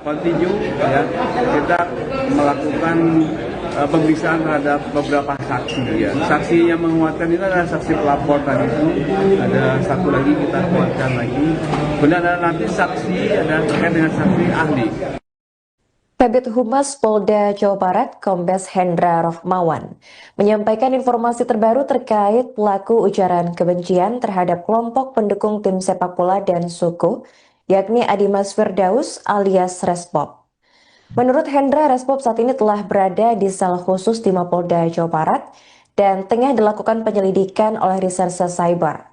Continue ya, kita melakukan pemeriksaan terhadap beberapa saksi ya. Saksi yang menguatkan itu adalah saksi pelapor tadi itu, ada satu lagi kita kuatkan lagi. Kemudian ada nanti saksi ada terkait dengan saksi ahli. Kabid Humas Polda Jawa Barat, Kombes Hendra Rohmawan, menyampaikan informasi terbaru terkait pelaku ujaran kebencian terhadap kelompok pendukung tim sepak bola dan suku, yakni Adimas Firdaus alias Resbob. Menurut Hendra, Resbob saat ini telah berada di sel khusus di Mapolda Jawa Barat dan tengah dilakukan penyelidikan oleh Reserse Cyber.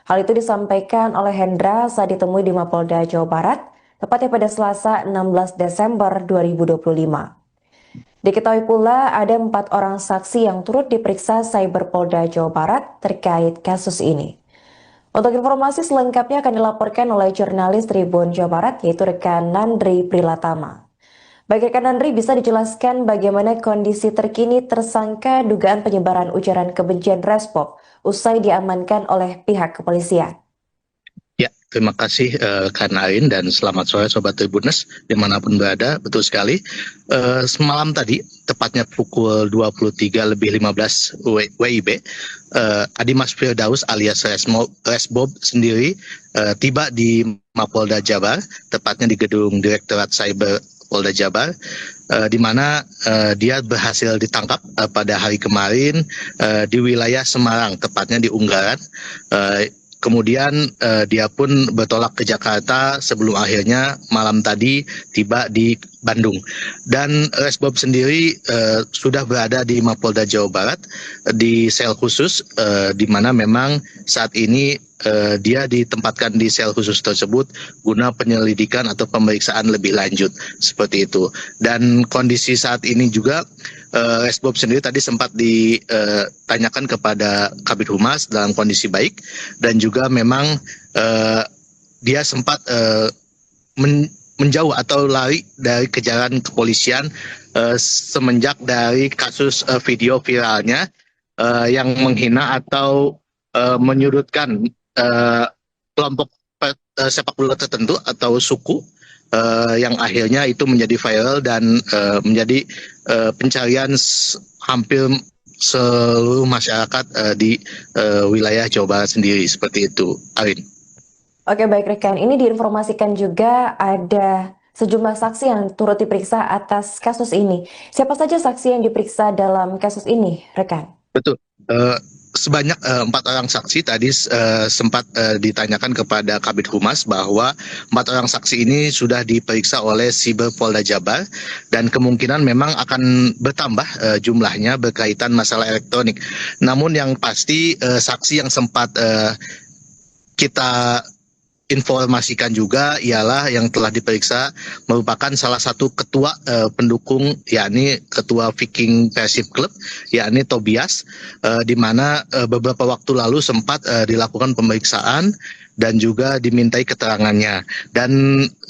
Hal itu disampaikan oleh Hendra saat ditemui di Mapolda Jawa Barat, tepatnya pada Selasa 16 Desember 2025. Diketahui pula ada 4 orang saksi yang turut diperiksa Cyber Polda Jawa Barat terkait kasus ini. Untuk informasi selengkapnya akan dilaporkan oleh jurnalis Tribun Jawa Barat, yaitu rekan Nandri Prilatama. Bagi rekan Nandri, bisa dijelaskan bagaimana kondisi terkini tersangka dugaan penyebaran ujaran kebencian Resbob usai diamankan oleh pihak kepolisian? Ya, terima kasih Kak Narin dan selamat sore Sobat Tribuners dimanapun berada. Betul sekali, semalam tadi, tepatnya pukul 23:15 WIB, Adimas Firdaus alias Resbob sendiri tiba di Mapolda Jabar, tepatnya di gedung Direktorat Cyber Polda Jabar, di mana dia berhasil ditangkap pada hari kemarin di wilayah Semarang, tepatnya di Unggaran. Kemudian dia pun bertolak ke Jakarta sebelum akhirnya malam tadi tiba di Bandung. Dan Resbob sendiri sudah berada di Mapolda Jawa Barat di sel khusus, di mana memang saat ini dia ditempatkan di sel khusus tersebut guna penyelidikan atau pemeriksaan lebih lanjut seperti itu. Dan kondisi saat ini juga Resbob sendiri tadi sempat ditanyakan kepada Kabid Humas dalam kondisi baik, dan juga memang dia sempat menjauh atau lari dari kejaran kepolisian semenjak dari kasus video viralnya yang menghina atau menyudutkan kelompok sepak bola tertentu atau suku, yang akhirnya itu menjadi viral dan menjadi pencarian hampir seluruh masyarakat di wilayah Jawa Barat sendiri, seperti itu, Arin. Oke, baik rekan, ini diinformasikan juga ada sejumlah saksi yang turut diperiksa atas kasus ini. Siapa saja saksi yang diperiksa dalam kasus ini, rekan? Betul. Sebanyak 4 orang saksi tadi sempat ditanyakan kepada Kabid Humas bahwa 4 orang saksi ini sudah diperiksa oleh Siber Polda Jabar dan kemungkinan memang akan bertambah jumlahnya berkaitan masalah elektronik. Namun yang pasti saksi yang sempat kita informasikan juga ialah yang telah diperiksa merupakan salah satu ketua pendukung, yakni ketua Viking Persib Club, yakni Tobias, di mana beberapa waktu lalu sempat dilakukan pemeriksaan dan juga dimintai keterangannya. Dan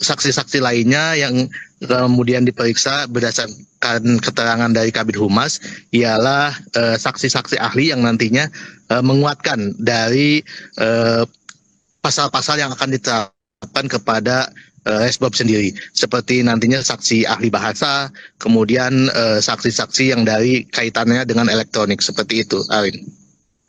saksi-saksi lainnya yang kemudian diperiksa berdasarkan keterangan dari Kabid Humas ialah saksi-saksi ahli yang nantinya menguatkan dari pasal-pasal yang akan diterapkan kepada Resbob sendiri, seperti nantinya saksi ahli bahasa, kemudian saksi-saksi yang dari kaitannya dengan elektronik, seperti itu, Arin.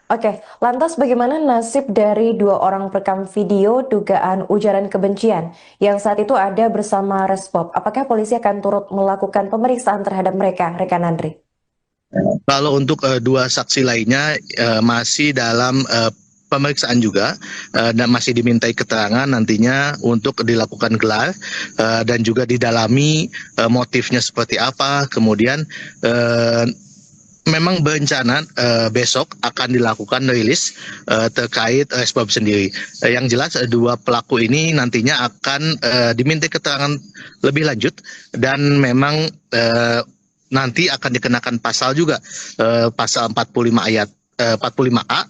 Oke, lantas bagaimana nasib dari 2 orang perekam video dugaan ujaran kebencian yang saat itu ada bersama Resbob? Apakah polisi akan turut melakukan pemeriksaan terhadap mereka, rekan Andri? Kalau untuk 2 saksi lainnya masih dalam pemeriksaan juga dan masih dimintai keterangan nantinya untuk dilakukan gelar dan juga didalami motifnya seperti apa. Kemudian memang berencana besok akan dilakukan rilis terkait Resbob sendiri. Yang jelas 2 pelaku ini nantinya akan dimintai keterangan lebih lanjut dan memang nanti akan dikenakan pasal juga, pasal 45A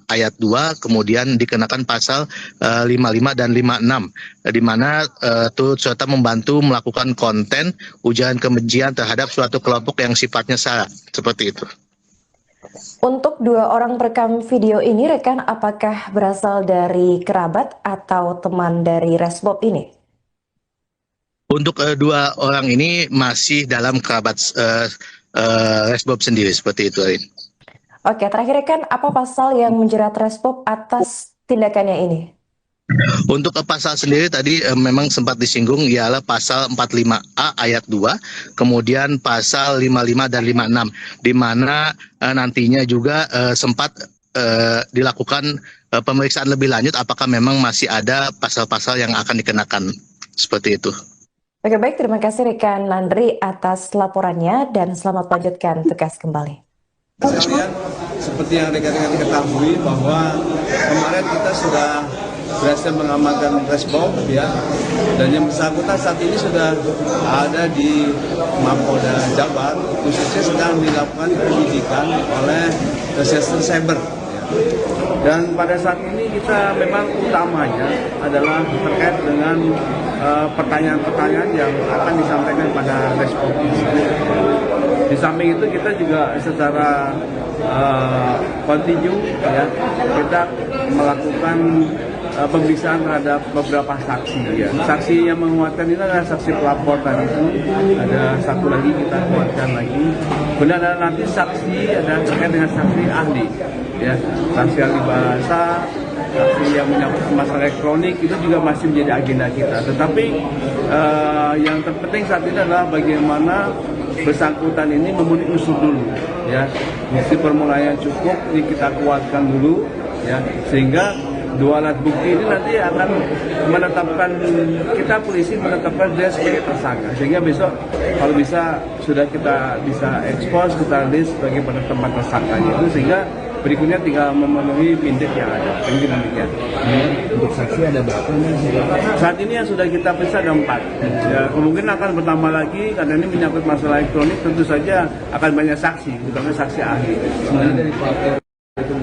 ayat 2, kemudian dikenakan pasal 55 dan 56, di mana turut serta membantu melakukan konten ujaran kebencian terhadap suatu kelompok yang sifatnya sara, seperti itu. Untuk 2 orang perekam video ini, rekan, apakah berasal dari kerabat atau teman dari Resbob ini? Untuk dua orang ini masih dalam kerabat Resbob sendiri seperti itu, Arin. Oke, terakhir Rekan, apa pasal yang menjerat Resbob atas tindakannya ini? Untuk pasal sendiri tadi memang sempat disinggung ialah pasal 45A ayat 2, kemudian pasal 55 dan 56, di mana nantinya juga sempat dilakukan pemeriksaan lebih lanjut apakah memang masih ada pasal-pasal yang akan dikenakan, seperti itu. Oke, baik, terima kasih Rekan Nandri atas laporannya dan selamat melanjutkan tugas kembali. Sekalian, seperti yang rekan-rekan ketahui bahwa kemarin kita sudah berhasil mengamankan Resbob ya, dan yang bersangkutan saat ini sudah ada di Mapolda Jabar, khususnya sedang dilakukan penyidikan oleh Reserse Cyber ya. Dan pada saat ini kita memang utamanya adalah terkait dengan pertanyaan-pertanyaan yang akan disampaikan pada Resbob. Di samping itu kita juga secara kontinu ya, kita melakukan pemeriksaan terhadap beberapa saksi ya. Saksi yang menguatkan ini adalah saksi pelapor tadi itu, ada satu lagi kita kuatkan lagi. Kemudian ada nanti saksi ada terkait dengan saksi ahli ya, saksi ahli bahasa, saksi yang menyangkut masalah elektronik itu juga masih menjadi agenda kita. Tetapi yang terpenting saat ini adalah bagaimana bersangkutan ini memenuhi unsur dulu ya, bukti permulaan yang cukup ini kita kuatkan dulu ya, sehingga dua alat bukti ini nanti akan menetapkan, kita polisi menetapkan dia sebagai tersangka, sehingga besok kalau bisa sudah kita bisa expose, kita list sebagai penetapan tersangkanya itu, sehingga berikutnya tinggal memenuhi pindik yang ada. Demikian. Untuk saksi ada berapa nih? Saat ini yang sudah kita periksa ada 4. Ya, kemungkinan akan bertambah lagi karena ini menyangkut masalah elektronik, tentu saja akan banyak saksi, terutama saksi ahli. Sebenarnya dari pelapor itu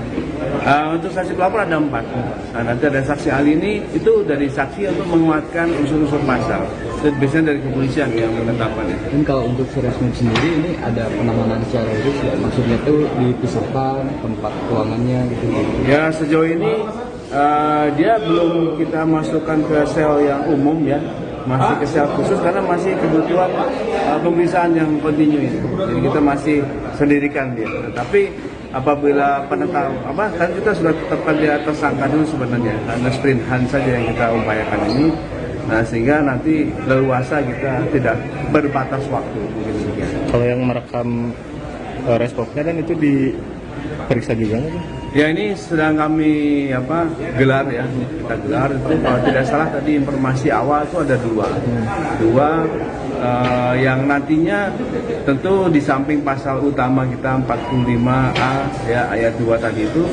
untuk saksi pelapor ada 4. Nah, nanti ada saksi ahli ini itu dari saksi untuk menguatkan unsur-unsur pasal. Itu biasanya dari kepolisian yang menetapkan itu. dan kalau untuk si Resbob sendiri ini ada penanganan secara khusus ya, maksudnya tuh dipisahkan tempat ruangannya gitu. Ya sejauh ini dia belum kita masukkan ke sel yang umum ya, masih ke sel khusus karena masih kebutuhan pemeriksaan yang kontinu ini. Jadi kita masih sendirikan dia. Tapi apabila kan kita sudah tetapkan dia tersangka dulu sebenarnya, karena sprint hunt saja yang kita upayakan ini. Nah, sehingga nanti leluasa kita tidak berbatas waktu. Demikian. Kalau yang merekam Resbobnya kan itu diperiksa juga nggak? Ya ini sedang kami gelar ya, kita gelar itu kalau tidak salah tadi informasi awal itu ada dua yang nantinya tentu di samping pasal utama kita 45A ya ayat 2 tadi itu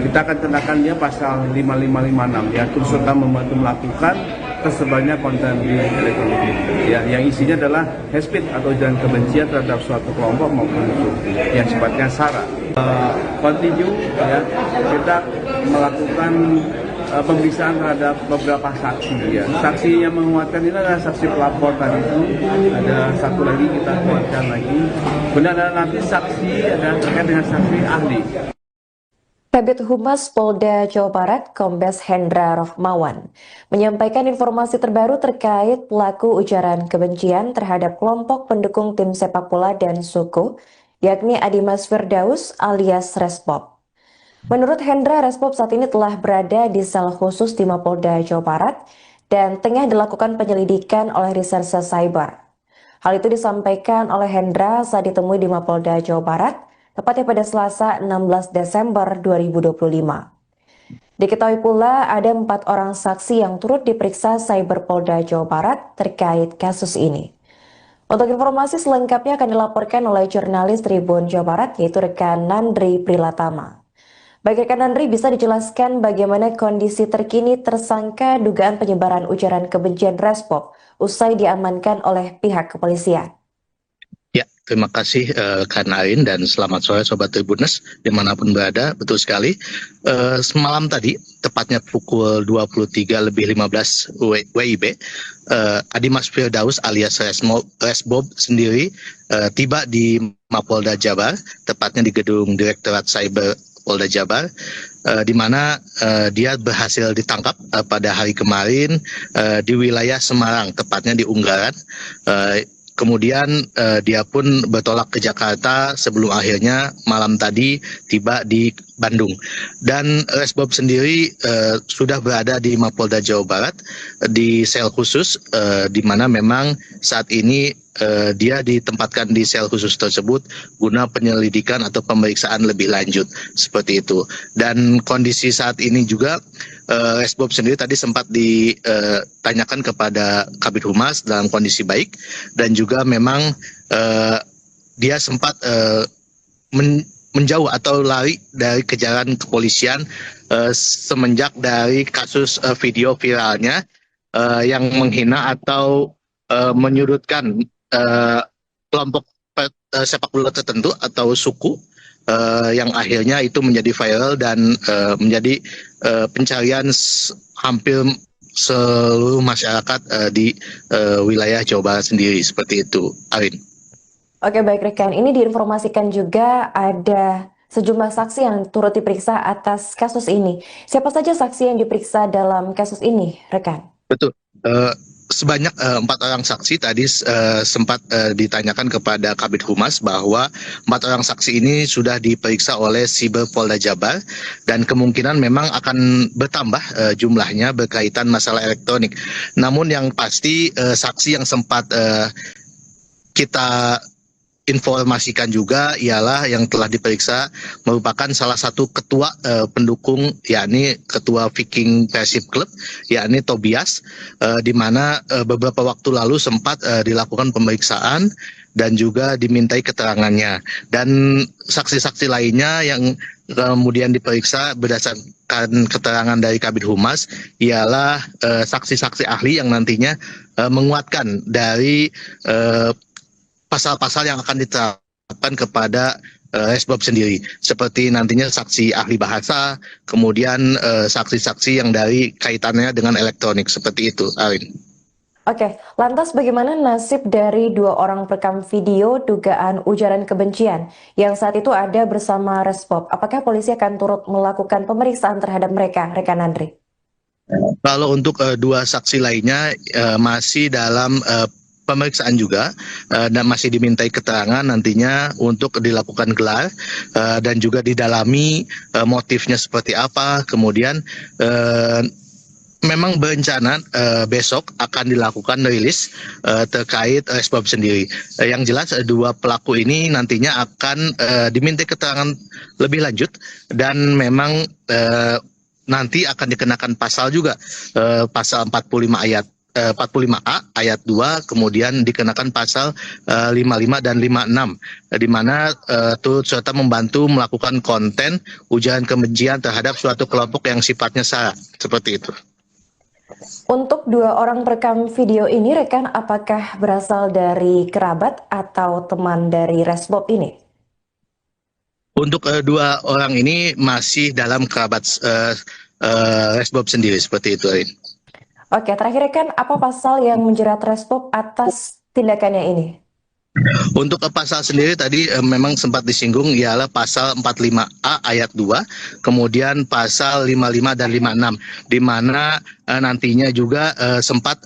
kita akan kenakan dia pasal 5556 ya, turut serta membantu melakukan tersebarnya konten di elektronik ya, yang isinya adalah hate speech atau ujaran kebencian terhadap suatu kelompok maupun grup yang sifatnya sara. Kontinu ya, kita melakukan pemeriksaan terhadap beberapa saksi ya. Saksi yang menguatkan ini adalah saksi pelapor tadi itu, ada satu lagi kita kuatkan lagi. Kemudian ada nanti saksi ada terkait dengan saksi ahli. Kabid Humas Polda Jawa Barat, Kombes Hendra Rohmawan, menyampaikan informasi terbaru terkait pelaku ujaran kebencian terhadap kelompok pendukung tim sepak bola dan suku, yakni Adimas Firdaus alias Resbob. Menurut Hendra, Resbob saat ini telah berada di sel khusus di Mapolda Jawa Barat dan tengah dilakukan penyelidikan oleh Reserse Cyber. Hal itu disampaikan oleh Hendra saat ditemui di Mapolda Jawa Barat, tepatnya pada Selasa 16 Desember 2025. Diketahui pula ada 4 orang saksi yang turut diperiksa Cyber Polda Jawa Barat terkait kasus ini. Untuk informasi selengkapnya akan dilaporkan oleh jurnalis Tribun Jawa Barat, yaitu rekan Nandri Prilatama. Baik rekan Nandri, bisa dijelaskan bagaimana kondisi terkini tersangka dugaan penyebaran ujaran kebencian Resbob usai diamankan oleh pihak kepolisian? Ya, terima kasih Kak Narin dan selamat sore Sobat Tribuners dimanapun berada. Betul sekali, semalam tadi, tepatnya pukul 23.15 WIB, Adimas Firdaus alias Resbob sendiri tiba di Mapolda Jabar, tepatnya di gedung Direktorat Cyber Polda Jabar. di mana dia berhasil ditangkap pada hari kemarin di wilayah Semarang, tepatnya di Unggaran. Kemudian dia pun bertolak ke Jakarta sebelum akhirnya malam tadi tiba di Bandung. Dan Resbob sendiri sudah berada di Mapolda Jawa Barat di sel khusus, di mana memang saat ini dia ditempatkan di sel khusus tersebut guna penyelidikan atau pemeriksaan lebih lanjut seperti itu. Dan kondisi saat ini juga Resbob sendiri tadi sempat ditanyakan kepada Kabid Humas dalam kondisi baik, dan juga memang dia sempat menjauh atau lari dari kejaran kepolisian semenjak dari kasus video viralnya yang menghina atau menyudutkan kelompok sepak bola tertentu atau suku, yang akhirnya itu menjadi viral dan menjadi pencarian hampir seluruh masyarakat di wilayah Jawa Barat sendiri seperti itu, Arin. Oke, baik rekan, ini diinformasikan juga ada sejumlah saksi yang turut diperiksa atas kasus ini. Siapa saja saksi yang diperiksa dalam kasus ini, rekan? Betul. Sebanyak 4 orang saksi tadi sempat ditanyakan kepada Kabid Humas bahwa 4 orang saksi ini sudah diperiksa oleh Siber Polda Jabar, dan kemungkinan memang akan bertambah jumlahnya berkaitan masalah elektronik. Namun yang pasti saksi yang sempat kita informasikan juga ialah yang telah diperiksa merupakan salah satu ketua pendukung, yakni ketua Viking Persib Club, yakni Tobias, di mana beberapa waktu lalu sempat dilakukan pemeriksaan dan juga dimintai keterangannya. Dan saksi-saksi lainnya yang kemudian diperiksa berdasarkan keterangan dari Kabid Humas ialah saksi-saksi ahli yang nantinya menguatkan dari pasal-pasal yang akan diterapkan kepada Resbob sendiri, seperti nantinya saksi ahli bahasa, kemudian saksi-saksi yang dari kaitannya dengan elektronik, seperti itu, Arin. Oke, lantas bagaimana nasib dari 2 orang perekam video dugaan ujaran kebencian yang saat itu ada bersama Resbob? Apakah polisi akan turut melakukan pemeriksaan terhadap mereka, rekan Andri? Kalau untuk 2 saksi lainnya masih dalam pemeriksaan juga, dan masih dimintai keterangan nantinya untuk dilakukan gelar dan juga didalami motifnya seperti apa. Kemudian memang berencana besok akan dilakukan rilis terkait Resbob sendiri. Yang jelas 2 pelaku ini nantinya akan dimintai keterangan lebih lanjut, dan memang nanti akan dikenakan pasal juga, pasal 45A ayat 2, kemudian dikenakan pasal 55 dan 56, di mana turut serta membantu melakukan konten ujaran kebencian terhadap suatu kelompok yang sifatnya sara, seperti itu. Untuk 2 orang perekam video ini, rekan, apakah berasal dari kerabat atau teman dari Resbob ini? Untuk 2 orang ini masih dalam kerabat Resbob sendiri, seperti itu, Arin. Oke, terakhir rekan, apa pasal yang menjerat Resbob atas tindakannya ini? Untuk pasal sendiri tadi memang sempat disinggung, ialah pasal 45A ayat 2, kemudian pasal 55 dan 56, di mana nantinya juga sempat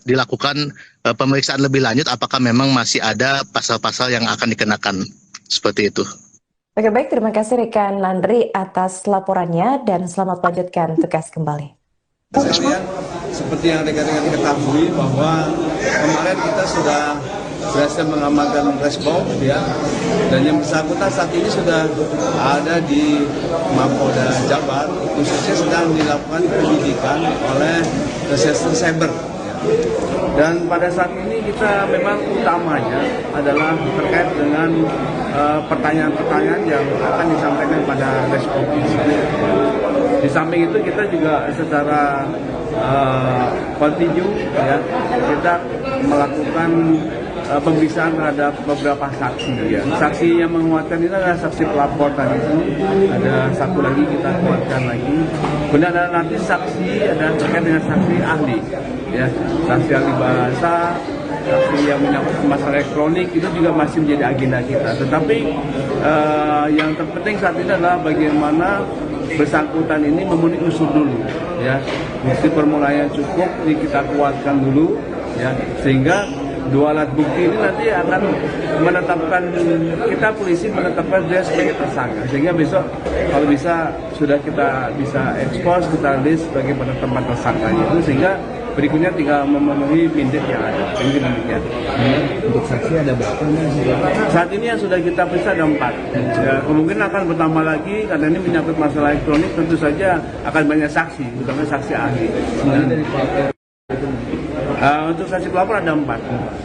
dilakukan pemeriksaan lebih lanjut apakah memang masih ada pasal-pasal yang akan dikenakan, seperti itu. Oke, baik, terima kasih rekan Landry atas laporannya dan selamat melanjutkan tugas kembali. Sekalian, seperti yang rekan-rekan ketahui bahwa kemarin kita sudah berhasil mengamankan Resbob, ya, dan yang bersangkutan saat ini sudah ada di Mapolda Jabar, khususnya sedang dilakukan penyidikan oleh Reserse Cyber. Dan pada saat ini kita memang utamanya adalah terkait dengan pertanyaan-pertanyaan yang akan disampaikan pada Resbob. Di samping itu kita juga secara kontinu, ya, kita melakukan pemeriksaan terhadap beberapa saksi, ya. Saksi yang menguatkan itu adalah saksi pelapor tadi itu, ada satu lagi kita kuatkan lagi. Kemudian ada nanti saksi, ada terkait dengan saksi ahli, ya, saksi ahli bahasa, saksi yang menyangkut masalah elektronik, itu juga masih menjadi agenda kita. Tetapi yang terpenting saat ini adalah bagaimana bersangkutan ini memenuhi unsur dulu, ya. Bukti permulaan cukup, ini kita kuatkan dulu, ya, sehingga dua alat bukti ini nanti akan menetapkan, kita polisi menetapkan dia sebagai tersangka, sehingga besok kalau bisa sudah kita bisa ekspos, kita list sebagai penetapan tersangkanya itu, sehingga berikutnya tinggal memenuhi pindik yang ada. Mungkin demikian. Untuk saksi ada berapa nih? Saat ini yang sudah kita periksa ada 4. Ya, kemungkinan akan bertambah lagi karena ini menyangkut masalah elektronik, tentu saja akan banyak saksi, terutama saksi ahli. Dari pelapor. Untuk saksi pelapor ada 4.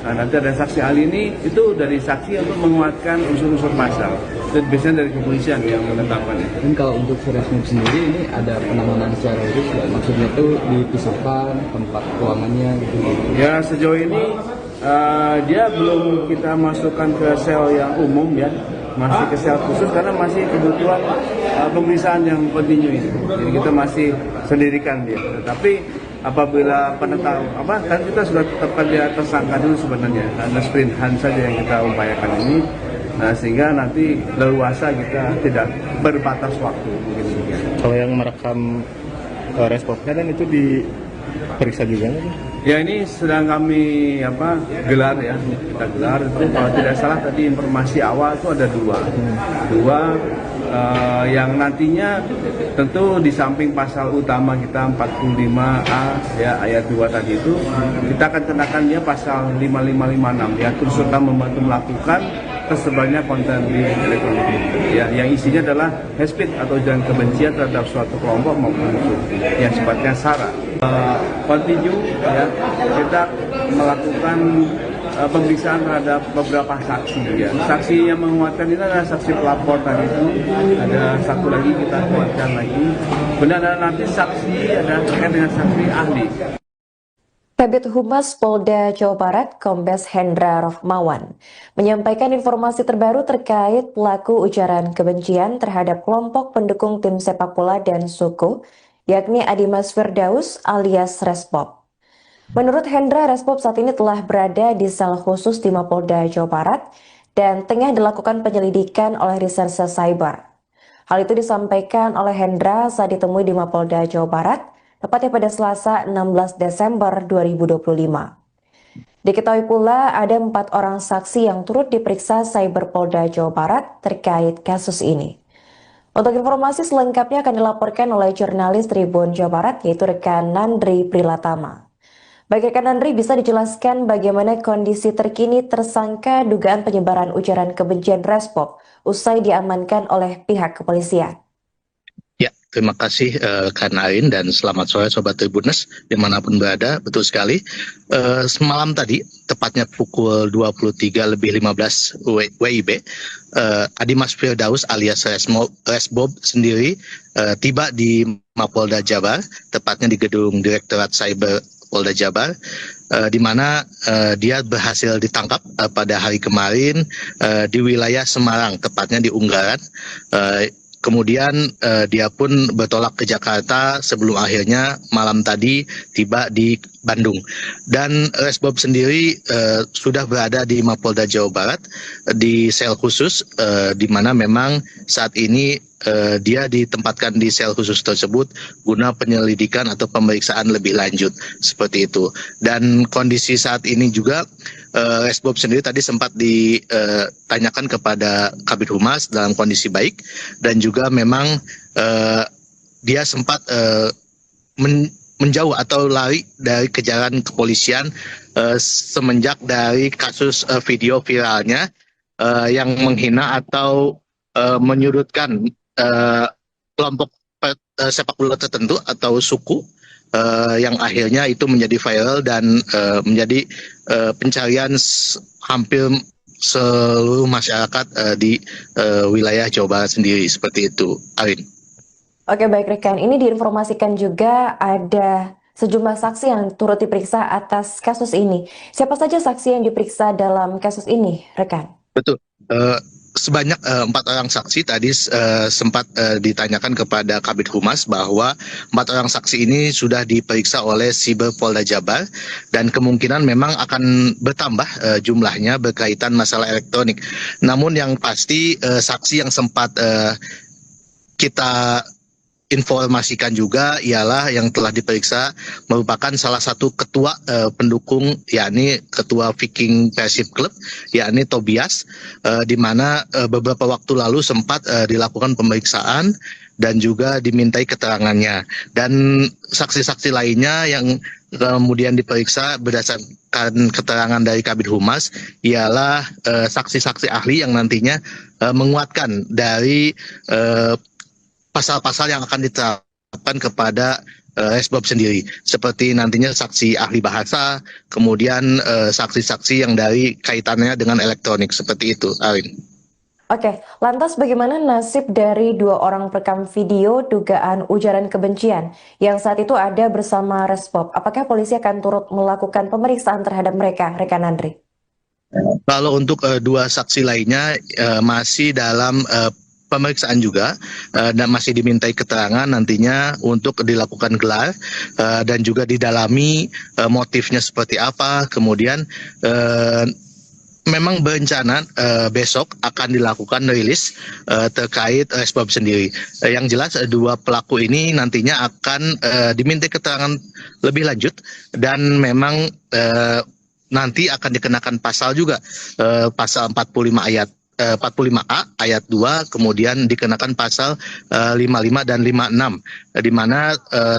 Nah, nanti ada saksi ahli ini itu dari saksi untuk menguatkan unsur-unsur pasal. Dan biasanya dari kepolisian yang menetapkan itu. Dan kalau untuk Resmob sendiri ini ada penanganan secara khusus, maksudnya tuh dipisahkan tempat keuangannya gitu. Ya, sejauh ini dia belum kita masukkan ke sel yang umum, ya, masih ke sel khusus karena masih kebutuhan pemeriksaan yang kontinu ini. Jadi kita masih sendirikan dia. Tapi apabila kan kita sudah tetapkan dia tersangka dulu sebenarnya, karena sprint hand saja yang kita upayakan ini. Nah, sehingga nanti leluasa kita tidak berbatas waktu. Mungkin. Kalau yang merekam responsnya kan itu diperiksa juga kan? Ya, ini sedang kami gelar, ya, kita gelar itu kalau tidak salah tadi informasi awal itu ada dua yang nantinya tentu di samping pasal utama kita 45A, ya, ayat 2 tadi itu kita akan kenakan dia pasal 5556, ya, turut serta membantu melakukan tersebarnya konten di elektronik, ya, yang isinya adalah hate speech atau ujaran kebencian terhadap suatu kelompok maupun yang sifatnya sara. Continue, ya, kita melakukan pemeriksaan terhadap beberapa saksi, ya. Saksi yang menguatkan ini adalah saksi pelapor tadi itu, ada satu lagi kita kuatkan lagi. Kemudian ada nanti saksi ada terkait dengan saksi ahli. Kabid Humas Polda Jawa Barat, Kombes Hendra Rohmawan, menyampaikan informasi terbaru terkait pelaku ujaran kebencian terhadap kelompok pendukung tim sepak bola dan suku, yakni Adimas Firdaus alias Resbob. Menurut Hendra, Resbob saat ini telah berada di sel khusus di Mapolda Jawa Barat dan tengah dilakukan penyelidikan oleh Reserse Cyber. Hal itu disampaikan oleh Hendra saat ditemui di Mapolda Jawa Barat, tepatnya pada Selasa 16 Desember 2025. Diketahui pula ada 4 orang saksi yang turut diperiksa Cyber Polda Jawa Barat terkait kasus ini. Untuk informasi selengkapnya akan dilaporkan oleh jurnalis Tribun Jawa Barat, yaitu rekan Nandri Prilatama. Baik rekan Nandri, bisa dijelaskan bagaimana kondisi terkini tersangka dugaan penyebaran ujaran kebencian Resbob usai diamankan oleh pihak kepolisian? Ya, terima kasih Kak Narin dan selamat sore Sobat Tribuners dimanapun berada. Betul sekali, semalam tadi, tepatnya pukul 23:15 WIB, Adimas Firdaus alias Resbob sendiri tiba di Mapolda Jabar, tepatnya di gedung Direktorat Cyber Polda Jabar, di mana dia berhasil ditangkap pada hari kemarin di wilayah Semarang, tepatnya di Unggaran. Kemudian dia pun bertolak ke Jakarta sebelum akhirnya malam tadi tiba di Bandung. Dan Resbob sendiri sudah berada di Mapolda Jawa Barat di sel khusus, di mana memang saat ini dia ditempatkan di sel khusus tersebut guna penyelidikan atau pemeriksaan lebih lanjut seperti itu. Dan kondisi saat ini juga Resbob sendiri tadi sempat ditanyakan kepada Kabid Humas dalam kondisi baik, dan juga memang dia sempat menjauh atau lari dari kejaran kepolisian semenjak dari kasus video viralnya yang menghina atau menyudutkan kelompok sepak bola tertentu atau suku, yang akhirnya itu menjadi viral dan menjadi pencarian hampir seluruh masyarakat di wilayah Jawa Barat sendiri, seperti itu, Arin. Oke, baik rekan, ini diinformasikan juga ada sejumlah saksi yang turut diperiksa atas kasus ini. Siapa saja saksi yang diperiksa dalam kasus ini, rekan? Betul. Sebanyak 4 orang saksi tadi sempat ditanyakan kepada Kabid Humas bahwa 4 orang saksi ini sudah diperiksa oleh Siber Polda Jabar, dan kemungkinan memang akan bertambah jumlahnya berkaitan masalah elektronik. Namun yang pasti saksi yang sempat kita informasikan juga ialah yang telah diperiksa merupakan salah satu ketua pendukung, yakni ketua Viking Persib Club, yakni Tobias, di mana beberapa waktu lalu sempat dilakukan pemeriksaan dan juga dimintai keterangannya. Dan saksi-saksi lainnya yang kemudian diperiksa berdasarkan keterangan dari Kabid Humas ialah saksi-saksi ahli yang nantinya menguatkan dari pasal-pasal yang akan diterapkan kepada Resbob sendiri, seperti nantinya saksi ahli bahasa, kemudian saksi-saksi yang dari kaitannya dengan elektronik, seperti itu, Arin. Oke, lantas bagaimana nasib dari 2 orang perekam video dugaan ujaran kebencian yang saat itu ada bersama Resbob? Apakah polisi akan turut melakukan pemeriksaan terhadap mereka, rekan Andri? Kalau untuk 2 saksi lainnya masih dalam pemeriksaan juga dan masih dimintai keterangan nantinya untuk dilakukan gelar dan juga didalami motifnya seperti apa. Kemudian memang berencana besok akan dilakukan rilis terkait Resbob sendiri. Yang jelas 2 pelaku ini nantinya akan dimintai keterangan lebih lanjut dan memang nanti akan dikenakan pasal juga, pasal 45A ayat 2, kemudian dikenakan pasal 55 dan 56, di mana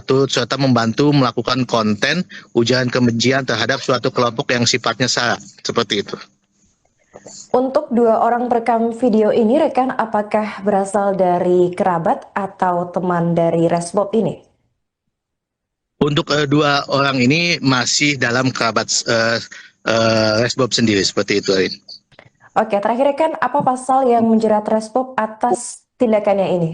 turut serta membantu melakukan konten ujaran kebencian terhadap suatu kelompok yang sifatnya sara, seperti itu. Untuk 2 orang perekam video ini, rekan, apakah berasal dari kerabat atau teman dari Resbob ini? Untuk 2 orang ini masih dalam kerabat Resbob sendiri, seperti itu, Arin. Oke, terakhir rekan, apa pasal yang menjerat Resbob atas tindakannya ini?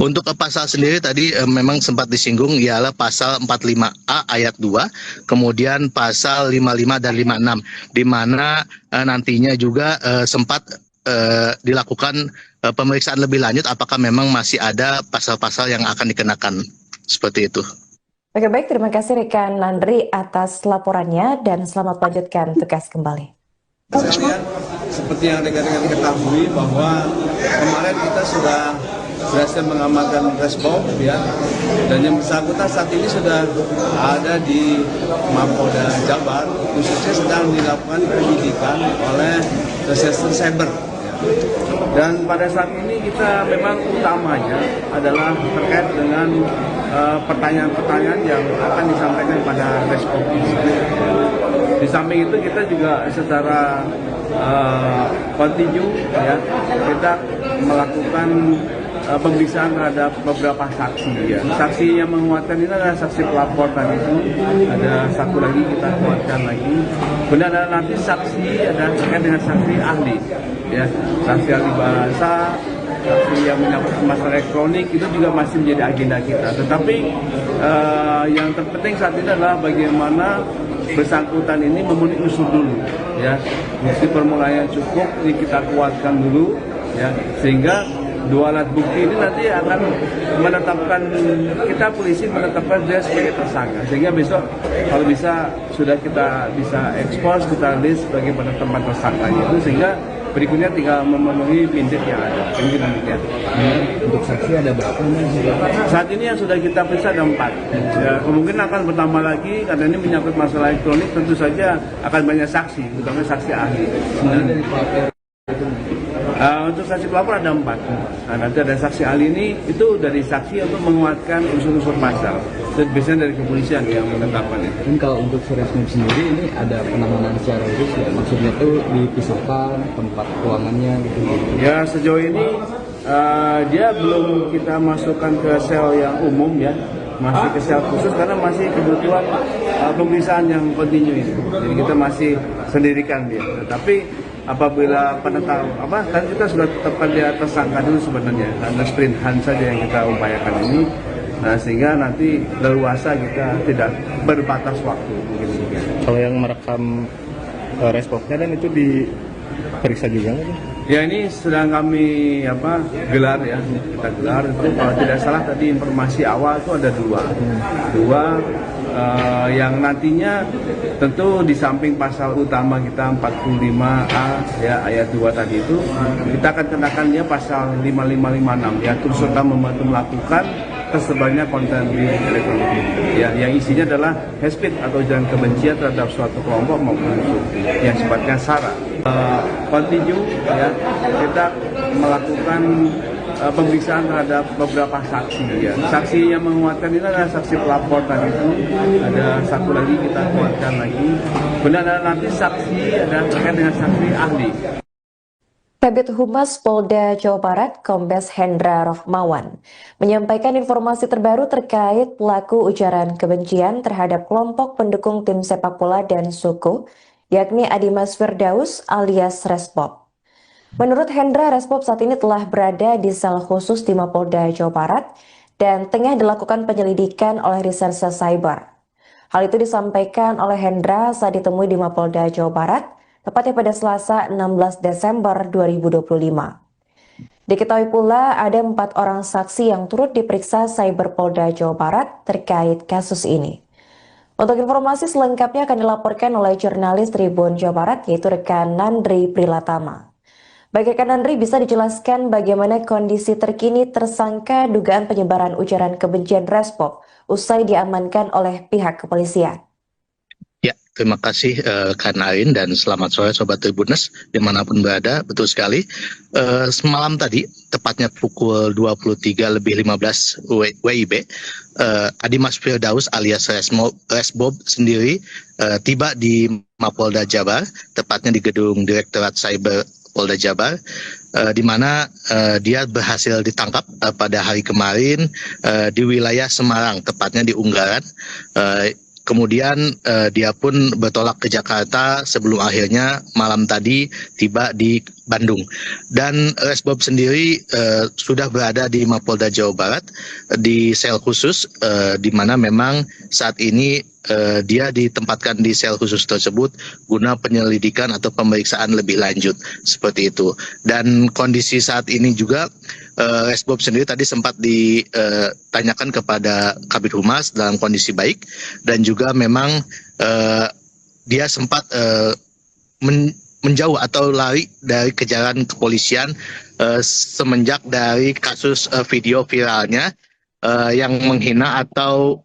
Untuk pasal sendiri tadi memang sempat disinggung ialah pasal 45A ayat 2, kemudian pasal 55 dan 56, di mana nantinya juga sempat dilakukan pemeriksaan lebih lanjut apakah memang masih ada pasal-pasal yang akan dikenakan, seperti itu. Oke, baik, terima kasih rekan Landry atas laporannya dan selamat melanjutkan tugas kembali. Sekalian, seperti yang rekan-rekan ketahui bahwa kemarin kita sudah berhasil mengamankan Resbob, ya, dan yang bersangkutan saat ini sudah ada di Mapolda Jabar, khususnya sedang dilakukan penyidikan oleh Reserse Cyber. Dan pada saat ini kita memang utamanya adalah terkait dengan pertanyaan-pertanyaan yang akan disampaikan pada Resbob ini. Di samping itu kita juga secara kontinu, ya, kita melakukan pemeriksaan terhadap beberapa saksi, ya. Saksi yang menguatkan ini adalah saksi pelapor tadi itu, ada satu lagi kita kuatkan lagi. Kemudian ada nanti saksi, ada terkait dengan saksi ahli, ya, saksi ahli bahasa, saksi yang menyangkut masalah elektronik, itu juga masih menjadi agenda kita. Tetapi yang terpenting saat ini adalah bagaimana bersangkutan ini memenuhi unsur dulu, ya, bukti permulaan yang cukup ini kita kuatkan dulu, ya, sehingga 2 alat bukti ini nanti akan menetapkan, kita polisi menetapkan dia sebagai tersangka, sehingga besok kalau bisa sudah kita bisa ekspos, kita list sebagai penetapan tersangkanya itu, sehingga berikutnya tinggal memenuhi pindik yang ada. Mungkin demikian. Untuk saksi ada berapa? Saat ini yang sudah kita periksa ada 4. Ya, kemungkinan akan bertambah lagi karena ini menyangkut masalah elektronik, tentu saja akan banyak saksi, terutama saksi ahli. Untuk saksi pelapor ada 4. Nah, nanti ada saksi ahli ini itu dari saksi untuk menguatkan unsur-unsur pasal. Dan biasanya dari kepolisian yang menetapkan itu. Dan kalau untuk Resbob sendiri ini ada penanganan secara khusus, ya? Maksudnya tuh dipisahkan tempat ruangannya gitu. Ya, sejauh ini dia belum kita masukkan ke sel yang umum, ya, masih ke sel khusus karena masih kebutuhan pemeriksaan yang kontinu ini. Jadi kita masih sendirikan dia. Tetapi apabila kan kita sudah tetapkan dia tersangka dulu sebenarnya, karena sprint hunt saja yang kita upayakan ini. Nah, sehingga nanti leluasa kita tidak berbatas waktu. Mungkin. Kalau yang merekam Resbobnya dan itu periksa juga nggak tuh? Ya ini sedang kami gelar ya, kita gelar itu kalau tidak salah tadi informasi awal itu ada dua yang nantinya tentu di samping pasal utama kita 45A ya ayat 2 tadi itu kita akan kenakan dia pasal 5556 ya turut serta membantu melakukan tersebarnya konten di elektronik ya yang isinya adalah hate speech atau ujaran kebencian terhadap suatu kelompok maupun suku yang sifatnya sara. Continue ya kita melakukan pemeriksaan terhadap beberapa saksi ya. Saksi yang menguatkan ini adalah saksi pelapor tadi itu. Ada satu lagi kita kuatkan lagi. Benar nanti saksi ada terkait dengan saksi ahli. Kabid Humas Polda Jawa Barat, Kombes Hendra Rohmawan, menyampaikan informasi terbaru terkait pelaku ujaran kebencian terhadap kelompok pendukung tim sepak bola dan suku, yakni Adimas Firdaus alias Resbob. Menurut Hendra, Resbob saat ini telah berada di sel khusus di Mapolda Jawa Barat dan tengah dilakukan penyelidikan oleh Reserse Cyber. Hal itu disampaikan oleh Hendra saat ditemui di Mapolda Jawa Barat, tepatnya pada Selasa 16 Desember 2025. Diketahui pula ada 4 orang saksi yang turut diperiksa Cyber Polda Jawa Barat terkait kasus ini. Untuk informasi selengkapnya akan dilaporkan oleh jurnalis Tribun Jawa Barat yaitu rekan Nandri Prilatama. Baik rekan Nandri, bisa dijelaskan bagaimana kondisi terkini tersangka dugaan penyebaran ujaran kebencian Resbob usai diamankan oleh pihak kepolisian? Ya, terima kasih Kak Nain dan selamat sore Sobat Tribuners dimanapun berada. Betul sekali, semalam tadi, tepatnya pukul 23.15 WIB, Adimas Firdaus alias Resbob sendiri tiba di Mapolda Jabar, tepatnya di gedung Direktorat Cyber Polda Jabar, di mana dia berhasil ditangkap pada hari kemarin di wilayah Semarang, tepatnya di Unggaran. Kemudian dia pun bertolak ke Jakarta sebelum akhirnya malam tadi tiba di Bandung. Dan Resbob sendiri sudah berada di Mapolda Jawa Barat di sel khusus, di mana memang saat ini dia ditempatkan di sel khusus tersebut guna penyelidikan atau pemeriksaan lebih lanjut seperti itu. Dan kondisi saat ini juga Resbob sendiri tadi sempat ditanyakan kepada Kabid Humas dalam kondisi baik dan juga memang dia sempat menjauh atau lari dari kejaran kepolisian semenjak dari kasus video viralnya yang menghina atau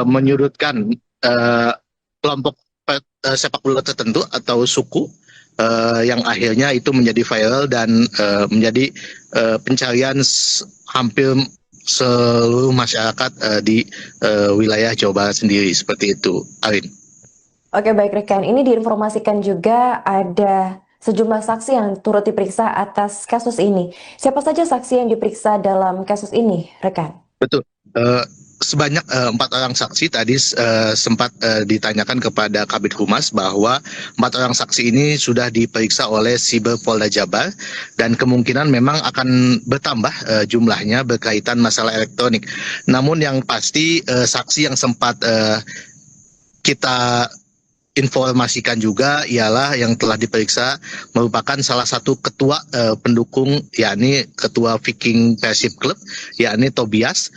menyudutkan kelompok sepak bola tertentu atau suku yang akhirnya itu menjadi viral dan menjadi pencarian hampir seluruh masyarakat di wilayah Jawa Barat sendiri seperti itu, Arin. Oke, baik rekan, ini diinformasikan juga ada sejumlah saksi yang turut diperiksa atas kasus ini. Siapa saja saksi yang diperiksa dalam kasus ini, rekan? Betul. Sebanyak 4 orang saksi tadi sempat ditanyakan kepada Kabid Humas bahwa 4 orang saksi ini sudah diperiksa oleh Cyber Polda Jabar dan kemungkinan memang akan bertambah jumlahnya berkaitan masalah elektronik. Namun yang pasti saksi yang sempat kita informasikan juga ialah yang telah diperiksa merupakan salah satu ketua pendukung, yakni ketua Viking Persib Club, yakni Tobias,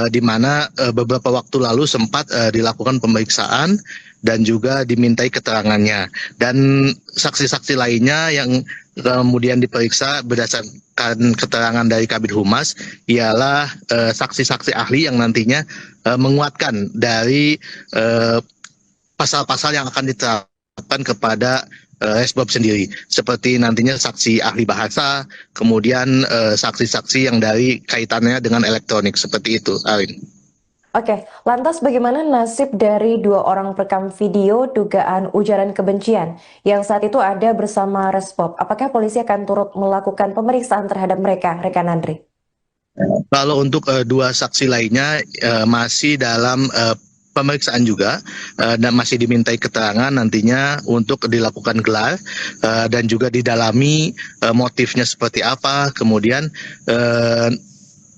di mana beberapa waktu lalu sempat dilakukan pemeriksaan dan juga dimintai keterangannya. Dan saksi-saksi lainnya yang kemudian diperiksa berdasarkan keterangan dari Kabid Humas ialah saksi-saksi ahli yang nantinya menguatkan dari pasal-pasal yang akan diterapkan kepada Resbob sendiri, seperti nantinya saksi ahli bahasa, kemudian saksi-saksi yang dari kaitannya dengan elektronik, seperti itu, Arin. Oke, lantas bagaimana nasib dari 2 orang perekam video dugaan ujaran kebencian yang saat itu ada bersama Resbob? Apakah polisi akan turut melakukan pemeriksaan terhadap mereka, rekan Andri? Kalau untuk 2 saksi lainnya masih dalam pemeriksaan juga dan masih dimintai keterangan nantinya untuk dilakukan gelar dan juga didalami motifnya seperti apa, kemudian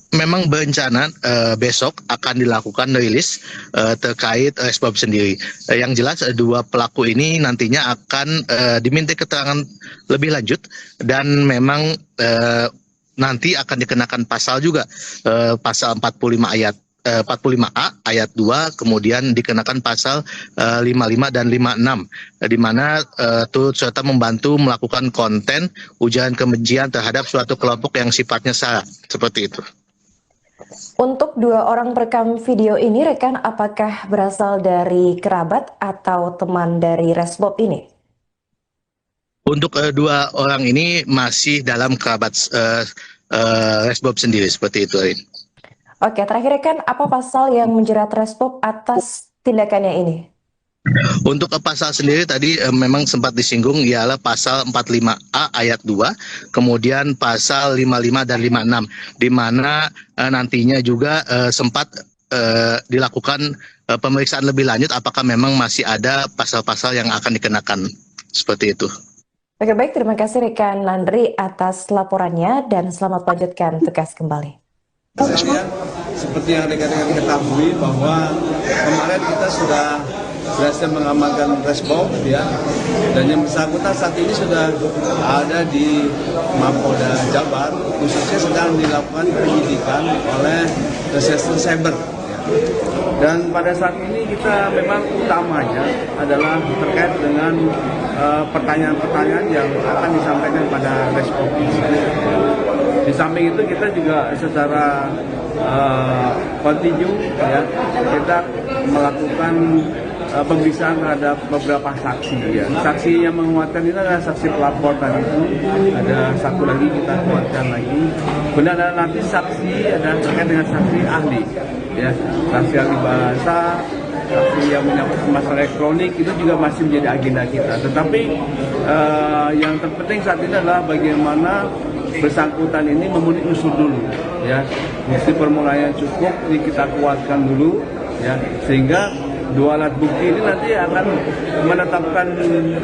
memang berencana besok akan dilakukan rilis terkait Resbob sendiri. Yang jelas dua pelaku ini nantinya akan diminta keterangan lebih lanjut dan memang nanti akan dikenakan pasal juga, pasal 45 ayat 45A ayat 2, kemudian dikenakan pasal 55 dan 56, di mana turut serta membantu melakukan konten ujaran kebencian terhadap suatu kelompok yang sifatnya sara, seperti itu. Untuk dua orang perekam video ini, rekan, apakah berasal dari kerabat atau teman dari Resbob ini? Untuk dua orang ini masih dalam kerabat Resbob sendiri, seperti itu, Rin. Oke, terakhir rekan, apa pasal yang menjerat Resbob atas tindakannya ini? Untuk pasal sendiri tadi memang sempat disinggung, ialah pasal 45A ayat 2, kemudian pasal 55 dan 56, di mana nantinya juga sempat dilakukan pemeriksaan lebih lanjut apakah memang masih ada pasal-pasal yang akan dikenakan, seperti itu. Oke, baik, terima kasih rekan Landry atas laporannya dan selamat melanjutkan tugas kembali. Seperti yang rekan-rekan ketahui bahwa kemarin kita sudah berhasil mengamankan Resbob, ya, dan yang bersangkutan saat ini sudah ada di Mapolda Jabar, khususnya sedang dilakukan penyidikan oleh Reserse Cyber. Dan pada saat ini kita memang utamanya adalah terkait dengan pertanyaan-pertanyaan yang akan disampaikan pada Resbob. Di samping itu kita juga secara kontinu, ya, kita melakukan pemeriksaan terhadap beberapa saksi, ya. Saksi yang menguatkan ini adalah saksi pelapor tadi itu, ada satu lagi kita kuatkan lagi. Kemudian ada nanti saksi ada terkait dengan saksi ahli, ya, saksi ahli bahasa, saksi yang menyangkut masalah elektronik, itu juga masih menjadi agenda kita. Tetapi yang terpenting saat ini adalah bagaimana bersangkutan ini memenuhi unsur dulu, ya, bukti permulaan yang cukup ini kita kuatkan dulu, ya, sehingga dua alat bukti ini nanti akan menetapkan,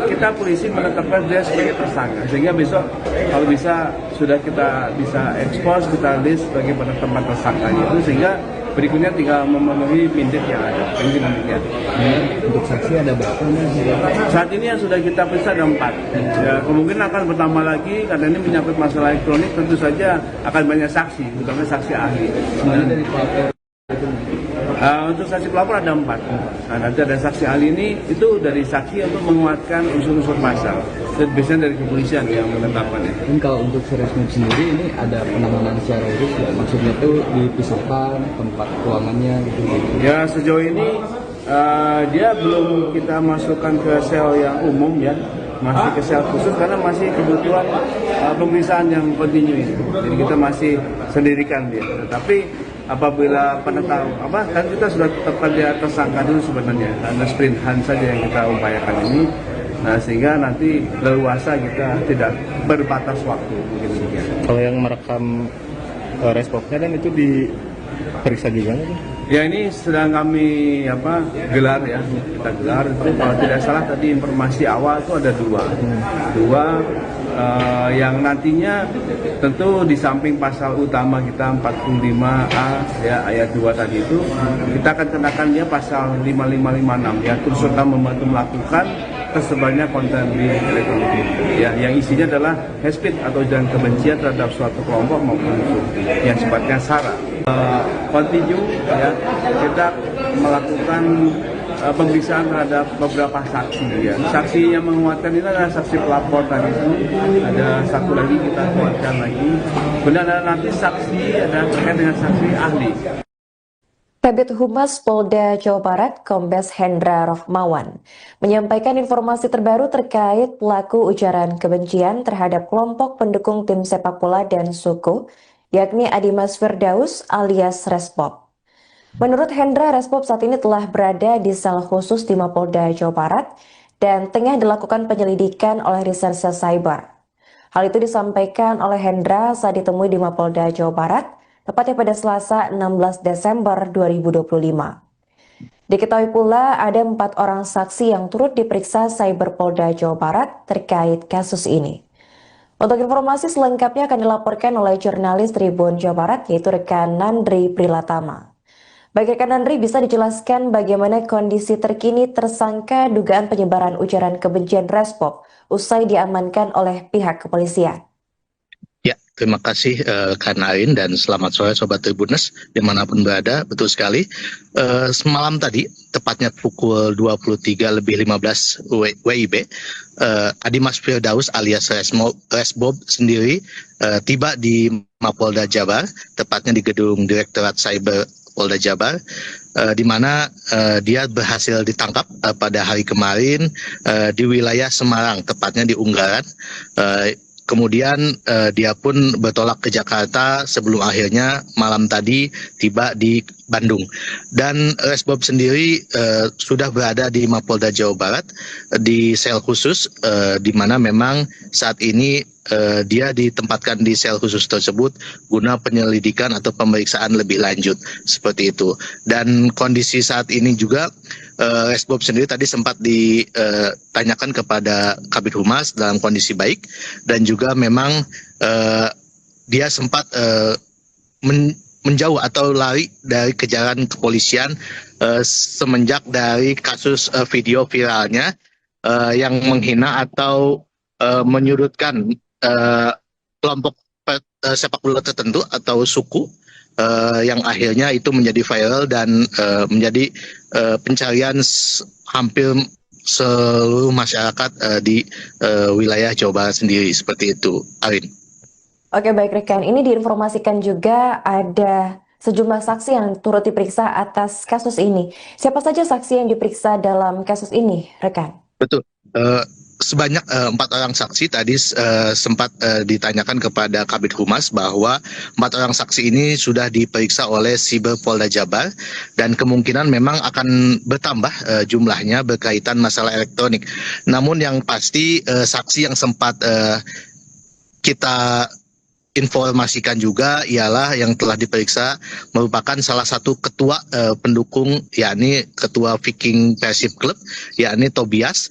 kita polisi menetapkan dia sebagai tersangka, sehingga besok kalau bisa sudah kita bisa ekspos, kita list sebagai penetapan tersangkanya itu, sehingga berikutnya tinggal memenuhi mindik yang ada. Untuk saksi ada berapa? Saat ini yang sudah kita periksa ada 4. Ya, kemungkinan akan bertambah lagi karena ini menyangkut masalah elektronik, tentu saja akan banyak saksi, terutama saksi ahli. Dari pelapor untuk saksi pelapor ada 4. Nah, nanti ada saksi ahli ini itu dari saksi untuk menguatkan unsur-unsur pasal. Dan biasanya dari kepolisian yang menetapkannya. Dan kalau untuk Resbob sendiri ini ada penanganan secara khusus, ya, maksudnya itu dipisahkan tempat ruangannya gitu. Ya, sejauh ini dia belum kita masukkan ke sel yang umum, ya, masih ke sel khusus karena masih kebutuhan pemeriksaan yang kontinu ini. Jadi kita masih sendirikan dia. Tetapi apabila penetapan kan kita sudah tetapkan dia tersangka dulu sebenarnya, karena sprintan saja yang kita upayakan ini. Nah, sehingga nanti leluasa kita tidak berbatas waktu, mungkin demikian. Kalau yang merekam Resbobnya dan itu diperiksa juga kan? Ya, ini sedang kami gelar, ya, kita gelar. Itu kalau tidak salah tadi informasi awal itu ada dua yang nantinya tentu di samping pasal utama kita 45A, ya, ayat 2 tadi itu, kita akan kenakan dia pasal 5556, ya, turut serta membantu melakukan tersebarnya konten di elektronik, ya, yang isinya adalah hate speech atau ujaran kebencian terhadap suatu kelompok maupun unsur yang sifatnya sara. Kontinu, ya, kita melakukan pemeriksaan terhadap beberapa saksi, ya. Saksi yang menguatkan ini adalah saksi pelapor tadi itu, ada satu lagi kita kuatkan lagi. Kemudian ada nanti saksi ada terkait dengan saksi ahli. Kabid Humas Polda Jawa Barat, Kombes Hendra Rohmawan, menyampaikan informasi terbaru terkait pelaku ujaran kebencian terhadap kelompok pendukung tim sepak bola dan suku, yakni Adimas Firdaus alias Resbob. Menurut Hendra, Resbob saat ini telah berada di sel khusus di Mapolda Jawa Barat dan tengah dilakukan penyelidikan oleh Reserse Cyber. Hal itu disampaikan oleh Hendra saat ditemui di Mapolda Jawa Barat, tepatnya pada Selasa 16 Desember 2025. Diketahui pula ada 4 orang saksi yang turut diperiksa Cyber Polda Jawa Barat terkait kasus ini. Untuk informasi selengkapnya akan dilaporkan oleh jurnalis Tribun Jawa Barat, yaitu rekan Nandri Prilatama. Baik rekan Nandri, bisa dijelaskan bagaimana kondisi terkini tersangka dugaan penyebaran ujaran kebencian Respop usai diamankan oleh pihak kepolisian? Ya, terima kasih Kak Nain dan selamat sore Sobat Tribuners dimanapun berada. Betul sekali, semalam tadi, tepatnya pukul 23:15 WIB, Adimas Firdaus alias Resbob sendiri tiba di Mapolda Jabar, tepatnya di gedung Direktorat Cyber Polda Jabar, di mana dia berhasil ditangkap pada hari kemarin di wilayah Semarang, tepatnya di Unggaran. Kemudian dia pun bertolak ke Jakarta sebelum akhirnya malam tadi tiba di Bandung. Dan Resbob sendiri sudah berada di Mapolda Jawa Barat di sel khusus, di mana memang saat ini dia ditempatkan di sel khusus tersebut guna penyelidikan atau pemeriksaan lebih lanjut seperti itu. Dan kondisi saat ini juga Resbob sendiri tadi sempat ditanyakan kepada Kabid Humas dalam kondisi baik, dan juga memang dia sempat menjauh atau lari dari kejaran kepolisian semenjak dari kasus video viralnya yang menghina atau menyudutkan kelompok sepak bola tertentu atau suku, yang akhirnya itu menjadi viral dan menjadi pencarian hampir seluruh masyarakat di wilayah Jawa Barat sendiri seperti itu, Arin. Oke, baik rekan, ini diinformasikan juga ada sejumlah saksi yang turut diperiksa atas kasus ini. Siapa saja saksi yang diperiksa dalam kasus ini, rekan? Betul. Sebanyak 4 orang saksi tadi sempat ditanyakan kepada Kabid Humas bahwa 4 orang saksi ini sudah diperiksa oleh Siber Polda Jabar, dan kemungkinan memang akan bertambah jumlahnya berkaitan masalah elektronik. Namun yang pasti saksi yang sempat kita informasikan juga ialah yang telah diperiksa merupakan salah satu ketua pendukung, yakni ketua Viking Persib Club, yakni Tobias,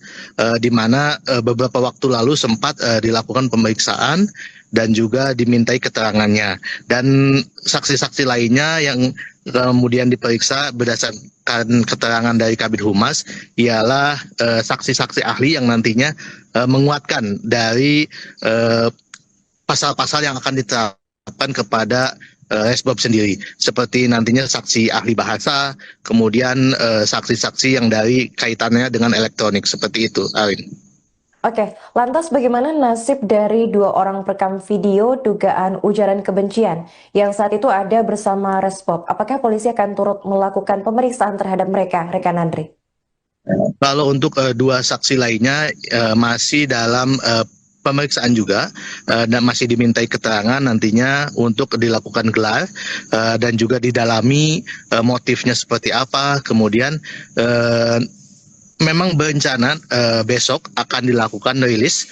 di mana beberapa waktu lalu sempat dilakukan pemeriksaan dan juga dimintai keterangannya. Dan saksi-saksi lainnya yang kemudian diperiksa berdasarkan keterangan dari Kabid Humas ialah saksi-saksi ahli yang nantinya menguatkan dari pasal-pasal yang akan diterapkan kepada Resbob sendiri, seperti nantinya saksi ahli bahasa, kemudian saksi-saksi yang dari kaitannya dengan elektronik, seperti itu, Arin. Oke, lantas bagaimana nasib dari 2 orang perekam video dugaan ujaran kebencian yang saat itu ada bersama Resbob? Apakah polisi akan turut melakukan pemeriksaan terhadap mereka, rekan Andri? Kalau untuk 2 saksi lainnya masih dalam pemeriksaan juga, dan masih dimintai keterangan nantinya untuk dilakukan gelar dan juga didalami motifnya seperti apa. Kemudian memang berencana besok akan dilakukan rilis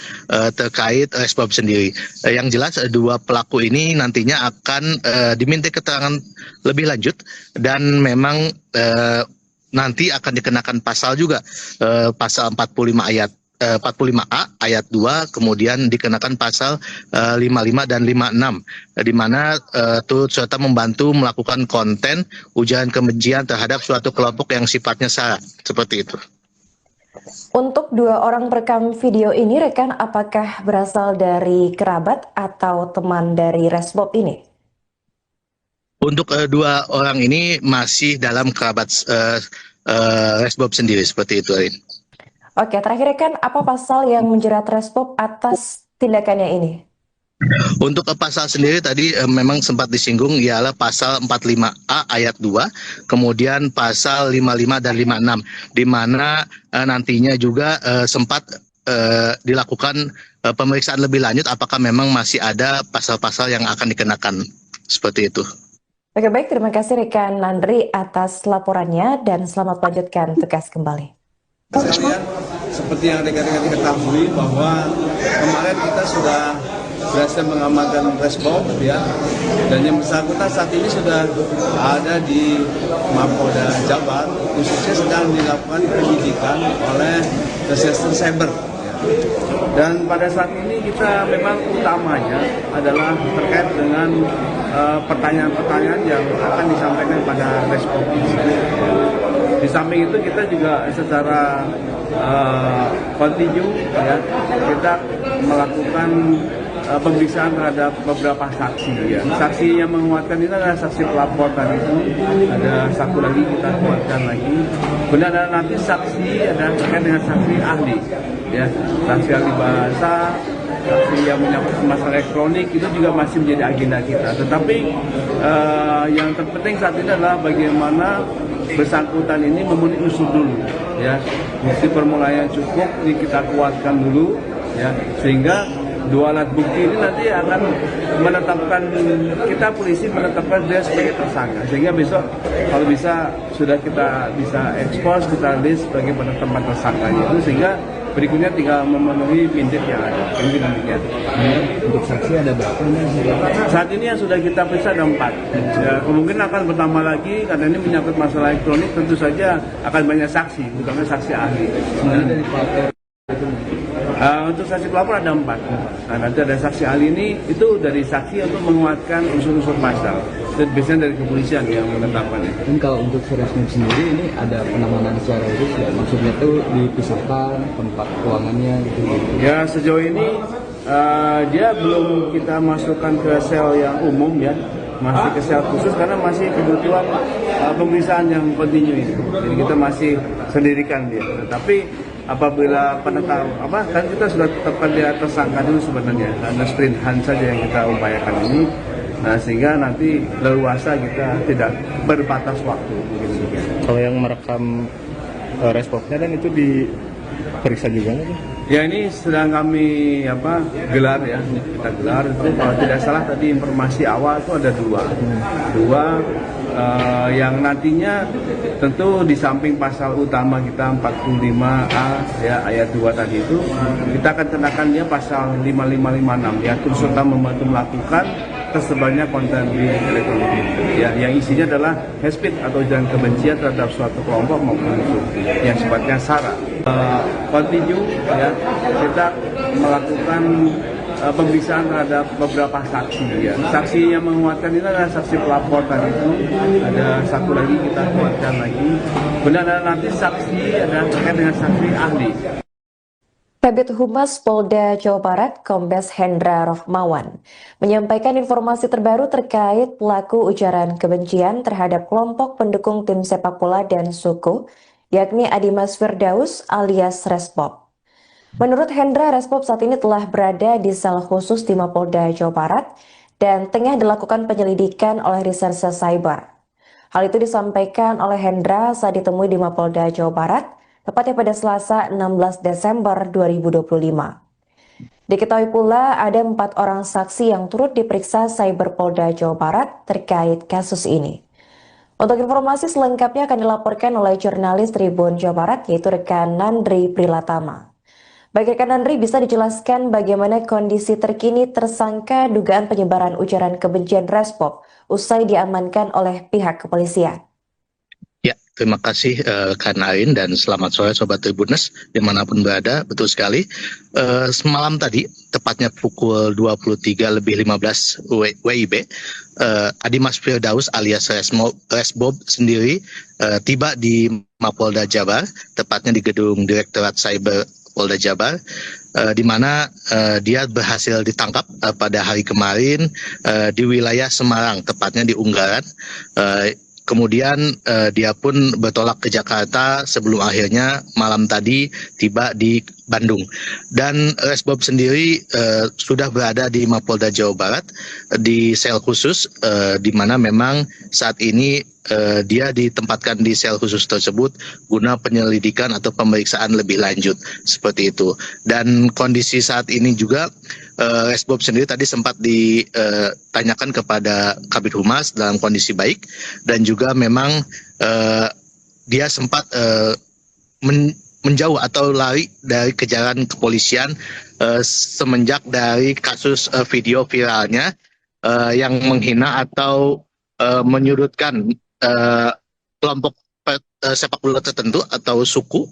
terkait Resbob sendiri. Yang jelas 2 pelaku ini nantinya akan dimintai keterangan lebih lanjut, dan memang nanti akan dikenakan pasal juga, pasal 45A ayat 2, kemudian dikenakan pasal 55 dan 56, di mana turut serta membantu melakukan konten ujaran kebencian terhadap suatu kelompok yang sifatnya sara, seperti itu. Untuk 2 orang perekam video ini, rekan, apakah berasal dari kerabat atau teman dari Resbob ini? Untuk 2 orang ini masih dalam kerabat Resbob sendiri, seperti itu, Arin. Oke, terakhir rekan, apa pasal yang menjerat Resbob atas tindakannya ini? Untuk pasal sendiri tadi memang sempat disinggung, ialah pasal 45A ayat 2, kemudian pasal 55 dan 56, di mana nantinya juga sempat dilakukan pemeriksaan lebih lanjut apakah memang masih ada pasal-pasal yang akan dikenakan, seperti itu. Oke, baik, terima kasih rekan Nandri atas laporannya dan selamat melanjutkan tugas kembali. Sekalian, seperti yang rekan-rekan ketahui bahwa kemarin kita sudah berhasil mengamankan Resbob, ya, dan yang bersangkutan saat ini sudah ada di Mapolda Jabar, khususnya sedang dilakukan penyidikan oleh Reserse Cyber. Ya. Dan pada saat ini kita memang utamanya adalah terkait dengan pertanyaan-pertanyaan yang akan disampaikan pada respon. Di samping itu kita juga secara kontinu ya, kita melakukan pemeriksaan terhadap beberapa saksi ya. Saksi yang menguatkan ini adalah saksi pelapor tadi itu. Ada satu lagi kita kuatkan lagi. Kemudian ada nanti saksi ada terkait dengan saksi ahli ya. Saksi ahli bahasa, saksi yang menyangkut masalah elektronik itu juga masih menjadi agenda kita. Tetapi yang terpenting saat ini adalah bagaimana bersangkutan ini memenuhi unsur dulu ya. Bukti permulaan yang cukup ini kita kuatkan dulu ya, sehingga dua alat bukti ini nanti akan menetapkan, kita polisi menetapkan dia sebagai tersangka, sehingga besok kalau bisa sudah kita bisa ekspos, kita list sebagai penetapan tersangkanya itu, sehingga berikutnya tinggal memenuhi pindik yang ada. Mungkin demikian. Untuk saksi ada berapa nih? Saat ini yang sudah kita periksa ada 4. Ya, kemungkinan akan bertambah lagi karena ini menyangkut masalah elektronik, tentu saja akan banyak saksi, bukan saksi ahli. Dari pelapor itu. Untuk saksi pelapor ada 4. Nah, nanti ada saksi ahli ini itu dari saksi untuk menguatkan unsur-unsur pasal. Dan biasanya dari kepolisian yang menetapkannya. Dan kalau untuk Resmob sendiri ini ada penanganan secara khusus ya? Maksudnya itu dipisahkan tempat ruangannya gitu. Ya sejauh ini dia belum kita masukkan ke sel yang umum ya, masih ke sel khusus karena masih kebutuhan pemeriksaan yang kontinu itu. Jadi kita masih sendirikan dia. Tetapi apabila penetap kan kita sudah tetapkan dia tersangka dulu sebenarnya, hanya sprint hunt saja yang kita upayakan ini. Nah sehingga nanti leluasa kita tidak berbatas waktu. Kalau yang merekam responnya dan itu diperiksa juga nggak? Ya ini sedang kami gelar ya, kita gelar itu kalau tidak salah tadi informasi awal itu ada dua yang nantinya tentu di samping pasal utama kita 45A ya ayat 2 tadi itu kita akan kenakan dia pasal 5556 ya, turut serta membantu melakukan tersebarnya konten di elektronik ya, yang isinya adalah hate speech atau ujaran kebencian terhadap suatu kelompok maupun suku yang sifatnya sara. Kontinu ya, kita melakukan pemeriksaan terhadap beberapa saksi ya. Saksi yang menguatkan ini adalah saksi pelapor tadi itu. Ada satu lagi kita kuatkan lagi. Kemudian ada nanti saksi ada terkait dengan saksi ahli. Kabid Humas Polda Jawa Barat, Kombes Hendra Rohmawan, menyampaikan informasi terbaru terkait pelaku ujaran kebencian terhadap kelompok pendukung tim sepak bola dan suku, yakni Adimas Firdaus alias Resbob. Menurut Hendra, Resbob saat ini telah berada di sel khusus di Mapolda Jawa Barat dan tengah dilakukan penyelidikan oleh Reserse Cyber. Hal itu disampaikan oleh Hendra saat ditemui di Mapolda Jawa Barat, tepatnya pada Selasa 16 Desember 2025. Diketahui pula ada 4 orang saksi yang turut diperiksa Cyber Polda Jawa Barat terkait kasus ini. Untuk informasi selengkapnya akan dilaporkan oleh jurnalis Tribun Jawa Barat, yaitu rekan Nandri Prilatama. Baik rekan Nandri, bisa dijelaskan bagaimana kondisi terkini tersangka dugaan penyebaran ujaran kebencian Resbob usai diamankan oleh pihak kepolisian? Ya, terima kasih Kak Narin dan selamat sore Sobat Tribuners dimanapun berada. Betul sekali, semalam tadi, tepatnya pukul 23.15 WIB, Adimas Firdaus alias Resbob sendiri tiba di Mapolda Jabar, tepatnya di gedung Direktorat Cyber Polda Jabar, di mana dia berhasil ditangkap pada hari kemarin di wilayah Semarang, tepatnya di Unggaran. Kemudian dia pun bertolak ke Jakarta sebelum akhirnya malam tadi tiba di Bandung. Dan Resbob sendiri sudah berada di Mapolda Jawa Barat di sel khusus, di mana memang saat ini dia ditempatkan di sel khusus tersebut guna penyelidikan atau pemeriksaan lebih lanjut seperti itu. Dan kondisi saat ini juga Resbob sendiri tadi sempat ditanyakan kepada Kabid Humas dalam kondisi baik, dan juga memang dia sempat menjauh atau lari dari kejaran kepolisian semenjak dari kasus video viralnya yang menghina atau menyudutkan kelompok sepak bola tertentu atau suku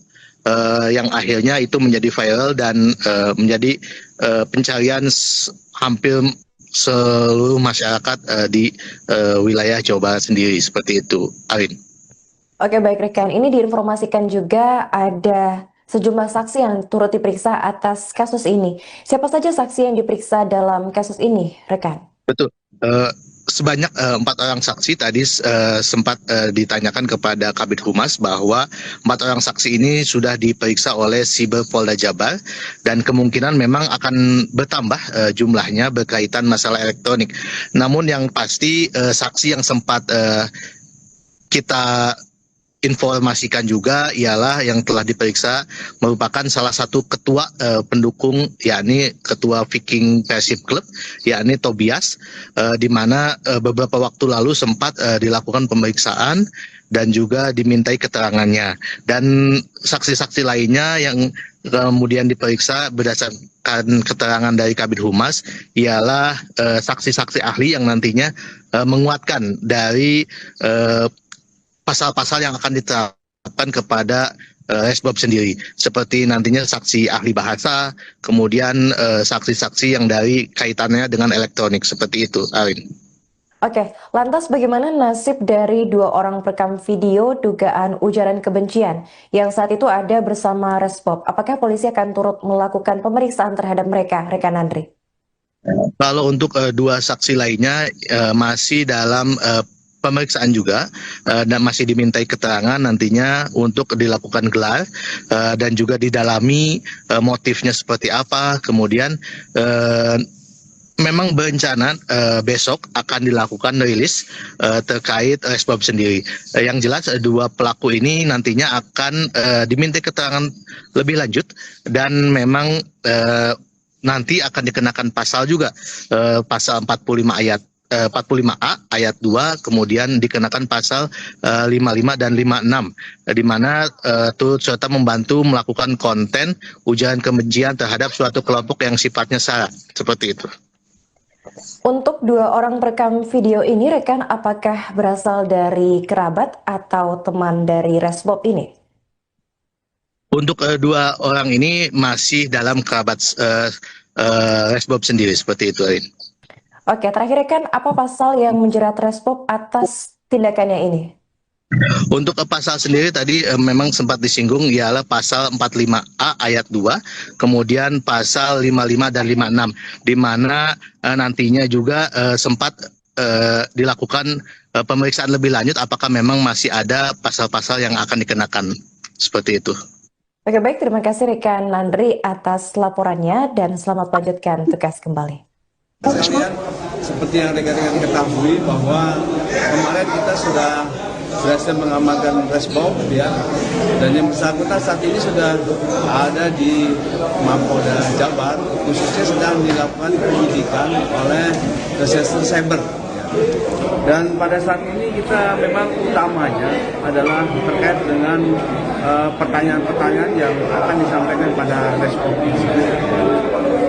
yang akhirnya itu menjadi viral dan menjadi pencarian hampir seluruh masyarakat di wilayah Jawa Barat sendiri, seperti itu, Arin. Oke, baik rekan. Ini diinformasikan juga ada sejumlah saksi yang turut diperiksa atas kasus ini. Siapa saja saksi yang diperiksa dalam kasus ini, rekan? Betul. Sebanyak 4 orang saksi tadi sempat ditanyakan kepada Kabid Humas bahwa 4 orang saksi ini sudah diperiksa oleh Siber Polda Jabar dan kemungkinan memang akan bertambah jumlahnya berkaitan masalah elektronik. Namun yang pasti saksi yang sempat kita informasikan juga ialah yang telah diperiksa merupakan salah satu ketua pendukung, yakni ketua Viking Persib Club, yakni Tobias, di mana beberapa waktu lalu sempat dilakukan pemeriksaan dan juga dimintai keterangannya. Dan saksi-saksi lainnya yang kemudian diperiksa berdasarkan keterangan dari Kabid Humas ialah saksi-saksi ahli yang nantinya menguatkan dari pasal-pasal yang akan diterapkan kepada Resbob sendiri, seperti nantinya saksi ahli bahasa, kemudian saksi-saksi yang dari kaitannya dengan elektronik, seperti itu, Arin. Oke, lantas bagaimana nasib dari 2 orang perekam video dugaan ujaran kebencian yang saat itu ada bersama Resbob? Apakah polisi akan turut melakukan pemeriksaan terhadap mereka, rekan Andri? Kalau untuk 2 saksi lainnya masih dalam pemeriksaan juga dan masih dimintai keterangan nantinya untuk dilakukan gelar dan juga didalami motifnya seperti apa. Kemudian memang berencana besok akan dilakukan rilis terkait Resbob sendiri. Yang jelas 2 pelaku ini nantinya akan dimintai keterangan lebih lanjut dan memang nanti akan dikenakan pasal juga, pasal 45A ayat 2, kemudian dikenakan pasal 55 dan 56, di mana turut serta membantu melakukan konten ujaran kebencian terhadap suatu kelompok yang sifatnya sara, seperti itu. Untuk 2 orang perekam video ini, rekan, apakah berasal dari kerabat atau teman dari Resbob ini? Untuk 2 orang ini masih dalam kerabat Resbob sendiri, seperti itu, Arin. Oke, terakhir rekan, apa pasal yang menjerat Resbob atas tindakannya ini? Untuk pasal sendiri tadi memang sempat disinggung ialah pasal 45A ayat 2, kemudian pasal 55 dan 56, di mana nantinya juga sempat dilakukan pemeriksaan lebih lanjut apakah memang masih ada pasal-pasal yang akan dikenakan, seperti itu. Oke, baik, terima kasih rekan Nandri atas laporannya dan selamat melanjutkan tugas kembali. Sekalian, seperti yang rekan-rekan ketahui bahwa kemarin kita sudah berhasil mengamankan Resbob, ya, dan yang bersangkutan saat ini sudah ada di Mapolda Jabar, khususnya sedang dilakukan penyidikan oleh Reserse Cyber. Dan pada saat ini kita memang utamanya adalah terkait dengan pertanyaan-pertanyaan yang akan disampaikan pada Resbob ini.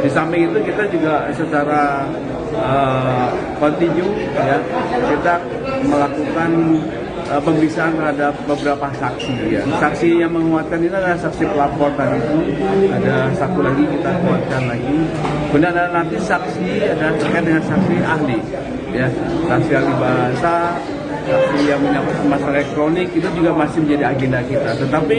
Di samping itu kita juga secara kontinu, ya, kita melakukan pemeriksaan terhadap beberapa saksi, ya. Saksi yang menguatkan ini adalah saksi pelapor tadi itu. Ada satu lagi kita kuatkan lagi. Kemudian ada nanti saksi ada terkait dengan saksi ahli, ya, saksi ahli bahasa, saksi yang menyangkut masalah elektronik itu juga masih menjadi agenda kita. Tetapi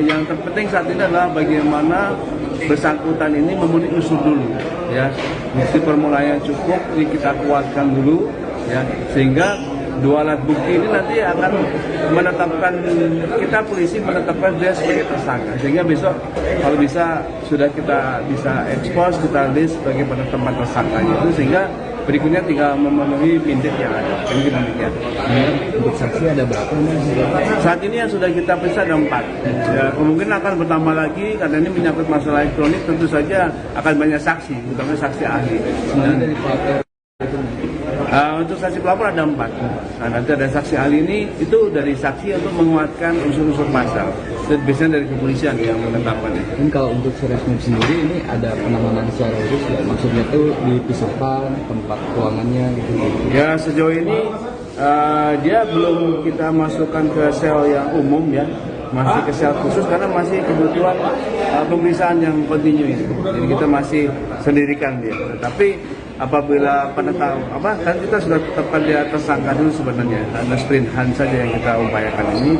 yang terpenting saat ini adalah bagaimana bersangkutan ini memenuhi unsur dulu, ya, bukti permulaan yang cukup ini kita kuatkan dulu, ya, sehingga 2 alat bukti ini nanti akan menetapkan, kita polisi menetapkan dia sebagai tersangka, sehingga besok kalau bisa sudah kita bisa expose, kita list sebagai penetapan tersangkanya itu, sehingga berikutnya tinggal memenuhi pindik yang ada. Ini demikian. Untuk saksi ada berapa? Saat ini yang sudah kita periksa ada 4. Ya, kemungkinan akan bertambah lagi karena ini menyangkut masalah elektronik, tentu saja akan banyak saksi, terutama saksi ahli. Dari pelapor untuk saksi pelapor ada 4. Nah, nanti ada saksi ahli ini itu dari saksi untuk menguatkan unsur-unsur pasal. Dan biasanya dari kepolisian yang menetapkannya. Dan kalau untuk Resbob sendiri ini ada penanganan secara khusus, ya? Maksudnya tuh dipisahkan tempat ruangannya gitu. Ya, sejauh ini dia belum kita masukkan ke sel yang umum, ya. masih ke sel khusus karena masih kebutuhan pemeriksaan yang kontinu ini. Jadi kita masih sendirikan dia. Tapi apabila kan kita sudah tetapkan dia tersangka dulu sebenarnya. Ada sprint hunt saja yang kita upayakan ini.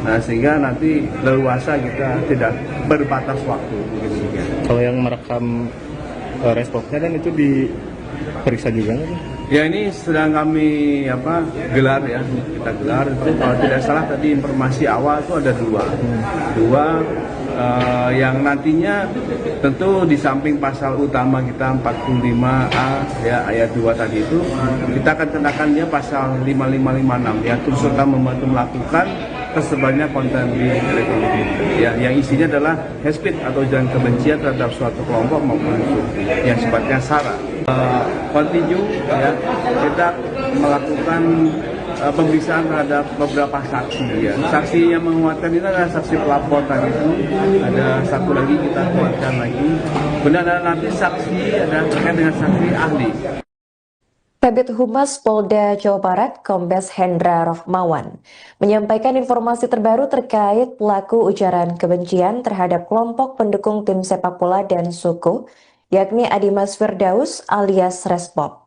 Nah, sehingga nanti leluasa kita tidak berbatas waktu. Begitu. Kalau yang merekam responsnya kan itu diperiksa juga nggak? Ya, ini sedang kami gelar ya, kita gelar. Itu kalau tidak salah tadi informasi awal itu ada dua yang nantinya tentu di samping pasal utama kita 45A ya ayat 2 tadi itu kita akan kenakan dia pasal 5556 ya, turut serta membantu melakukan tersebarnya konten di elektronik ya, yang isinya adalah hate speech atau ujaran kebencian terhadap suatu kelompok maupun suku yang sifatnya sara. Continue ya, kita melakukan pemeriksaan terhadap beberapa saksi ya. Saksi yang menguatkan ini adalah saksi pelapor tadi itu. Ada satu lagi kita kuatkan lagi. Kemudian nanti saksi ada terkait dengan saksi ahli. Kabid Humas Polda Jawa Barat, Kombes Hendra Rohmawan, menyampaikan informasi terbaru terkait pelaku ujaran kebencian terhadap kelompok pendukung tim sepak bola dan suku, yakni Adimas Firdaus alias Resbob.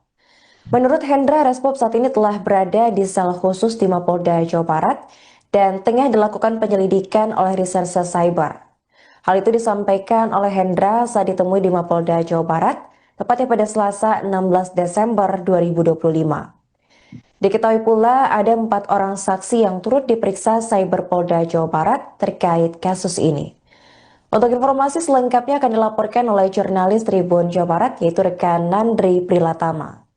Menurut Hendra, Resbob saat ini telah berada di sel khusus di Mapolda Jawa Barat dan tengah dilakukan penyelidikan oleh Reserse Cyber. Hal itu disampaikan oleh Hendra saat ditemui di Mapolda Jawa Barat, tepatnya pada Selasa 16 Desember 2025. Diketahui pula ada 4 orang saksi yang turut diperiksa Cyber Polda Jawa Barat terkait kasus ini. Untuk informasi selengkapnya akan dilaporkan oleh jurnalis Tribun Jawa Barat, yaitu rekan Nandri Prilatama.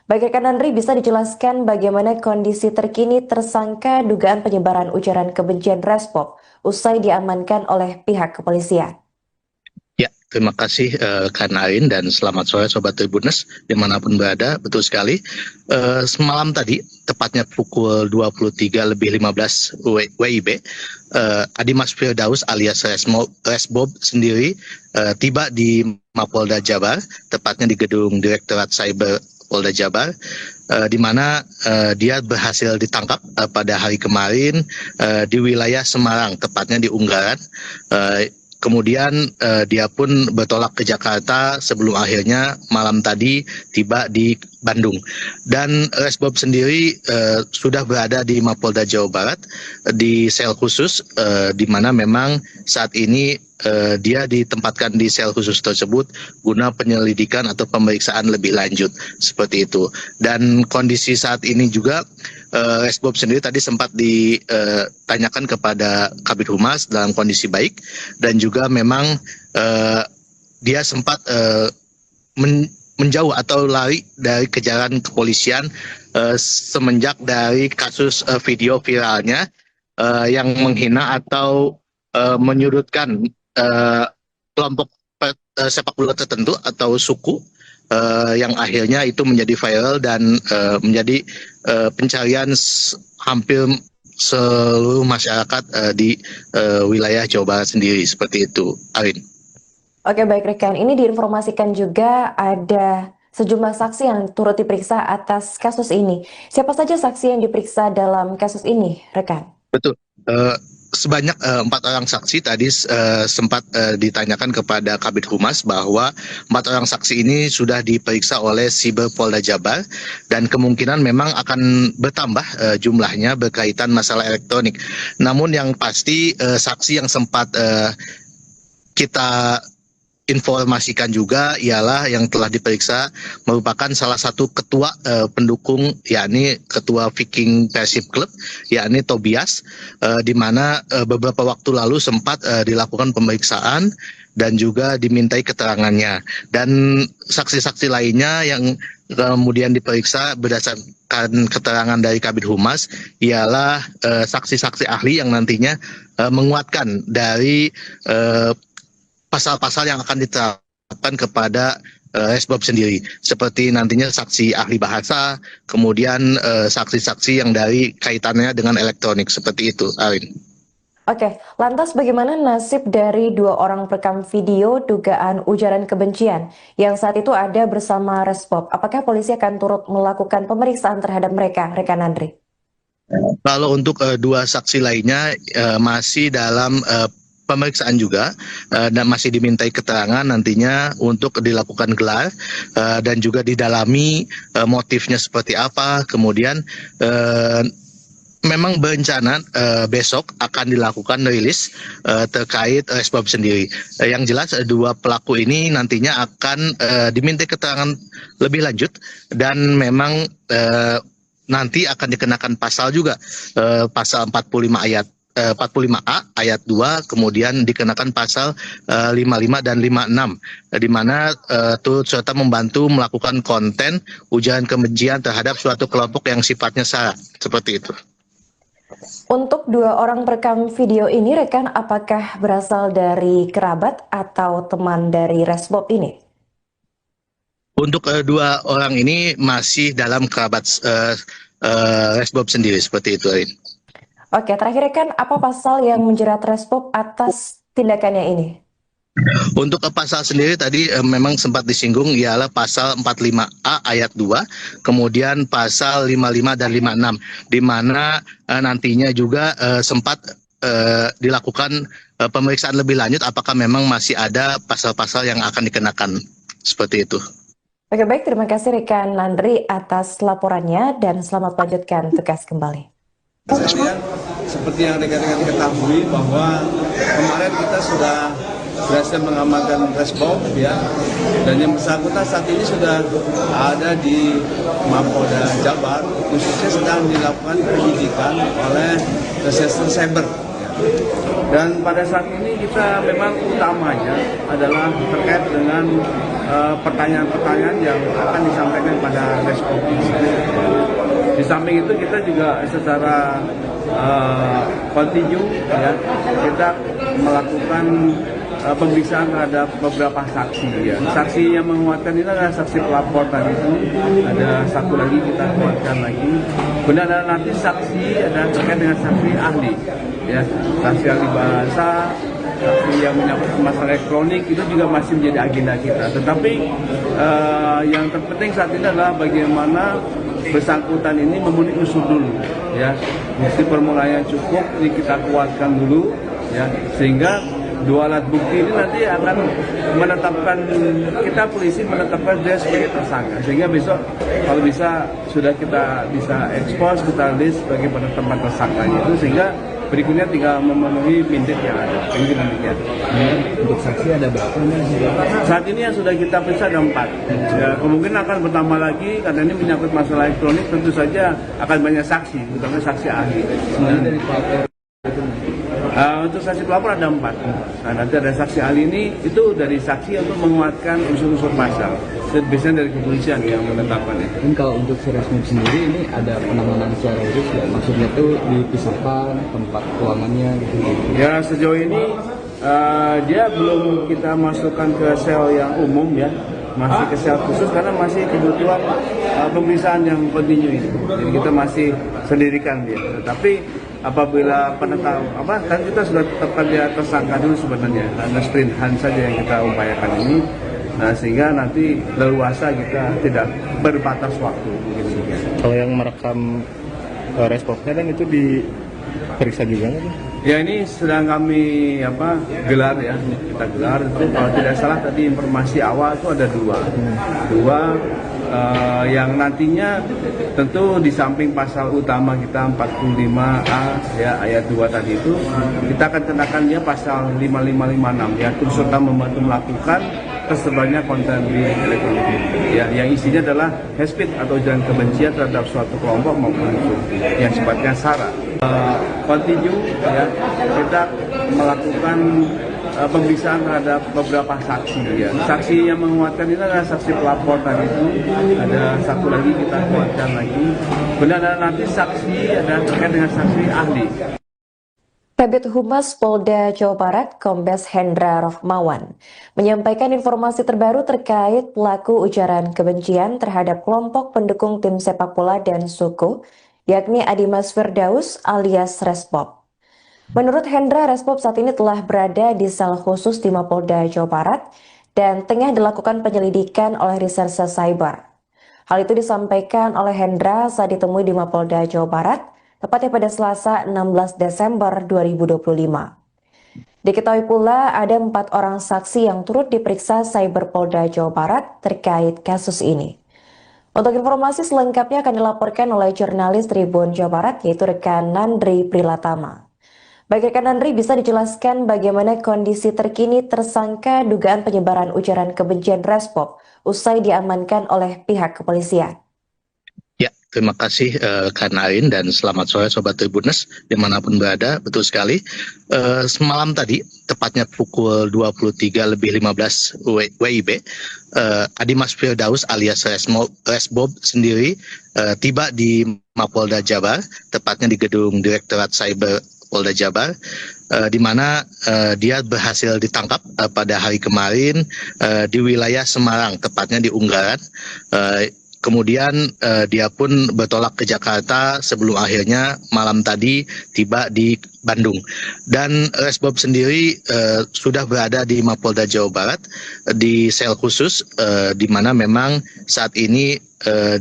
Baik rekan Nandri, bisa dijelaskan bagaimana kondisi terkini tersangka dugaan penyebaran ujaran kebencian Resbob usai diamankan oleh pihak kepolisian? Ya, terima kasih Kak Narin dan selamat sore Sobat Tribuners dimanapun berada. Betul sekali, semalam tadi, tepatnya pukul 23:15 WIB, Adimas Firdaus alias Resbob sendiri tiba di Mapolda Jabar, tepatnya di gedung Direktorat Cyber Polda Jabar, di mana dia berhasil ditangkap pada hari kemarin di wilayah Semarang, tepatnya di Unggaran. Kemudian dia pun bertolak ke Jakarta sebelum akhirnya malam tadi tiba di Bandung. Dan Resbob sendiri sudah berada di Mapolda Jawa Barat di sel khusus, di mana memang saat ini dia ditempatkan di sel khusus tersebut guna penyelidikan atau pemeriksaan lebih lanjut seperti itu. Dan kondisi saat ini juga Resbob sendiri tadi sempat ditanyakan kepada Kabid Humas dalam kondisi baik, dan juga memang dia sempat menjauh atau lari dari kejaran kepolisian semenjak dari kasus video viralnya yang menghina atau menyudutkan kelompok sepak bola tertentu atau suku, yang akhirnya itu menjadi viral dan menjadi pencarian hampir seluruh masyarakat di wilayah Jawa Barat sendiri seperti itu, Arin. Oke, baik rekan, ini diinformasikan juga ada sejumlah saksi yang turut diperiksa atas kasus ini. Siapa saja saksi yang diperiksa dalam kasus ini, rekan? Betul. Sebanyak 4 orang saksi tadi sempat ditanyakan kepada Kabid Humas bahwa 4 orang saksi ini sudah diperiksa oleh Siber Polda Jabar dan kemungkinan memang akan bertambah jumlahnya berkaitan masalah elektronik. Namun yang pasti saksi yang sempat kita informasikan juga ialah yang telah diperiksa merupakan salah satu ketua pendukung, yakni ketua Viking Persib Club, yakni Tobias, di mana beberapa waktu lalu sempat dilakukan pemeriksaan dan juga dimintai keterangannya. Dan saksi-saksi lainnya yang kemudian diperiksa berdasarkan keterangan dari Kabid Humas ialah saksi-saksi ahli yang nantinya menguatkan dari pasal-pasal yang akan diterapkan kepada Resbob sendiri, seperti nantinya saksi ahli bahasa, kemudian saksi-saksi yang dari kaitannya dengan elektronik, seperti itu, Arin. Oke, lantas bagaimana nasib dari 2 orang perekam video dugaan ujaran kebencian yang saat itu ada bersama Resbob? Apakah polisi akan turut melakukan pemeriksaan terhadap mereka, rekan Andri? Kalau untuk dua saksi lainnya masih dalam pemeriksaan juga dan masih dimintai keterangan nantinya untuk dilakukan gelar dan juga didalami motifnya seperti apa. Kemudian memang berencana besok akan dilakukan rilis terkait Resbob sendiri. Yang jelas dua pelaku ini nantinya akan dimintai keterangan lebih lanjut dan memang nanti akan dikenakan pasal juga pasal 45 ayat 45A ayat 2, kemudian dikenakan pasal 55 dan 56 di mana turut serta membantu melakukan konten ujaran kebencian terhadap suatu kelompok yang sifatnya sara, seperti itu. Untuk dua orang perekam video ini, rekan, apakah berasal dari kerabat atau teman dari Resbob ini? Untuk dua orang ini masih dalam kerabat Resbob sendiri, seperti itu, Arin. Oke, terakhir rekan, apa pasal yang menjerat Resbob atas tindakannya ini? Untuk pasal sendiri tadi memang sempat disinggung ialah pasal 45A ayat 2, kemudian pasal 55 dan 56, di mana nantinya juga sempat dilakukan pemeriksaan lebih lanjut apakah memang masih ada pasal-pasal yang akan dikenakan, seperti itu. Oke, baik, terima kasih rekan Landry atas laporannya dan selamat melanjutkan tugas kembali. Seperti yang rekan-rekan ketahui bahwa kemarin kita sudah berhasil mengamankan Resbob ya, dan yang bersangkutan saat ini sudah ada di Mapolda Jabar, khususnya sedang dilakukan penyidikan oleh Reserse Cyber. Dan pada saat ini kita memang utamanya adalah terkait dengan pertanyaan-pertanyaan yang akan disampaikan pada Resbob. Di samping itu kita juga secara kontinu ya, kita melakukan pemeriksaan terhadap beberapa saksi ya. Saksi yang menguatkan ini adalah saksi pelapor tadi itu. Ada satu lagi kita kuatkan lagi. Kemudian ada nanti saksi ada terkait dengan saksi ahli ya. Saksi ahli bahasa, saksi yang menyangkut masalah elektronik itu juga masih menjadi agenda kita. Tetapi yang terpenting saat ini adalah bagaimana bersangkutan ini memenuhi unsur dulu ya. Bukti permulaan yang cukup ini kita kuatkan dulu ya, sehingga dua alat bukti ini nanti akan menetapkan, kita polisi menetapkan dia sebagai tersangka, sehingga besok kalau bisa sudah kita bisa ekspos, kita list sebagai penetapan tersangkanya itu, sehingga berikutnya tinggal memenuhi pindik yang ada. Mungkin demikian. Untuk saksi ada berapa nih? Saat ini yang sudah kita periksa ada 4. Ya, kemungkinan akan bertambah lagi karena ini menyangkut masalah elektronik, tentu saja akan banyak saksi, terutama saksi ahli. Dari pelapor untuk saksi pelapor ada 4. Nah, nanti ada saksi ahli ini itu dari saksi untuk menguatkan unsur-unsur pasal. Biasanya dari kepolisian yang menetapkannya. Dan kalau untuk si Resbob sendiri ini ada penanganan secara khusus ya? Maksudnya tuh dipisahkan tempat keuangannya gitu. Ya, sejauh ini dia belum kita masukkan ke sel yang umum ya, masih ke sel khusus karena masih kebutuhan pemeriksaan yang kontinu ini. Jadi kita masih sendirikan dia. Tetapi apabila kan kita sudah tetapkan dia tersangka dulu sebenarnya, ada sprint hunt saja yang kita upayakan ini. Nah, sehingga nanti leluasa kita tidak berbatas waktu. Kalau yang merekam Resbobnya kan itu diperiksa juga nggak? Ya, ini sedang kami gelar ya, kita gelar itu kalau tidak salah tadi informasi awal itu ada dua yang nantinya tentu di samping pasal utama kita 45A ya ayat 2 tadi itu kita akan kenakan dia pasal 5556 ya, turut serta membantu melakukan tersebarnya konten di elektronik ya, yang isinya adalah hate speech atau ujaran kebencian terhadap suatu kelompok maupun yang sifatnya sara. Kontinu ya, kita melakukan pemeriksaan terhadap beberapa saksi ya. Saksi yang menguatkan ini adalah saksi pelapor tadi itu. Ada satu lagi kita kuatkan lagi. Kemudian ada nanti saksi ada terkait dengan saksi ahli. Kabid Humas Polda Jawa Barat, Kombes Hendra Rohmawan, menyampaikan informasi terbaru terkait pelaku ujaran kebencian terhadap kelompok pendukung tim sepak bola dan suku, yakni Adimas Firdaus alias Resbob. Menurut Hendra, Resbob saat ini telah berada di sel khusus di Mapolda Jawa Barat dan tengah dilakukan penyelidikan oleh Reserse Cyber. Hal itu disampaikan oleh Hendra saat ditemui di Mapolda Jawa Barat tepatnya pada Selasa 16 Desember 2025. Diketahui pula ada 4 orang saksi yang turut diperiksa Cyber Polda Jawa Barat terkait kasus ini. Untuk informasi selengkapnya akan dilaporkan oleh jurnalis Tribun Jawa Barat yaitu rekan Nandri Prilatama. Baik rekan Nandri, bisa dijelaskan bagaimana kondisi terkini tersangka dugaan penyebaran ujaran kebencian Respop usai diamankan oleh pihak kepolisian? Ya, terima kasih Kak Narin dan selamat sore Sobat Tribuners dimanapun berada. Betul sekali, semalam tadi, tepatnya pukul 23:15 WIB, Adimas Firdaus alias Resbob sendiri tiba di Mapolda Jabar, tepatnya di gedung Direktorat Cyber Polda Jabar, di mana dia berhasil ditangkap pada hari kemarin di wilayah Semarang, tepatnya di Unggaran. Kemudian dia pun bertolak ke Jakarta sebelum akhirnya malam tadi tiba di Bandung. Dan Resbob sendiri sudah berada di Mapolda Jawa Barat di sel khusus, di mana memang saat ini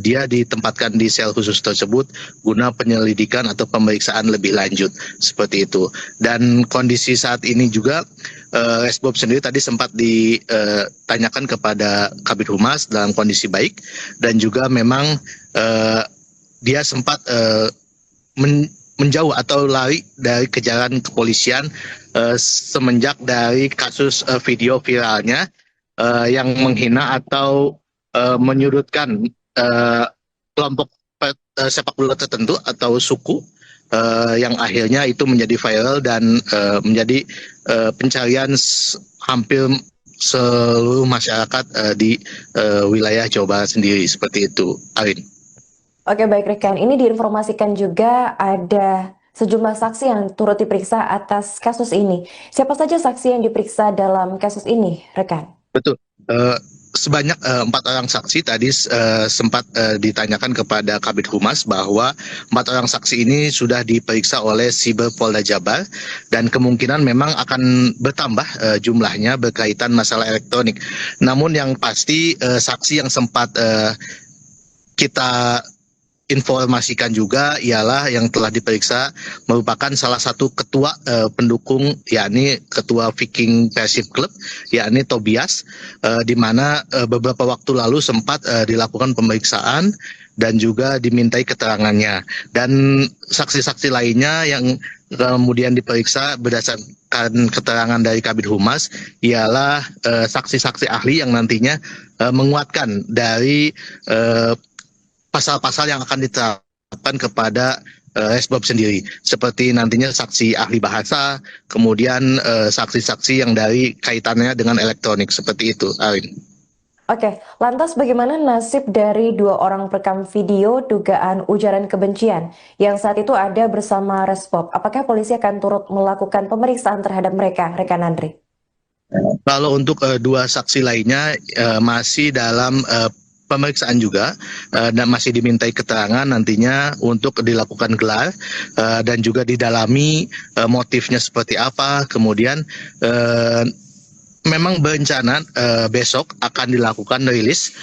dia ditempatkan di sel khusus tersebut guna penyelidikan atau pemeriksaan lebih lanjut seperti itu. Dan kondisi saat ini juga Resbob sendiri tadi sempat ditanyakan kepada Kabid Humas dalam kondisi baik, dan juga memang dia sempat menjauh atau lari dari kejaran kepolisian semenjak dari kasus video viralnya yang menghina atau menyudutkan kelompok sepak bola tertentu atau suku, yang akhirnya itu menjadi viral dan menjadi pencarian hampir seluruh masyarakat di wilayah Jawa Barat sendiri seperti itu, Arin. Oke, baik rekan, ini diinformasikan juga ada sejumlah saksi yang turut diperiksa atas kasus ini. Siapa saja saksi yang diperiksa dalam kasus ini, rekan? Betul. Sebanyak 4 orang saksi tadi sempat ditanyakan kepada Kabid Humas bahwa 4 orang saksi ini sudah diperiksa oleh Cyber Polda Jabar dan kemungkinan memang akan bertambah jumlahnya berkaitan masalah elektronik. Namun yang pasti saksi yang sempat kita informasikan juga ialah yang telah diperiksa merupakan salah satu ketua pendukung, yakni ketua Viking Persib Club, yakni Tobias, di mana beberapa waktu lalu sempat dilakukan pemeriksaan dan juga dimintai keterangannya. Dan saksi-saksi lainnya yang kemudian diperiksa berdasarkan keterangan dari Kabid Humas ialah saksi-saksi ahli yang nantinya menguatkan dari pasal-pasal yang akan diterapkan kepada Resbob sendiri, seperti nantinya saksi ahli bahasa, kemudian saksi-saksi yang dari kaitannya dengan elektronik, seperti itu, Arin. Oke, lantas bagaimana nasib dari 2 orang perekam video dugaan ujaran kebencian yang saat itu ada bersama Resbob? Apakah polisi akan turut melakukan pemeriksaan terhadap mereka, rekan Andri? Kalau untuk 2 saksi lainnya masih dalam pemeriksaan juga dan masih dimintai keterangan nantinya untuk dilakukan gelar dan juga didalami motifnya seperti apa. Kemudian memang berencana besok akan dilakukan rilis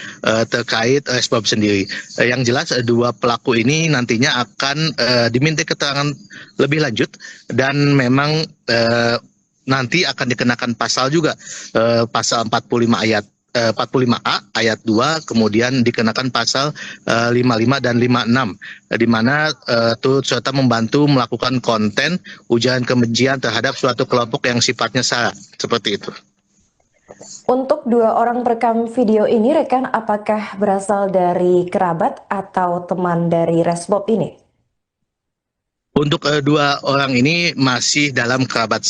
terkait Resbob sendiri. Yang jelas 2 pelaku ini nantinya akan dimintai keterangan lebih lanjut dan memang nanti akan dikenakan pasal juga, pasal 45A ayat 2, kemudian dikenakan pasal 55 dan 56, di mana turut serta membantu melakukan konten ujaran kebencian terhadap suatu kelompok yang sifatnya sara, seperti itu. Untuk 2 orang perekam video ini, rekan, apakah berasal dari kerabat atau teman dari Resbob ini? Untuk 2 orang ini masih dalam kerabat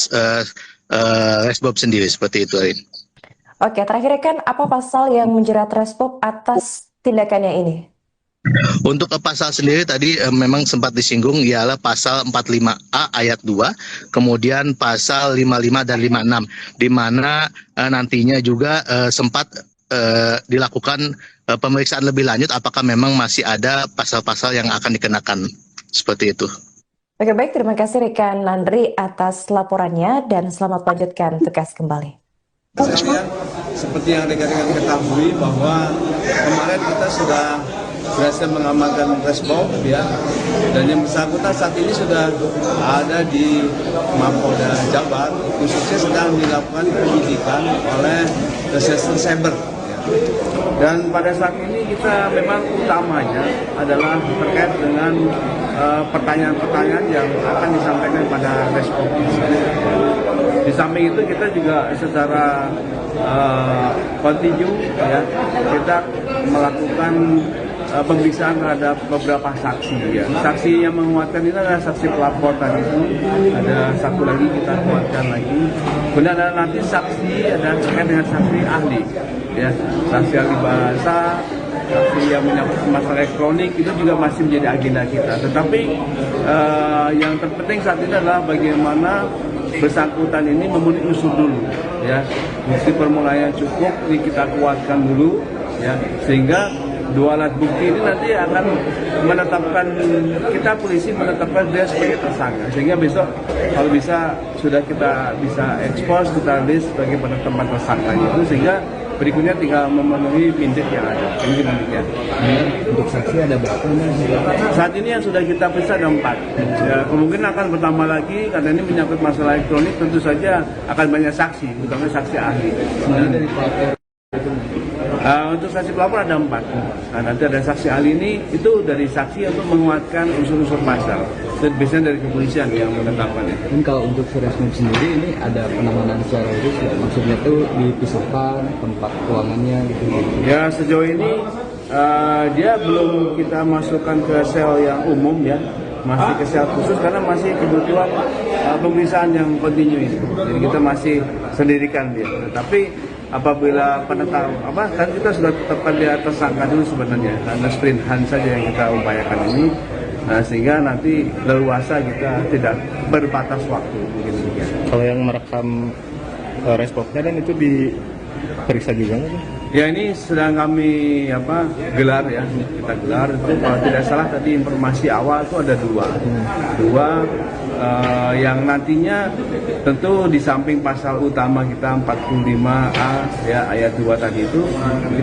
Resbob sendiri, seperti itu, Arin. Oke, terakhir rekan, apa pasal yang menjerat Resbob atas tindakannya ini? Untuk pasal sendiri tadi memang sempat disinggung ialah pasal 45A ayat 2, kemudian pasal 55 dan 56, di mana nantinya juga sempat dilakukan pemeriksaan lebih lanjut apakah memang masih ada pasal-pasal yang akan dikenakan, seperti itu. Oke, baik, terima kasih rekan Nandri atas laporannya dan selamat melanjutkan tugas kembali. Seperti yang rekan-rekan ketahui bahwa kemarin kita sudah berhasil mengamankan Resbom ya, dan yang bersangkutan saat ini sudah ada di Mapolda Jabar, khususnya sedang dilakukan penyidikan oleh Reserse Cyber. Dan pada saat ini kita memang utamanya adalah terkait dengan pertanyaan-pertanyaan yang akan disampaikan pada Resbom. Di samping itu kita juga secara kontinu ya, kita melakukan pemeriksaan terhadap beberapa saksi ya. Saksi yang menguatkan ini adalah saksi pelapor tadi itu. Ada satu lagi kita kuatkan lagi. Kemudian ada nanti saksi ada terkait dengan saksi ahli ya, saksi ahli bahasa, saksi yang menyangkut masalah elektronik itu juga masih menjadi agenda kita. Tetapi yang terpenting saat ini adalah bagaimana bersangkutan ini memenuhi unsur dulu ya. Bukti permulaan cukup ini kita kuatkan dulu ya, sehingga dua alat bukti ini nanti akan menetapkan, kita polisi menetapkan dia sebagai tersangka, sehingga besok kalau bisa sudah kita bisa expose, kita list sebagai penetapan tersangka itu, sehingga berikutnya tinggal memenuhi pindik yang ada. Ini pindiknya. Untuk saksi ada berapa? Saat ini yang sudah kita periksa ada 4. Ya, kemungkinan akan bertambah lagi karena ini menyangkut masalah elektronik, tentu saja akan banyak saksi, terutama saksi ahli. Dari pelapor. Untuk saksi pelapor ada 4. Nah, nanti ada saksi ahli ini itu dari saksi untuk menguatkan unsur-unsur pasal. Dan biasanya dari kepolisian yang menetapkannya. Dan kalau untuk Resbom sendiri ini ada penanganan secara khusus ya? Maksudnya tuh dipisahkan tempat ruangannya gitu. Ya sejauh ini dia belum kita masukkan ke sel yang umum ya, masih ke sel khusus karena masih kebutuhan pemeriksaan yang kontinu ini. Jadi kita masih sendirikan dia. Tapi apabila kan kita sudah tetapkan dia tersangka dulu sebenarnya, karena sprint hunt saja yang kita upayakan ini, sehingga nanti leluasa kita tidak berbatas waktu. Begitu. Kalau yang merekam Resbomnya dan itu diperiksa juga nggak? Ya ini sedang kami gelar ya, kita gelar itu kalau tidak salah tadi informasi awal itu ada dua yang nantinya tentu di samping pasal utama kita 45A ya ayat 2 tadi itu,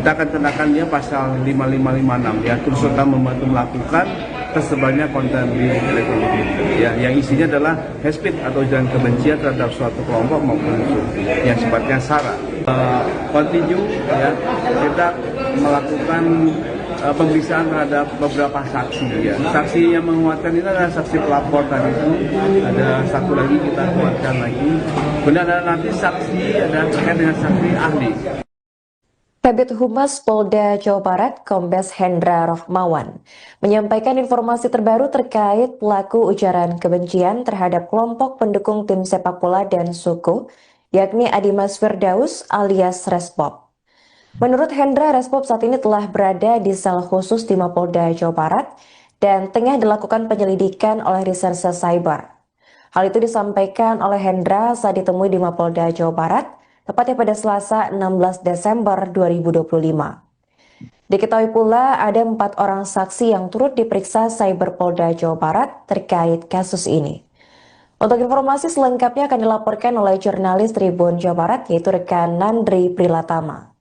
kita akan kenakan dia pasal 5556 ya, turut serta membantu melakukan tersebarnya konten di elektronik ya, yang isinya adalah hate speech atau ujaran kebencian terhadap suatu kelompok maupun unsur yang sifatnya sara. Kontinu ya, kita melakukan pemeriksaan terhadap beberapa saksi ya. Saksi yang menguatkan ini adalah saksi pelapor tadi itu. Ada satu lagi kita kuatkan lagi. Kemudian ada nanti saksi ada terkait dengan saksi ahli. Kabid Humas Polda Jawa Barat, Kombes Hendra Rohmawan, menyampaikan informasi terbaru terkait pelaku ujaran kebencian terhadap kelompok pendukung tim sepak bola dan suku, yakni Adimas Firdaus alias Resbom. Menurut Hendra, Resbom saat ini telah berada di sel khusus di Mapolda Jawa Barat dan tengah dilakukan penyelidikan oleh Reserse Cyber. Hal itu disampaikan oleh Hendra saat ditemui di Mapolda Jawa Barat, tepatnya pada Selasa 16 Desember 2025. Diketahui pula ada 4 orang saksi yang turut diperiksa Cyber Polda Jawa Barat terkait kasus ini. Untuk informasi selengkapnya akan dilaporkan oleh jurnalis Tribun Jawa Barat, yaitu rekan Nandri Prilatama.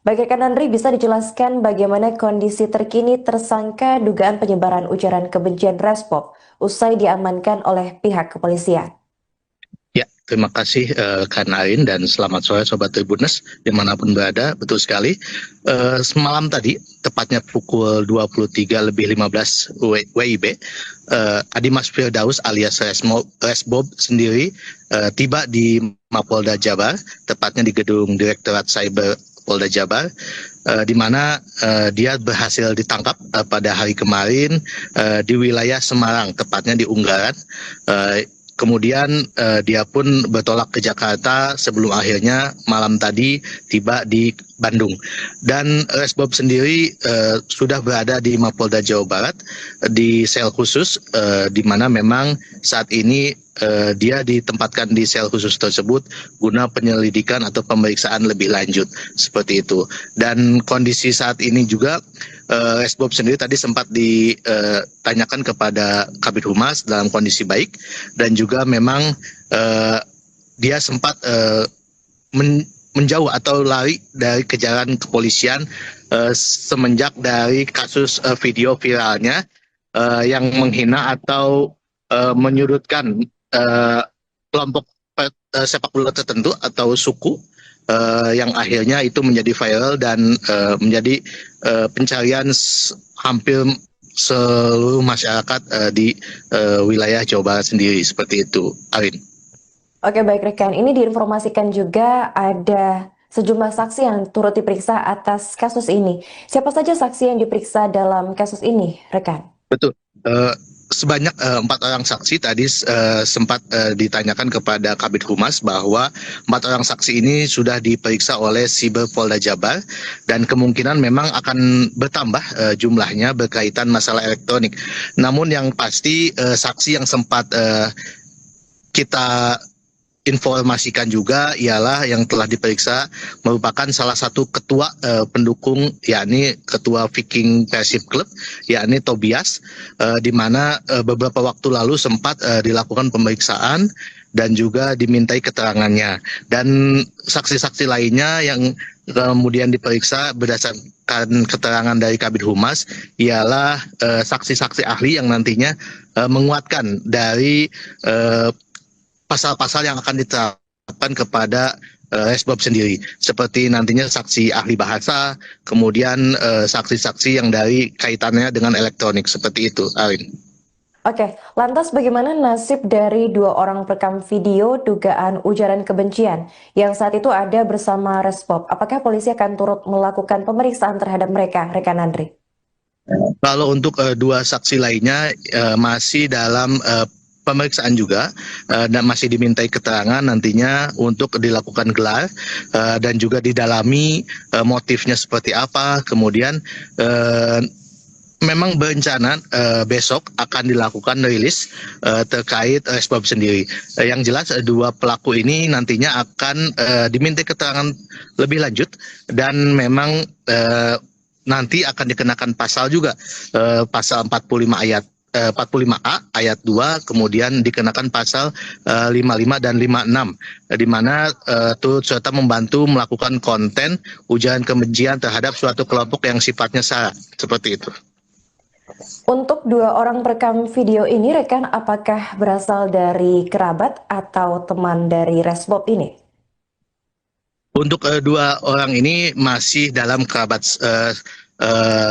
Bagi rekan Nandri, bisa dijelaskan bagaimana kondisi terkini tersangka dugaan penyebaran ujaran kebencian Resbom usai diamankan oleh pihak kepolisian? Ya, terima kasih Kak Narin dan selamat sore Sobat Tribuners dimanapun berada. Betul sekali, semalam tadi, tepatnya pukul 23.15 WIB, Adimas Firdaus alias Resbom sendiri tiba di Mapolda Jabar, tepatnya di gedung Direktorat Cyber Polda Jabar, di mana dia berhasil ditangkap pada hari kemarin di wilayah Semarang, tepatnya di Unggaran. Kemudian dia pun bertolak ke Jakarta sebelum akhirnya malam tadi tiba di Bandung. Dan Resbom sendiri sudah berada di Mapolda Jawa Barat di sel khusus, di mana memang saat ini dia ditempatkan di sel khusus tersebut guna penyelidikan atau pemeriksaan lebih lanjut seperti itu. Dan kondisi saat ini juga Resbom sendiri tadi sempat ditanyakan kepada Kabid Humas dalam kondisi baik, dan juga memang dia sempat menjauh atau lari dari kejaran kepolisian semenjak dari kasus video viralnya yang menghina atau menyudutkan kelompok sepak bola tertentu atau suku yang akhirnya itu menjadi viral dan menjadi pencarian hampir seluruh masyarakat di wilayah Jawa Barat sendiri, seperti itu, Arin. Oke, baik rekan, ini diinformasikan juga ada sejumlah saksi yang turut diperiksa atas kasus ini. Siapa saja saksi yang diperiksa dalam kasus ini, rekan? Betul. Sebanyak 4 orang saksi tadi sempat ditanyakan kepada Kabid Humas bahwa 4 orang saksi ini sudah diperiksa oleh Siber Polda Jabar dan kemungkinan memang akan bertambah jumlahnya berkaitan masalah elektronik. Namun yang pasti saksi yang sempat kita informasikan juga ialah yang telah diperiksa merupakan salah satu ketua pendukung, yakni ketua Viking Persib Club, yakni Tobias, di mana beberapa waktu lalu sempat dilakukan pemeriksaan dan juga dimintai keterangannya. Dan saksi-saksi lainnya yang kemudian diperiksa berdasarkan keterangan dari Kabid Humas ialah saksi-saksi ahli yang nantinya menguatkan dari pasal-pasal yang akan diterapkan kepada Resbob sendiri, seperti nantinya saksi ahli bahasa, kemudian saksi-saksi yang dari kaitannya dengan elektronik, seperti itu, Arin. Oke, lantas bagaimana nasib dari 2 orang perekam video dugaan ujaran kebencian yang saat itu ada bersama Resbob? Apakah polisi akan turut melakukan pemeriksaan terhadap mereka, rekan Andri? Kalau untuk 2 saksi lainnya masih dalam pemeriksaan juga dan masih dimintai keterangan nantinya untuk dilakukan gelar dan juga didalami motifnya seperti apa. Kemudian memang berencana besok akan dilakukan rilis terkait Resbob sendiri. Yang jelas 2 pelaku ini nantinya akan dimintai keterangan lebih lanjut dan memang nanti akan dikenakan pasal juga, pasal 45A ayat 2, kemudian dikenakan pasal 55 dan 56, di mana turut serta membantu melakukan konten ujaran kebencian terhadap suatu kelompok yang sifatnya sara, seperti itu. Untuk 2 orang perekam video ini, rekan, apakah berasal dari kerabat atau teman dari Resbob ini? Untuk 2 orang ini masih dalam kerabat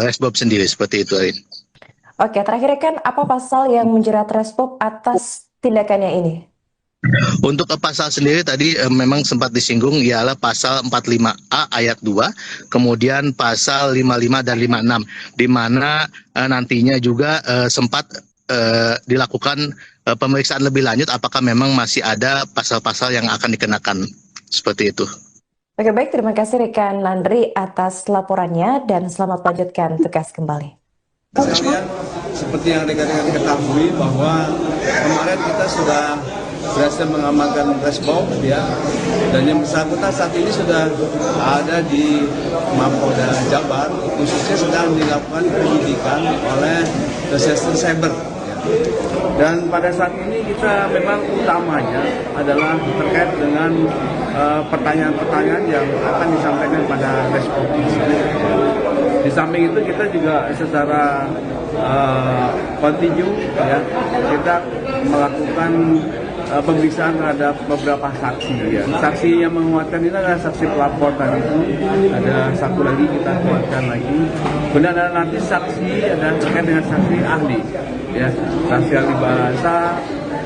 Resbob sendiri, seperti itu, Arin. Oke, terakhir rekan, apa pasal yang menjerat Resbob atas tindakannya ini? Untuk pasal sendiri tadi memang sempat disinggung ialah pasal 45A ayat 2, kemudian pasal 55 dan 56, di mana nantinya juga sempat dilakukan pemeriksaan lebih lanjut apakah memang masih ada pasal-pasal yang akan dikenakan, seperti itu. Oke, baik, terima kasih rekan Landry atas laporannya dan selamat melanjutkan tugas kembali. Sekalian, seperti yang rekan-rekan ketahui bahwa kemarin kita sudah berhasil mengamankan Resbob, ya, dan yang bersangkutan saat ini sudah ada di Mapolda Jabar, khususnya sedang dilakukan penyidikan oleh Reserse Cyber. Dan pada saat ini kita memang utamanya adalah terkait dengan pertanyaan-pertanyaan yang akan disampaikan pada Resbob. Di samping itu kita juga secara kontinu, ya, kita melakukan pemeriksaan terhadap beberapa saksi, ya. Saksi yang menguatkan ini adalah saksi pelapor tadi itu, ada satu lagi kita kuatkan lagi. Kemudian ada nanti saksi ada terkait dengan saksi ahli, ya, saksi ahli bahasa,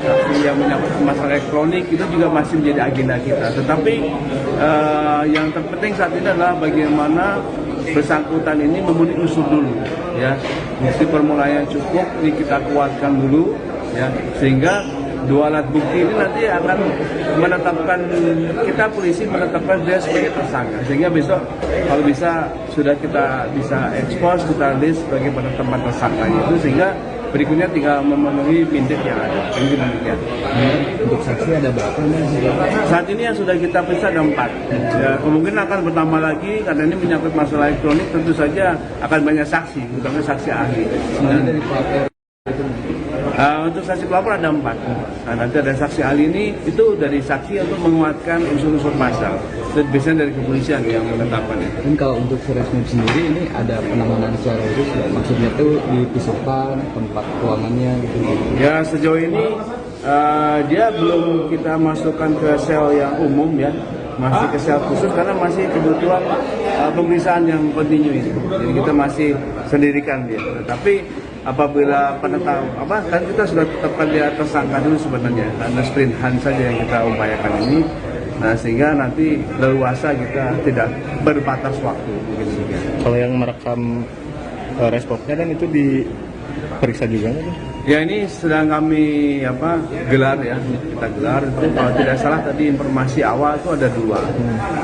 saksi yang menyangkut masalah elektronik itu juga masih menjadi agenda kita. Tetapi yang terpenting saat ini adalah bagaimana bersangkutan ini memenuhi unsur dulu, ya, bukti permulaan yang cukup ini kita kuatkan dulu, ya, sehingga 2 alat bukti ini nanti akan menetapkan, kita polisi menetapkan dia sebagai tersangka, sehingga besok kalau bisa sudah kita bisa ekspos, kita list sebagai penetapan tersangkanya itu, sehingga berikutnya tinggal memenuhi pindik yang ada. Demikian. Untuk saksi ada berapa nih? Saat ini yang sudah kita periksa ada 4. Ya, kemungkinan akan bertambah lagi karena ini menyangkut masalah elektronik, tentu saja akan banyak saksi, terutama saksi ahli. Sebenarnya dari pelapor itu Untuk saksi pelapor ada 4. Nah, nanti ada saksi ahli ini itu dari saksi untuk menguatkan unsur-unsur pasal. Dan biasanya dari kepolisian yang menetapkan itu. Dan kalau untuk Resmob sendiri ini ada penanganan secara khusus, maksudnya tuh dipisahkan tempat ruangannya gitu. Ya sejauh ini dia belum kita masukkan ke sel yang umum ya, masih ke sel khusus karena masih kebutuhan pemeriksaan yang kontinu ini. Jadi kita masih sendirikan dia. Tapi apabila kan kita sudah tetapkan dia tersangka dulu sebenarnya, karena sprintan saja yang kita upayakan ini. Nah sehingga nanti leluasa kita tidak berbatas waktu begitu. Kalau yang merekam responsnya dan itu diperiksa juga nggak? Ya ini sedang kami gelar ya, kita gelar. Kalau tidak salah tadi informasi awal itu ada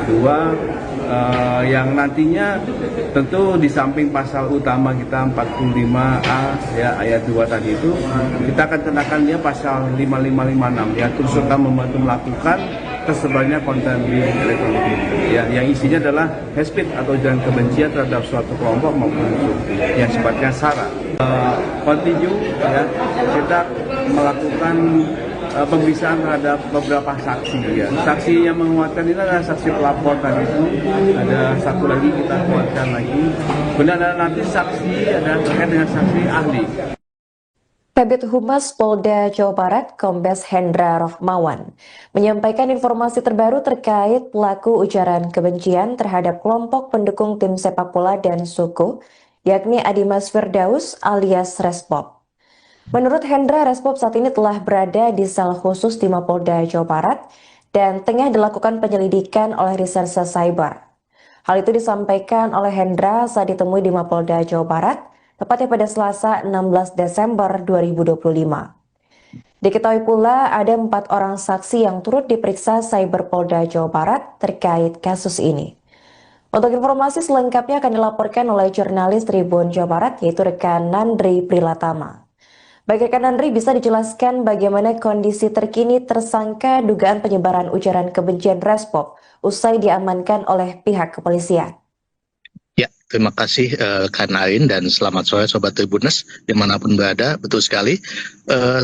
dua yang nantinya tentu di samping pasal utama kita 45A ya ayat 2 tadi itu kita akan kenakan dia pasal 5556 ya turut serta membantu melakukan tersebarnya konten di elektronik ya yang isinya adalah hate speech atau ujaran kebencian terhadap suatu kelompok maupun suku yang sifatnya sara. Continue ya kita melakukan pemeriksaan terhadap beberapa saksi ya. Saksi yang menguatkan ini adalah saksi pelapor tadi itu. Ada satu lagi kita kuatkan lagi. Kemudian ada nanti saksi ada terkait dengan saksi ahli. Kabid Humas Polda Jawa Barat, Kombes Hendra Rohmawan, menyampaikan informasi terbaru terkait pelaku ujaran kebencian terhadap kelompok pendukung tim sepak bola dan suku, yakni Adimas Firdaus alias Resbob. Menurut Hendra, Resbob saat ini telah berada di sel khusus di Mapolda Jawa Barat dan tengah dilakukan penyelidikan oleh Reserse Cyber. Hal itu disampaikan oleh Hendra saat ditemui di Mapolda Jawa Barat, tepatnya pada Selasa 16 Desember 2025. Diketahui pula ada 4 orang saksi yang turut diperiksa Cyber Polda Jawa Barat terkait kasus ini. Untuk informasi selengkapnya akan dilaporkan oleh jurnalis Tribun Jawa Barat yaitu rekan Nandri Prilatama. Baik rekan Nandri, bisa dijelaskan bagaimana kondisi terkini tersangka dugaan penyebaran ujaran kebencian Resbob usai diamankan oleh pihak kepolisian? Ya, terima kasih Kak Narin dan selamat sore Sobat Tribuners dimanapun berada. Betul sekali,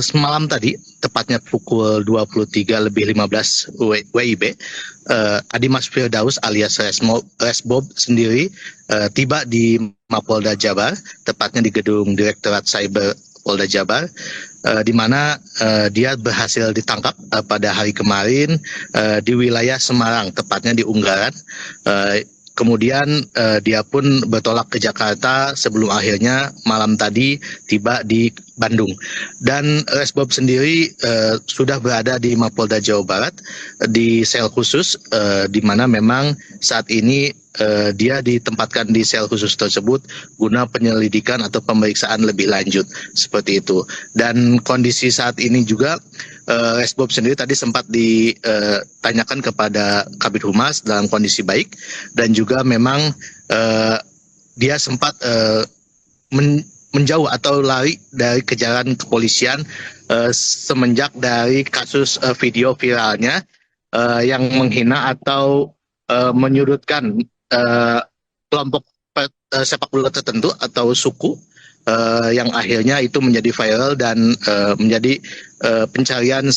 semalam tadi, tepatnya pukul 23.15 WIB, Adimas Firdaus alias Resbob sendiri tiba di Mapolda Jabar, tepatnya di gedung Direktorat Cyber Polda Jabar, di mana dia berhasil ditangkap pada hari kemarin di wilayah Semarang, tepatnya di Unggaran. Kemudian dia pun bertolak ke Jakarta sebelum akhirnya malam tadi tiba di Bandung. Dan Resbob sendiri sudah berada di Mapolda Jawa Barat di sel khusus, di mana memang saat ini dia ditempatkan di sel khusus tersebut guna penyelidikan atau pemeriksaan lebih lanjut seperti itu. Dan kondisi saat ini juga Resbob sendiri tadi sempat ditanyakan kepada Kabid Humas dalam kondisi baik dan juga memang dia sempat menjauh atau lari dari kejaran kepolisian semenjak dari kasus video viralnya yang menghina atau menyudutkan kelompok sepak bola tertentu atau suku yang akhirnya itu menjadi viral dan menjadi pencarian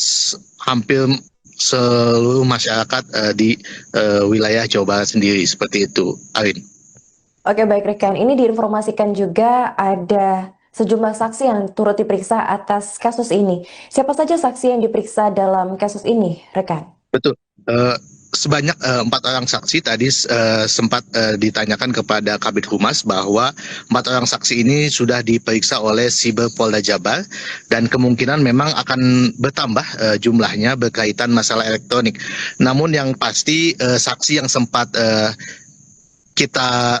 hampir seluruh masyarakat di wilayah Jawa Barat sendiri seperti itu, Arin. Oke, baik rekan, ini diinformasikan juga ada sejumlah saksi yang turut diperiksa atas kasus ini. Siapa saja saksi yang diperiksa dalam kasus ini, rekan? Betul. Sebanyak 4 orang saksi tadi sempat ditanyakan kepada Kabid Humas bahwa 4 orang saksi ini sudah diperiksa oleh Siber Polda Jabar dan kemungkinan memang akan bertambah jumlahnya berkaitan masalah elektronik. Namun yang pasti saksi yang sempat kita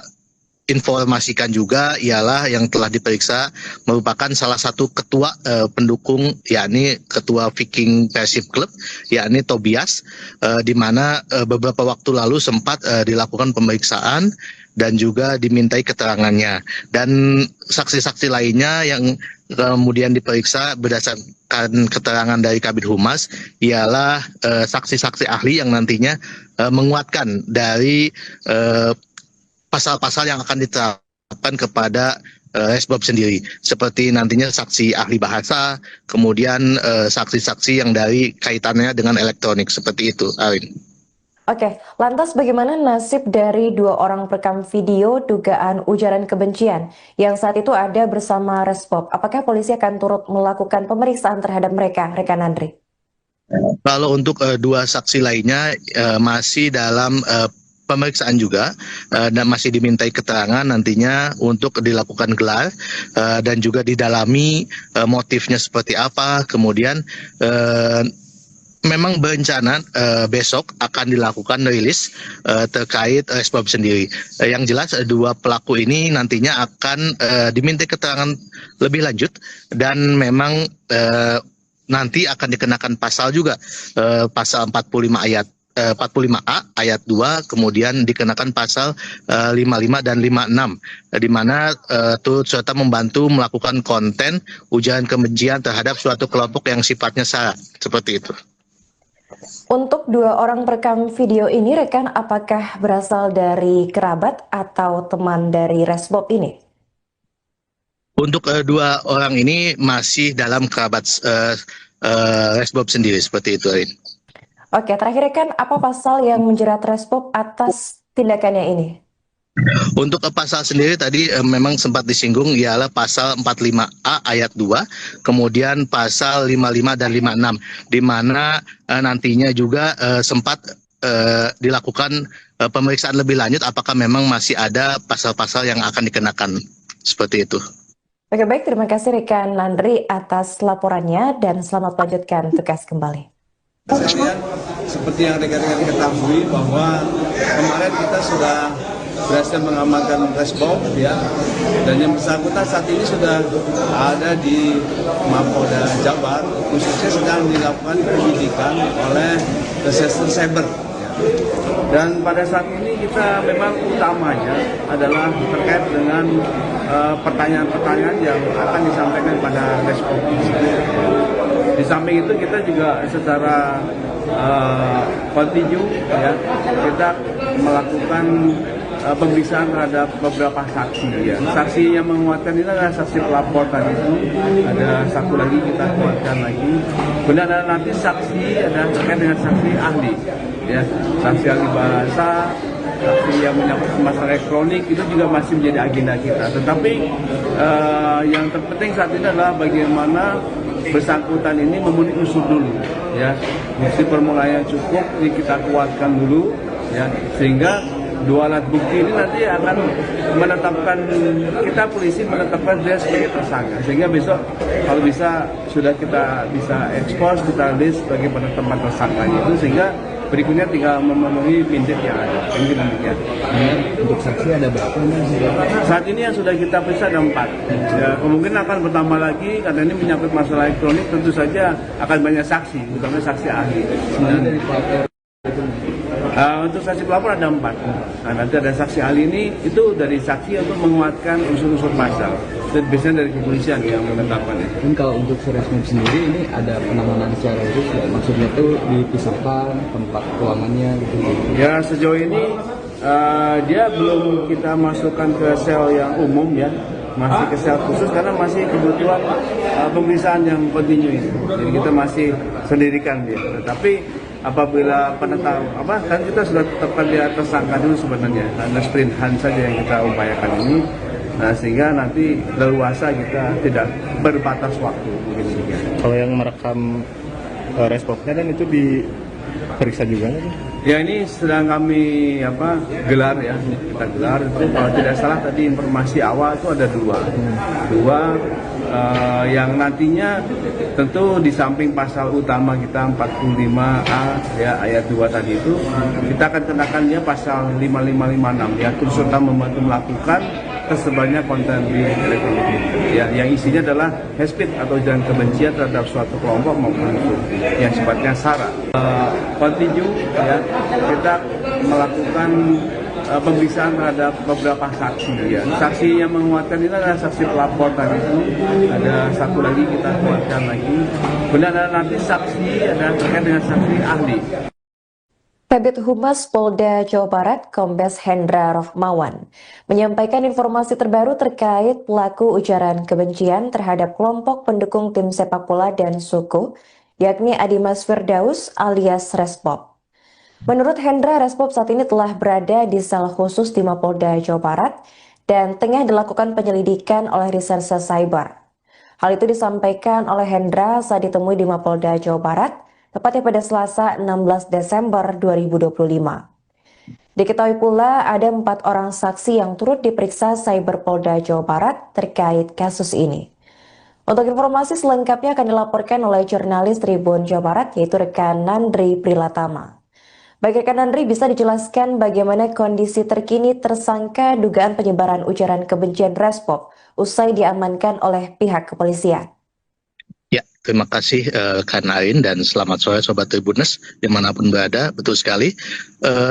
informasikan juga ialah yang telah diperiksa merupakan salah satu ketua pendukung, yakni ketua Viking Persib Club, yakni Tobias, di mana beberapa waktu lalu sempat dilakukan pemeriksaan dan juga dimintai keterangannya. Dan saksi-saksi lainnya yang kemudian diperiksa berdasarkan keterangan dari Kabid Humas ialah saksi-saksi ahli yang nantinya menguatkan dari pasal-pasal yang akan diterapkan kepada Resbob sendiri, seperti nantinya saksi ahli bahasa, kemudian saksi-saksi yang dari kaitannya dengan elektronik, seperti itu, Arin. Oke, lantas bagaimana nasib dari 2 orang perekam video dugaan ujaran kebencian yang saat itu ada bersama Resbob? Apakah polisi akan turut melakukan pemeriksaan terhadap mereka, rekan Andri? Kalau untuk 2 saksi lainnya masih dalam pemeriksaan juga dan masih dimintai keterangan nantinya untuk dilakukan gelar dan juga didalami motifnya seperti apa. Kemudian memang berencana besok akan dilakukan rilis terkait Resbob sendiri. Yang jelas 2 pelaku ini nantinya akan dimintai keterangan lebih lanjut dan memang nanti akan dikenakan pasal juga, pasal 45A ayat 2, kemudian dikenakan pasal 55 dan 56, di mana turut serta membantu melakukan konten ujaran kebencian terhadap suatu kelompok yang sifatnya sara, seperti itu. Untuk 2 orang perekam video ini, rekan, apakah berasal dari kerabat atau teman dari Resbob ini? Untuk 2 orang ini masih dalam kerabat Resbob sendiri, seperti itu, Arin. Oke, terakhir rekan, apa pasal yang menjerat Resbob atas tindakannya ini? Untuk pasal sendiri tadi memang sempat disinggung, ialah pasal 45A ayat 2, kemudian pasal 55 dan 56, di mana nantinya juga sempat dilakukan pemeriksaan lebih lanjut apakah memang masih ada pasal-pasal yang akan dikenakan, seperti itu. Oke, baik, terima kasih rekan Landry atas laporannya dan selamat melanjutkan tugas kembali. Sekalian, seperti yang rekan-rekan ketahui bahwa kemarin kita sudah berhasil mengamankan Resbob, ya, dan yang bersangkutan saat ini sudah ada di Mapolda Jabar, khususnya sedang dilakukan penyidikan oleh Reserse Cyber. Dan pada saat ini kita memang utamanya adalah terkait dengan pertanyaan-pertanyaan yang akan disampaikan pada Resbob. Di samping itu kita juga secara kontinu, ya, kita melakukan pemeriksaan terhadap beberapa saksi, ya. Saksi yang menguatkan ini adalah saksi pelapor tadi itu, ada satu lagi kita kuatkan lagi. Kemudian ada nanti saksi, ada terkait dengan saksi ahli, ya, saksi ahli bahasa, saksi yang menyangkut masalah elektronik, itu juga masih menjadi agenda kita. Tetapi yang terpenting saat ini adalah bagaimana bersangkutan ini memenuhi unsur dulu, ya, bukti permulaan yang cukup ini kita kuatkan dulu, ya, sehingga 2 alat bukti ini nanti akan menetapkan, kita polisi menetapkan dia sebagai tersangka, sehingga besok kalau bisa sudah kita bisa ekspos, kita list sebagai penetapan tersangkanya itu, sehingga berikutnya tinggal memenuhi pindik yang ada. Mungkin demikian. Untuk saksi ada berapa nih? Saat ini yang sudah kita periksa ada 4. Ya, kemungkinan akan bertambah lagi karena ini menyangkut masalah elektronik, tentu saja akan banyak saksi, terutama saksi ahli. Untuk saksi pelapor ada 4. Nah, nanti ada saksi ahli ini, itu dari saksi untuk menguatkan unsur-unsur pasal. Dan biasanya dari kepolisian yang menetapkan itu. Dan kalau untuk Resbob sendiri ini ada penanganan secara khusus, ya? Maksudnya itu dipisahkan tempat ruangannya gitu. Ya, sejauh ini dia belum kita masukkan ke sel yang umum, ya, masih ke sel khusus karena masih kebutuhan pemeriksaan yang kontinu ini. Jadi kita masih sendirikan dia. Tapi apabila kan kita sudah tetapkan dia tersangka dulu sebenarnya, hanya sprint hand saja yang kita upayakan ini. Nah, sehingga nanti leluasa kita tidak berbatas waktu, mungkin demikian. Kalau yang merekam Resbobnya dan itu diperiksa juga kan? Ya, ini sedang kami gelar, ya, kita gelar itu. Kalau tidak salah tadi informasi awal itu ada 2 yang nantinya tentu di samping pasal utama kita 45A, ya, ayat 2 tadi itu, kita akan kenakannya pasal 5556, ya, terus serta membantu melakukan tersebarnya konten di elektronik, ya, yang isinya adalah hate speech atau ujaran kebencian terhadap suatu kelompok maupun yang sifatnya sara. Kontinu, ya, kita melakukan pemeriksaan terhadap beberapa saksi, ya. Saksi yang menguatkan ini adalah saksi pelapor tadi itu, ada satu lagi kita kuatkan lagi. Kemudian ada nanti saksi, ada terkait dengan saksi ahli. Kabid Humas Polda Jawa Barat, Kombes Hendra Rohmawan, menyampaikan informasi terbaru terkait pelaku ujaran kebencian terhadap kelompok pendukung tim sepak bola dan suku, yakni Adimas Firdaus alias Resbob. Menurut Hendra, Resbob saat ini telah berada di sel khusus di Mapolda Jawa Barat dan tengah dilakukan penyelidikan oleh Reserse Cyber. Hal itu disampaikan oleh Hendra saat ditemui di Mapolda Jawa Barat, tepatnya pada Selasa 16 Desember 2025. Diketahui pula ada 4 orang saksi yang turut diperiksa Cyber Polda Jawa Barat terkait kasus ini. Untuk informasi selengkapnya akan dilaporkan oleh jurnalis Tribun Jawa Barat, yaitu rekan Nandri Prilatama. Baik rekan Nandri, bisa dijelaskan bagaimana kondisi terkini tersangka dugaan penyebaran ujaran kebencian Resbob usai diamankan oleh pihak kepolisian? Ya, terima kasih Kak Narin dan selamat sore Sobat Tribuners dimanapun berada. Betul sekali,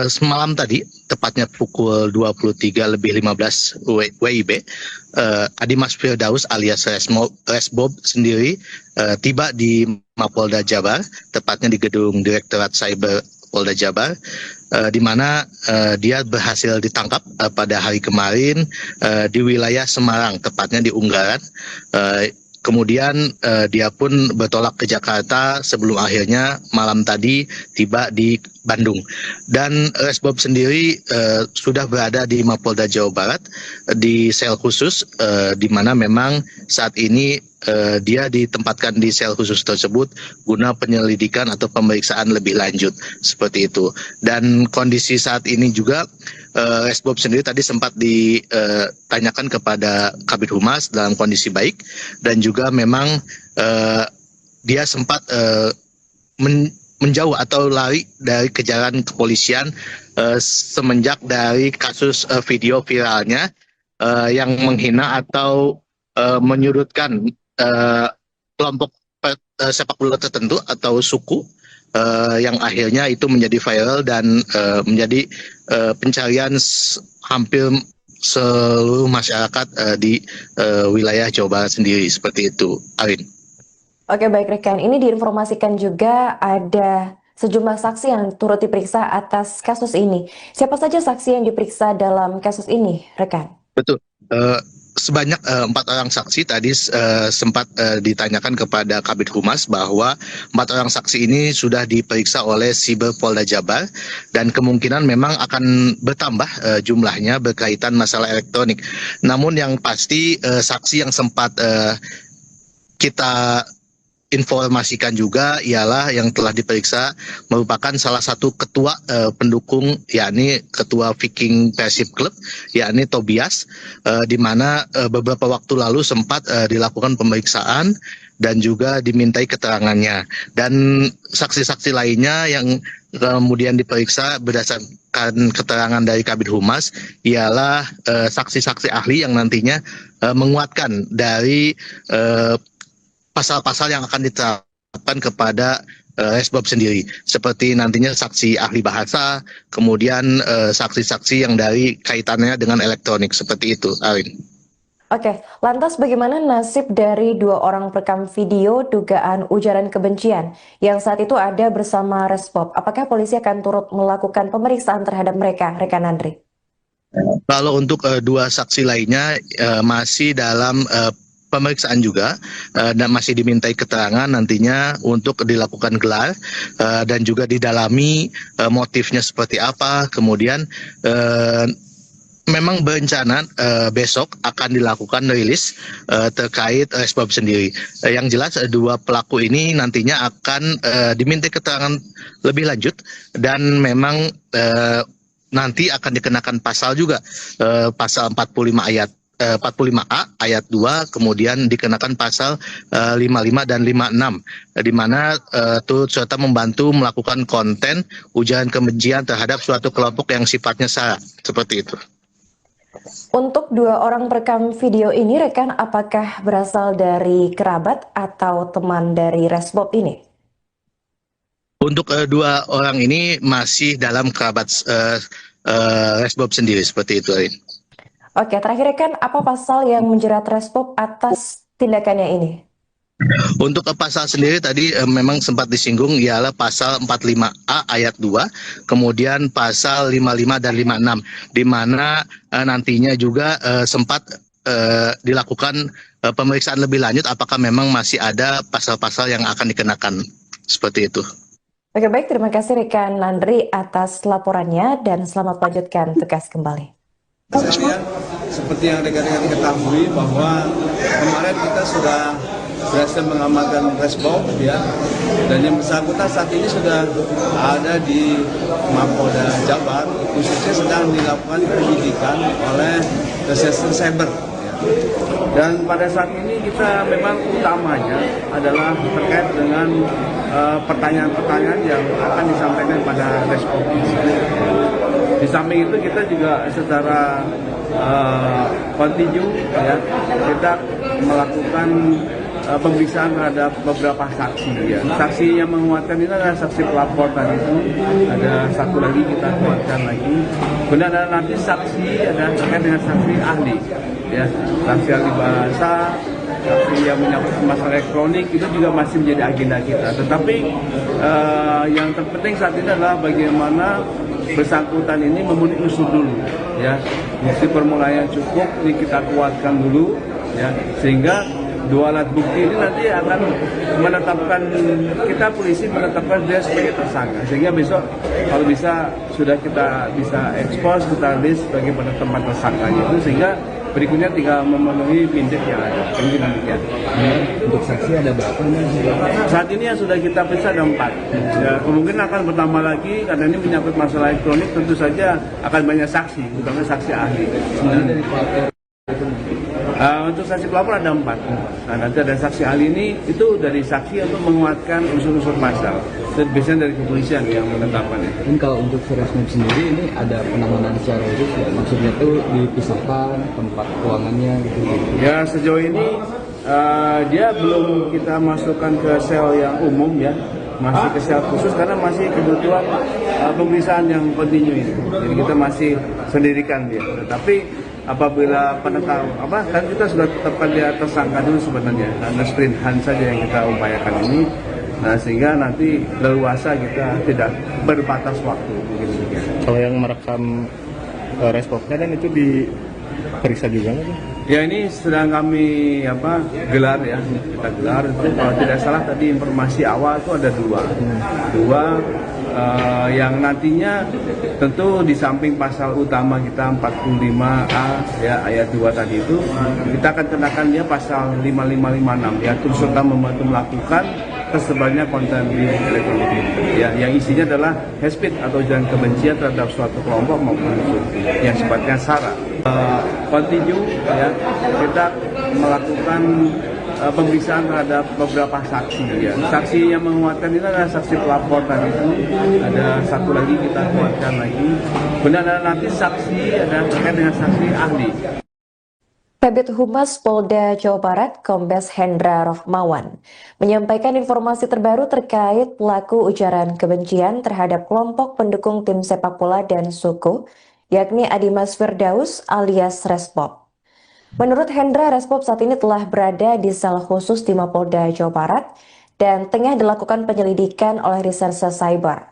semalam tadi, tepatnya pukul 23:15 WIB, Adimas Firdaus alias Resbob sendiri tiba di Mapolda Jabar, tepatnya di gedung Direktorat Cyber Polda Jabar, di mana dia berhasil ditangkap pada hari kemarin di wilayah Semarang, tepatnya di Unggaran. Kemudian dia pun bertolak ke Jakarta sebelum akhirnya malam tadi tiba di Bandung. Dan Resbob sendiri sudah berada di Mapolda Jawa Barat di sel khusus, di mana memang saat ini dia ditempatkan di sel khusus tersebut guna penyelidikan atau pemeriksaan lebih lanjut seperti itu. Dan kondisi saat ini juga Resbob sendiri tadi sempat ditanyakan kepada Kabid Humas dalam kondisi baik, dan juga memang dia sempat menjauh atau lari dari kejaran kepolisian semenjak dari kasus video viralnya yang menghina atau menyudutkan kelompok sepak bola tertentu atau suku, yang akhirnya itu menjadi viral dan menjadi pencarian hampir seluruh masyarakat di wilayah Jawa Barat sendiri, seperti itu, Arin. Oke, baik rekan, ini diinformasikan juga ada sejumlah saksi yang turut diperiksa atas kasus ini. Siapa saja saksi yang diperiksa dalam kasus ini, rekan? Betul. Sebanyak 4 orang saksi tadi sempat ditanyakan kepada Kabid Humas bahwa 4 orang saksi ini sudah diperiksa oleh Siber Polda Jabar dan kemungkinan memang akan bertambah jumlahnya berkaitan masalah elektronik. Namun yang pasti saksi yang sempat kita informasikan juga ialah yang telah diperiksa merupakan salah satu ketua pendukung, yakni ketua Viking Persib Club, yakni Tobias, di mana beberapa waktu lalu sempat dilakukan pemeriksaan dan juga dimintai keterangannya. Dan saksi-saksi lainnya yang kemudian diperiksa berdasarkan keterangan dari Kabid Humas ialah saksi-saksi ahli yang nantinya menguatkan dari pasal-pasal yang akan diterapkan kepada Resbob sendiri, seperti nantinya saksi ahli bahasa, kemudian saksi-saksi yang dari kaitannya dengan elektronik, seperti itu, Arin. Oke, lantas bagaimana nasib dari 2 orang perekam video dugaan ujaran kebencian yang saat itu ada bersama Resbob? Apakah polisi akan turut melakukan pemeriksaan terhadap mereka, rekan Andri? Kalau untuk 2 saksi lainnya masih dalam pemeriksaan juga dan masih dimintai keterangan nantinya untuk dilakukan gelar dan juga didalami motifnya seperti apa. Kemudian memang berencana besok akan dilakukan rilis terkait Resbob sendiri. Yang jelas 2 pelaku ini nantinya akan dimintai keterangan lebih lanjut dan memang nanti akan dikenakan pasal juga, pasal 45A ayat 2, kemudian dikenakan pasal 55 dan 56, di mana turut serta membantu melakukan konten ujaran kebencian terhadap suatu kelompok yang sifatnya sara, seperti itu. Untuk 2 orang perekam video ini, rekan, apakah berasal dari kerabat atau teman dari Resbob ini? Untuk 2 orang ini masih dalam kerabat Resbob sendiri, seperti itu, Arin. Oke, terakhir rekan, apa pasal yang menjerat Resbob atas tindakannya ini? Untuk pasal sendiri tadi memang sempat disinggung ialah pasal 45A ayat 2, kemudian pasal 55 dan 56, di mana nantinya juga sempat dilakukan pemeriksaan lebih lanjut apakah memang masih ada pasal-pasal yang akan dikenakan, seperti itu. Oke, baik, terima kasih rekan Nandri atas laporannya dan selamat melanjutkan tugas kembali. Sekalian, seperti yang rekan-rekan ketahui bahwa kemarin kita sudah berhasil mengamankan Resbob, ya, dan yang bersangkutan saat ini sudah ada di Mapolda Jabar, khususnya sedang dilakukan penyidikan oleh Reserse Cyber. Dan pada saat ini kita memang utamanya adalah terkait dengan pertanyaan-pertanyaan yang akan disampaikan pada Resbob. Di samping itu kita juga secara kontinu, ya, kita melakukan pemeriksaan terhadap beberapa saksi, ya. Saksi yang menguatkan ini adalah saksi pelapor tadi itu, ada satu lagi kita kuatkan lagi. Kemudian ada nanti saksi ada terkait dengan saksi ahli, ya, saksi ahli bahasa, saksi yang menyangkut masalah elektronik itu juga masih menjadi agenda kita. Tetapi yang terpenting saat ini adalah bagaimana bersangkutan ini memenuhi unsur dulu, ya. Bukti permulaan yang cukup ini kita kuatkan dulu, ya, sehingga dua alat bukti ini nanti akan menetapkan, kita polisi menetapkan dia sebagai tersangka, sehingga besok kalau bisa sudah kita bisa expose, kita list sebagai penetapan tersangkanya itu, sehingga berikutnya tinggal memenuhi pindik yang ada. Mungkin demikian. Untuk saksi ada berapa nih? Saat ini yang sudah kita periksa ada 4. Ya, kemungkinan akan bertambah lagi karena ini menyangkut masalah elektronik, tentu saja akan banyak saksi, terutama saksi ahli. Dari pelapor. Untuk saksi pelapor ada 4. Nah, nanti ada saksi ahli ini itu dari saksi untuk menguatkan unsur-unsur pasal. Dan biasanya dari kepolisian yang menetapkannya. Dan kalau untuk Resmob sendiri ini ada penanganan secara khusus ya? Maksudnya tuh dipisahkan tempat keuangannya gitu. Ya, sejauh ini dia belum kita masukkan ke sel yang umum, ya, masih ke sel khusus karena masih kebutuhan pemeriksaan yang kontinu ini. Jadi kita masih sendirikan dia. Tetapi apabila kan kita sudah tetapkan dia tersangka dulu sebenarnya, karena sprint hunt saja yang kita upayakan ini. Nah, sehingga nanti leluasa kita tidak berbatas waktu. Begitu. Kalau yang merekam Resbobnya dan itu diperiksa juga nggak? Ya, ini sedang kami gelar, ya, kita gelar. Itu kalau tidak salah tadi informasi awal itu ada dua yang nantinya tentu di samping pasal utama kita 45A, ya, ayat 2 tadi itu, kita akan kenakan dia pasal 5556, ya, turut serta membantu melakukan tersebarnya konten di elektronik, ya, yang isinya adalah hate speech atau ujaran kebencian terhadap suatu kelompok maupun yang sifatnya sara. Kontinu, ya, kita melakukan pemeriksaan terhadap beberapa saksi, ya. Saksi yang menguatkan ini adalah saksi pelapor tadi itu, ada satu lagi kita kuatkan lagi. Kemudian ada nanti saksi ada terkait dengan saksi ahli. Kabid Humas Polda Jawa Barat, Kombes Hendra Rohmawan, menyampaikan informasi terbaru terkait pelaku ujaran kebencian terhadap kelompok pendukung tim sepak bola dan suku, yakni Adimas Firdaus alias Resbob. Menurut Hendra, Resbob saat ini telah berada di sel khusus di Mapolda Jawa Barat dan tengah dilakukan penyelidikan oleh Reserse Cyber.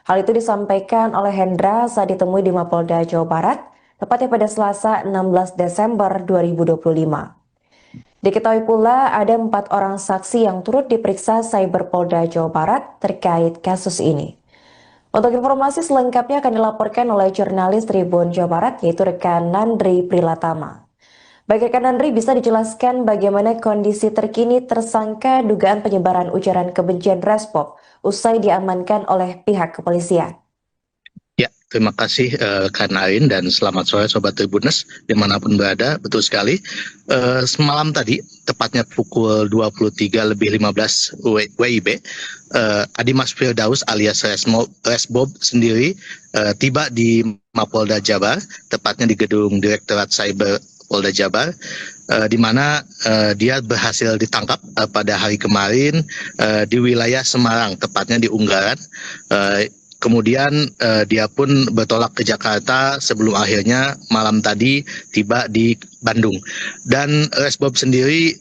Hal itu disampaikan oleh Hendra saat ditemui di Mapolda Jawa Barat, tepatnya pada Selasa 16 Desember 2025. Diketahui pula ada 4 orang saksi yang turut diperiksa Cyber Polda Jawa Barat terkait kasus ini. Untuk informasi selengkapnya akan dilaporkan oleh jurnalis Tribun Jawa Barat, yaitu rekan Nandri Prilatama. Baik rekan Nandri, bisa dijelaskan bagaimana kondisi terkini tersangka dugaan penyebaran ujaran kebencian Resbob usai diamankan oleh pihak kepolisian? Ya, terima kasih Kak Nain dan selamat sore Sobat Tribuners dimanapun berada. Betul sekali, semalam tadi, tepatnya pukul 23:15 WIB, Adimas Firdaus alias Resbob sendiri tiba di Mapolda Jabar, tepatnya di gedung Direktorat Cyber Polda Jabar, di mana dia berhasil ditangkap pada hari kemarin di wilayah Semarang, tepatnya di Unggaran. kemudian dia pun bertolak ke Jakarta sebelum akhirnya malam tadi tiba di Bandung. Dan Resbob sendiri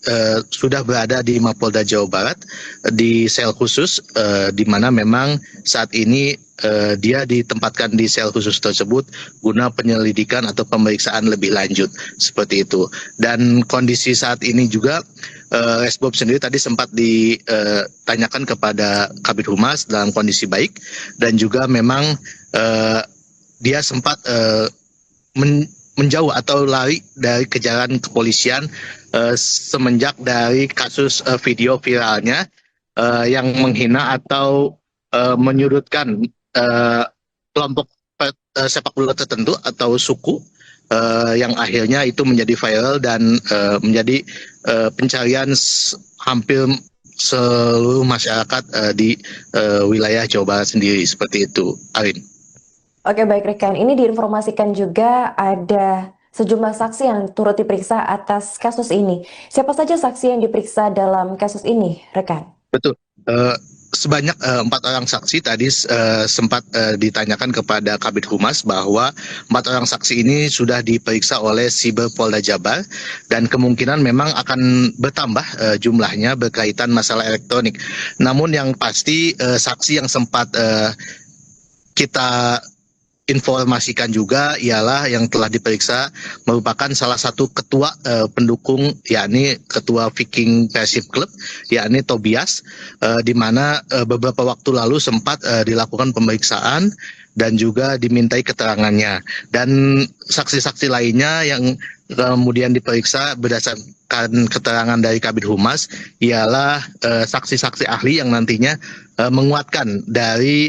sudah berada di Mapolda Jawa Barat di sel khusus, di mana memang saat ini dia ditempatkan di sel khusus tersebut guna penyelidikan atau pemeriksaan lebih lanjut seperti itu. Dan kondisi saat ini juga Resbob sendiri tadi sempat ditanyakan kepada Kabid Humas dalam kondisi baik, dan juga memang dia sempat menjauh atau lari dari kejaran kepolisian semenjak dari kasus video viralnya yang menghina atau menyudutkan kelompok sepak bola tertentu atau suku, yang akhirnya itu menjadi viral dan menjadi pencarian hampir seluruh masyarakat di wilayah Jawa Barat sendiri seperti itu, Arin. Oke, baik rekan, ini diinformasikan juga ada sejumlah saksi yang turut diperiksa atas kasus ini. Siapa saja saksi yang diperiksa dalam kasus ini, rekan? Betul. Sebanyak 4 orang saksi tadi sempat ditanyakan kepada Kabid Humas bahwa 4 orang saksi ini sudah diperiksa oleh Siber Polda Jabar, dan kemungkinan memang akan bertambah jumlahnya berkaitan masalah elektronik. Namun yang pasti saksi yang sempat kita informasikan juga ialah yang telah diperiksa merupakan salah satu ketua pendukung, yakni ketua Viking Persib Club, yakni Tobias, di mana beberapa waktu lalu sempat dilakukan pemeriksaan dan juga dimintai keterangannya. Dan saksi-saksi lainnya yang kemudian diperiksa berdasarkan keterangan dari Kabid Humas ialah saksi-saksi ahli yang nantinya menguatkan dari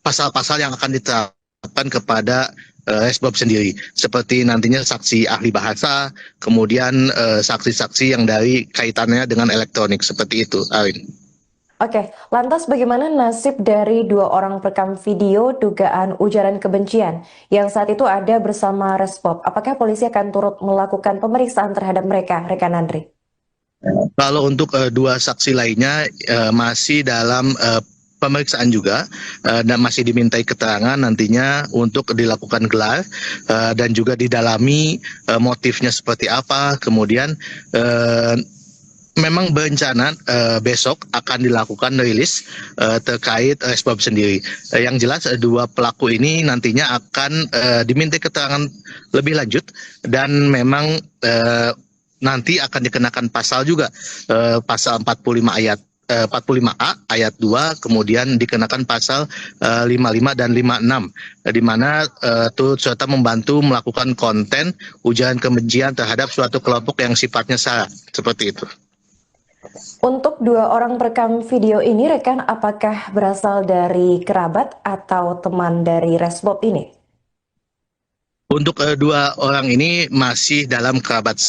pasal-pasal yang akan diterapkan kepada Resbob sendiri, seperti nantinya saksi ahli bahasa, kemudian saksi-saksi yang dari kaitannya dengan elektronik, seperti itu, Arin. Oke, lantas bagaimana nasib dari 2 orang perekam video dugaan ujaran kebencian yang saat itu ada bersama Resbob? Apakah polisi akan turut melakukan pemeriksaan terhadap mereka, rekan Andri? Kalau untuk 2 saksi lainnya masih dalam pemeriksaan juga, dan masih dimintai keterangan nantinya untuk dilakukan gelar dan juga didalami motifnya seperti apa. Kemudian memang berencana besok akan dilakukan rilis terkait Resbob sendiri. Yang jelas 2 pelaku ini nantinya akan dimintai keterangan lebih lanjut, dan memang nanti akan dikenakan pasal juga, pasal 45A ayat 2, kemudian dikenakan pasal 55 dan 56, di mana turut serta membantu melakukan konten ujaran kebencian terhadap suatu kelompok yang sifatnya sara, seperti itu. Untuk 2 orang perekam video ini, rekan, apakah berasal dari kerabat atau teman dari Resbob ini? Untuk 2 orang ini masih dalam kerabat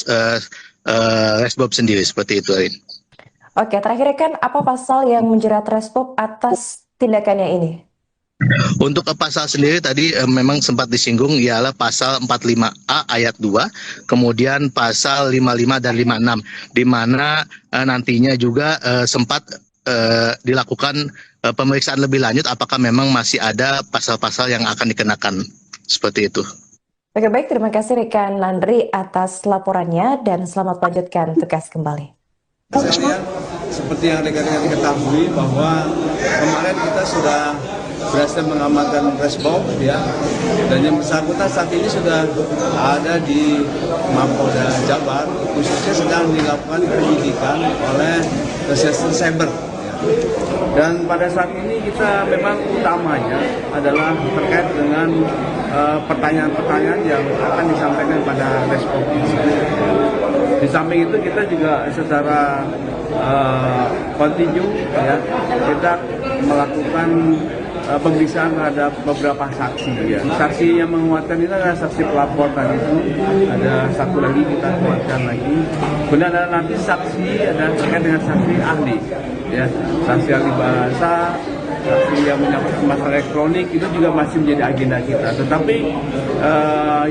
Resbob sendiri, seperti itu, Arin. Oke, terakhir rekan, apa pasal yang menjerat Resbob atas tindakannya ini? Untuk pasal sendiri tadi memang sempat disinggung, ialah pasal 45A ayat 2, kemudian pasal 55 dan 56, di mana nantinya juga sempat dilakukan pemeriksaan lebih lanjut apakah memang masih ada pasal-pasal yang akan dikenakan, seperti itu. Oke, baik, terima kasih rekan Landry atas laporannya dan selamat melanjutkan tugas kembali. Seperti yang rekan-rekan ketahui bahwa kemarin kita sudah berhasil mengamankan Resbob, ya, dan yang bersangkutan saat ini sudah ada di Mapolda Jabar, khususnya sedang dilakukan penyidikan oleh Reserse Cyber. Dan pada saat ini kita memang utamanya adalah terkait dengan pertanyaan-pertanyaan yang akan disampaikan pada Resbob ini. Di samping itu kita juga secara kontinu, ya, kita melakukan pemeriksaan terhadap beberapa saksi, ya. Saksi yang menguatkan itu adalah saksi pelapor tadi itu, ada satu lagi kita kuatkan lagi. Kemudian ada nanti saksi ada terkait dengan saksi ahli, ya, saksi ahli bahasa, saksi yang menyangkut masalah elektronik itu juga masih menjadi agenda kita. Tetapi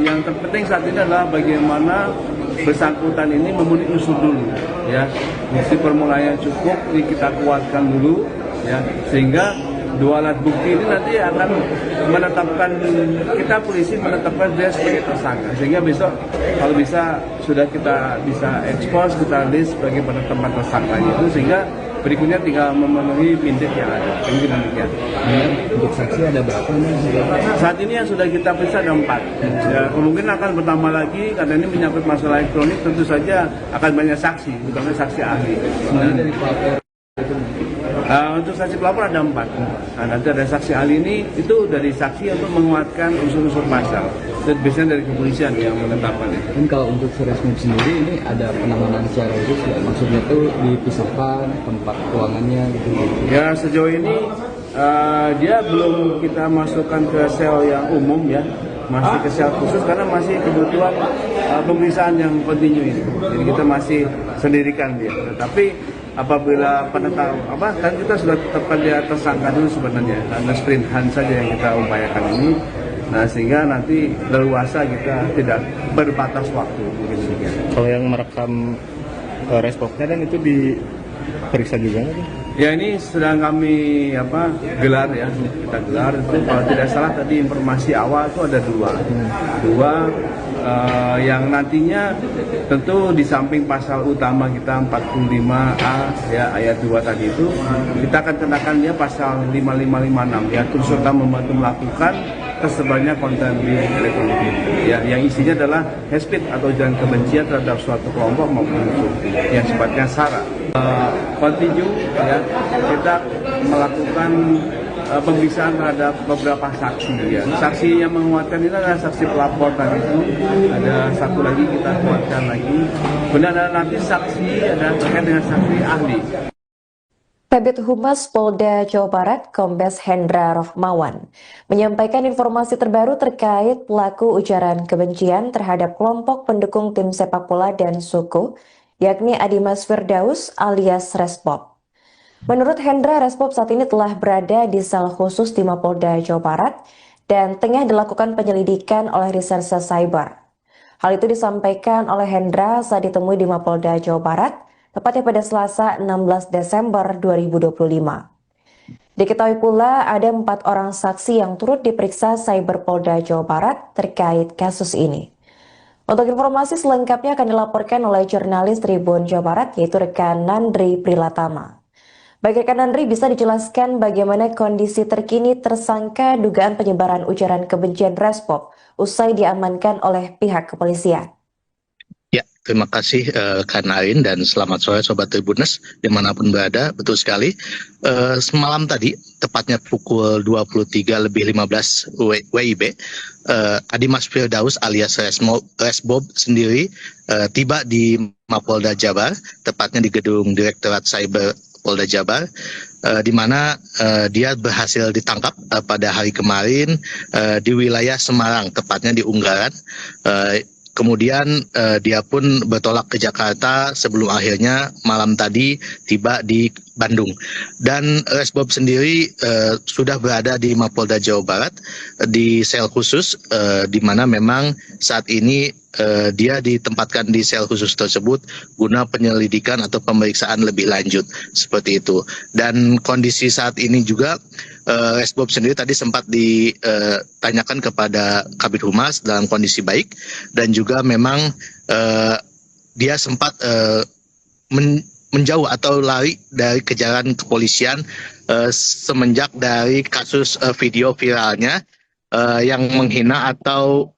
yang terpenting saat ini adalah bagaimana bersangkutan ini memenuhi unsur dulu, ya, bukti permulaan yang cukup ini kita kuatkan dulu, ya, sehingga dua alat bukti ini nanti akan menetapkan, kita polisi menetapkan dia sebagai tersangka, sehingga besok kalau bisa sudah kita bisa expose, kita list sebagai penetapan tersangkanya itu, sehingga berikutnya tinggal memenuhi pindik yang ada. Mungkin demikian. Untuk saksi ada berapa nih? Saat ini yang sudah kita periksa ada 4. Ya, kemungkinan akan bertambah lagi karena ini menyangkut masalah elektronik. Tentu saja akan banyak saksi, terutama saksi ahli. Semuanya dari pelapor. Untuk saksi pelapor ada 4. Nah, nanti ada saksi ahli ini itu dari saksi untuk menguatkan unsur-unsur pasal. Dan biasanya dari kepolisian yang menetapkan itu. Dan kalau untuk Resmob sendiri ini ada penanganan secara khusus ya? Maksudnya tuh dipisahkan tempat ruangannya gitu. Ya sejauh ini dia belum kita masukkan ke sel yang umum ya, masih ke sel khusus karena masih kebutuhan pemeriksaan yang kontinu ini. Jadi kita masih sendirikan dia. Tetapi apabila kan kita sudah tetapkan dia tersangka dulu sebenarnya, karena sprint hunt saja yang kita upayakan ini. Nah sehingga nanti leluasa kita tidak berbatas waktu mungkin demikian. Kalau yang merekam responsnya dan itu diperiksa juga nggak? Ya ini sedang kami gelar ya, kita gelar itu kalau tidak salah tadi informasi awal itu ada dua yang nantinya tentu di samping pasal utama kita 45A ya ayat 2 tadi itu kita akan kenakan dia pasal 5556 ya turut serta membantu melakukan tersebarnya konten di elektronik ya yang isinya adalah hate speech atau ujaran kebencian terhadap suatu kelompok maupun unsur yang sifatnya sara. Continue ya kita melakukan pemeriksaan terhadap beberapa saksi ya. Saksi yang menguatkan ini adalah saksi pelapor tadi itu. Ada satu lagi kita kuatkan lagi. Kemudian ada nanti saksi ada terkait dengan saksi ahli. Kabid Humas Polda Jawa Barat, Kombes Hendra Rohmawan, menyampaikan informasi terbaru terkait pelaku ujaran kebencian terhadap kelompok pendukung tim sepak bola dan suku, yakni Adimas Firdaus alias Resbob. Menurut Hendra, Resbob saat ini telah berada di sel khusus di Mapolda Jawa Barat dan tengah dilakukan penyelidikan oleh Reserse Cyber. Hal itu disampaikan oleh Hendra saat ditemui di Mapolda Jawa Barat, tepatnya pada Selasa 16 Desember 2025. Diketahui pula ada 4 orang saksi yang turut diperiksa Cyber Polda Jawa Barat terkait kasus ini. Untuk informasi selengkapnya akan dilaporkan oleh jurnalis Tribun Jawa Barat yaitu rekan Nandri Prilatama. Baik rekan Nandri, bisa dijelaskan bagaimana kondisi terkini tersangka dugaan penyebaran ujaran kebencian Resbob usai diamankan oleh pihak kepolisian? Ya, terima kasih Kak Narin dan selamat sore Sobat Tribuners dimanapun berada. Betul sekali, semalam tadi, tepatnya pukul 23.15 WIB, Adimas Firdaus alias Resbob sendiri tiba di Mapolda Jabar, tepatnya di gedung Direktorat Cyber Polda Jabar, di mana dia berhasil ditangkap pada hari kemarin di wilayah Semarang, tepatnya di Unggaran. Kemudian dia pun bertolak ke Jakarta sebelum akhirnya malam tadi tiba di Bandung. Dan Resbob sendiri sudah berada di Mapolda Jawa Barat di sel khusus, di mana memang saat ini dia ditempatkan di sel khusus tersebut guna penyelidikan atau pemeriksaan lebih lanjut seperti itu. Dan kondisi saat ini juga Resbob sendiri tadi sempat ditanyakan kepada Kabid Humas dalam kondisi baik dan juga memang dia sempat menjauh atau lari dari kejaran kepolisian semenjak dari kasus video viralnya yang menghina atau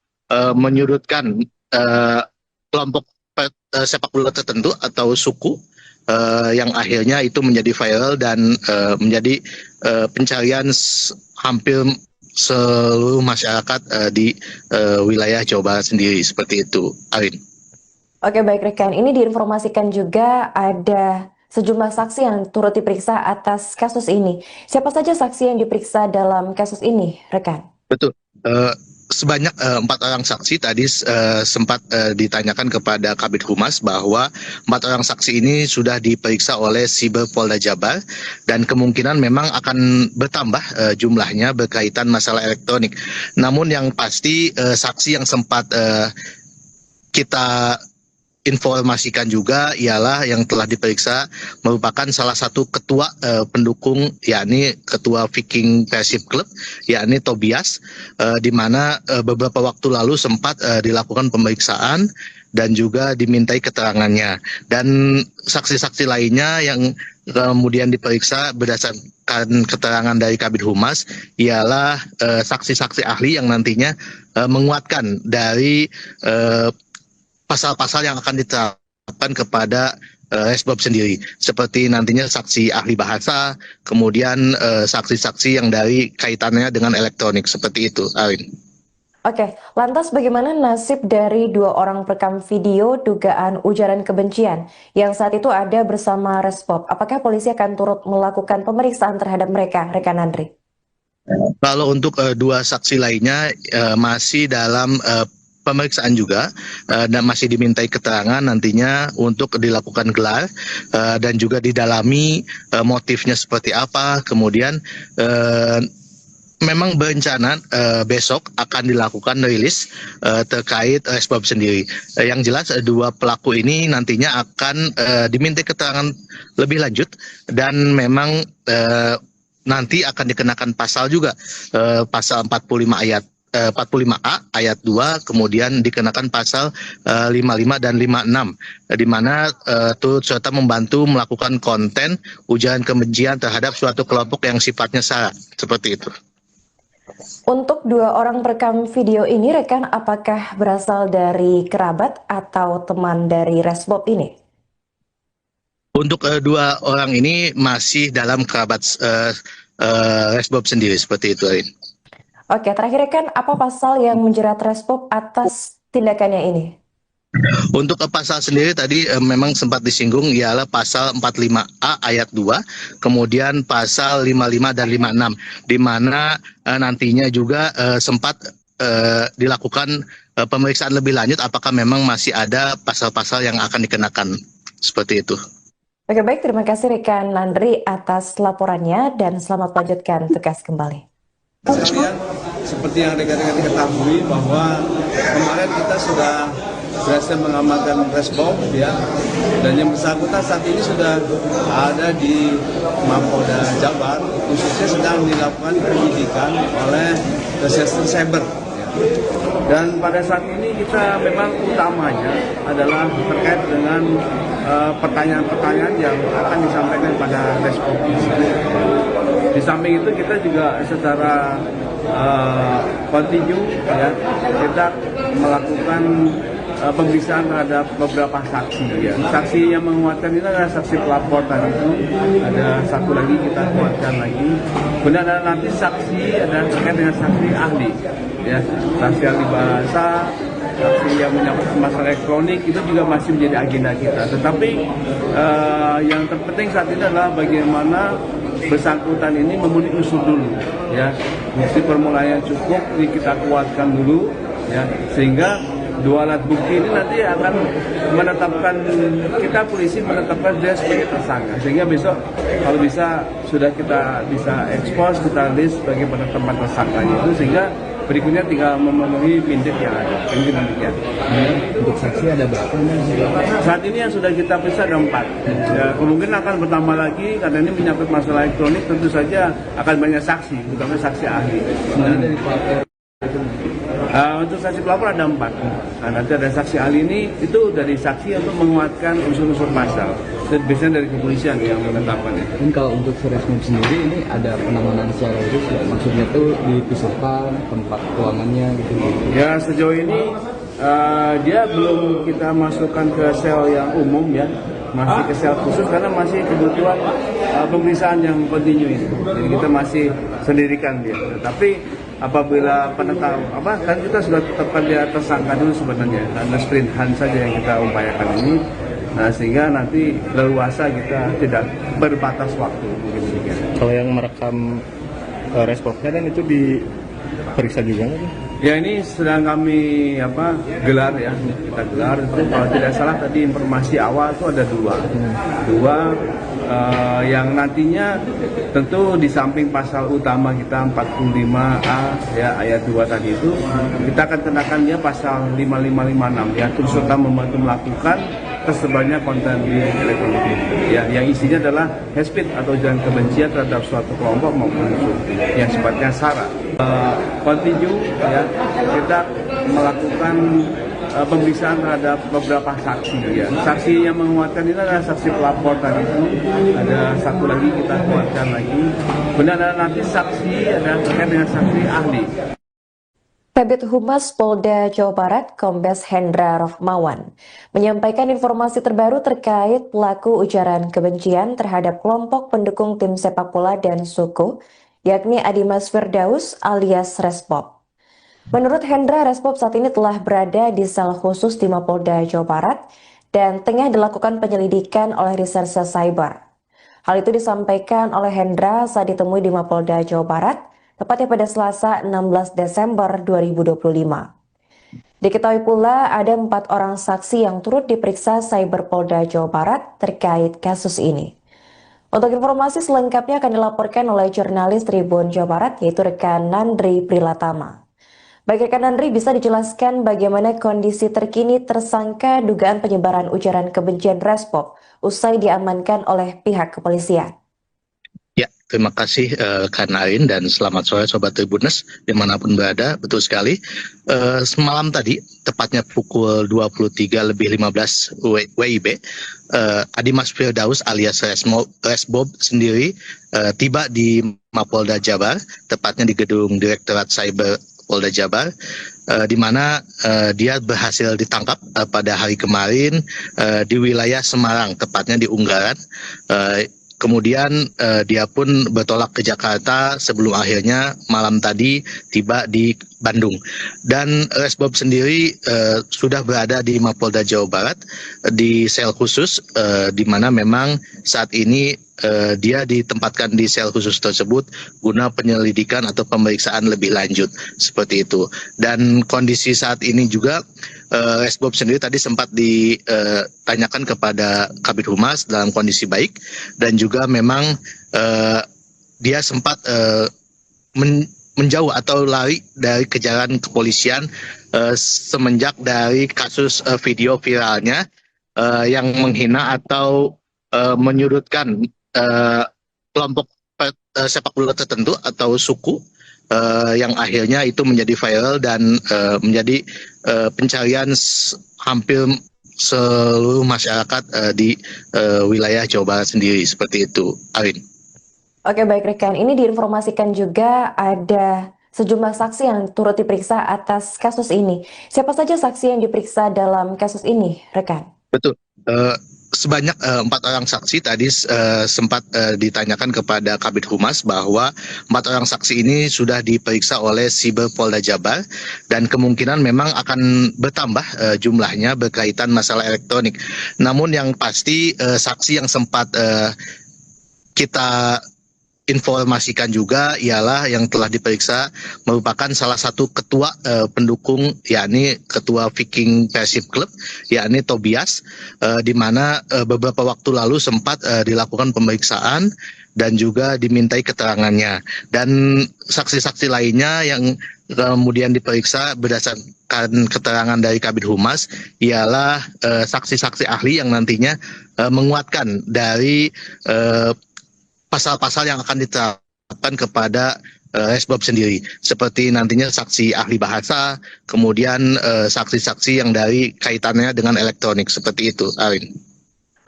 menyudutkan kelompok sepak bola tertentu atau suku yang akhirnya itu menjadi viral dan menjadi pencarian hampir seluruh masyarakat di wilayah Jawa Barat sendiri seperti itu, Arin. Oke, baik rekan, ini diinformasikan juga ada sejumlah saksi yang turut diperiksa atas kasus ini. Siapa saja saksi yang diperiksa dalam kasus ini, rekan? Betul. Sebanyak 4 orang saksi tadi sempat ditanyakan kepada Kabid Humas bahwa 4 orang saksi ini sudah diperiksa oleh Cyber Polda Jabar dan kemungkinan memang akan bertambah jumlahnya berkaitan masalah elektronik. Namun yang pasti saksi yang sempat kita informasikan juga ialah yang telah diperiksa merupakan salah satu ketua pendukung, yakni ketua Viking Persib Club, yakni Tobias, di mana beberapa waktu lalu sempat dilakukan pemeriksaan dan juga dimintai keterangannya. Dan saksi-saksi lainnya yang kemudian diperiksa berdasarkan keterangan dari Kabid Humas ialah saksi-saksi ahli yang nantinya menguatkan dari pasal-pasal yang akan diterapkan kepada Resbob sendiri, seperti nantinya saksi ahli bahasa, kemudian saksi-saksi yang dari kaitannya dengan elektronik, seperti itu, Arin. Oke, lantas bagaimana nasib dari 2 orang perekam video dugaan ujaran kebencian yang saat itu ada bersama Resbob? Apakah polisi akan turut melakukan pemeriksaan terhadap mereka, rekan Andri? Kalau untuk 2 saksi lainnya masih dalam pemeriksaan juga dan masih dimintai keterangan nantinya untuk dilakukan gelar dan juga didalami motifnya seperti apa. Kemudian memang berencana besok akan dilakukan rilis terkait Resbob sendiri. Yang jelas 2 pelaku ini nantinya akan dimintai keterangan lebih lanjut dan memang nanti akan dikenakan pasal juga, pasal 45A ayat 2, kemudian dikenakan pasal 55 dan 56, di mana turut serta membantu melakukan konten ujaran kebencian terhadap suatu kelompok yang sifatnya sara, seperti itu. Untuk 2 orang perekam video ini, rekan, apakah berasal dari kerabat atau teman dari Resbob ini? Untuk 2 orang ini masih dalam kerabat Resbob sendiri, seperti itu, Arin. Oke, terakhir rekan, apa pasal yang menjerat Resbob atas tindakannya ini? Untuk pasal sendiri tadi memang sempat disinggung ialah pasal 45A ayat 2, kemudian pasal 55 dan 56, di mana nantinya juga sempat dilakukan pemeriksaan lebih lanjut apakah memang masih ada pasal-pasal yang akan dikenakan, seperti itu. Oke, baik, terima kasih rekan Landry atas laporannya dan selamat melanjutkan tugas kembali. Sekalian, seperti yang rekan-rekan ketahui bahwa kemarin kita sudah berhasil mengamankan Resbob, ya, dan yang bersangkutan saat ini sudah ada di Mapolda Jabar, khususnya sedang dilakukan penyidikan oleh Reserse Cyber. Dan pada saat ini kita memang utamanya adalah terkait dengan pertanyaan-pertanyaan yang akan disampaikan pada Resbob. Di samping itu kita juga secara kontinu, ya, kita melakukan pemeriksaan terhadap beberapa saksi, ya. Saksi yang menguatkan itu adalah saksi pelapor tadi itu, ada satu lagi kita kuatkan lagi. Kemudian ada nanti saksi ada terkait dengan saksi ahli, ya, saksi ahli bahasa, saksi yang menyangkut masalah elektronik itu juga masih menjadi agenda kita. Tetapi yang terpenting saat ini adalah bagaimana bersangkutan ini memenuhi unsur dulu, ya, bukti permulaan yang cukup ini kita kuatkan dulu, ya, sehingga 2 alat bukti ini nanti akan menetapkan, kita polisi menetapkan dia sebagai tersangka, sehingga besok kalau bisa sudah kita bisa ekspos, kita list sebagai penetapan tersangkanya itu, sehingga berikutnya tinggal memenuhi mindik yang ada. Demikian. Untuk saksi ada berapa? Saat ini yang sudah kita periksa ada 4. Ya, kemungkinan akan bertambah lagi karena ini menyangkut masalah elektronik, tentu saja akan banyak saksi, terutama saksi ahli. Dari pelapor. Untuk saksi pelapor ada 4. Nah, nanti ada saksi ahli ini, itu dari saksi untuk menguatkan unsur-unsur pasal. Dan biasanya dari kepolisian yang menetapkannya. Dan kalau untuk Resbob sendiri ini ada penanganan secara khusus, ya? Maksudnya tuh dipisahkan tempat ruangannya gitu. Ya, sejauh ini dia belum kita masukkan ke sel yang umum, ya, masih ke sel khusus karena masih kebutuhan pemeriksaan yang kontinu ini. Jadi kita masih sendirikan dia. Tapi apabila kan kita sudah tetapkan dia tersangka dulu sebenarnya, karena sprintan saja yang kita upayakan ini. Nah, sehingga nanti leluasa kita tidak berbatas waktu, mungkin demikian. Kalau yang merekam Resbobnya kan itu diperiksa juga nggak? Ya, ini sedang kami gelar ya, kita gelar itu kalau tidak salah tadi informasi awal itu ada dua yang nantinya tentu di samping pasal utama kita 45A ya ayat 2 tadi itu kita akan kenakan dia pasal 5556 ya, turut serta membantu melakukan tersebarnya konten di elektronik ya, yang isinya adalah hate speech atau ujaran kebencian terhadap suatu kelompok maupun unsur yang sifatnya sara. Continue ya, kita melakukan pemeriksaan terhadap beberapa saksi ya. Saksi yang menguatkan ini adalah saksi pelapor tadi itu, ada satu lagi kita kuatkan lagi. Kemudian ada nanti saksi ada terkait dengan saksi ahli. Kabid Humas Polda Jawa Barat, Kombes Hendra Rohmawan, menyampaikan informasi terbaru terkait pelaku ujaran kebencian terhadap kelompok pendukung tim sepak bola dan suku, yakni Adimas Firdaus alias Resbob. Menurut Hendra, Resbob saat ini telah berada di sel khusus di Mapolda Jawa Barat dan tengah dilakukan penyelidikan oleh Reserse Cyber. Hal itu disampaikan oleh Hendra saat ditemui di Mapolda Jawa Barat, tepatnya pada Selasa 16 Desember 2025. Diketahui pula ada 4 orang saksi yang turut diperiksa Cyber Polda Jawa Barat terkait kasus ini. Untuk informasi selengkapnya akan dilaporkan oleh jurnalis Tribun Jawa Barat, yaitu rekan Nandri Prilatama. Baik rekan Nandri, bisa dijelaskan bagaimana kondisi terkini tersangka dugaan penyebaran ujaran kebencian Resbob usai diamankan oleh pihak kepolisian? Ya, terima kasih Kak Narin dan selamat sore Sobat Tribuners dimanapun berada. Betul sekali, semalam tadi, tepatnya pukul 23.15 WIB, Adimas Firdaus alias Resbob sendiri tiba di Mapolda Jabar, tepatnya di gedung Direktorat Cyber Polda Jabar, di mana dia berhasil ditangkap pada hari kemarin di wilayah Semarang, tepatnya di Unggaran. Kemudian dia pun bertolak ke Jakarta sebelum akhirnya malam tadi tiba di Bandung. Dan Resbob sendiri sudah berada di Mapolda Jawa Barat di sel khusus, di mana memang saat ini dia ditempatkan di sel khusus tersebut guna penyelidikan atau pemeriksaan lebih lanjut seperti itu. Dan kondisi saat ini juga Resbob sendiri tadi sempat ditanyakan kepada Kabid Humas dalam kondisi baik, dan juga memang dia sempat menjauh atau lari dari kejaran kepolisian semenjak dari kasus video viralnya yang menghina atau menyudutkan kelompok sepak bola tertentu atau suku, yang akhirnya itu menjadi viral dan menjadi pencarian hampir seluruh masyarakat di wilayah Jawa Barat sendiri seperti itu, Arin. Oke, baik rekan, ini diinformasikan juga ada sejumlah saksi yang turut diperiksa atas kasus ini. Siapa saja saksi yang diperiksa dalam kasus ini, rekan? Betul. Sebanyak 4 orang saksi tadi sempat ditanyakan kepada Kabid Humas bahwa 4 orang saksi ini sudah diperiksa oleh Cyber Polda Jabar dan kemungkinan memang akan bertambah jumlahnya berkaitan masalah elektronik. Namun yang pasti saksi yang sempat kita informasikan juga ialah yang telah diperiksa merupakan salah satu ketua pendukung, yakni ketua Viking Persib Club, yakni Tobias, di mana beberapa waktu lalu sempat dilakukan pemeriksaan dan juga dimintai keterangannya. Dan saksi-saksi lainnya yang kemudian diperiksa berdasarkan keterangan dari Kabid Humas ialah saksi-saksi ahli yang nantinya menguatkan dari pasal-pasal yang akan diterapkan kepada Resbob sendiri, seperti nantinya saksi ahli bahasa, kemudian saksi-saksi yang dari kaitannya dengan elektronik, seperti itu, Arin.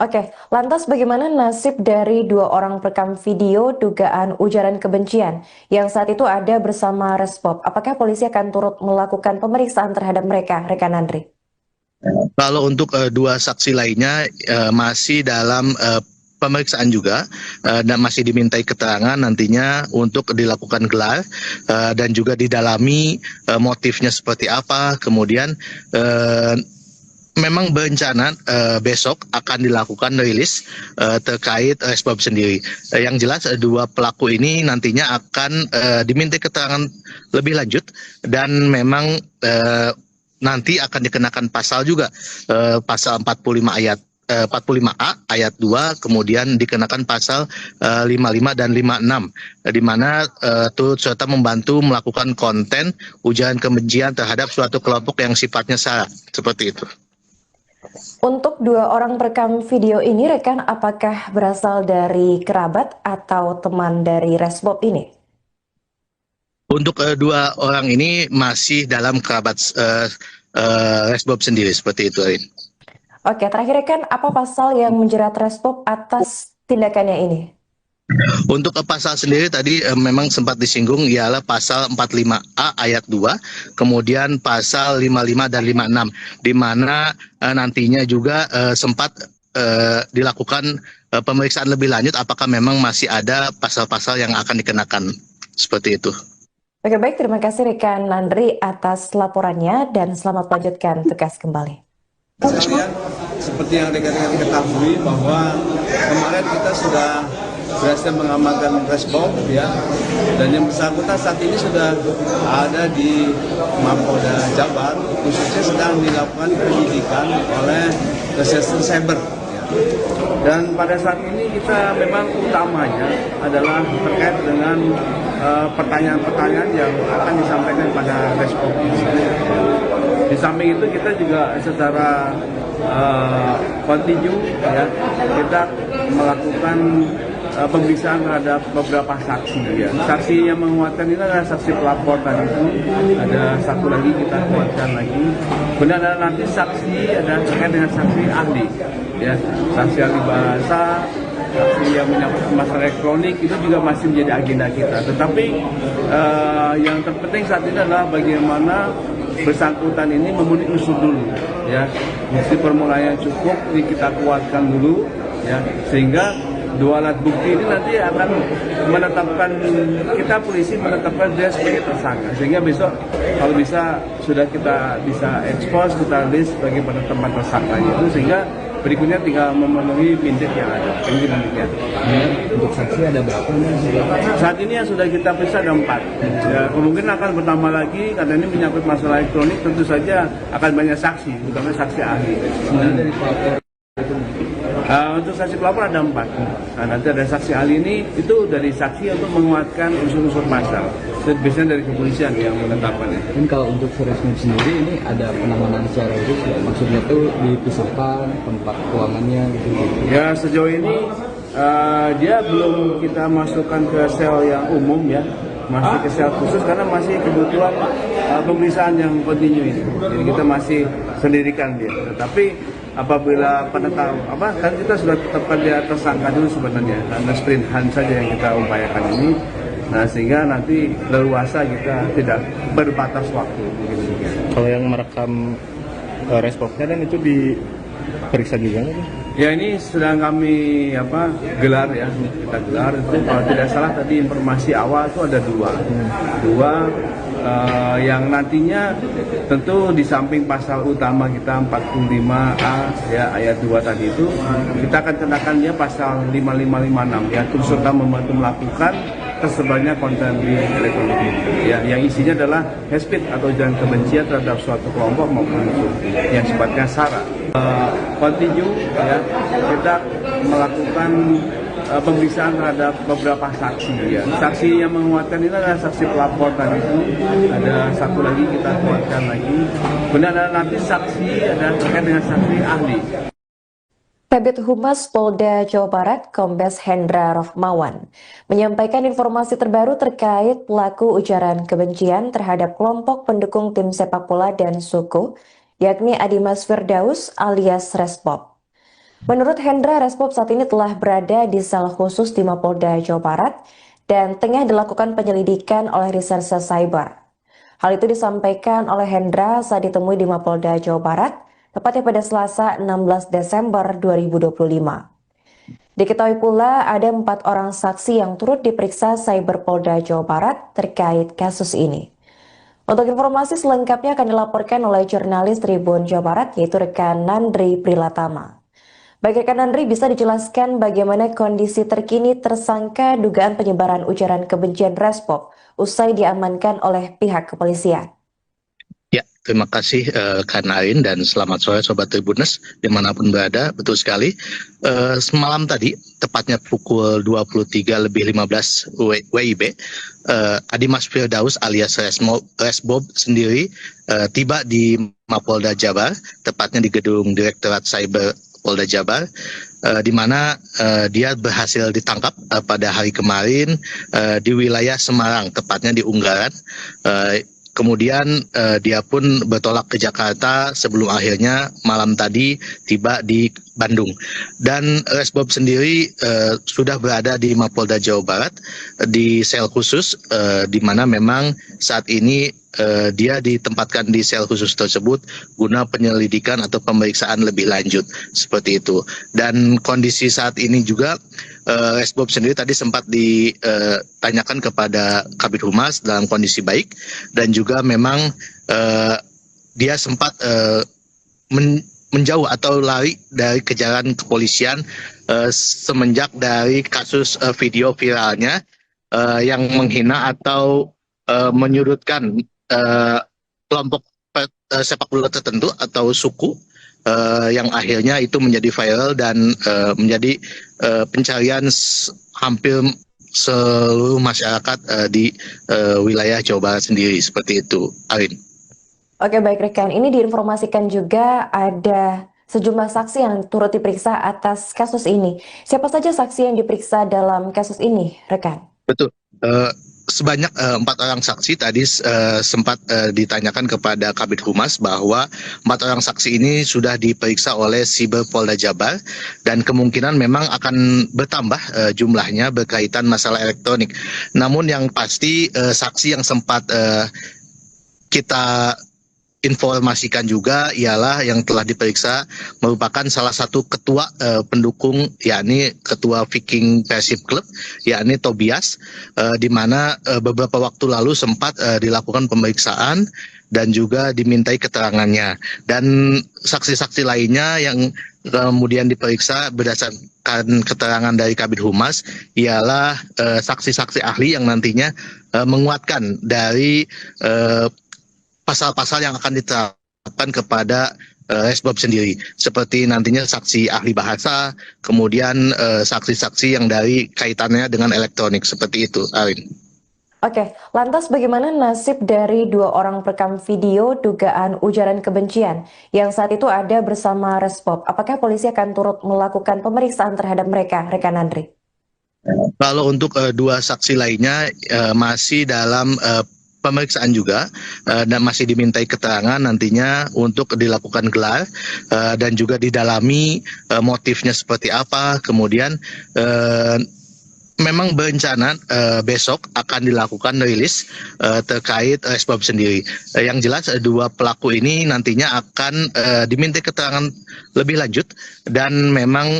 Oke, lantas bagaimana nasib dari 2 orang perekam video dugaan ujaran kebencian yang saat itu ada bersama Resbob? Apakah polisi akan turut melakukan pemeriksaan terhadap mereka, rekan Andri? Kalau untuk 2 saksi lainnya masih dalam pemeriksaan juga dan masih dimintai keterangan nantinya untuk dilakukan gelar dan juga didalami motifnya seperti apa, kemudian memang berencana besok akan dilakukan rilis terkait Resbob sendiri. Yang jelas dua pelaku ini nantinya akan diminta keterangan lebih lanjut dan memang nanti akan dikenakan pasal juga, pasal 45A ayat 2, kemudian dikenakan pasal 55 dan 56, di mana turut serta membantu melakukan konten ujaran kebencian terhadap suatu kelompok yang sifatnya sara, seperti itu. Untuk dua orang perekam video ini, rekan, apakah berasal dari kerabat atau teman dari Resbob ini? Untuk dua orang ini masih dalam kerabat Resbob sendiri, seperti itu, Arin. Oke, terakhir rekan, apa pasal yang menjerat Resbob atas tindakannya ini? Untuk pasal sendiri tadi memang sempat disinggung, ialah pasal 45A ayat 2, kemudian pasal 55 dan 56, di mana nantinya juga sempat dilakukan pemeriksaan lebih lanjut apakah memang masih ada pasal-pasal yang akan dikenakan, seperti itu. Oke, baik, terima kasih rekan Nandri atas laporannya dan selamat melanjutkan tugas kembali. Sekalian, seperti yang rekan-rekan ketahui bahwa kemarin kita sudah berhasil mengamankan Resbob, ya, dan yang bersangkutan saat ini sudah ada di Mapolda Jabar, khususnya sedang dilakukan penyidikan oleh Reserse Cyber. Ya. Dan pada saat ini kita memang utamanya adalah terkait dengan pertanyaan-pertanyaan yang akan disampaikan pada Resbob ini. Di samping itu kita juga secara kontinu, ya, kita melakukan pemeriksaan terhadap beberapa saksi, ya. Saksi yang menguatkan ini adalah saksi pelapor tadi itu, ada satu lagi kita kuatkan lagi. Kemudian ada nanti saksi, ada terkait dengan saksi ahli, ya, saksi ahli bahasa, saksi yang menyangkut masalah elektronik, itu juga masih menjadi agenda kita. Tetapi yang terpenting saat ini adalah bagaimana bersangkutan ini memenuhi unsur dulu, ya, bukti permulaan yang cukup ini kita kuatkan dulu, ya, sehingga dua alat bukti ini nanti akan menetapkan, kita polisi menetapkan dia sebagai tersangka, sehingga besok kalau bisa sudah kita bisa expose, kita list sebagai penetapan tersangka itu, sehingga berikutnya tinggal memenuhi pindik yang ada. Untuk saksi ada berapa nih? Saat ini yang sudah kita periksa ada 4. Ya, kemungkinan akan bertambah lagi karena ini menyangkut masalah elektronik, tentu saja akan banyak saksi, terutama saksi ahli. Dari pelapor itu. Untuk saksi pelapor ada 4. Nah, nanti ada saksi ahli ini, itu dari saksi untuk menguatkan unsur-unsur pasal. Biasanya dari kepolisian yang menetapkannya. Dan kalau untuk Resbob sendiri ini ada penanganan secara khusus, ya? Maksudnya tuh dipisahkan tempat keuangannya gitu. Ya, sejauh ini dia belum kita masukkan ke sel yang umum, ya, masih ke sel khusus karena masih kebutuhan pemeriksaan yang kontinu ini. Jadi kita masih sendirikan dia. Tetapi apabila kan kita sudah tetapkan dia tersangka dulu sebenarnya, karena sprint hunt saja yang kita upayakan ini. Nah, sehingga nanti leluasa kita tidak berbatas waktu. Kalau yang merekam Resbobnya dan itu diperiksa juga nggak? Ya, ini sedang kami gelar, ya, kita gelar itu. Kalau tidak salah tadi informasi awal itu ada dua yang nantinya tentu di samping pasal utama kita 45A, ya, ayat 2 tadi itu, kita akan kenakan dia pasal 5556, ya, turut serta membantu melakukan tersebarnya konten di elektronik ini, ya, yang isinya adalah hate speech atau ujaran kebencian terhadap suatu kelompok maupun yang sifatnya sara. Kontinu, ya, kita melakukan pemeriksaan terhadap beberapa saksi, ya. Saksi yang menguatkan ini adalah saksi pelapor tadi itu, ada satu lagi kita kuatkan lagi. Kemudian ada nanti saksi, ada terkait dengan saksi ahli. Kabid Humas Polda Jawa Barat, Kombes Hendra Rohmawan, menyampaikan informasi terbaru terkait pelaku ujaran kebencian terhadap kelompok pendukung tim sepak bola dan suku, yakni Adimas Firdaus alias Resbob. Menurut Hendra, Resbob saat ini telah berada di sel khusus di Mapolda Jawa Barat dan tengah dilakukan penyelidikan oleh Reserse Cyber. Hal itu disampaikan oleh Hendra saat ditemui di Mapolda Jawa Barat, tepatnya pada Selasa 16 Desember 2025. Diketahui pula ada 4 orang saksi yang turut diperiksa Cyber Polda Jawa Barat terkait kasus ini. Untuk informasi selengkapnya akan dilaporkan oleh jurnalis Tribun Jawa Barat, yaitu rekan Nandri Prilatama. Baik rekan Nandri, bisa dijelaskan bagaimana kondisi terkini tersangka dugaan penyebaran ujaran kebencian Respop usai diamankan oleh pihak kepolisian? Ya, terima kasih Kak Narin dan selamat sore Sobat Tribuners dimanapun berada. Betul sekali, semalam tadi, tepatnya pukul 23:15 WIB, Adimas Firdaus alias Resbob sendiri tiba di Mapolda Jabar, tepatnya di gedung Direktorat Cyber Polda Jabar, di mana dia berhasil ditangkap pada hari kemarin di wilayah Semarang, tepatnya di Unggaran. Kemudian dia pun bertolak ke Jakarta sebelum akhirnya malam tadi tiba di Bandung. Dan Resbob sendiri sudah berada di Mapolda Jawa Barat di sel khusus, di mana memang saat ini dia ditempatkan di sel khusus tersebut guna penyelidikan atau pemeriksaan lebih lanjut seperti itu. Dan kondisi saat ini juga Resbob sendiri tadi sempat ditanyakan kepada Kabid Humas dalam kondisi baik, dan juga memang dia sempat menjauh atau lari dari kejaran kepolisian semenjak dari kasus video viralnya yang menghina atau menyudutkan kelompok sepak bola tertentu atau suku, yang akhirnya itu menjadi viral dan menjadi pencarian hampir seluruh masyarakat di wilayah Jawa Barat sendiri, seperti itu, Arin. Oke, baik rekan, ini diinformasikan juga ada sejumlah saksi yang turut diperiksa atas kasus ini. Siapa saja saksi yang diperiksa dalam kasus ini, rekan? Betul. Sebanyak 4 orang saksi tadi sempat ditanyakan kepada Kabid Humas bahwa 4 orang saksi ini sudah diperiksa oleh Siber Polda Jabar, dan kemungkinan memang akan bertambah jumlahnya berkaitan masalah elektronik. Namun yang pasti saksi yang sempat kita informasikan juga ialah yang telah diperiksa merupakan salah satu ketua pendukung, yakni ketua Viking Persib Club, yakni Tobias, di mana beberapa waktu lalu sempat dilakukan pemeriksaan dan juga dimintai keterangannya. Dan saksi-saksi lainnya yang kemudian diperiksa berdasarkan keterangan dari Kabid Humas ialah saksi-saksi ahli yang nantinya menguatkan dari pasal-pasal yang akan diterapkan kepada Resbob sendiri, seperti nantinya saksi ahli bahasa, kemudian saksi-saksi yang dari kaitannya dengan elektronik, seperti itu, Arin. Oke, lantas bagaimana nasib dari 2 orang perekam video dugaan ujaran kebencian yang saat itu ada bersama Resbob? Apakah polisi akan turut melakukan pemeriksaan terhadap mereka, rekan Andri? Kalau untuk 2 saksi lainnya masih dalam pemeriksaan juga, dan masih dimintai keterangan nantinya untuk dilakukan gelar dan juga didalami motifnya seperti apa. Kemudian memang berencana besok akan dilakukan rilis terkait Resbob sendiri. Yang jelas 2 pelaku ini nantinya akan dimintai keterangan lebih lanjut, dan memang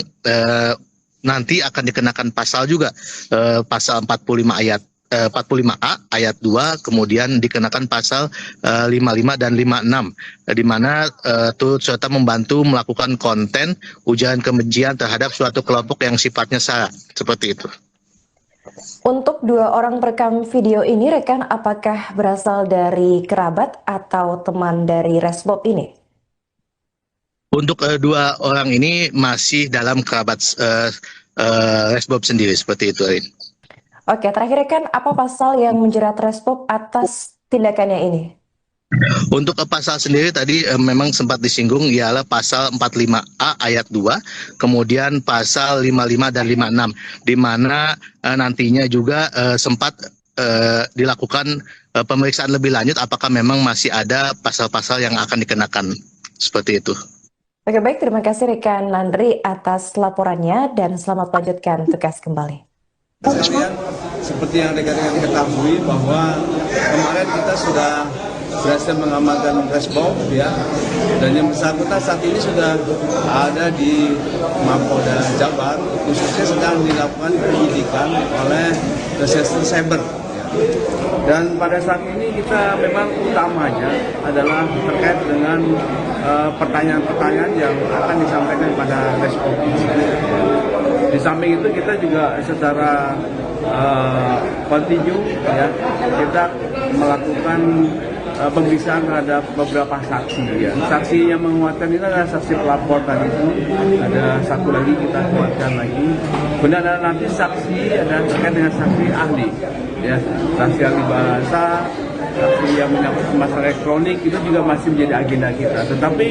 nanti akan dikenakan pasal juga, pasal 45A ayat 2, kemudian dikenakan pasal 55 dan 56, di mana turut serta membantu melakukan konten ujaran kebencian terhadap suatu kelompok yang sifatnya sara, seperti itu. Untuk 2 orang perekam video ini, rekan, apakah berasal dari kerabat atau teman dari Resbob ini? Untuk 2 orang ini masih dalam kerabat Resbob sendiri, seperti itu, Arin. Oke, terakhir rekan, apa pasal yang menjerat Resbob atas tindakannya ini? Untuk pasal sendiri tadi memang sempat disinggung, ialah pasal 45A ayat 2, kemudian pasal 55 dan 56, di mana nantinya juga sempat dilakukan pemeriksaan lebih lanjut apakah memang masih ada pasal-pasal yang akan dikenakan, seperti itu. Oke, baik, terima kasih rekan Nandri atas laporannya dan selamat melanjutkan tugas kembali. Sekalian, seperti yang rekan-rekan ketahui bahwa kemarin kita sudah berhasil mengamankan Resbob, ya, dan yang bersangkutan saat ini sudah ada di Mapolda Jabar, khususnya sedang dilakukan penyidikan oleh Reserse Cyber, ya. Dan pada saat ini kita memang utamanya adalah terkait dengan pertanyaan-pertanyaan yang akan disampaikan pada respon. Di samping itu kita juga secara kontinu ya, kita melakukan pemeriksaan terhadap beberapa saksi ya. Saksi yang menguatkan ini adalah saksi pelapor tadi itu. Ada satu lagi kita kuatkan lagi. Kemudian ada nanti saksi ada terkait dengan saksi ahli ya, saksi ahli bahasa, saksi yang menyangkut masalah elektronik itu juga masih menjadi agenda kita. Tetapi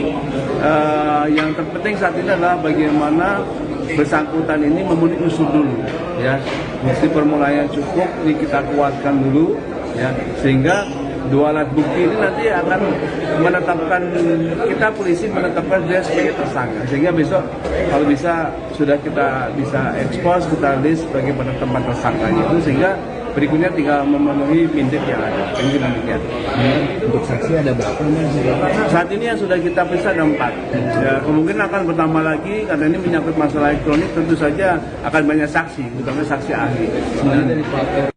yang terpenting saat ini adalah bagaimana bersangkutan ini memenuhi unsur dulu ya. Bukti permulaan yang cukup ini kita kuatkan dulu ya, sehingga dua alat bukti ini nanti akan menetapkan, kita polisi menetapkan dia sebagai tersangka, sehingga besok kalau bisa sudah kita bisa expose, kita list sebagai penetapan tersangkanya itu, sehingga berikutnya tinggal memenuhi pindik yang ada. Demikian. Untuk saksi ada berapa nih? Saat ini yang sudah kita periksa ada 4. Ya, kemungkinan akan bertambah lagi karena ini menyangkut masalah elektronik, tentu saja akan banyak saksi, terutama saksi ahli. Sebenarnya dari pelapor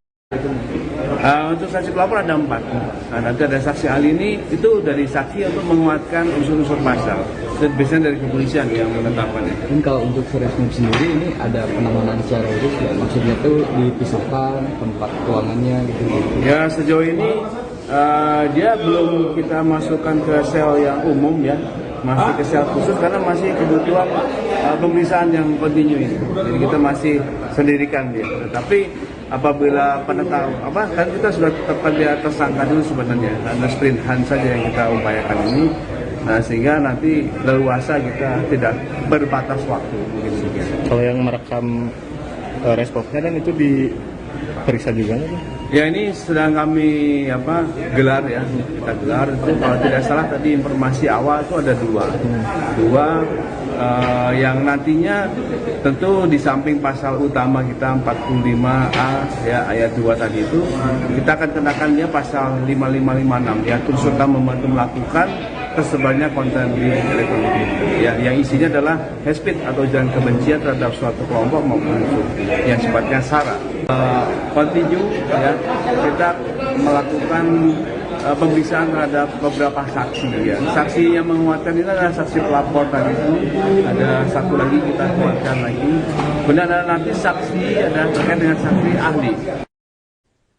untuk saksi pelapor ada 4. Nah, nanti ada saksi ahli ini itu dari saksi untuk menguatkan unsur-unsur pasal. Dan biasanya dari kepolisian yang menetapkannya. Dan kalau untuk Resmob sendiri ini ada penanganan secara khusus ya, maksudnya tuh dipisahkan tempat ruangannya gitu. Ya sejauh ini dia belum kita masukkan ke sel yang umum ya, masih ke sel khusus karena masih kebutuhan pemeriksaan yang kontinu ini. Jadi kita masih sendirikan dia. Tapi apabila kan kita sudah tetapkan dia tersangka dulu sebenarnya, ada sprint hunt saja yang kita upayakan ini. Nah, sehingga nanti leluasa kita tidak berbatas waktu. Kalau yang merekam responnya kan itu diperiksa juga kan? Ya ini sedang kami gelar ya, kita gelar itu kalau tidak salah tadi informasi awal itu ada dua yang nantinya tentu di samping pasal utama kita 45A ya ayat 2 tadi itu kita akan kenakan dia pasal 5556 ya, turut serta membantu melakukan tersebarnya konten di elektronik ya, yang isinya adalah hate speech atau ujaran kebencian terhadap suatu kelompok maupun unsur yang sifatnya sara. Kontinu ya, kita melakukan pemeriksaan terhadap beberapa saksi ya. Saksi yang menguatkan ini adalah saksi pelapor tadi itu. Ada satu lagi kita kuatkan lagi. Kemudian ada nanti saksi ada terkait dengan saksi ahli.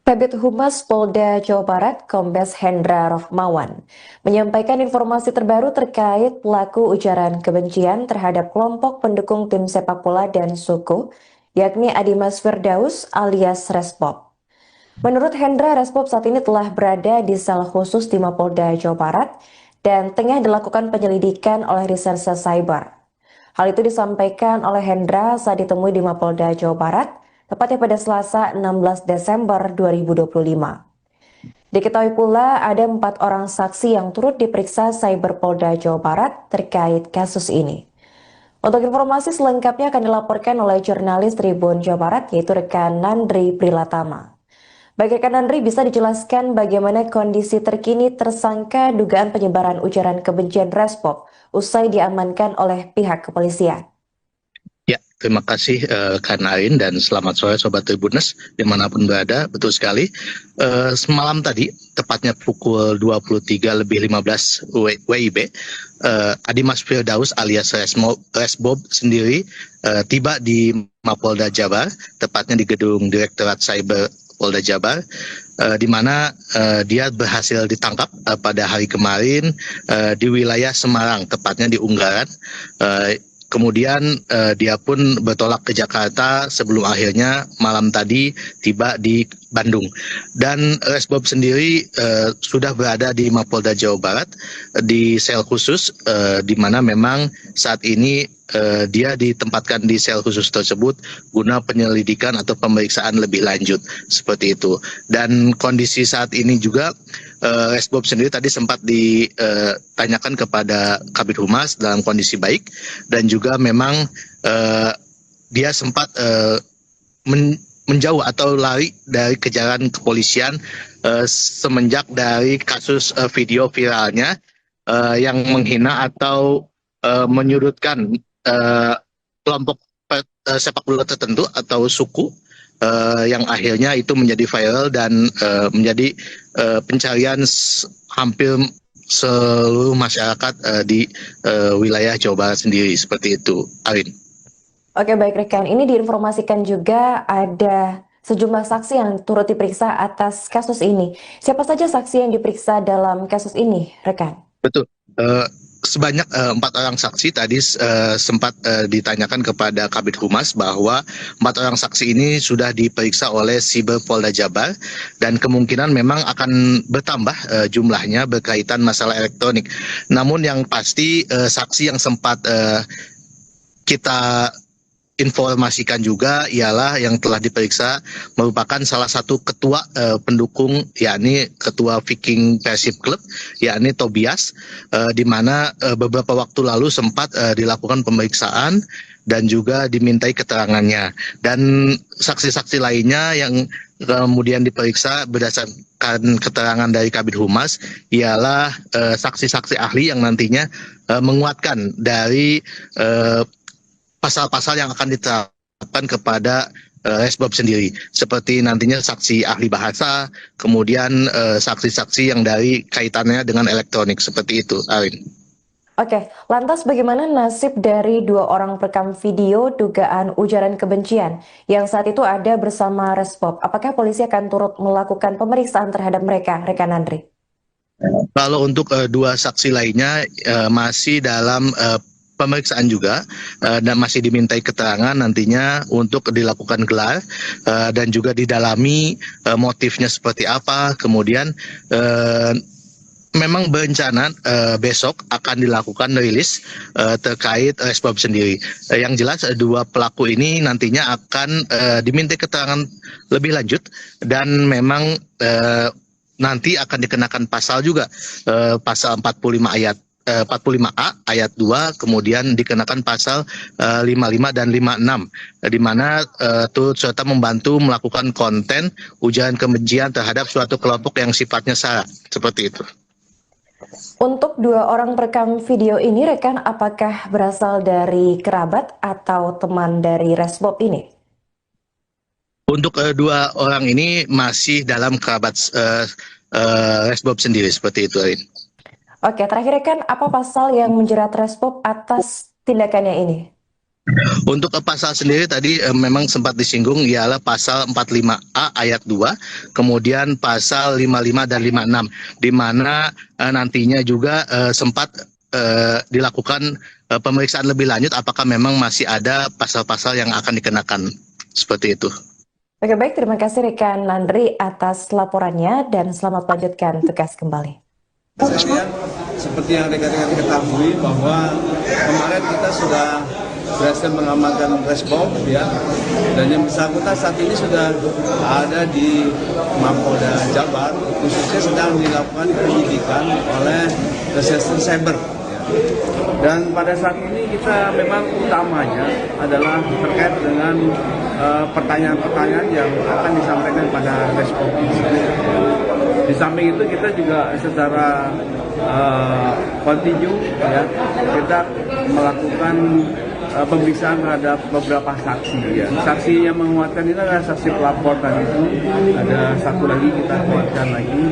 Kabid Humas Polda Jawa Barat, Kombes Hendra Rohmawan, menyampaikan informasi terbaru terkait pelaku ujaran kebencian terhadap kelompok pendukung tim sepak bola dan suku, yakni Adimas Firdaus alias Resbob. Menurut Hendra, Resbob saat ini telah berada di sel khusus di Mapolda Jawa Barat dan tengah dilakukan penyelidikan oleh Reserse Cyber. Hal itu disampaikan oleh Hendra saat ditemui di Mapolda Jawa Barat, tepatnya pada Selasa 16 Desember 2025. Diketahui pula ada 4 orang saksi yang turut diperiksa Cyber Polda Jawa Barat terkait kasus ini. Untuk informasi selengkapnya akan dilaporkan oleh jurnalis Tribun Jawa Barat, yaitu rekan Nandri Prilatama. Baik rekan Nandri, bisa dijelaskan bagaimana kondisi terkini tersangka dugaan penyebaran ujaran kebencian Resbob usai diamankan oleh pihak kepolisian? Ya, terima kasih Kak Narin dan selamat sore Sobat Tribuners dimanapun berada. Betul sekali, semalam tadi, tepatnya pukul 23.15 WIB, Adimas Firdaus alias Resbob sendiri tiba di Mapolda Jabar, tepatnya di gedung Direktorat Cyber Polda Jabar, di mana dia berhasil ditangkap pada hari kemarin di wilayah Semarang, tepatnya di Unggaran. Kemudian dia pun bertolak ke Jakarta sebelum akhirnya malam tadi tiba di Bandung. Dan Resbob sendiri sudah berada di Mapolda Jawa Barat di sel khusus, di mana memang saat ini dia ditempatkan di sel khusus tersebut guna penyelidikan atau pemeriksaan lebih lanjut seperti itu. Dan kondisi saat ini juga Resbob sendiri tadi sempat ditanyakan kepada Kabid Humas dalam kondisi baik, dan juga memang dia sempat menjauh atau lari dari kejaran kepolisian semenjak dari kasus video viralnya yang menghina atau menyudutkan kelompok sepak bola tertentu atau suku yang akhirnya itu menjadi viral dan menjadi pencarian hampir seluruh masyarakat di wilayah Jawa Barat sendiri, seperti itu, Arin. Oke, baik rekan. Ini diinformasikan juga ada sejumlah saksi yang turut diperiksa atas kasus ini. Siapa saja saksi yang diperiksa dalam kasus ini, rekan? Betul. Sebanyak 4 orang saksi tadi sempat ditanyakan kepada Kabid Humas bahwa 4 orang saksi ini sudah diperiksa oleh Siber Polda Jabar dan kemungkinan memang akan bertambah jumlahnya berkaitan masalah elektronik. Namun yang pasti saksi yang sempat kita informasikan juga ialah yang telah diperiksa merupakan salah satu ketua pendukung, yakni ketua Viking Persib Club, yakni Tobias, di mana beberapa waktu lalu sempat dilakukan pemeriksaan dan juga dimintai keterangannya. Dan saksi-saksi lainnya yang kemudian diperiksa berdasarkan keterangan dari Kabid Humas ialah saksi-saksi ahli yang nantinya menguatkan dari pasal-pasal yang akan diterapkan kepada Resbob sendiri, seperti nantinya saksi ahli bahasa, kemudian saksi-saksi yang dari kaitannya dengan elektronik, seperti itu, Arin. Oke, lantas bagaimana nasib dari 2 orang perekam video dugaan ujaran kebencian yang saat itu ada bersama Resbob? Apakah polisi akan turut melakukan pemeriksaan terhadap mereka, rekan Andri? Kalau untuk 2 saksi lainnya masih dalam pemeriksaan juga dan masih dimintai keterangan nantinya untuk dilakukan gelar dan juga didalami motifnya seperti apa. Kemudian memang berencana besok akan dilakukan rilis terkait Resbob sendiri. Yang jelas 2 pelaku ini nantinya akan dimintai keterangan lebih lanjut dan memang nanti akan dikenakan pasal juga, pasal 45A ayat 2, kemudian dikenakan pasal 55 dan 56, di mana turut serta membantu melakukan konten ujaran kebencian terhadap suatu kelompok yang sifatnya sara, seperti itu. Untuk 2 orang perekam video ini, rekan, apakah berasal dari kerabat atau teman dari Resbob ini? Untuk 2 orang ini masih dalam kerabat Resbob sendiri, seperti itu, Arin. Oke, terakhir rekan, apa pasal yang menjerat Resbob atas tindakannya ini? Untuk pasal sendiri tadi memang sempat disinggung ialah pasal 45A ayat 2, kemudian pasal 55 dan 56, di mana nantinya juga sempat dilakukan pemeriksaan lebih lanjut apakah memang masih ada pasal-pasal yang akan dikenakan, seperti itu. Oke, baik, terima kasih rekan Landry atas laporannya dan selamat melanjutkan tugas kembali. Seperti yang rekan-rekan ketahui bahwa kemarin kita sudah berhasil mengamankan Resbob, ya, dan yang bersangkutan saat ini sudah ada di Mapolda Jabar, khususnya sedang dilakukan penyidikan oleh Reserse Cyber. Dan pada saat ini kita memang utamanya adalah terkait dengan pertanyaan-pertanyaan yang akan disampaikan pada Resbob ini. Di samping itu kita juga secara kontinu, ya, kita melakukan pemeriksaan terhadap beberapa saksi, ya. Saksi yang menguatkan ini adalah saksi pelapor tadi itu, ada satu lagi kita kuatkan lagi.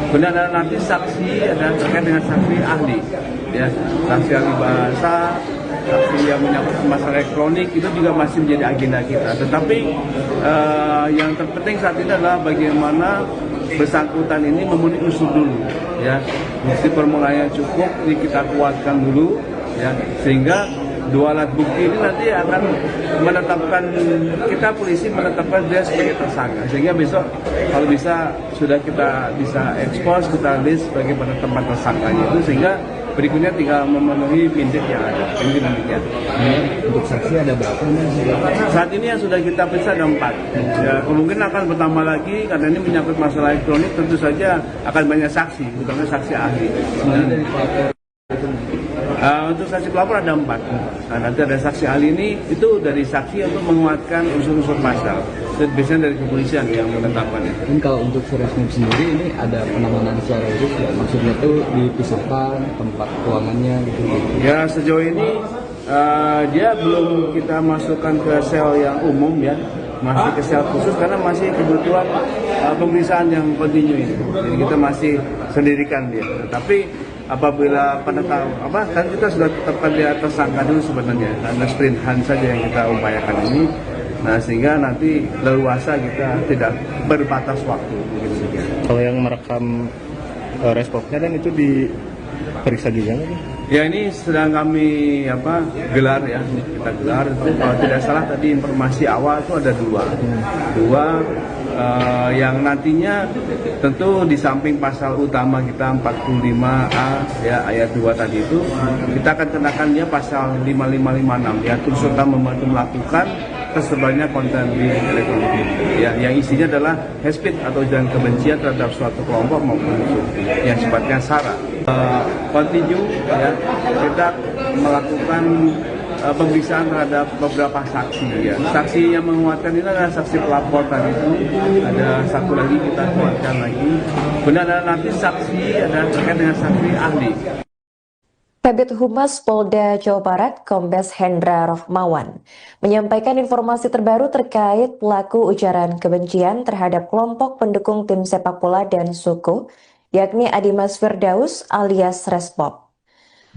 Kemudian ada nanti saksi ada terkait dengan saksi ahli, ya, saksi ahli bahasa, saksi yang menyangkut masalah elektronik itu juga masih menjadi agenda kita. Tetapi yang terpenting saat ini adalah bagaimana bersangkutan ini memenuhi unsur dulu, ya, bukti permulaan yang cukup ini kita kuatkan dulu, ya, sehingga 2 alat bukti ini nanti akan menetapkan, kita polisi menetapkan dia sebagai tersangka, sehingga besok kalau bisa sudah kita bisa ekspos, kita list sebagai penetapan tersangkanya itu, sehingga berikutnya tinggal memenuhi bintik yang ada. Ini demikian. Untuk saksi ada berapa nih? Saat ini yang sudah kita periksa ada 4. Ya, kemungkinan akan bertambah lagi karena ini menyangkut masalah elektronik, tentu saja akan banyak saksi, terutama saksi ahli. Untuk saksi pelapor ada 4. Nah, nanti ada saksi ahli ini itu dari saksi untuk menguatkan unsur-unsur pasal. Dan biasanya dari kepolisian yang menetapkannya. Dan kalau untuk Resbob sendiri ini ada penanganan secara khusus ya? Maksudnya itu dipisahkan tempat ruangannya gitu. Ya, sejauh ini dia belum kita masukkan ke sel yang umum, ya. masih ke sel khusus karena masih kebutuhan pemeriksaan yang kontinu ini. Jadi kita masih sendirikan dia. Tapi apabila kan kita sudah tetapkan dia tersangka dulu sebenarnya, karena sprint hunt saja yang kita upayakan ini. Nah, sehingga nanti leluasa kita tidak berbatas waktu. Kalau yang merekam responnya dan itu diperiksa juga nggak? Ya, ini sedang kami gelar ya, kita gelar. Kalau tidak salah tadi informasi awal itu ada dua yang nantinya tentu di samping pasal utama kita 45A ya ayat 2 tadi itu, kita akan kenakan dia pasal 5556 ya, turut serta membantu melakukan tersebarnya konten di elektronik ya, yang isinya adalah hate speech atau ujaran kebencian terhadap suatu kelompok maupun suku yang sifatnya sara. Continue ya, kita melakukan pemeriksaan terhadap beberapa saksi ya. Saksi yang menguatkan ini adalah saksi pelapor tadi itu, ada satu lagi kita kuatkan lagi. Benar nanti saksi ada terkait dengan saksi ahli. Kabid Humas Polda Jawa Barat, Kombes Hendra Rohmawan, menyampaikan informasi terbaru terkait pelaku ujaran kebencian terhadap kelompok pendukung tim sepak bola dan suku, yakni Adimas Firdaus alias Resbob.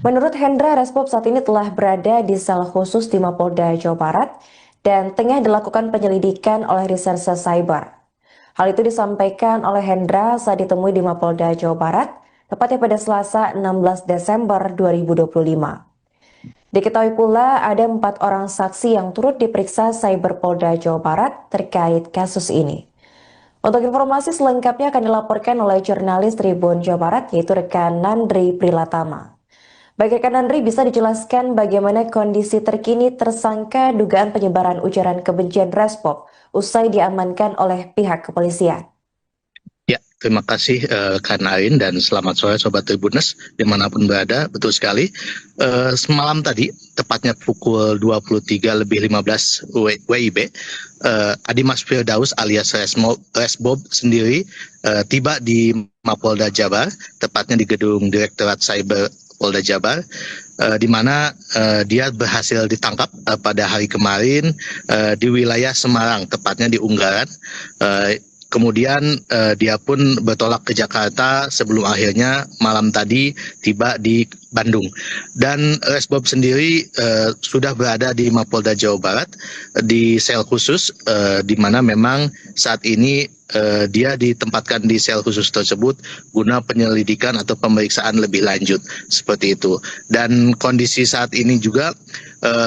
Menurut Hendra, Resbob saat ini telah berada di sel khusus di Mapolda Jawa Barat dan tengah dilakukan penyelidikan oleh Reserse Cyber. Hal itu disampaikan oleh Hendra saat ditemui di Mapolda Jawa Barat, tepatnya pada Selasa 16 Desember 2025. Diketahui pula ada 4 orang saksi yang turut diperiksa Cyber Polda Jawa Barat terkait kasus ini. Untuk informasi selengkapnya akan dilaporkan oleh jurnalis Tribun Jawa Barat, yaitu rekan Nandri Prilatama. Baik rekan Nandri, bisa dijelaskan bagaimana kondisi terkini tersangka dugaan penyebaran ujaran kebencian Resbob usai diamankan oleh pihak kepolisian? Ya, terima kasih Kak Nain dan selamat sore Sobat Tribuners dimanapun berada. Betul sekali, semalam tadi, tepatnya pukul 23.15 WIB, Adimas Firdaus alias Resbob sendiri tiba di Mapolda Jabar, tepatnya di gedung Direktorat Cyber Polda Jabar, di mana dia berhasil ditangkap pada hari kemarin di wilayah Semarang, tepatnya di Unggaran. Kemudian dia pun bertolak ke Jakarta sebelum akhirnya malam tadi tiba di Bandung. Dan Resbob sendiri sudah berada di Mapolda Jawa Barat di sel khusus, di mana memang saat ini dia ditempatkan di sel khusus tersebut guna penyelidikan atau pemeriksaan lebih lanjut seperti itu. Dan kondisi saat ini juga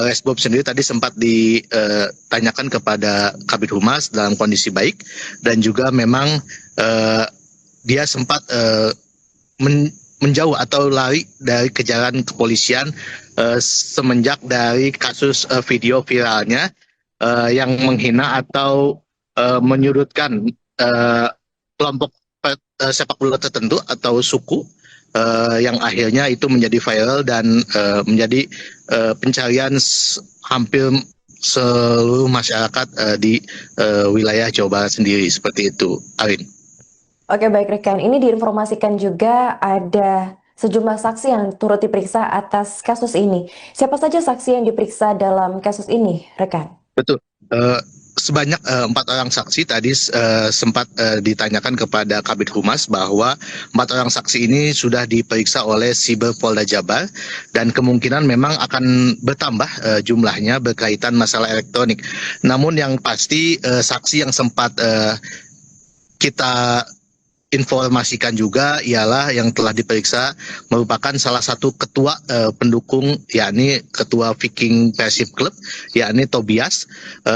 Resbob sendiri tadi sempat ditanyakan kepada Kabid Humas dalam kondisi baik, dan juga memang dia sempat menjauh atau lari dari kejaran kepolisian semenjak dari kasus video viralnya yang menghina atau menyudutkan kelompok sepak bola tertentu atau suku, yang akhirnya itu menjadi viral dan menjadi pencarian hampir seluruh masyarakat di wilayah Jawa Barat sendiri, seperti itu, Arin. Oke, baik rekan, ini diinformasikan juga ada sejumlah saksi yang turut diperiksa atas kasus ini. Siapa saja saksi yang diperiksa dalam kasus ini, rekan? Betul. Sebanyak 4 orang saksi tadi sempat ditanyakan kepada Kabid Humas bahwa 4 orang saksi ini sudah diperiksa oleh Siber Polda Jabar, dan kemungkinan memang akan bertambah jumlahnya berkaitan masalah elektronik. Namun yang pasti saksi yang sempat kita informasikan juga ialah yang telah diperiksa merupakan salah satu ketua pendukung, yakni ketua Viking Persib Club, yakni Tobias,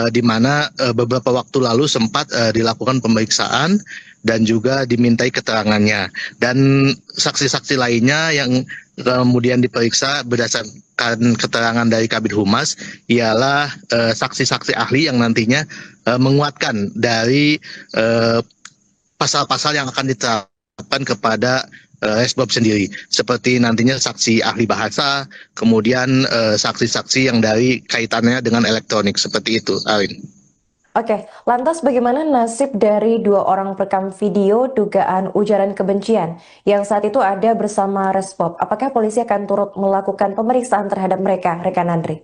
di mana beberapa waktu lalu sempat dilakukan pemeriksaan dan juga dimintai keterangannya. Dan saksi-saksi lainnya yang kemudian diperiksa berdasarkan keterangan dari Kabid Humas ialah saksi-saksi ahli yang nantinya menguatkan dari pasal-pasal yang akan diterapkan kepada Resbob sendiri, seperti nantinya saksi ahli bahasa, kemudian saksi-saksi yang dari kaitannya dengan elektronik, seperti itu, Arin. Oke, lantas bagaimana nasib dari 2 orang perekam video dugaan ujaran kebencian yang saat itu ada bersama Resbob? Apakah polisi akan turut melakukan pemeriksaan terhadap mereka, rekan Andri?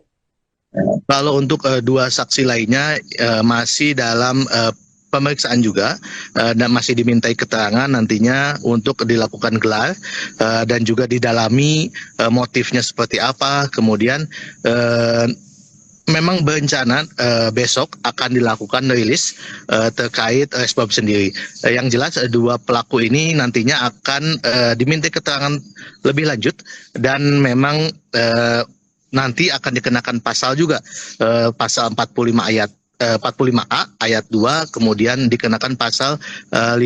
Kalau untuk dua saksi lainnya masih dalam pemeriksaan juga dan masih dimintai keterangan nantinya untuk dilakukan gelar dan juga didalami motifnya seperti apa. Kemudian memang berencana besok akan dilakukan rilis terkait resbab sendiri. Yang jelas dua pelaku ini nantinya akan dimintai keterangan lebih lanjut dan memang nanti akan dikenakan pasal juga pasal 45 ayat 45A ayat 2, kemudian dikenakan pasal 55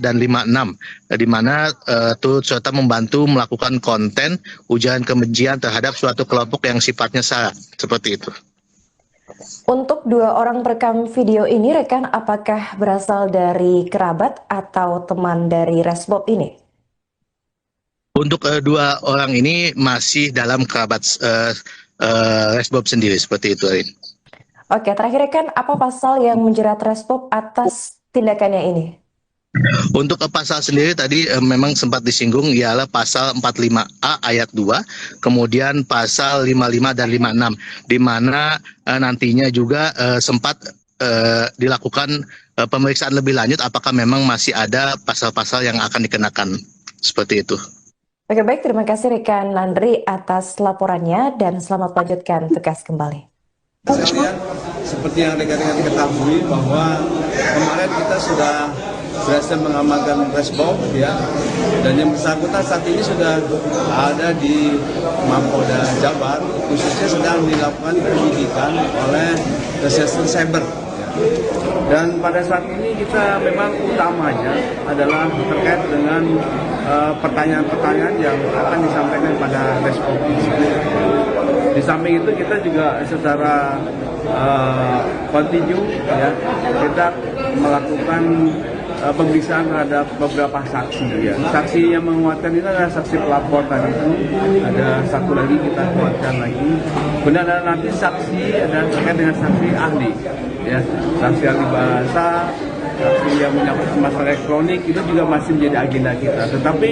dan 56 di mana turut serta membantu melakukan konten ujaran kebencian terhadap suatu kelompok yang sifatnya sara, seperti itu. Untuk dua orang perekam video ini, rekan, apakah berasal dari kerabat atau teman dari resbob ini? Untuk dua orang ini masih dalam kerabat resbob sendiri, seperti itu, Rin. Oke, terakhir rekan, apa pasal yang menjerat resbob atas tindakannya ini? Untuk pasal sendiri tadi memang sempat disinggung ialah pasal 45A ayat 2, kemudian pasal 55 dan 56, di mana nantinya juga sempat dilakukan pemeriksaan lebih lanjut apakah memang masih ada pasal-pasal yang akan dikenakan, seperti itu. Oke, baik, terima kasih rekan Landry atas laporannya dan selamat melanjutkan tugas kembali. Sekalian, seperti yang rekan-rekan ketahui bahwa kemarin kita sudah berhasil mengamankan resbob ya, dan yang bersangkutan saat ini sudah ada di Mapolda Jabar, khususnya sedang dilakukan penyidikan oleh Reserse Cyber. Dan pada saat ini kita memang utamanya adalah terkait dengan pertanyaan-pertanyaan yang akan disampaikan pada resbob tersebut. Di samping itu kita juga secara kontinu ya, kita melakukan pemeriksaan terhadap beberapa saksi ya. Saksi yang menguatkan ini adalah saksi pelapor tadi itu. Ada satu lagi kita kuatkan lagi. Kemudian ada nanti saksi ada terkait dengan saksi ahli ya. Saksi ahli bahasa, saksi yang menyangkut masalah elektronik itu juga masih menjadi agenda kita. Tetapi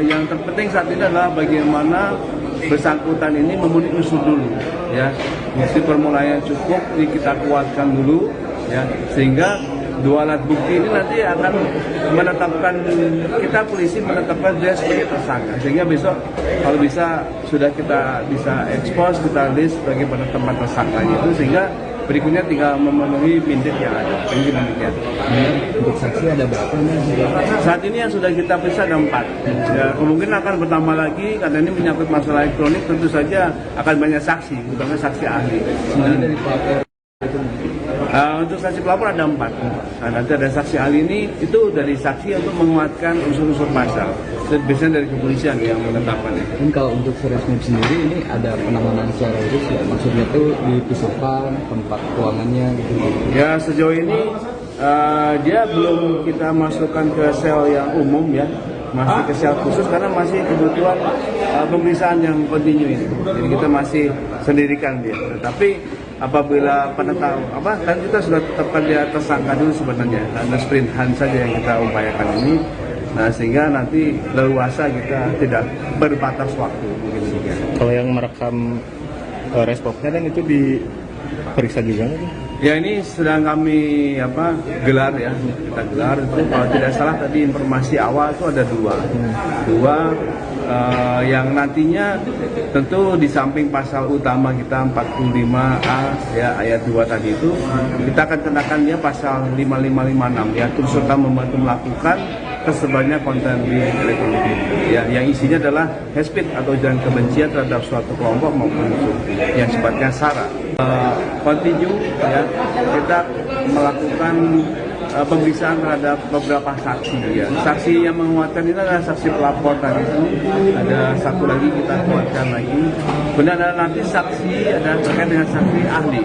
yang terpenting saat ini adalah bagaimana bersangkutan ini memenuhi unsur dulu ya. Bukti permulaan yang cukup ini kita kuatkan dulu ya, sehingga dua alat bukti ini nanti akan menetapkan, kita polisi menetapkan dia sebagai tersangka, sehingga besok kalau bisa sudah kita bisa expose, kita list sebagai penetapan tersangkanya itu, sehingga berikutnya tinggal memenuhi pindik yang ada. Demikian. Untuk saksi ada berapa nih? Saat ini yang sudah kita periksa ada 4. Ya, kemungkinan akan bertambah lagi karena ini menyangkut masalah elektronik, tentu saja akan banyak saksi, terutama saksi ahli. Semuanya dari pelapor. Untuk saksi pelapor ada 4. Nah, nanti ada saksi ahli ini, itu dari saksi untuk menguatkan unsur-unsur pasal. Biasanya dari kepolisian yang menetapkannya. Dan kalau untuk resbob sendiri ini ada penanganan secara khusus ya? Maksudnya tuh dipisahkan tempat ruangannya gitu. Ya, sejauh ini dia belum kita masukkan ke sel yang umum ya, masih ke sel khusus karena masih kebutuhan pemeriksaan yang kontinu ini. Jadi kita masih sendirikan dia. Tetapi apabila kan kita sudah tetapkan dia tersangka dulu sebenarnya, karena sprintan saja yang kita upayakan ini. Nah, sehingga nanti leluasa kita tidak berbatas waktu mungkin demikian. Kalau yang merekam resbobnya dan itu diperiksa juga nggak? Ya, ini sedang kami gelar ya, kita gelar itu kalau tidak salah tadi informasi awal itu ada dua yang nantinya tentu di samping pasal utama kita 45A ya ayat 2 tadi itu, kita akan kenakan dia pasal 5556 ya, turut serta membantu melakukan tersebarnya konten di elektronik ya, yang isinya adalah hate speech atau ujaran kebencian terhadap suatu kelompok maupun yang sifatnya sara. Kontinu ya, kita melakukan pemeriksaan terhadap beberapa saksi ya. Saksi yang menguatkan ini adalah saksi pelapor tadi itu. Ada satu lagi kita kuatkan lagi. Kemudian ada nanti saksi ada terkait dengan saksi ahli.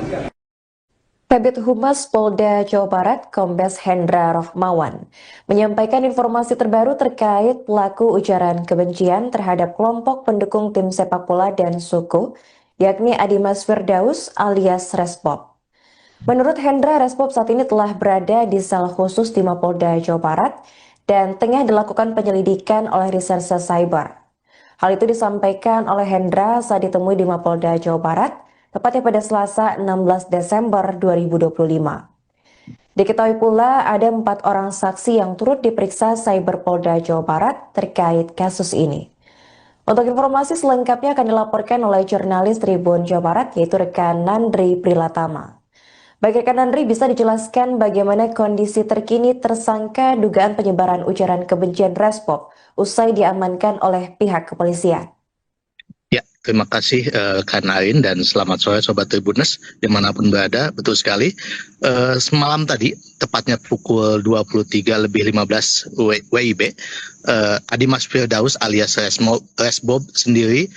Kabid Humas Polda Jawa Barat, Kombes Hendra Rohmawan, menyampaikan informasi terbaru terkait pelaku ujaran kebencian terhadap kelompok pendukung tim sepak bola dan suku, yakni Adimas Firdaus alias Resbob. Menurut Hendra, Resbob saat ini telah berada di sel khusus di Mapolda Jawa Barat dan tengah dilakukan penyelidikan oleh Reserse Cyber. Hal itu disampaikan oleh Hendra saat ditemui di Mapolda Jawa Barat tepatnya pada Selasa 16 Desember 2025. Diketahui pula ada 4 orang saksi yang turut diperiksa Cyberpolda Jawa Barat terkait kasus ini. Untuk informasi selengkapnya akan dilaporkan oleh jurnalis Tribun Jawa Barat yaitu rekan Nandri Prilatama. Baik rekan Nandri, bisa dijelaskan bagaimana kondisi terkini tersangka dugaan penyebaran ujaran kebencian Respop usai diamankan oleh pihak kepolisian? Ya, terima kasih Kak Nain dan selamat sore Sobat Tribuners dimanapun berada. Betul sekali, semalam tadi, tepatnya pukul 23.15 WIB, Adimas Firdaus alias Resbob sendiri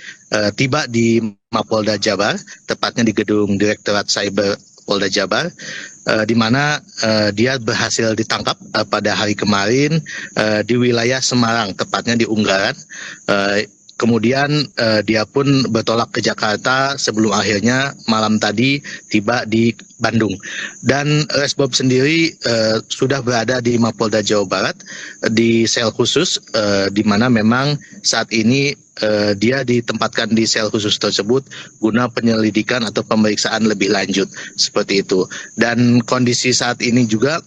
tiba di Mapolda Jabar, tepatnya di gedung Direktorat Cyber Polda Jabar, di mana dia berhasil ditangkap pada hari kemarin di wilayah Semarang, tepatnya di Unggaran. Kemudian dia pun bertolak ke Jakarta sebelum akhirnya malam tadi tiba di Bandung. Dan Resbob sendiri sudah berada di Mapolda Jawa Barat di sel khusus, di mana memang saat ini dia ditempatkan di sel khusus tersebut guna penyelidikan atau pemeriksaan lebih lanjut seperti itu. Dan kondisi saat ini juga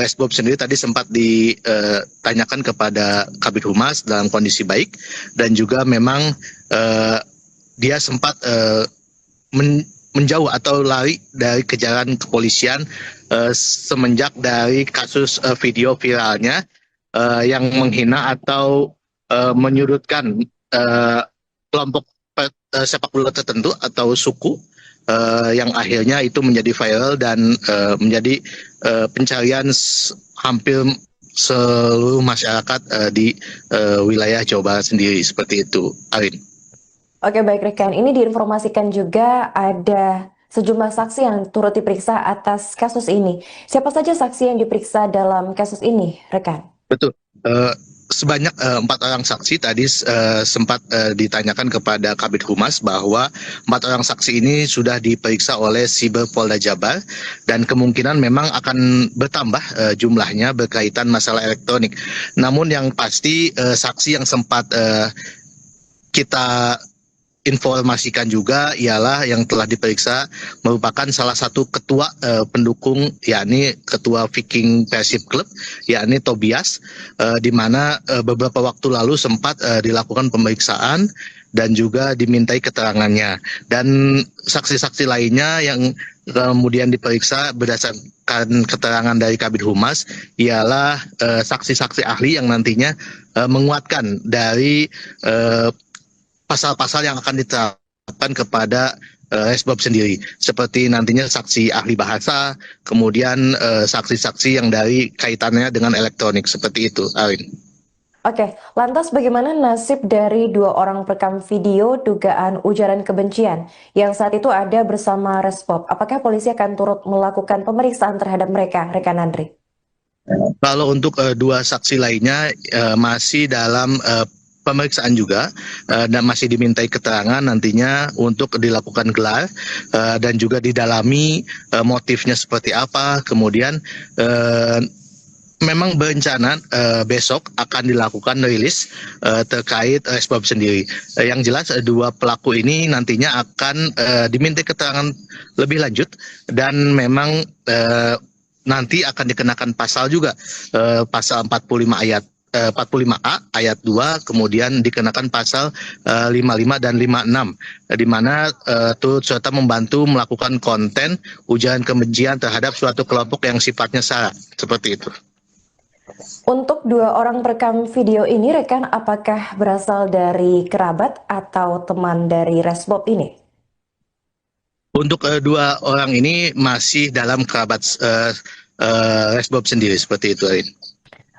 Resbob sendiri tadi sempat ditanyakan kepada Kabid Humas dalam kondisi baik, dan juga memang dia sempat menjauh atau lari dari kejaran kepolisian semenjak dari kasus video viralnya yang menghina atau menyudutkan kelompok sepak bola tertentu atau suku, yang akhirnya itu menjadi viral dan menjadi pencarian hampir seluruh masyarakat di wilayah Jawa Barat sendiri seperti itu, Arin. Oke, baik rekan, ini diinformasikan juga ada sejumlah saksi yang turut diperiksa atas kasus ini. Siapa saja saksi yang diperiksa dalam kasus ini, rekan? Betul. Sebanyak 4 orang saksi tadi sempat ditanyakan kepada Kabid Humas bahwa 4 orang saksi ini sudah diperiksa oleh Siber Polda Jabar dan kemungkinan memang akan bertambah jumlahnya berkaitan masalah elektronik. Namun yang pasti saksi yang sempat kita informasikan juga ialah yang telah diperiksa merupakan salah satu ketua pendukung, yakni ketua Viking Persib Club, yakni Tobias, di mana beberapa waktu lalu sempat dilakukan pemeriksaan dan juga dimintai keterangannya. Dan saksi-saksi lainnya yang kemudian diperiksa berdasarkan keterangan dari Kabid Humas ialah saksi-saksi ahli yang nantinya menguatkan dari pasal-pasal yang akan diterapkan kepada Resbob sendiri, seperti nantinya saksi ahli bahasa, kemudian saksi-saksi yang dari kaitannya dengan elektronik, seperti itu, Arin. Oke, lantas bagaimana nasib dari 2 orang perekam video dugaan ujaran kebencian yang saat itu ada bersama Resbob? Apakah polisi akan turut melakukan pemeriksaan terhadap mereka, rekan Andri? Kalau untuk 2 saksi lainnya masih dalam pemeriksaan juga dan masih dimintai keterangan nantinya untuk dilakukan gelar dan juga didalami motifnya seperti apa. Kemudian memang berencana besok akan dilakukan rilis terkait Resbob sendiri. Yang jelas 2 pelaku ini nantinya akan dimintai keterangan lebih lanjut dan memang nanti akan dikenakan pasal juga, pasal 45A ayat 2, kemudian dikenakan pasal 55 dan 56, di mana turut serta membantu melakukan konten ujaran kebencian terhadap suatu kelompok yang sifatnya sara, seperti itu. Untuk 2 orang perekam video ini, rekan, apakah berasal dari kerabat atau teman dari Resbob ini? Untuk 2 orang ini masih dalam kerabat Resbob sendiri, seperti itu, Arin.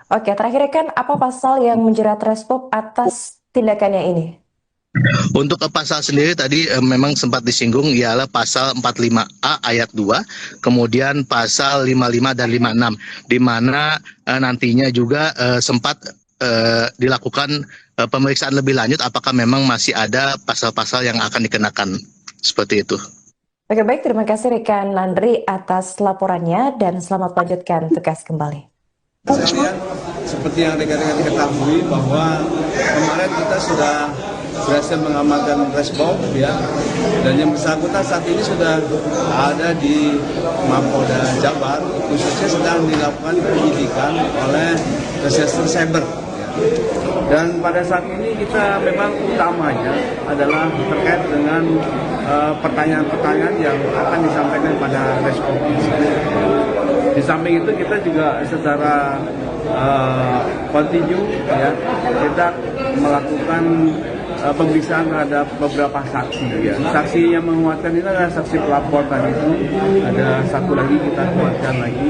Oke, terakhir rekan, apa pasal yang menjerat Resbob atas tindakannya ini? Untuk pasal sendiri tadi memang sempat disinggung ialah pasal 45A ayat 2, kemudian pasal 55 dan 56, di mana nantinya juga sempat dilakukan pemeriksaan lebih lanjut apakah memang masih ada pasal-pasal yang akan dikenakan, seperti itu. Oke, baik, terima kasih rekan Nandri atas laporannya dan selamat melanjutkan tugas kembali. Seperti yang rekan-rekan ketahui bahwa kemarin kita sudah berhasil mengamankan resbom ya, dan yang bersangkutan saat ini sudah ada di Mapolda Jabar, khususnya sedang dilakukan penyidikan oleh Reserse Cyber. Dan pada saat ini kita memang utamanya adalah terkait dengan pertanyaan-pertanyaan yang akan disampaikan pada respon tersebut. Di samping itu kita juga secara kontinu ya, kita melakukan pemeriksaan terhadap beberapa saksi ya. Saksi yang menguatkan ini adalah saksi pelapor tadi itu. Ada satu lagi kita kuatkan lagi.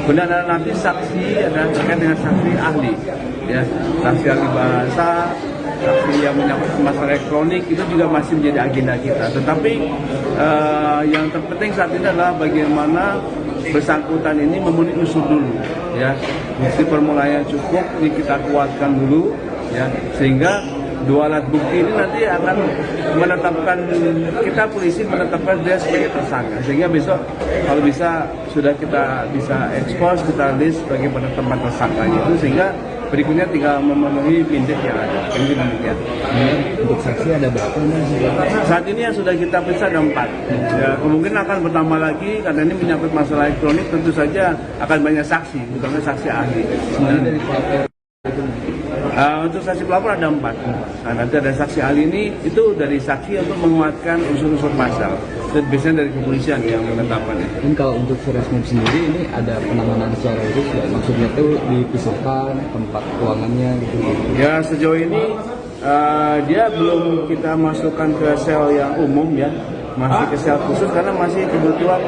Kemudian ada nanti saksi ada terkait dengan saksi ahli ya. Saksi ahli bahasa, saksi yang menyangkut masalah elektronik itu juga masih menjadi agenda kita. Tetapi yang terpenting saat ini adalah bagaimana bersangkutan ini memenuhi unsur dulu ya. Bukti permulaan yang cukup ini kita kuatkan dulu ya, sehingga dua alat bukti ini nanti akan menetapkan, kita polisi menetapkan dia sebagai tersangka, sehingga besok kalau bisa sudah kita bisa ekspos, kita list sebagai penetapan tersangkanya itu, sehingga berikutnya tinggal memenuhi bintik yang ada. Ini demikian. Untuk saksi ada berapa nih? Saat ini yang sudah kita periksa ada 4. Ya, kemungkinan akan bertambah lagi karena ini menyangkut masalah elektronik, tentu saja akan banyak saksi, terutama saksi ahli. Dari pelapor untuk saksi pelapor ada 4. Nah, nanti ada saksi ahli ini itu dari saksi untuk menguatkan unsur-unsur pasal. Dan biasanya dari kepolisian yang menetapkannya. Dan kalau untuk Resmob sendiri ini ada penanganan secara khusus ya? Maksudnya itu dipisahkan tempat ruangannya gitu. Ya sejauh ini dia belum kita masukkan ke sel yang umum ya, masih ke sel khusus karena masih kebutuhan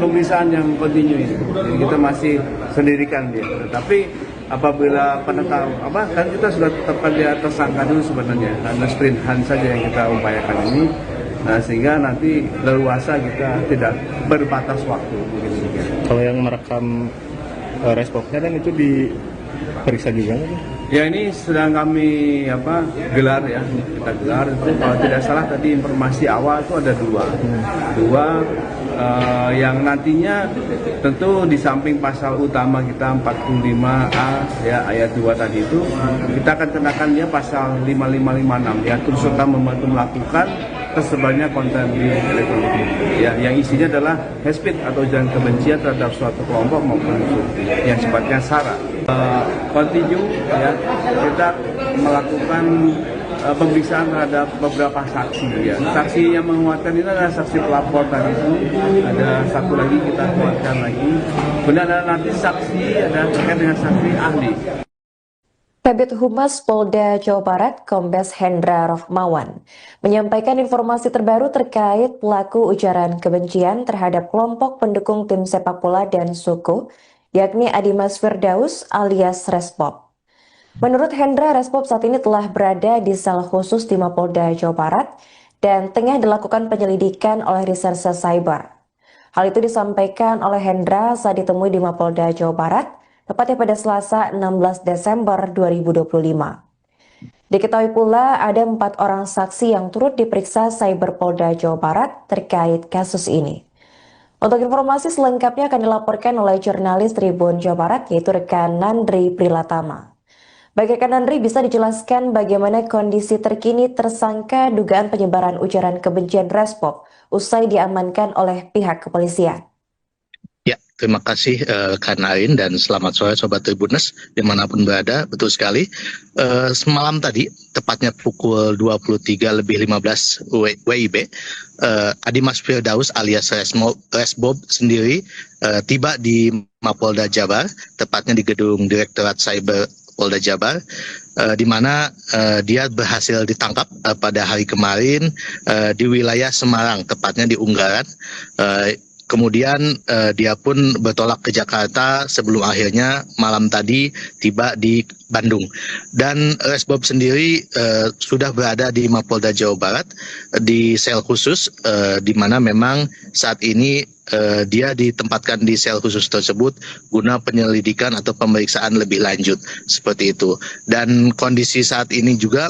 pemeriksaan yang kontinu itu. Jadi kita masih sendirikan dia. Tapi apabila penetap kan kita sudah tetapkan dia tersangka dulu sebenarnya, hanya sprint hand saja yang kita upayakan ini. Nah, sehingga nanti leluasa kita tidak berbatas waktu. Kalau yang merekam responnya kan itu diperiksa juga kan? Ya ini sedang kami gelar ya, kita gelar itu kalau tidak salah tadi informasi awal itu ada dua yang nantinya tentu di samping pasal utama kita 45A ya ayat 2 tadi itu kita akan kenakan dia pasal 5556 ya, turut serta membantu melakukan tersebarnya konten di elektronik ya, yang isinya adalah hate speech atau ujaran kebencian terhadap suatu kelompok maupun yang sifatnya sara. Kontinu ya, kita melakukan pemeriksaan terhadap beberapa saksi ya. Saksi yang menguatkan ini adalah saksi pelapor tadi itu. Ada satu lagi kita kuatkan lagi. Kemudian ada nanti saksi ada terkait dengan saksi ahli. Kabid Humas Polda Jawa Barat, Kombes Hendra Rohmawan, menyampaikan informasi terbaru terkait pelaku ujaran kebencian terhadap kelompok pendukung tim sepak bola dan suku, yakni Adimas Firdaus alias Resbob. Menurut Hendra, Resbob saat ini telah berada di sel khusus di Mapolda Jawa Barat dan tengah dilakukan penyelidikan oleh Reserse Cyber. Hal itu disampaikan oleh Hendra saat ditemui di Mapolda Jawa Barat, tepatnya pada Selasa 16 Desember 2025. Diketahui pula ada 4 orang saksi yang turut diperiksa Cyber Polda Jawa Barat terkait kasus ini. Untuk informasi selengkapnya akan dilaporkan oleh jurnalis Tribun Jawa Barat, yaitu rekan Nandri Prilatama. Baik rekan Nandri, bisa dijelaskan bagaimana kondisi terkini tersangka dugaan penyebaran ujaran kebencian Resbob usai diamankan oleh pihak kepolisian? Ya, terima kasih Kak Narin dan selamat sore Sobat Tribuners dimanapun berada. Betul sekali, semalam tadi, tepatnya pukul 23.15 WIB, Adimas Firdaus alias Resbob sendiri tiba di Mapolda Jabar, tepatnya di gedung Direktorat Cyber Polda Jabar, di mana dia berhasil ditangkap pada hari kemarin di wilayah Semarang, tepatnya di Unggaran. Kemudian dia pun bertolak ke Jakarta sebelum akhirnya malam tadi tiba di Bandung. Dan Resbob sendiri sudah berada di Mapolda Jawa Barat di sel khusus, di mana memang saat ini dia ditempatkan di sel khusus tersebut guna penyelidikan atau pemeriksaan lebih lanjut seperti itu. Dan kondisi saat ini juga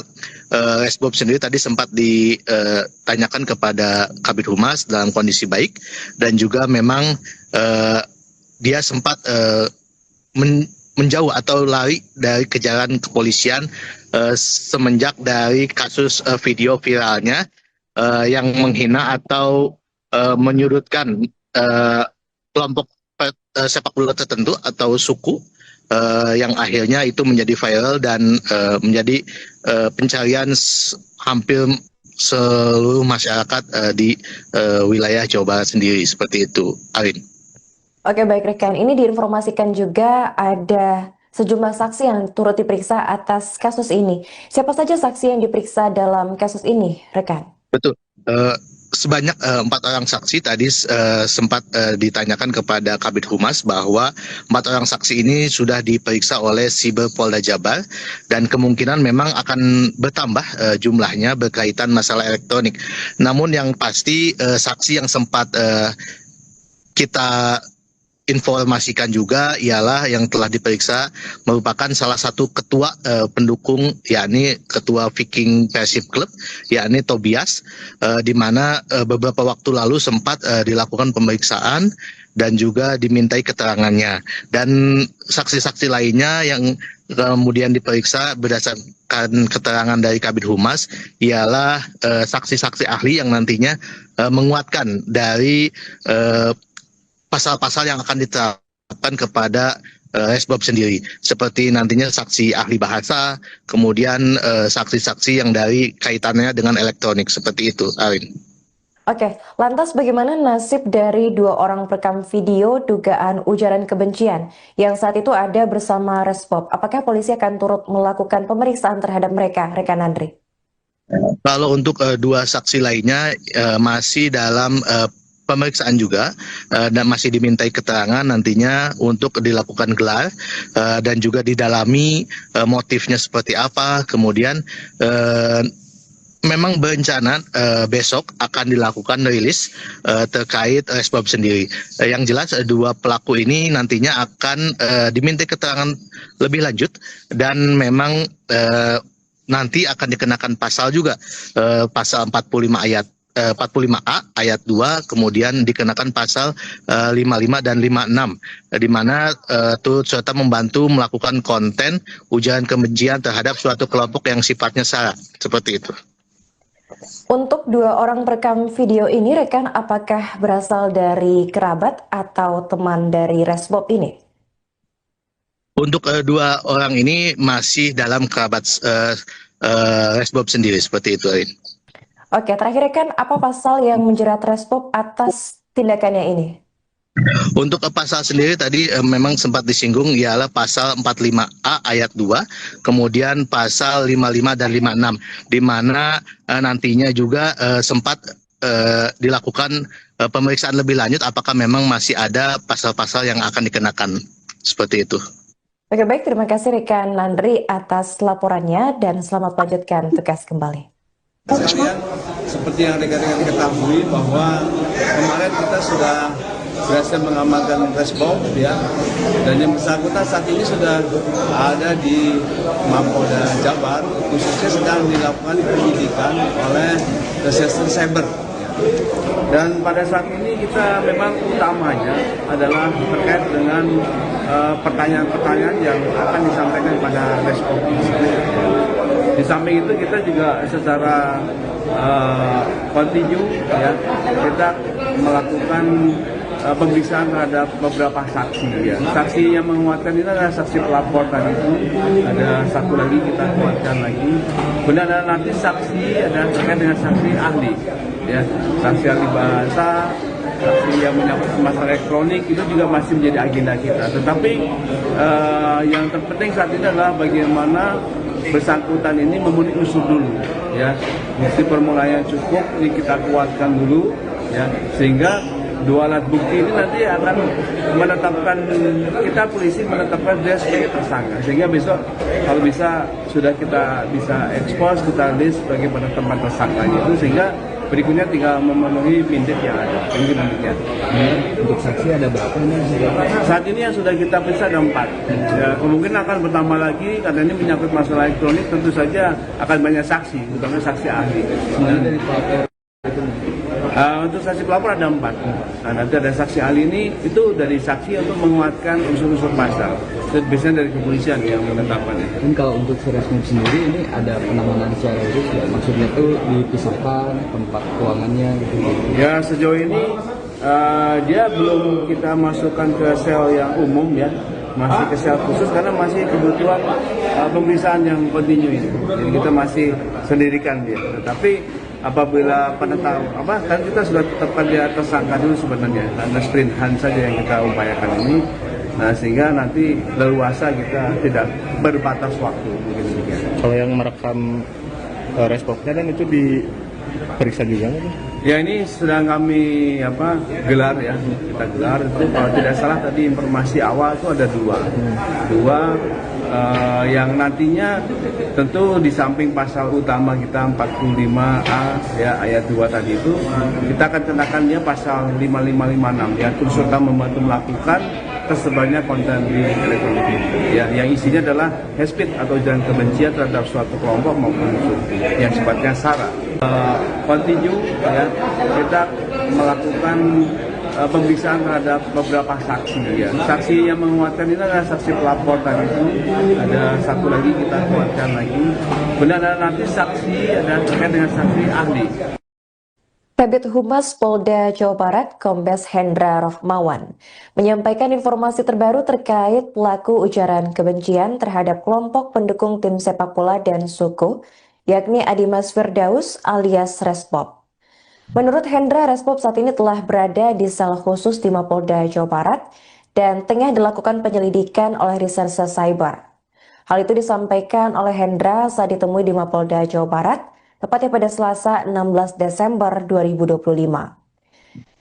Resbob sendiri tadi sempat ditanyakan kepada Kabid Humas dalam kondisi baik, dan juga memang dia sempat menjauh atau lari dari kejaran kepolisian semenjak dari kasus video viralnya yang menghina atau menyudutkan kelompok sepak bola tertentu atau suku yang akhirnya itu menjadi viral dan menjadi pencarian hampir seluruh masyarakat di wilayah Jawa Barat sendiri, seperti itu, Arin. Oke, baik rekan, ini diinformasikan juga ada sejumlah saksi yang turut diperiksa atas kasus ini. Siapa saja saksi yang diperiksa dalam kasus ini, rekan? Betul. Sebanyak 4 orang saksi tadi sempat ditanyakan kepada Kabid Humas bahwa 4 orang saksi ini sudah diperiksa oleh Siber Polda Jabar dan kemungkinan memang akan bertambah jumlahnya berkaitan masalah elektronik. Namun yang pasti saksi yang sempat kita informasikan juga ialah yang telah diperiksa merupakan salah satu ketua pendukung, yakni ketua Viking Persib Club, yakni Tobias, di mana beberapa waktu lalu sempat dilakukan pemeriksaan dan juga dimintai keterangannya. Dan saksi-saksi lainnya yang kemudian diperiksa berdasarkan keterangan dari Kabid Humas ialah saksi-saksi ahli yang nantinya menguatkan dari pasal-pasal yang akan diterapkan kepada Resbob sendiri, seperti nantinya saksi ahli bahasa, kemudian saksi-saksi yang dari kaitannya dengan elektronik, seperti itu, Arin. Oke, lantas bagaimana nasib dari 2 orang perekam video dugaan ujaran kebencian yang saat itu ada bersama Resbob? Apakah polisi akan turut melakukan pemeriksaan terhadap mereka, rekan Andri? Kalau untuk 2 saksi lainnya masih dalam pemeriksaan juga dan masih dimintai keterangan nantinya untuk dilakukan gelar dan juga didalami motifnya seperti apa. Kemudian memang berencana besok akan dilakukan rilis terkait Resbob sendiri. Yang jelas 2 pelaku ini nantinya akan dimintai keterangan lebih lanjut dan memang nanti akan dikenakan pasal juga pasal 45A ayat 2, kemudian dikenakan pasal 55 dan 56, di mana turut serta membantu melakukan konten ujaran kebencian terhadap suatu kelompok yang sifatnya sara, seperti itu. Untuk 2 orang perekam video ini, rekan, apakah berasal dari kerabat atau teman dari Resbob ini? Untuk 2 orang ini masih dalam kerabat Resbob sendiri, seperti itu, Arin. Oke, terakhir rekan, apa pasal yang menjerat Resbob atas tindakannya ini? Untuk pasal sendiri tadi memang sempat disinggung ialah pasal 45A ayat 2, kemudian pasal 55 dan 56, di mana nantinya juga sempat dilakukan pemeriksaan lebih lanjut apakah memang masih ada pasal-pasal yang akan dikenakan, seperti itu. Oke, baik, terima kasih rekan Nandri atas laporannya dan selamat melanjutkan tugas kembali. Sekalian, seperti yang rekan-rekan ketahui bahwa kemarin kita sudah berhasil mengamankan Resbob, ya, dan yang bersangkutan saat ini sudah ada di Mapolda Jabar, khususnya sedang dilakukan penyidikan oleh Reserse Cyber. Dan pada saat ini kita memang utamanya adalah terkait dengan pertanyaan-pertanyaan yang akan disampaikan pada Resbob. Di samping itu kita juga secara kontinu, ya, kita melakukan pemeriksaan terhadap beberapa saksi, ya. Saksi yang menguatkan ini adalah saksi pelapor tadi itu. Ada satu lagi kita kuatkan lagi. Kemudian ada nanti saksi ada terkait dengan saksi ahli, ya, saksi ahli bahasa, saksi yang menyangkut masalah elektronik itu juga masih menjadi agenda kita. Tetapi yang terpenting saat ini adalah bagaimana bersangkutan ini memenuhi unsur dulu, ya, bukti permulaan yang cukup ini kita kuatkan dulu, ya, sehingga 2 alat bukti ini nanti akan menetapkan, kita polisi menetapkan dia sebagai tersangka, sehingga besok kalau bisa sudah kita bisa ekspos, kita list sebagai penetapan tersangkanya itu, sehingga berikutnya tinggal memenuhi pindik yang ada. Untuk saksi ada berapa ini? Saat ini yang sudah kita periksa ada 4. Ya, kemungkinan akan bertambah lagi karena ini menyangkut masalah elektronik, tentu saja akan banyak saksi, terutama saksi ahli. Sebenarnya dari pelapor itu Untuk saksi pelapor ada 4. Nah, nanti ada saksi ahli ini itu dari saksi untuk menguatkan unsur-unsur pasal. Itu biasanya dari kepolisian yang menetapkannya. Dan kalau untuk si Resmob sendiri ini ada penanganan secara khusus ya? Maksudnya tuh dipisahkan tempat ruangannya gitu. Ya sejauh ini dia belum kita masukkan ke sel yang umum ya, masih ke sel khusus karena masih kebutuhan pemeriksaan yang kontinu ini. Jadi kita masih sendirikan dia. Tetapi apabila kan kita sudah tetapkan dia tersangka dulu sebenarnya, karena sprint hunt saja yang kita upayakan ini. Nah sehingga nanti leluasa kita tidak berbatas waktu. Kalau yang merekam responnya kan itu diperiksa juga nggak? Ya ini sedang kami gelar ya, kita gelar itu kalau tidak salah tadi informasi awal itu ada dua yang nantinya tentu di samping pasal utama kita 45A ya ayat 2 tadi itu kita akan kenakan dia pasal 5556 ya turut serta membantu melakukan tersebarnya konten di elektronik ya yang isinya adalah hate speech atau ujaran kebencian terhadap suatu kelompok maupun suku yang sifatnya sara. Continue ya kita melakukan pemeriksaan terhadap beberapa saksi ya. Saksi yang menguatkan ini adalah saksi pelapor tadi itu. Ada satu lagi kita kuatkan lagi. Kemudian ada nanti saksi ada terkait dengan saksi ahli. Kabid Humas Polda Jawa Barat, Kombes Hendra Rohmawan, menyampaikan informasi terbaru terkait pelaku ujaran kebencian terhadap kelompok pendukung tim sepak bola dan suku, yakni Adimas Firdaus alias Resmob. Menurut Hendra, Resmob saat ini telah berada di sel khusus di Mapolda Jawa Barat dan tengah dilakukan penyelidikan oleh Reserse Cyber. Hal itu disampaikan oleh Hendra saat ditemui di Mapolda Jawa Barat, tepatnya pada Selasa 16 Desember 2025.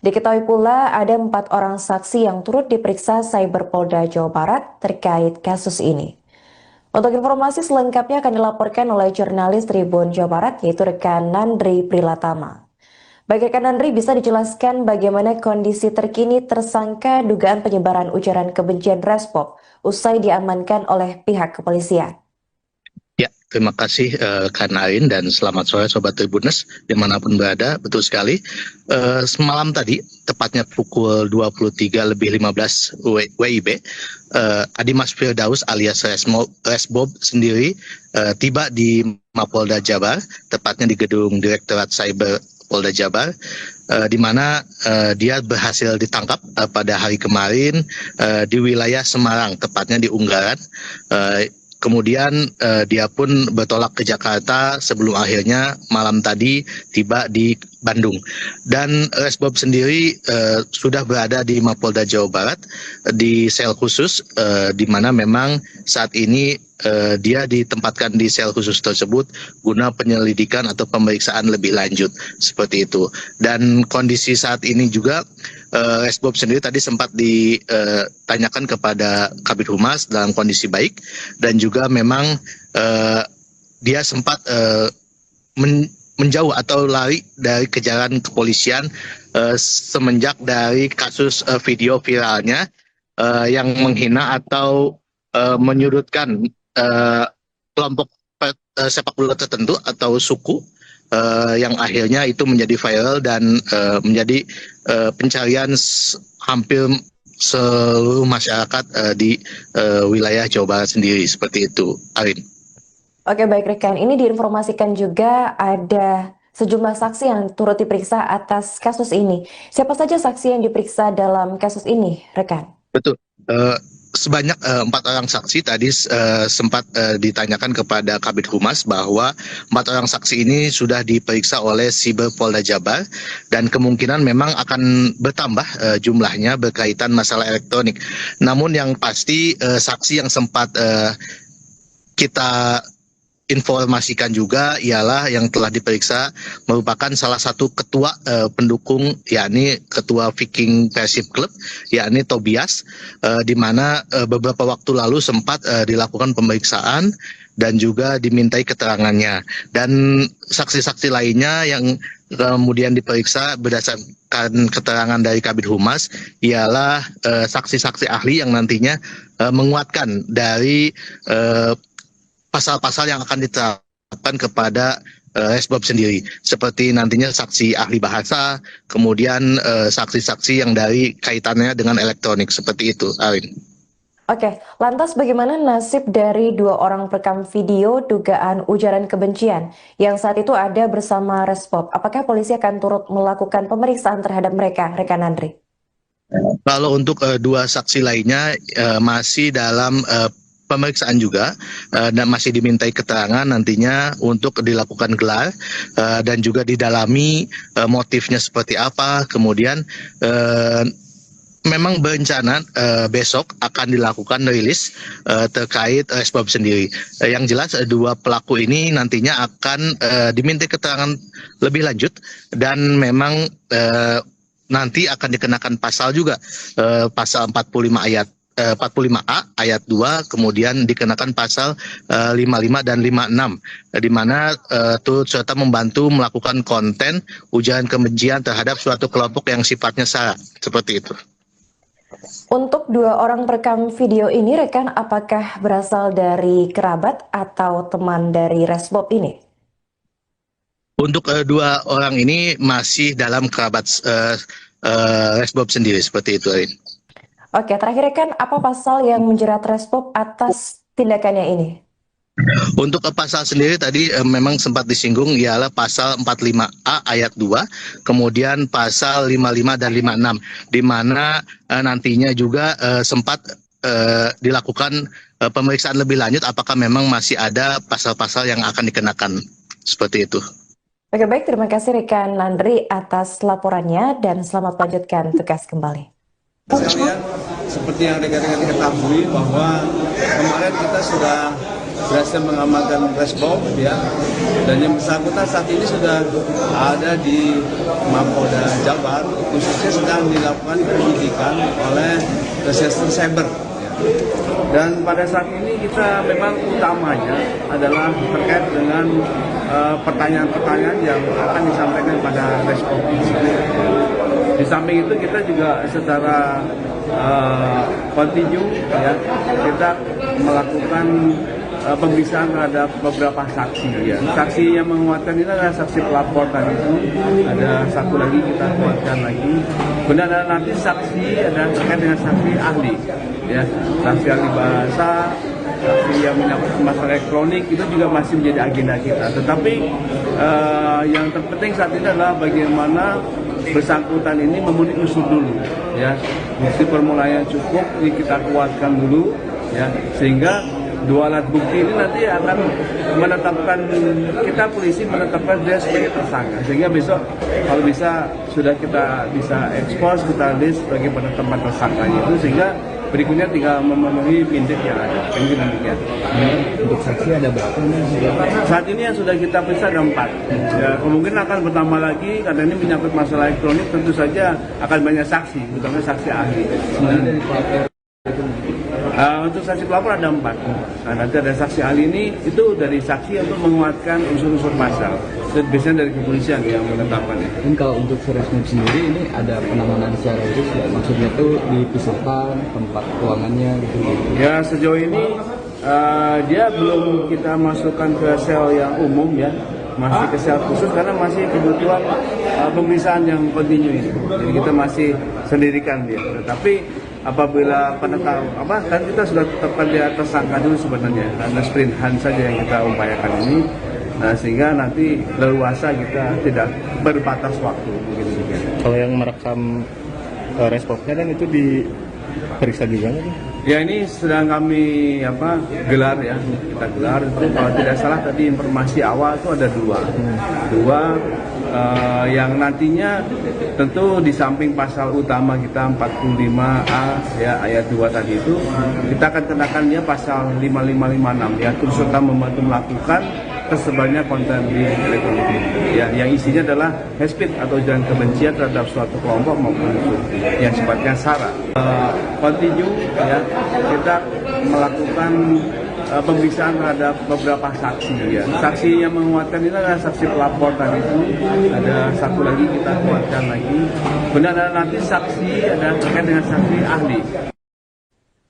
Diketahui pula ada 4 orang saksi yang turut diperiksa Cyber Polda Jawa Barat terkait kasus ini. Untuk informasi selengkapnya akan dilaporkan oleh jurnalis Tribun Jawa Barat yaitu rekan Nandri Prilatama. Baik rekan Nandri, bisa dijelaskan bagaimana kondisi terkini tersangka dugaan penyebaran ujaran kebencian Resmob usai diamankan oleh pihak kepolisian? Ya, terima kasih Kak Narin dan selamat sore Sobat Tribuners dimanapun berada. Betul sekali, semalam tadi, tepatnya pukul 23.15 WIB, Adimas Firdaus alias Resmob sendiri tiba di Mapolda Jabar, tepatnya di gedung Direktorat Cyber Polda Jabar, di mana dia berhasil ditangkap pada hari kemarin di wilayah Semarang, tepatnya di Unggaran. Kemudian dia pun bertolak ke Jakarta sebelum akhirnya malam tadi tiba di Bandung. Dan Resmob sendiri sudah berada di Mapolda Jawa Barat di sel khusus, di mana memang saat ini dia ditempatkan di sel khusus tersebut guna penyelidikan atau pemeriksaan lebih lanjut seperti itu. Dan kondisi saat ini juga Resmob sendiri tadi sempat ditanyakan kepada Kabid Humas dalam kondisi baik dan juga memang dia sempat menjauh atau lari dari kejaran kepolisian semenjak dari kasus video viralnya yang menghina atau menyudutkan kelompok sepak bola tertentu atau suku yang akhirnya itu menjadi viral dan menjadi pencarian hampir seluruh masyarakat di wilayah Jawa Barat sendiri seperti itu, Arin. Oke, baik rekan, ini diinformasikan juga ada sejumlah saksi yang turut diperiksa atas kasus ini. Siapa saja saksi yang diperiksa dalam kasus ini, rekan? Betul. Sebanyak 4 orang saksi tadi sempat ditanyakan kepada Kabid Humas bahwa 4 orang saksi ini sudah diperiksa oleh Siber Polda Jabar dan kemungkinan memang akan bertambah jumlahnya berkaitan masalah elektronik. Namun yang pasti saksi yang sempat kita informasikan juga ialah yang telah diperiksa merupakan salah satu ketua pendukung, yakni ketua Viking Persib Club, yakni Tobias, di mana beberapa waktu lalu sempat dilakukan pemeriksaan dan juga dimintai keterangannya. Dan saksi-saksi lainnya yang kemudian diperiksa berdasarkan keterangan dari Kabid Humas ialah saksi-saksi ahli yang nantinya menguatkan dari pasal-pasal yang akan diterapkan kepada Resbob sendiri, seperti nantinya saksi ahli bahasa, kemudian saksi-saksi yang dari kaitannya dengan elektronik, seperti itu, Arin. Oke, lantas bagaimana nasib dari 2 orang perekam video dugaan ujaran kebencian yang saat itu ada bersama Resbob? Apakah polisi akan turut melakukan pemeriksaan terhadap mereka, rekan Andri? Kalau untuk 2 saksi lainnya masih dalam pemeriksaan juga dan masih dimintai keterangan nantinya untuk dilakukan gelar dan juga didalami motifnya seperti apa. Kemudian memang berencana besok akan dilakukan rilis terkait Resbob sendiri. Yang jelas 2 pelaku ini nantinya akan dimintai keterangan lebih lanjut dan memang nanti akan dikenakan pasal juga, pasal 45A ayat 2, kemudian dikenakan pasal 55 dan 56, di mana turut serta membantu melakukan konten ujaran kebencian terhadap suatu kelompok yang sifatnya sara, seperti itu. Untuk 2 orang perekam video ini, rekan, apakah berasal dari kerabat atau teman dari Resbob ini? Untuk 2 orang ini masih dalam kerabat Resbob sendiri, seperti itu, Arin. Oke, terakhir rekan, apa pasal yang menjerat Resbob atas tindakannya ini? Untuk pasal sendiri tadi memang sempat disinggung, ialah pasal 45A ayat 2, kemudian pasal 55 dan 56, di mana nantinya juga sempat dilakukan pemeriksaan lebih lanjut apakah memang masih ada pasal-pasal yang akan dikenakan, seperti itu. Oke, baik, terima kasih rekan Landry atas laporannya dan selamat melanjutkan tugas kembali. Sekalian, seperti yang rekan-rekan ketahui bahwa kemarin kita sudah berhasil mengamankan Resbob, ya, dan yang bersangkutan saat ini sudah ada di Mapolda Jabar, khususnya sedang dilakukan penyidikan oleh Reserse Cyber. Dan pada saat ini kita memang utamanya adalah terkait dengan pertanyaan-pertanyaan yang akan disampaikan pada Resbob. Di samping itu kita juga secara kontinu, ya, kita melakukan pemeriksaan terhadap beberapa saksi, ya. Saksi yang menguatkan ini adalah saksi pelapor tadi itu, ada satu lagi kita kuatkan lagi. Kemudian ada nanti saksi ada terkait dengan saksi ahli, ya, saksi ahli bahasa, saksi yang menyangkut masalah elektronik itu juga masih menjadi agenda kita. Tetapi yang terpenting saat ini adalah bagaimana bersangkutan ini memenuhi unsur dulu, ya, bukti permulaan yang cukup ini kita kuatkan dulu, ya, sehingga 2 alat bukti ini nanti akan menetapkan, kita polisi menetapkan dia sebagai tersangka, sehingga besok kalau bisa sudah kita bisa ekspos, kita list sebagai penetapan tersangkanya itu, sehingga berikutnya tinggal memenuhi pindik yang ada. Mungkin demikian. Untuk saksi ada berapa? Saat ini yang sudah kita periksa ada 4. Ya, kemungkinan akan bertambah lagi karena ini menyangkut masalah elektronik, tentu saja akan banyak saksi, terutama saksi ahli. Dari pelapor. Untuk saksi pelapor ada 4. Nah, nanti ada saksi ahli ini itu dari saksi untuk menguatkan unsur-unsur pasal. Dan biasanya dari kepolisian yang menetapkannya. Dan kalau untuk Resbob sendiri ini ada penanganan secara khusus, ya? Maksudnya tuh dipisahkan tempat ruangannya gitu. Ya, sejauh ini dia belum kita masukkan ke sel yang umum, ya, masih ke sel khusus karena masih kebutuhan pemeriksaan yang kontinu ini. Jadi kita masih sendirikan dia. Tetapi apabila kan kita sudah tetapkan dia tersangka dulu sebenarnya, karena sprint hand saja yang kita upayakan ini. Nah, sehingga nanti leluasa kita tidak berbatas waktu, mungkin demikian. Kalau yang merekam Resbobnya kan itu diperiksa juga kan? Ya, ini sedang kami gelar, ya, kita gelar itu kalau tidak salah tadi informasi awal itu ada 2 yang nantinya tentu di samping pasal utama kita 45A, ya, ayat 2 tadi itu kita akan kenakan dia pasal 5556, ya, turut serta membantu melakukan tersebarnya konten di elektronik, ya, yang isinya adalah hate speech atau ujaran kebencian terhadap suatu kelompok maupun unsur yang sifatnya sara. Kontinu, ya, kita melakukan pemeriksaan terhadap beberapa saksi, ya. Saksi yang menguatkan ini adalah saksi pelapor tadi itu, ada satu lagi kita kuatkan lagi. Kemudian ada nanti saksi ada terkait dengan saksi ahli.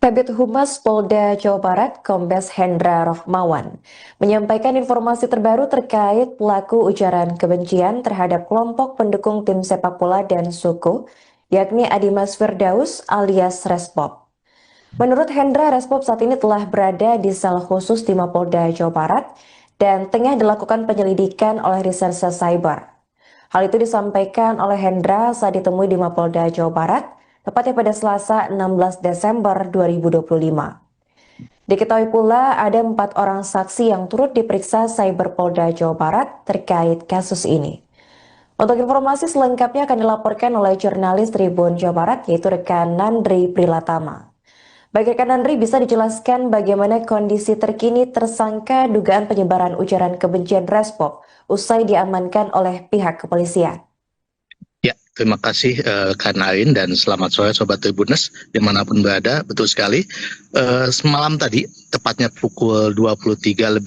Kabid Humas Polda Jawa Barat, Kombes Hendra Rohmawan, menyampaikan informasi terbaru terkait pelaku ujaran kebencian terhadap kelompok pendukung tim sepak bola dan suku, yakni Adimas Firdaus alias Resbob. Menurut Hendra, Resbob saat ini telah berada di sel khusus di Mapolda Jawa Barat dan tengah dilakukan penyelidikan oleh Reserse Cyber. Hal itu disampaikan oleh Hendra saat ditemui di Mapolda Jawa Barat, tepatnya pada Selasa 16 Desember 2025. Diketahui pula ada 4 orang saksi yang turut diperiksa Cyber Polda Jawa Barat terkait kasus ini. Untuk informasi selengkapnya akan dilaporkan oleh jurnalis Tribun Jawa Barat, yaitu rekan Nandri Prilatama. Bagi rekan Nandri, bisa dijelaskan bagaimana kondisi terkini tersangka dugaan penyebaran ujaran kebencian Resbob usai diamankan oleh pihak kepolisian? Ya, terima kasih Kak Narin dan selamat sore Sobat Tribuners dimanapun berada. Betul sekali, semalam tadi, tepatnya pukul 23.15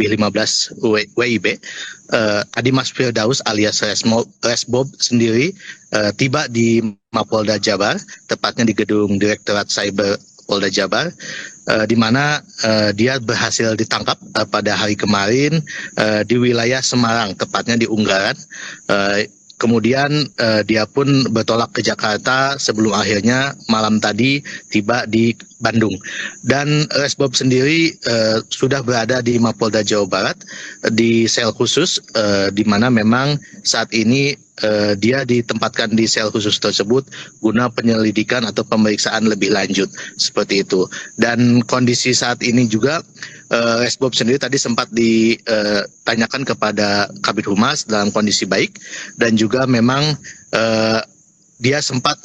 WIB, Adimas Firdaus alias Resbob sendiri tiba di Mapolda Jabar, tepatnya di gedung Direktorat Cyber Polda Jabar, di mana dia berhasil ditangkap pada hari kemarin di wilayah Semarang, tepatnya di Unggaran. Kemudian dia pun bertolak ke Jakarta sebelum akhirnya malam tadi tiba di Bandung. Dan Resbob sendiri sudah berada di Mapolda Jawa Barat di sel khusus, di mana memang saat ini dia ditempatkan di sel khusus tersebut guna penyelidikan atau pemeriksaan lebih lanjut seperti itu. Dan kondisi saat ini juga Resbob sendiri tadi sempat ditanyakan kepada Kabid Humas dalam kondisi baik, dan juga memang dia sempat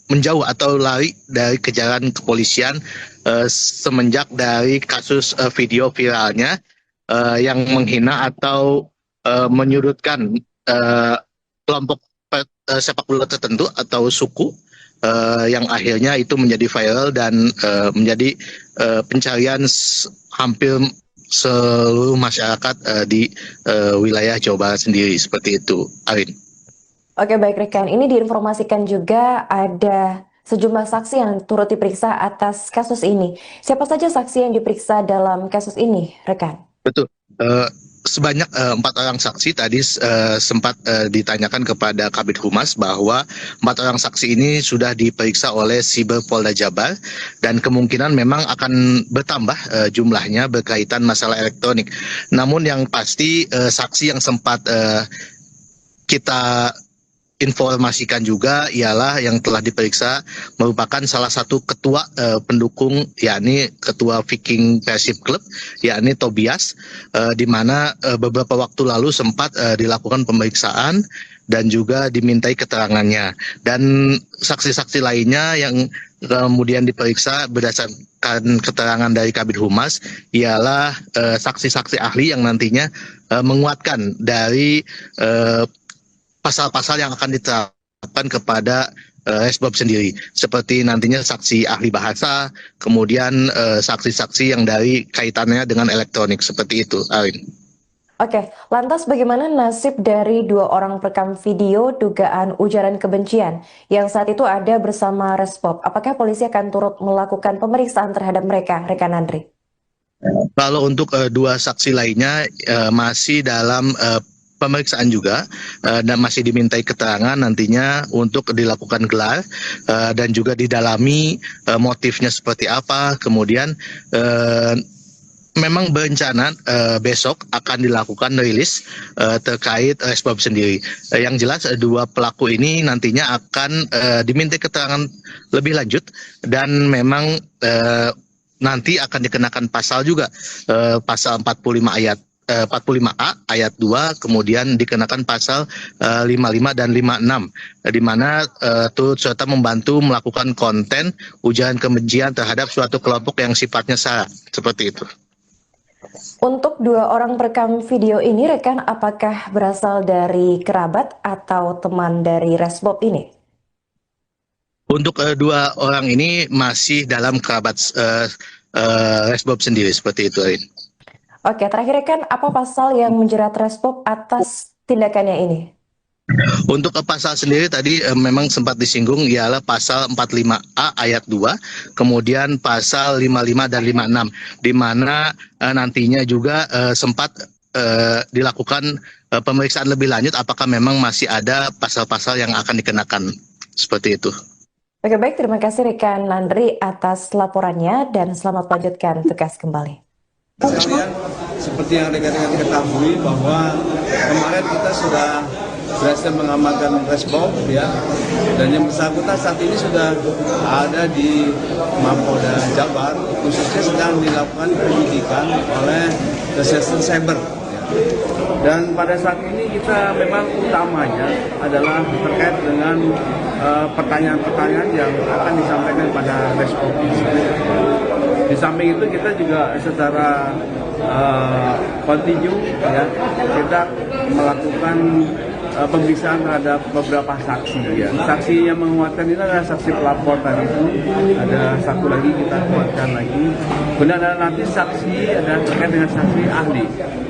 menjauh atau lari dari kejaran kepolisian semenjak dari kasus video viralnya yang menghina atau menyudutkan kelompok sepak bola tertentu atau suku, yang akhirnya itu menjadi viral dan menjadi pencarian hampir seluruh masyarakat di wilayah Jawa Barat sendiri seperti itu, Arin. Oke, baik rekan, ini diinformasikan juga ada sejumlah saksi yang turut diperiksa atas kasus ini. Siapa saja saksi yang diperiksa dalam kasus ini, rekan? Betul. Sebanyak 4 orang saksi tadi sempat ditanyakan kepada Kabid Humas bahwa 4 orang saksi ini sudah diperiksa oleh Siber Polda Jabar dan kemungkinan memang akan bertambah jumlahnya berkaitan masalah elektronik. Namun yang pasti saksi yang sempat kita informasikan juga ialah yang telah diperiksa merupakan salah satu ketua pendukung, yakni ketua Viking Persib Club, yakni Tobias, di mana beberapa waktu lalu sempat dilakukan pemeriksaan dan juga dimintai keterangannya. Dan saksi-saksi lainnya yang kemudian diperiksa berdasarkan keterangan dari Kabid Humas ialah saksi-saksi ahli yang nantinya menguatkan dari pasal-pasal yang akan diterapkan kepada Resbob sendiri, seperti nantinya saksi ahli bahasa, kemudian saksi-saksi yang dari kaitannya dengan elektronik, seperti itu, Arin. Oke, lantas bagaimana nasib dari 2 orang perekam video dugaan ujaran kebencian yang saat itu ada bersama Resbob? Apakah polisi akan turut melakukan pemeriksaan terhadap mereka, rekan Andri? Kalau untuk 2 saksi lainnya masih dalam pemeriksaan juga dan masih dimintai keterangan nantinya untuk dilakukan gelar dan juga didalami motifnya seperti apa. Kemudian memang berencana besok akan dilakukan rilis terkait Resbob sendiri. Yang jelas 2 pelaku ini nantinya akan dimintai keterangan lebih lanjut dan memang nanti akan dikenakan pasal juga, pasal 45A ayat 2, kemudian dikenakan pasal 55 dan 56, di mana turut serta membantu melakukan konten ujaran kebencian terhadap suatu kelompok yang sifatnya sara, seperti itu. Untuk 2 orang perekam video ini, rekan, apakah berasal dari kerabat atau teman dari Resbob ini? Untuk 2 orang ini masih dalam kerabat Resbob sendiri, seperti itu, Arin. Oke, terakhir rekan, apa pasal yang menjerat Resbob atas tindakannya ini? Untuk pasal sendiri tadi memang sempat disinggung ialah pasal 45A ayat 2, kemudian pasal 55 dan 56, di mana nantinya juga sempat dilakukan pemeriksaan lebih lanjut apakah memang masih ada pasal-pasal yang akan dikenakan, seperti itu. Oke, baik, terima kasih rekan Nandri atas laporannya dan selamat melanjutkan tugas kembali. Sekalian, seperti yang rekan-rekan ketahui bahwa kemarin kita sudah berhasil mengamankan Resbob ya, dan yang bersangkutan saat ini sudah ada di Mapolda Jabar, khususnya sedang dilakukan penyidikan oleh Kesehatan Cyber. Dan pada saat ini kita memang utamanya adalah terkait dengan pertanyaan-pertanyaan yang akan disampaikan pada Resbob. Di samping itu kita juga secara kontinu ya, kita melakukan pemeriksaan terhadap beberapa saksi ya. Saksi yang menguatkan ini adalah saksi pelapor tadi itu. Ada satu lagi kita kuatkan lagi. Kemudian ada nanti saksi ada terkait dengan saksi ahli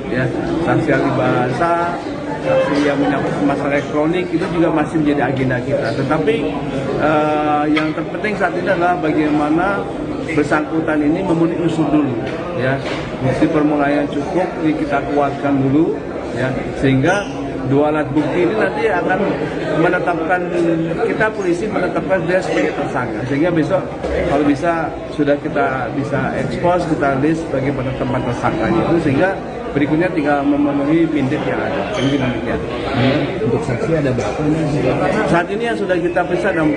ya. Saksi ahli bahasa, saksi yang menyangkut masalah elektronik itu juga masih menjadi agenda kita. Tetapi yang terpenting saat ini adalah bagaimana bersangkutan ini memenuhi unsur dulu ya. Bukti permulaan yang cukup ini kita kuatkan dulu ya, sehingga dua alat bukti ini nanti akan menetapkan, kita polisi menetapkan dia sebagai tersangka, sehingga besok kalau bisa sudah kita bisa expose, kita list sebagai penetapan tersangkanya itu, sehingga berikutnya tinggal memenuhi pindik yang ada. Mungkin demikian. Untuk saksi ada berapa nih? Saat ini yang sudah kita periksa ada 4.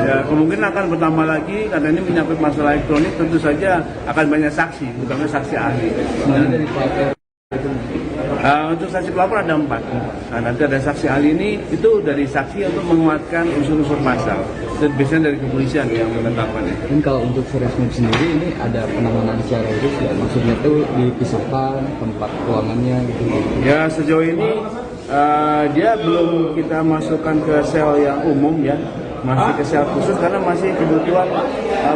Ya, kemungkinan akan bertambah lagi karena ini menyangkut masalah elektronik, tentu saja akan banyak saksi, bukan saksi ahli. Dari pelapor untuk saksi pelapor ada 4. Nah, nanti ada saksi ahli ini itu dari saksi untuk menguatkan unsur-unsur pasal. Dan biasanya dari kepolisian yang menetapkannya. Dan kalau untuk Resmob sendiri ini ada penanganan secara khusus ya, maksudnya tuh dipisahkan tempat ruangannya gitu. Ya sejauh ini dia belum kita masukkan ke sel yang umum ya, masih ke sel khusus karena masih kebutuhan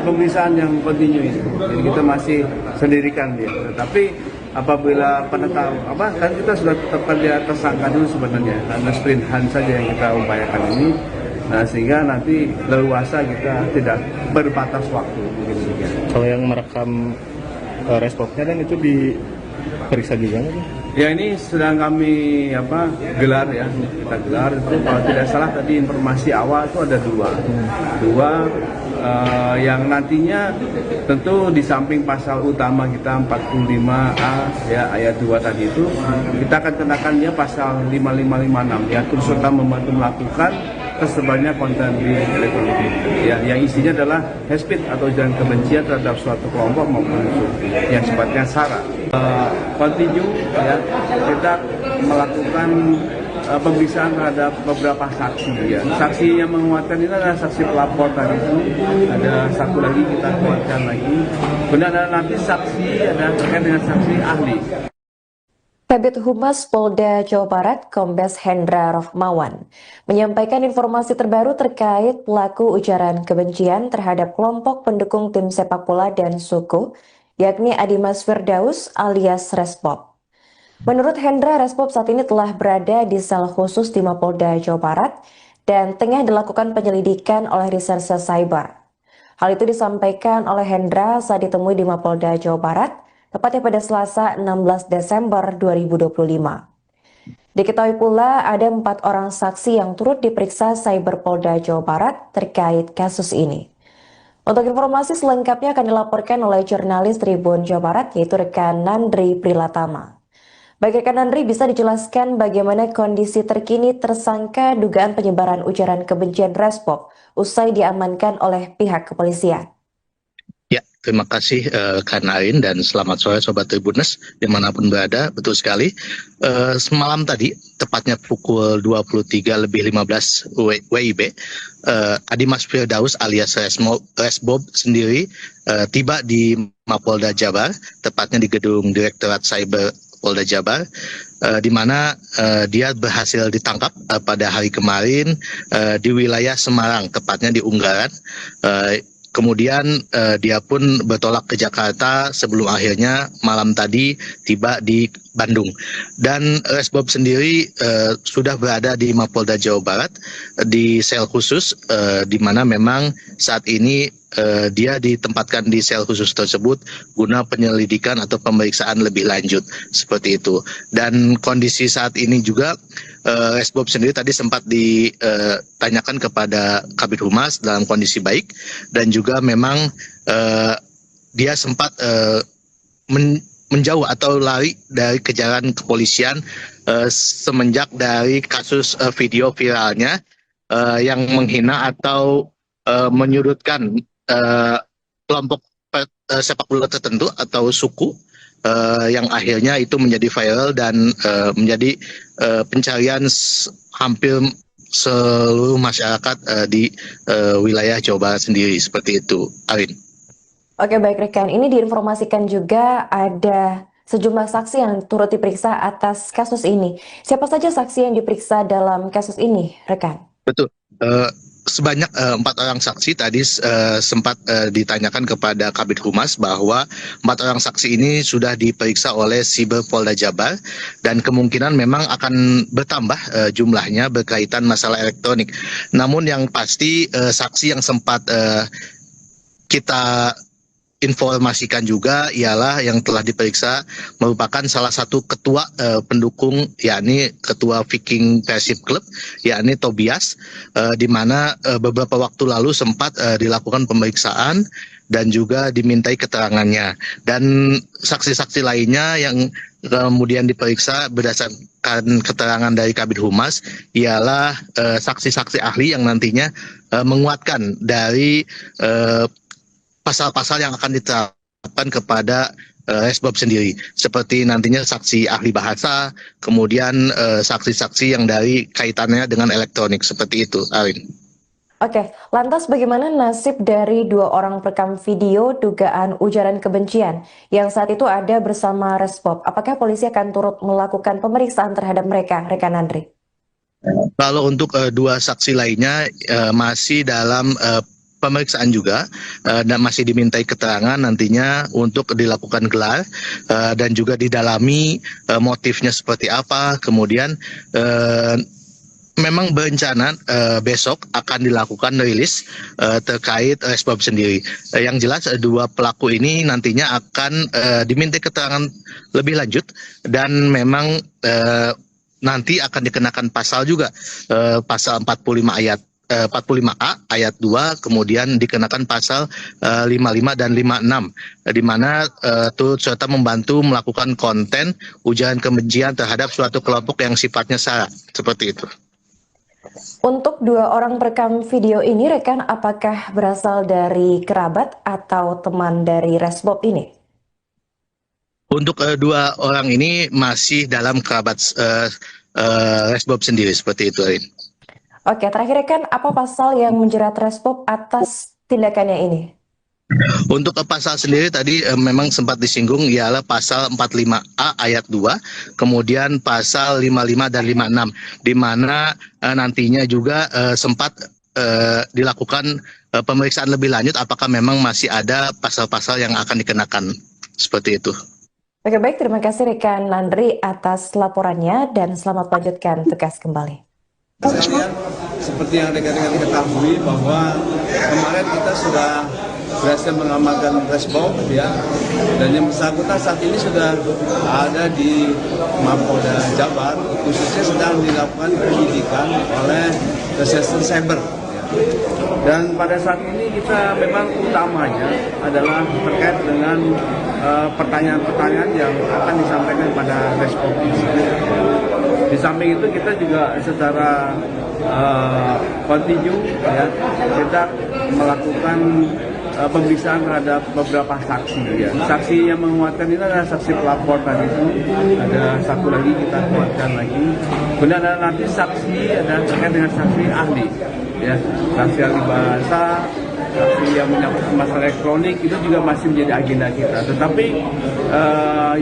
pemeriksaan yang kontinu itu. Jadi kita masih sendirikan dia. Tapi apabila kan kita sudah tetapkan dia tersangka dulu sebenarnya, hanya sprint hand saja yang kita upayakan ini. Nah, sehingga nanti leluasa kita tidak berbatas waktu. Kalau yang merekam Resbobnya dan itu diperiksa juga nggak? Ya ini sedang kami gelar ya, kita gelar itu kalau tidak salah tadi informasi awal itu ada dua yang nantinya tentu di samping pasal utama kita 45A ya ayat 2 tadi itu kita akan kenakan dia pasal 5556 ya, turut serta membantu melakukan tersebarnya konten di elektronik ya, yang isinya adalah hate speech atau ujaran kebencian terhadap suatu kelompok maupun yang sifatnya sara. Kontinu ya, kita melakukan pemeriksaan terhadap beberapa saksi ya. Saksi yang menguatkan ini adalah saksi pelapor tadi itu. Ada satu lagi kita kuatkan lagi. Kemudian ada nanti saksi ada terkait dengan saksi ahli. Kabid Humas Polda Jawa Barat, Kombes Hendra Rohmawan, menyampaikan informasi terbaru terkait pelaku ujaran kebencian terhadap kelompok pendukung tim sepak bola dan suku, yakni Adimas Firdaus alias Resbob. Menurut Hendra, Resbob saat ini telah berada di sel khusus di Mapolda Jawa Barat dan tengah dilakukan penyelidikan oleh Reserse Cyber. Hal itu disampaikan oleh Hendra saat ditemui di Mapolda Jawa Barat, tepatnya pada Selasa 16 Desember 2025. Diketahui pula ada 4 orang saksi yang turut diperiksa Cyber Polda Jawa Barat terkait kasus ini. Untuk informasi selengkapnya akan dilaporkan oleh jurnalis Tribun Jawa Barat, yaitu rekan Nandri Prilatama. Baik rekan Nandri, bisa dijelaskan bagaimana kondisi terkini tersangka dugaan penyebaran ujaran kebencian Resbob usai diamankan oleh pihak kepolisian? Ya, terima kasih Kak Narin dan selamat sore Sobat Tribuners dimanapun berada. Betul sekali, semalam tadi, tepatnya pukul 23.15 WIB, Adimas Firdaus alias Resbob sendiri tiba di Mapolda Jabar, tepatnya di gedung Direktorat Cyber Polda Jabar, di mana dia berhasil ditangkap pada hari kemarin di wilayah Semarang, tepatnya di Unggaran. Kemudian dia pun bertolak ke Jakarta sebelum akhirnya malam tadi tiba di Bandung. Dan Resbob sendiri sudah berada di Mapolda Jawa Barat di sel khusus, di mana memang saat ini dia ditempatkan di sel khusus tersebut guna penyelidikan atau pemeriksaan lebih lanjut seperti itu. Dan kondisi saat ini juga Resbob sendiri tadi sempat ditanyakan kepada Kabid Humas dalam kondisi baik, dan juga memang dia sempat menjauh atau lari dari kejaran kepolisian semenjak dari kasus video viralnya yang menghina atau menyudutkan kelompok sepak bola tertentu atau suku, yang akhirnya itu menjadi viral dan menjadi pencarian hampir seluruh masyarakat di wilayah Jawa Barat sendiri seperti itu, Arin. Oke, baik rekan, ini diinformasikan juga ada sejumlah saksi yang turut diperiksa atas kasus ini. Siapa saja saksi yang diperiksa dalam kasus ini, rekan? Betul. Sebanyak 4 orang saksi tadi sempat ditanyakan kepada Kabid Humas bahwa 4 orang saksi ini sudah diperiksa oleh Siber Polda Jabar, dan kemungkinan memang akan bertambah jumlahnya berkaitan masalah elektronik. Namun yang pasti saksi yang sempat kita informasikan juga ialah yang telah diperiksa merupakan salah satu ketua pendukung, yakni ketua Viking Persib Club, yakni Tobias, di mana beberapa waktu lalu sempat dilakukan pemeriksaan dan juga dimintai keterangannya. Dan saksi-saksi lainnya yang kemudian diperiksa berdasarkan keterangan dari Kabid Humas ialah saksi-saksi ahli yang nantinya menguatkan dari pasal-pasal yang akan diterapkan kepada Resbob sendiri, seperti nantinya saksi ahli bahasa, kemudian saksi-saksi yang dari kaitannya dengan elektronik, seperti itu, Arin. Oke, lantas bagaimana nasib dari 2 orang perekam video dugaan ujaran kebencian yang saat itu ada bersama Resbob? Apakah polisi akan turut melakukan pemeriksaan terhadap mereka, rekan Andri? Kalau untuk 2 saksi lainnya masih dalam pemeriksaan juga, dan masih dimintai keterangan nantinya untuk dilakukan gelar dan juga didalami motifnya seperti apa. Kemudian memang berencana besok akan dilakukan rilis terkait Resbob sendiri. Yang jelas 2 pelaku ini nantinya akan dimintai keterangan lebih lanjut, dan memang nanti akan dikenakan pasal juga, pasal 45A ayat 2, kemudian dikenakan pasal 55 dan 56, di mana turut serta membantu melakukan konten ujaran kebencian terhadap suatu kelompok yang sifatnya sara, seperti itu. Untuk 2 orang perekam video ini, rekan, apakah berasal dari kerabat atau teman dari Resbob ini? Untuk 2 orang ini masih dalam kerabat Resbob sendiri, seperti itu, Arin. Oke, terakhir rekan, apa pasal yang menjerat Resbob atas tindakannya ini? Untuk pasal sendiri tadi memang sempat disinggung, ialah pasal 45A ayat 2, kemudian pasal 55 dan 56, di mana nantinya juga sempat dilakukan pemeriksaan lebih lanjut apakah memang masih ada pasal-pasal yang akan dikenakan, seperti itu. Oke, baik, terima kasih rekan Nandri atas laporannya dan selamat melanjutkan tugas kembali. Sekalian, seperti yang rekan-rekan ketahui bahwa kemarin kita sudah berhasil mengamankan Resbob, ya, dan yang bersangkutan saat ini sudah ada di Mapolda Jabar, khususnya sedang dilakukan penyidikan oleh Reserse Cyber. Dan pada saat ini kita memang utamanya adalah terkait dengan pertanyaan-pertanyaan yang akan disampaikan pada Resbob. Di samping itu kita juga secara kontinu, ya, kita melakukan pemeriksaan terhadap beberapa saksi, ya. Saksi yang menguatkan ini adalah saksi pelapor tadi itu, ada satu lagi kita kuatkan lagi. Kemudian ada nanti saksi ada terkait dengan saksi ahli, ya, saksi ahli bahasa, saksi yang menyangkut masalah elektronik, itu juga masih menjadi agenda kita. Tetapi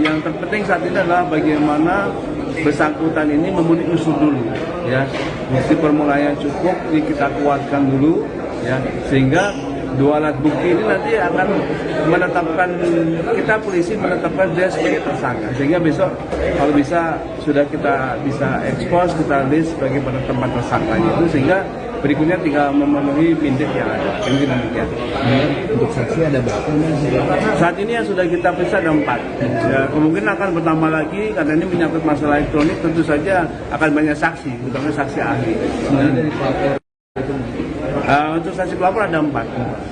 yang terpenting saat ini adalah bagaimana bersangkutan ini memenuhi unsur dulu, ya, bukti permulaan yang cukup ini kita kuatkan dulu, ya, sehingga dua alat bukti ini nanti akan menetapkan, kita polisi menetapkan dia sebagai tersangka, sehingga besok kalau bisa sudah kita bisa ekspos, kita list sebagai tempat tersangkanya itu, sehingga berikutnya tinggal memenuhi pindik yang ada. Mungkin demikian. Untuk saksi ada berapa? Saat ini yang sudah kita periksa ada 4. Ya, kemungkinan akan bertambah lagi karena ini menyangkut masalah elektronik, tentu saja akan banyak saksi, terutama saksi ahli. Dari pelapor Untuk saksi pelapor ada 4.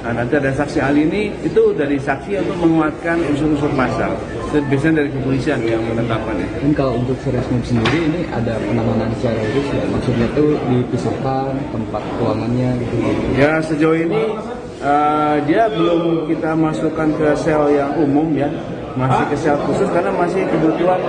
Nah, nanti ada saksi ahli ini, itu dari saksi untuk menguatkan unsur-unsur pasal. Biasanya dari kepolisian yang menetapkannya. Dan kalau untuk Resmob sendiri ini ada penanganan secara khusus ya? Maksudnya tuh dipisahkan tempat ruangannya gitu. Ya, sejauh ini dia belum kita masukkan ke sel yang umum ya, masih ke sel khusus karena masih kebutuhan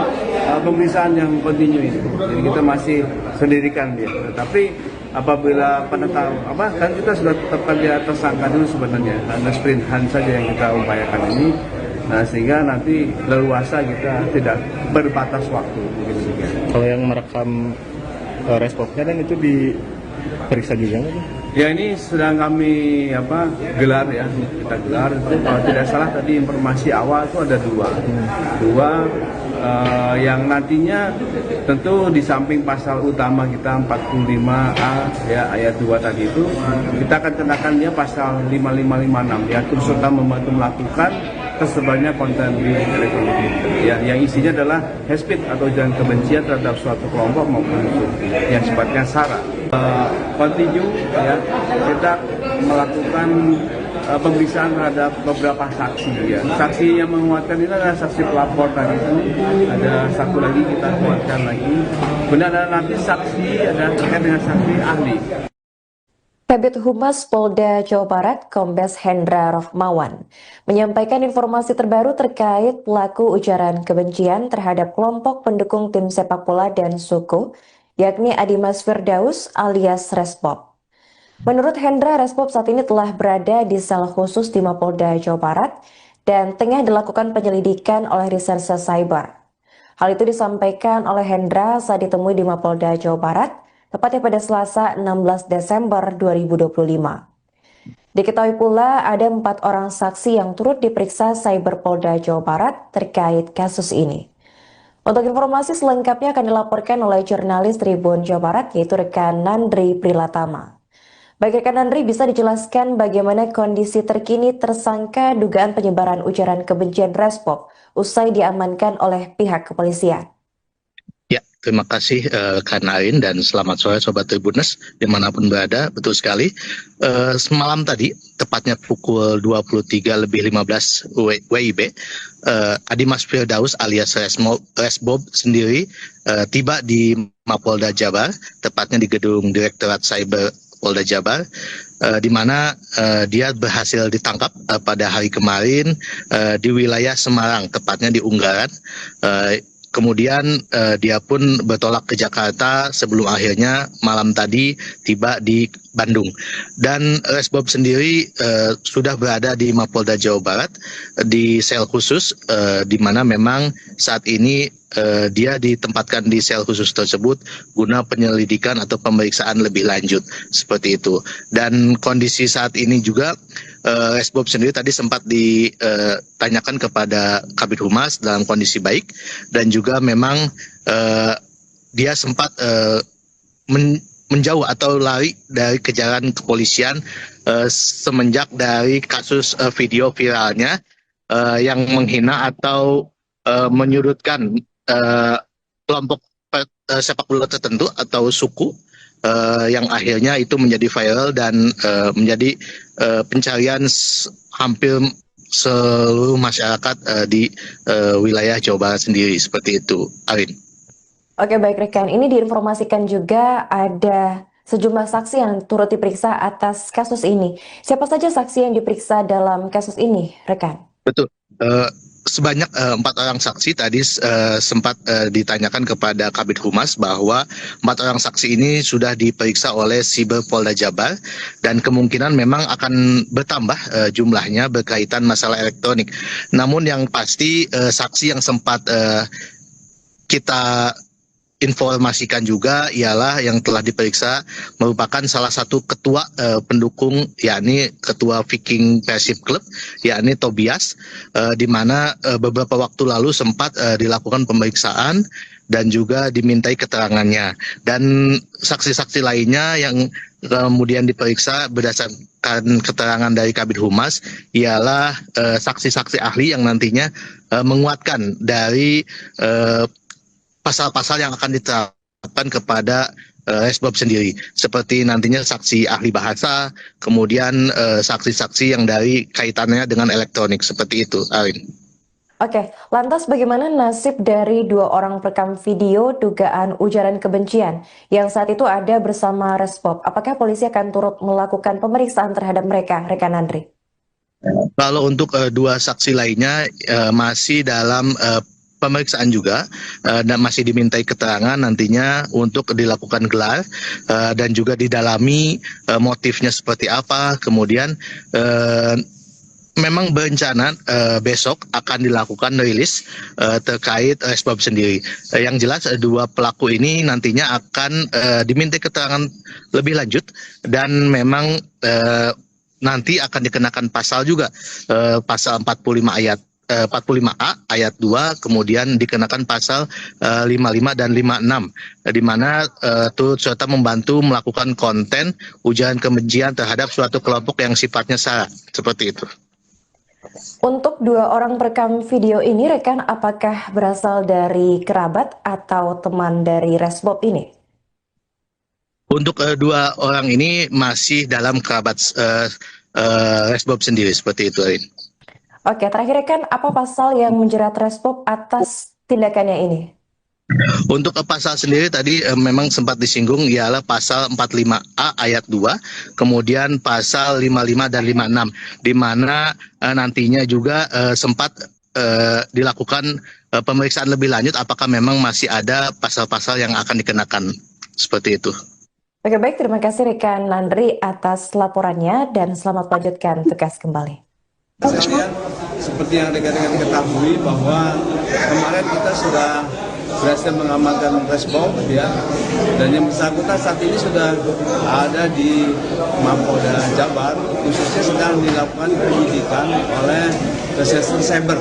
pemeriksaan yang kontinu ini. Jadi kita masih sendirikan dia. Tapi apabila kan kita sudah tetapkan dia tersangka dulu sebenarnya, hanya sprintan saja yang kita upayakan ini. Nah, sehingga nanti leluasa kita tidak berbatas waktu. Kalau yang merekam responnya dan itu diperiksa juga nggak? Ya, ini sedang kami gelar ya, kita gelar. Itu kalau tidak salah tadi informasi awal itu ada dua yang nantinya tentu di samping pasal utama kita 45A ya ayat 2 tadi itu, kita akan kenakan dia pasal 5556 ya, turut serta membantu melakukan tersebarnya konten di elektronik ya, yang isinya adalah hate speech atau ujaran kebencian terhadap suatu kelompok maupun yang sifatnya sara. Continue ya, kita melakukan pemeriksaan terhadap beberapa saksi ya. Saksi yang menguatkan ini adalah saksi pelapor tadi itu, ada satu lagi kita kuatkan lagi. Kemudian ada nanti saksi ada terkait dengan saksi ahli. Kabid Humas Polda Jawa Barat, Kombes Hendra Rohmawan, menyampaikan informasi terbaru terkait pelaku ujaran kebencian terhadap kelompok pendukung tim sepak bola dan suku, yakni Adimas Firdaus alias Resmob. Menurut Hendra, Resmob saat ini telah berada di sel khusus di Mapolda Jawa Barat dan tengah dilakukan penyelidikan oleh Reserse Cyber. Hal itu disampaikan oleh Hendra saat ditemui di Mapolda Jawa Barat, tepatnya pada Selasa 16 Desember 2025. Diketahui pula ada 4 orang saksi yang turut diperiksa Cyber Polda Jawa Barat terkait kasus ini. Untuk informasi selengkapnya akan dilaporkan oleh jurnalis Tribun Jawa Barat, yaitu rekan Nandri Prilatama. Baik rekan Nandri, bisa dijelaskan bagaimana kondisi terkini tersangka dugaan penyebaran ujaran kebencian Resmob usai diamankan oleh pihak kepolisian? Ya, terima kasih Kak Narin dan selamat sore Sobat Tribuners dimanapun berada. Betul sekali, semalam tadi, tepatnya pukul 23.15 WIB, Adimas Firdaus alias Resmob sendiri tiba di Mapolda Jabar, tepatnya di gedung Direktorat Cyber Polda Jabar, di mana dia berhasil ditangkap pada hari kemarin di wilayah Semarang, tepatnya di Unggaran. Kemudian dia pun bertolak ke Jakarta sebelum akhirnya malam tadi tiba di Bandung. Dan Resmob sendiri sudah berada di Mapolda Jawa Barat di sel khusus, di mana memang saat ini dia ditempatkan di sel khusus tersebut guna penyelidikan atau pemeriksaan lebih lanjut seperti itu. Dan kondisi saat ini juga Resmob sendiri tadi sempat ditanyakan kepada Kabid Humas dalam kondisi baik, dan juga memang dia sempat menjauh atau lari dari kejaran kepolisian semenjak dari kasus video viralnya yang menghina atau menyudutkan kelompok sepak bola tertentu atau suku, yang akhirnya itu menjadi viral dan menjadi pencarian hampir seluruh masyarakat di wilayah Jawa Barat sendiri, seperti itu, Arin. Oke, baik rekan, ini diinformasikan juga ada sejumlah saksi yang turut diperiksa atas kasus ini. Siapa saja saksi yang diperiksa dalam kasus ini, rekan? Betul. Sebanyak 4 orang saksi tadi sempat ditanyakan kepada Kabid Humas bahwa 4 orang saksi ini sudah diperiksa oleh Siber Polda Jabar, dan kemungkinan memang akan bertambah jumlahnya berkaitan masalah elektronik. Namun yang pasti saksi yang sempat kita informasikan juga ialah yang telah diperiksa merupakan salah satu ketua pendukung, yakni ketua Viking Persib Club, yakni Tobias, di mana beberapa waktu lalu sempat dilakukan pemeriksaan dan juga dimintai keterangannya. Dan saksi-saksi lainnya yang kemudian diperiksa berdasarkan keterangan dari Kabid Humas ialah saksi-saksi ahli yang nantinya menguatkan dari pasal-pasal yang akan diterapkan kepada Resbob sendiri, seperti nantinya saksi ahli bahasa, kemudian saksi-saksi yang dari kaitannya dengan elektronik, seperti itu, Arin. Oke, lantas bagaimana nasib dari 2 orang perekam video dugaan ujaran kebencian yang saat itu ada bersama Resbob? Apakah polisi akan turut melakukan pemeriksaan terhadap mereka, rekan Andri? Kalau untuk 2 saksi lainnya masih dalam pemeriksaan juga dan masih dimintai keterangan nantinya untuk dilakukan gelar dan juga didalami motifnya seperti apa. Kemudian memang berencana besok akan dilakukan rilis terkait Resbob sendiri. Yang jelas 2 pelaku ini nantinya akan dimintai keterangan lebih lanjut dan memang nanti akan dikenakan pasal juga, pasal 45A ayat 2, kemudian dikenakan pasal 55 dan 56, di mana turut serta membantu melakukan konten ujaran kebencian terhadap suatu kelompok yang sifatnya sara, seperti itu. Untuk 2 orang perekam video ini, rekan, apakah berasal dari kerabat atau teman dari Resbob ini? Untuk 2 orang ini masih dalam kerabat Resbob sendiri, seperti itu, Arin. Oke, terakhir rekan, apa pasal yang menjerat Resbob atas tindakannya ini? Untuk pasal sendiri tadi memang sempat disinggung ialah pasal 45A ayat 2, kemudian pasal 55 dan 56, di mana nantinya juga sempat dilakukan pemeriksaan lebih lanjut apakah memang masih ada pasal-pasal yang akan dikenakan, seperti itu. Oke, baik, terima kasih rekan Landry atas laporannya dan selamat melanjutkan tugas kembali. Seperti yang rekan-rekan ketahui bahwa kemarin kita sudah berhasil mengamankan Resbob, ya, dan yang bersangkutan saat ini sudah ada di Mapolda Jabar, khususnya sedang dilakukan penyidikan oleh Reserse Cyber.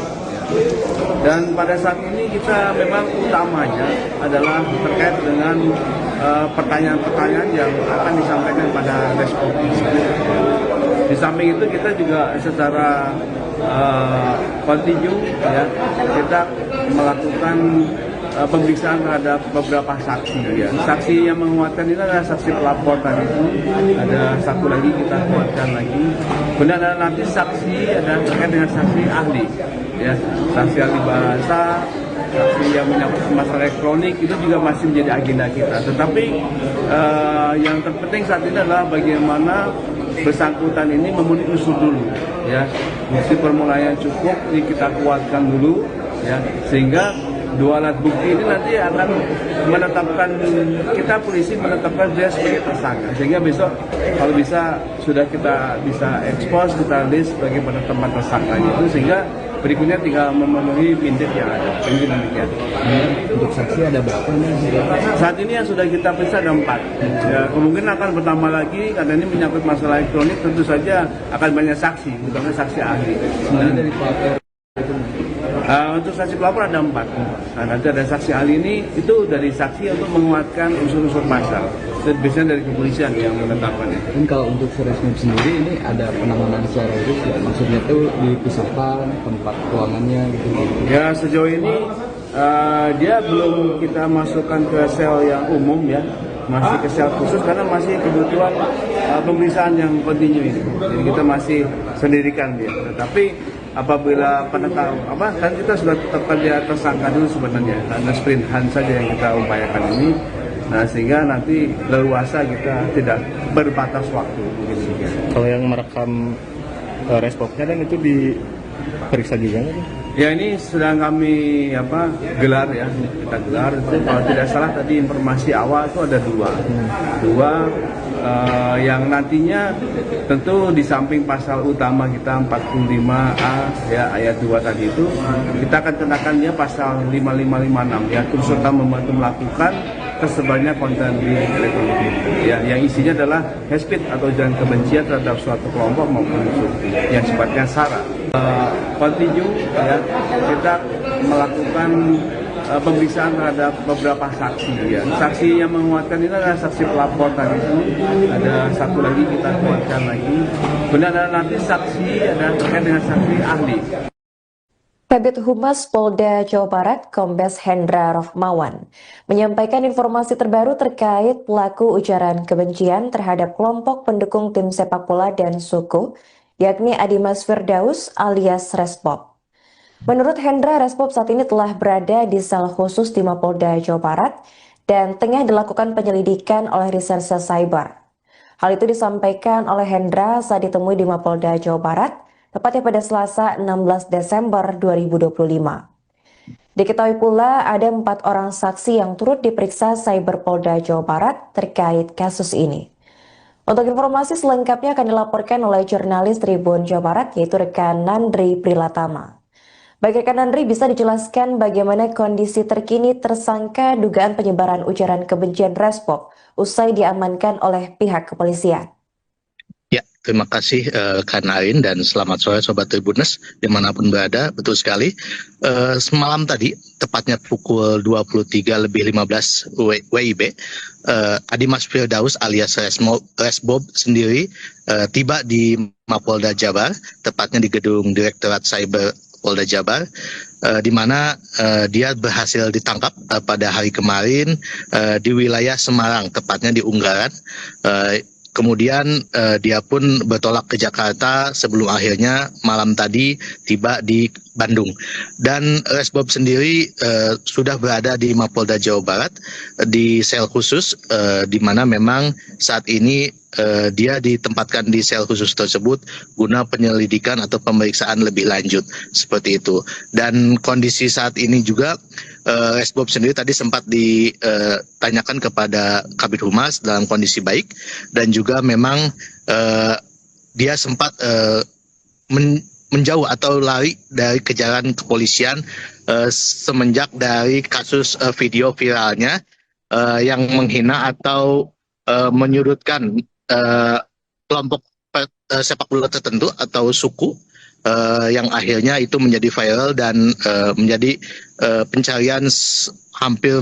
Dan pada saat ini kita memang utamanya adalah terkait dengan pertanyaan-pertanyaan yang akan disampaikan pada Resbob. Di samping itu kita juga secara kontinu, ya, kita melakukan pemeriksaan terhadap beberapa saksi, ya. Saksi yang menguatkan ini adalah saksi pelapor tadi itu. Ada satu lagi kita kuatkan lagi. Kemudian ada nanti saksi ada terkait dengan saksi ahli, ya, saksi ahli bahasa, saksi yang menyangkut masalah elektronik itu juga masih menjadi agenda kita. Tetapi yang terpenting saat ini adalah bagaimana bersangkutan ini memenuhi unsur dulu, ya. Bukti permulaan yang cukup ini kita kuatkan dulu, ya, sehingga 2 alat bukti ini nanti akan menetapkan, kita polisi menetapkan dia sebagai tersangka, sehingga besok kalau bisa sudah kita bisa expose, kita list sebagai penetapan tersangkanya itu, sehingga berikutnya tinggal memenuhi pintit yang ada. Ini demikian. Untuk saksi ada berapa nih? Saat ini yang sudah kita periksa ada 4. Ya, kemungkinan akan bertambah lagi karena ini menyangkut masalah elektronik, tentu saja akan banyak saksi, terutama saksi ahli. Dari pelapor. Untuk saksi pelapor ada 4. Nah, nanti ada saksi ahli ini itu dari saksi untuk menguatkan unsur-unsur pasal. Dan biasanya dari kepolisian yang menetapkannya. Dan kalau untuk Resbob sendiri ini ada penanganan secara khusus, ya? Maksudnya tuh dipisahkan tempat ruangannya gitu. Ya, sejauh ini dia belum kita masukkan ke sel yang umum, ya, masih ke sel khusus karena masih kebutuhan pemeriksaan yang kontinu ini. Jadi kita masih sendirikan dia. Tetapi apabila kan kita sudah tetapkan dia tersangka dulu sebenarnya, karena sprintan saja yang kita upayakan ini. Nah, sehingga nanti leluasa kita tidak berbatas waktu. Kalau yang merekam Resbobnya dan itu diperiksa juga nggak? Ya, ini sedang kami gelar ya, kita gelar. Itu kalau tidak salah tadi informasi awal itu ada dua yang nantinya tentu di samping pasal utama kita 45A ya ayat 2 tadi itu, kita akan kenakan dia pasal 5556 ya, turut serta membantu melakukan tersebarnya konten di elektronik ya, yang isinya adalah hate speech atau ujaran kebencian terhadap suatu kelompok maupun suku yang sifatnya sara. Continue ya, kita melakukan pemeriksaan terhadap beberapa saksi ya. Saksi yang menguatkan ini adalah saksi pelapor tadi itu. Ada satu lagi kita kuatkan lagi. Benar nanti saksi ada terkait dengan saksi ahli. Kabid Humas Polda Jawa Barat, Kombes Hendra Rohmawan, menyampaikan informasi terbaru terkait pelaku ujaran kebencian terhadap kelompok pendukung tim sepak bola dan suku, yakni Adimas Firdaus alias Resbob. Menurut Hendra, Resbob saat ini telah berada di sel khusus di Mapolda Jawa Barat dan tengah dilakukan penyelidikan oleh Reserse Cyber. Hal itu disampaikan oleh Hendra saat ditemui di Mapolda Jawa Barat, tepatnya pada Selasa 16 Desember 2025. Diketahui pula ada 4 orang saksi yang turut diperiksa Cyber Polda Jawa Barat terkait kasus ini. Untuk informasi selengkapnya akan dilaporkan oleh jurnalis Tribun Jawa Barat, yaitu rekan Nandri Prilatama. Baik rekan Nandri, bisa dijelaskan bagaimana kondisi terkini tersangka dugaan penyebaran ujaran kebencian Resbob usai diamankan oleh pihak kepolisian? Ya, terima kasih Kak Narin dan selamat sore Sobat Tribuners dimanapun berada. Betul sekali, semalam tadi, tepatnya pukul 23.15 WIB, Adimas Firdaus alias Resbob sendiri tiba di Mapolda Jabar, tepatnya di gedung Direktorat Cyber Polda Jabar, di mana dia berhasil ditangkap pada hari kemarin di wilayah Semarang, tepatnya di Unggaran. Kemudian dia pun bertolak ke Jakarta sebelum akhirnya malam tadi tiba di Bandung. Dan Resbob sendiri sudah berada di Mapolda Jawa Barat di sel khusus, di mana memang saat ini dia ditempatkan di sel khusus tersebut guna penyelidikan atau pemeriksaan lebih lanjut seperti itu. Dan kondisi saat ini juga Resbob sendiri tadi sempat ditanyakan kepada Kabid Humas dalam kondisi baik, dan juga memang dia sempat menjauh atau lari dari kejaran kepolisian semenjak dari kasus video viralnya yang menghina atau menyudutkan kelompok sepak bola tertentu atau suku, yang akhirnya itu menjadi viral dan menjadi pencarian hampir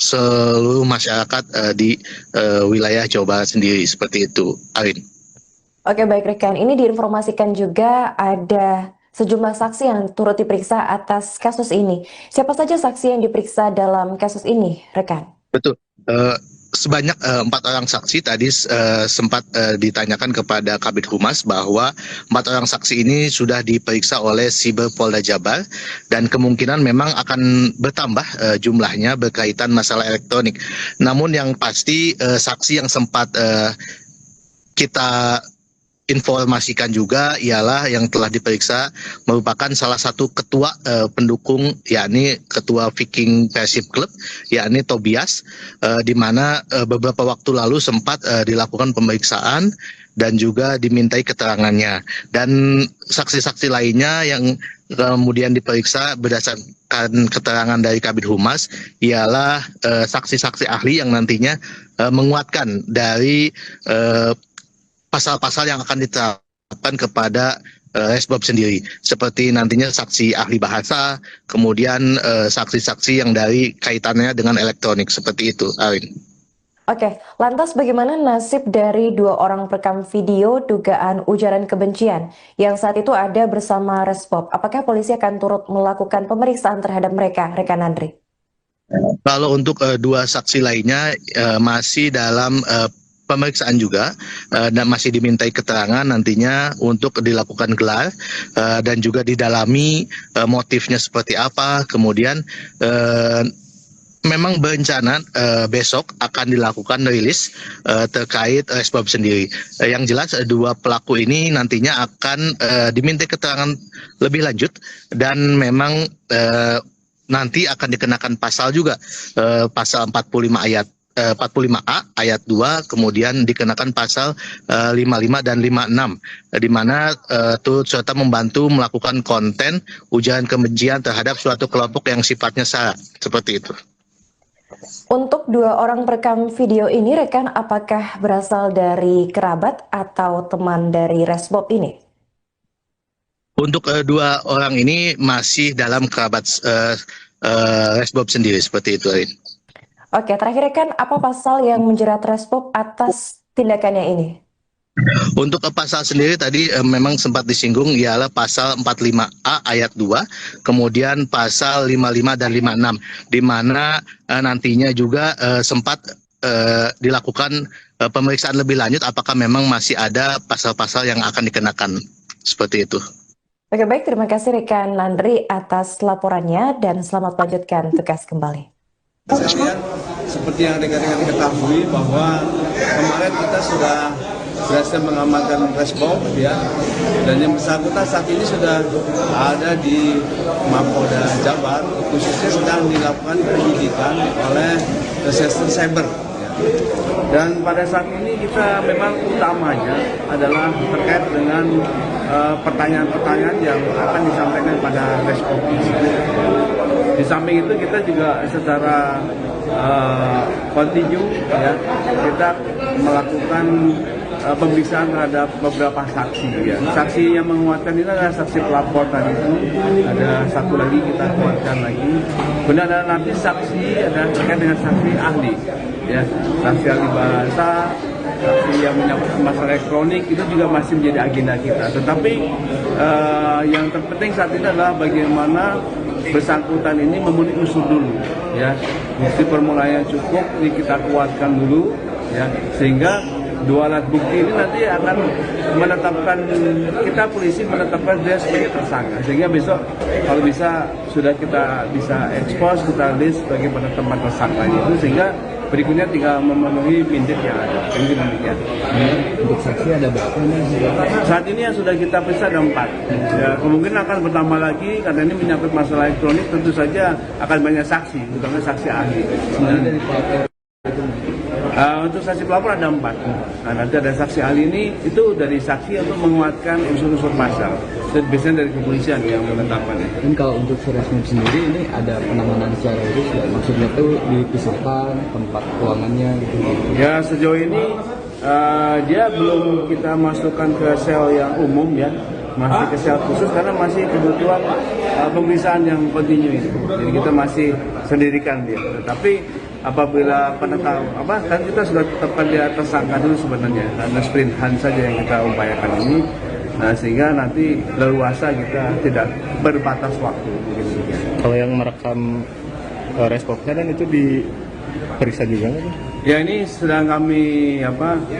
seluruh masyarakat di wilayah Jawa Barat sendiri, seperti itu, Arin. Oke, baik rekan, ini diinformasikan juga ada sejumlah saksi yang turut diperiksa atas kasus ini. Siapa saja saksi yang diperiksa dalam kasus ini, rekan? Betul. Sebanyak 4 orang saksi tadi sempat ditanyakan kepada Kabid Humas bahwa 4 orang saksi ini sudah diperiksa oleh Cyber Polda Jabar, dan kemungkinan memang akan bertambah jumlahnya berkaitan masalah elektronik. Namun yang pasti saksi yang sempat kita informasikan juga ialah yang telah diperiksa merupakan salah satu ketua pendukung, yakni ketua Viking Persib Club, yakni Tobias, di mana beberapa waktu lalu sempat dilakukan pemeriksaan dan juga dimintai keterangannya. Dan saksi-saksi lainnya yang kemudian diperiksa berdasarkan keterangan dari Kabid Humas ialah saksi-saksi ahli yang nantinya menguatkan dari pasal-pasal yang akan diterapkan kepada Resbob sendiri, seperti nantinya saksi ahli bahasa, kemudian saksi-saksi yang dari kaitannya dengan elektronik, seperti itu, Arin. Oke, lantas bagaimana nasib dari 2 orang perekam video dugaan ujaran kebencian yang saat itu ada bersama Resbob? Apakah polisi akan turut melakukan pemeriksaan terhadap mereka, rekan Andri? Kalau untuk 2 saksi lainnya masih dalam pemeriksaan juga, dan masih dimintai keterangan nantinya untuk dilakukan gelar dan juga didalami motifnya seperti apa, kemudian memang berencana besok akan dilakukan rilis terkait Resbob sendiri. Yang jelas dua pelaku ini nantinya akan diminta keterangan lebih lanjut dan memang nanti akan dikenakan pasal juga, pasal 45 ayat 45A ayat 2, kemudian dikenakan pasal 55 dan 56, di mana turut serta membantu melakukan konten ujaran kebencian terhadap suatu kelompok yang sifatnya sara, seperti itu. Untuk dua orang perekam video ini, rekan, apakah berasal dari kerabat atau teman dari Resbob ini? Untuk dua orang ini masih dalam kerabat Resbob sendiri, seperti itu, Arin. Oke, terakhir rekan, apa pasal yang menjerat Resbob atas tindakannya ini? Untuk pasal sendiri tadi memang sempat disinggung, ialah pasal 45A ayat 2, kemudian pasal 55 dan 56, di mana nantinya juga sempat dilakukan pemeriksaan lebih lanjut apakah memang masih ada pasal-pasal yang akan dikenakan, seperti itu. Oke, baik, terima kasih rekan Landry atas laporannya dan selamat melanjutkan tugas kembali. Sekalian, seperti yang rekan-rekan ketahui bahwa kemarin kita sudah berhasil mengamankan Resbob, ya, dan yang bersangkutan saat ini sudah ada di Mapolda Jabar, khususnya sedang dilakukan penyidikan oleh Reserse Cyber. Ya. Dan pada saat ini kita memang utamanya adalah terkait dengan pertanyaan-pertanyaan yang akan disampaikan pada Resbob. Di samping itu kita juga secara kontinu, ya, kita melakukan pemeriksaan terhadap beberapa saksi, ya. Saksi yang menguatkan ini adalah saksi pelapor tadi itu, ada satu lagi kita kuatkan lagi. Kemudian ada nanti saksi, ada terkait dengan saksi ahli, ya, saksi ahli bahasa, saksi yang menyangkut masalah elektronik, itu juga masih menjadi agenda kita. Tetapi yang terpenting saat ini adalah bagaimana bersangkutan ini memenuhi unsur dulu, ya, bukti permulaan yang cukup ini kita kuatkan dulu, ya, sehingga dua alat bukti ini nanti akan menetapkan, kita polisi menetapkan dia sebagai tersangka, sehingga besok kalau bisa sudah kita bisa expose, kita list sebagai penetapan tersangkanya itu, sehingga berikutnya tinggal memenuhi pindik yang ada. Ini demikian. Untuk saksi ada berapa nih? Saat ini yang sudah kita periksa ada 4. Ya, kemungkinan akan bertambah lagi karena ini menyangkut masalah elektronik, tentu saja akan banyak saksi, terutama saksi ahli. Sebenarnya dari pelapor untuk saksi pelapor ada 4. Nah, nanti ada saksi ahli ini, itu dari saksi untuk menguatkan unsur-unsur pasal. Dan biasanya dari kepolisian yang menetapkannya. Dan kalau untuk Resbob sendiri ini ada penanganan secara khusus ya? Maksudnya tuh dipisahkan tempat ruangannya gitu. Ya, sejauh ini dia belum kita masukkan ke sel yang umum, ya, masih ke sel khusus karena masih kebutuhan pemeriksaan yang kontinu ini. Jadi kita masih sendirikan dia. Tetapi apabila kan kita sudah tetapkan dia tersangka dulu sebenarnya, karena sprint hunt saja yang kita upayakan ini. Nah, sehingga nanti leluasa kita tidak berbatas waktu. Kalau yang merekam Resbobnya dan itu diperiksa juga nggak? Ya, ini sedang kami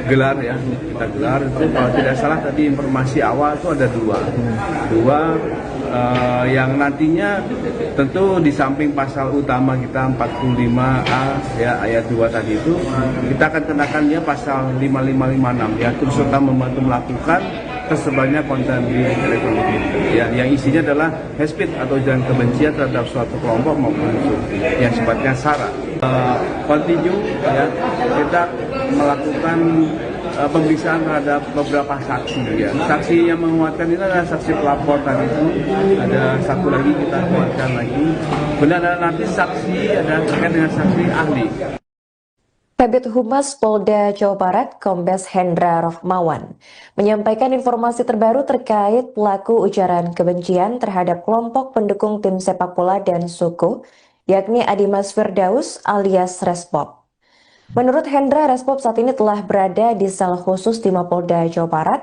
gelar, ya, kita gelar itu. Kalau tidak salah tadi informasi awal itu ada dua yang nantinya tentu di samping pasal utama kita 45A, ya, ayat 2 tadi itu, kita akan kenakan dia pasal 5556, ya, terus serta membantu melakukan tersebarnya konten di elektronik, ya, yang isinya adalah hate speech atau ujaran kebencian terhadap suatu kelompok maupun unsur yang sifatnya sara. Kontinu, ya, kita melakukan pemeriksaan terhadap beberapa saksi, ya. Saksi yang menguatkan ini adalah saksi pelapor tadi itu, ada satu lagi kita kuatkan lagi. Kemudian ada nanti saksi, ada terkait dengan saksi ahli. Kabid Humas Polda Jawa Barat, Kombes Hendra Rohmawan, menyampaikan informasi terbaru terkait pelaku ujaran kebencian terhadap kelompok pendukung tim sepak bola dan suku, yakni Adimas Firdaus alias Resbob. Menurut Hendra, Resbob saat ini telah berada di sel khusus di Mapolda Jawa Barat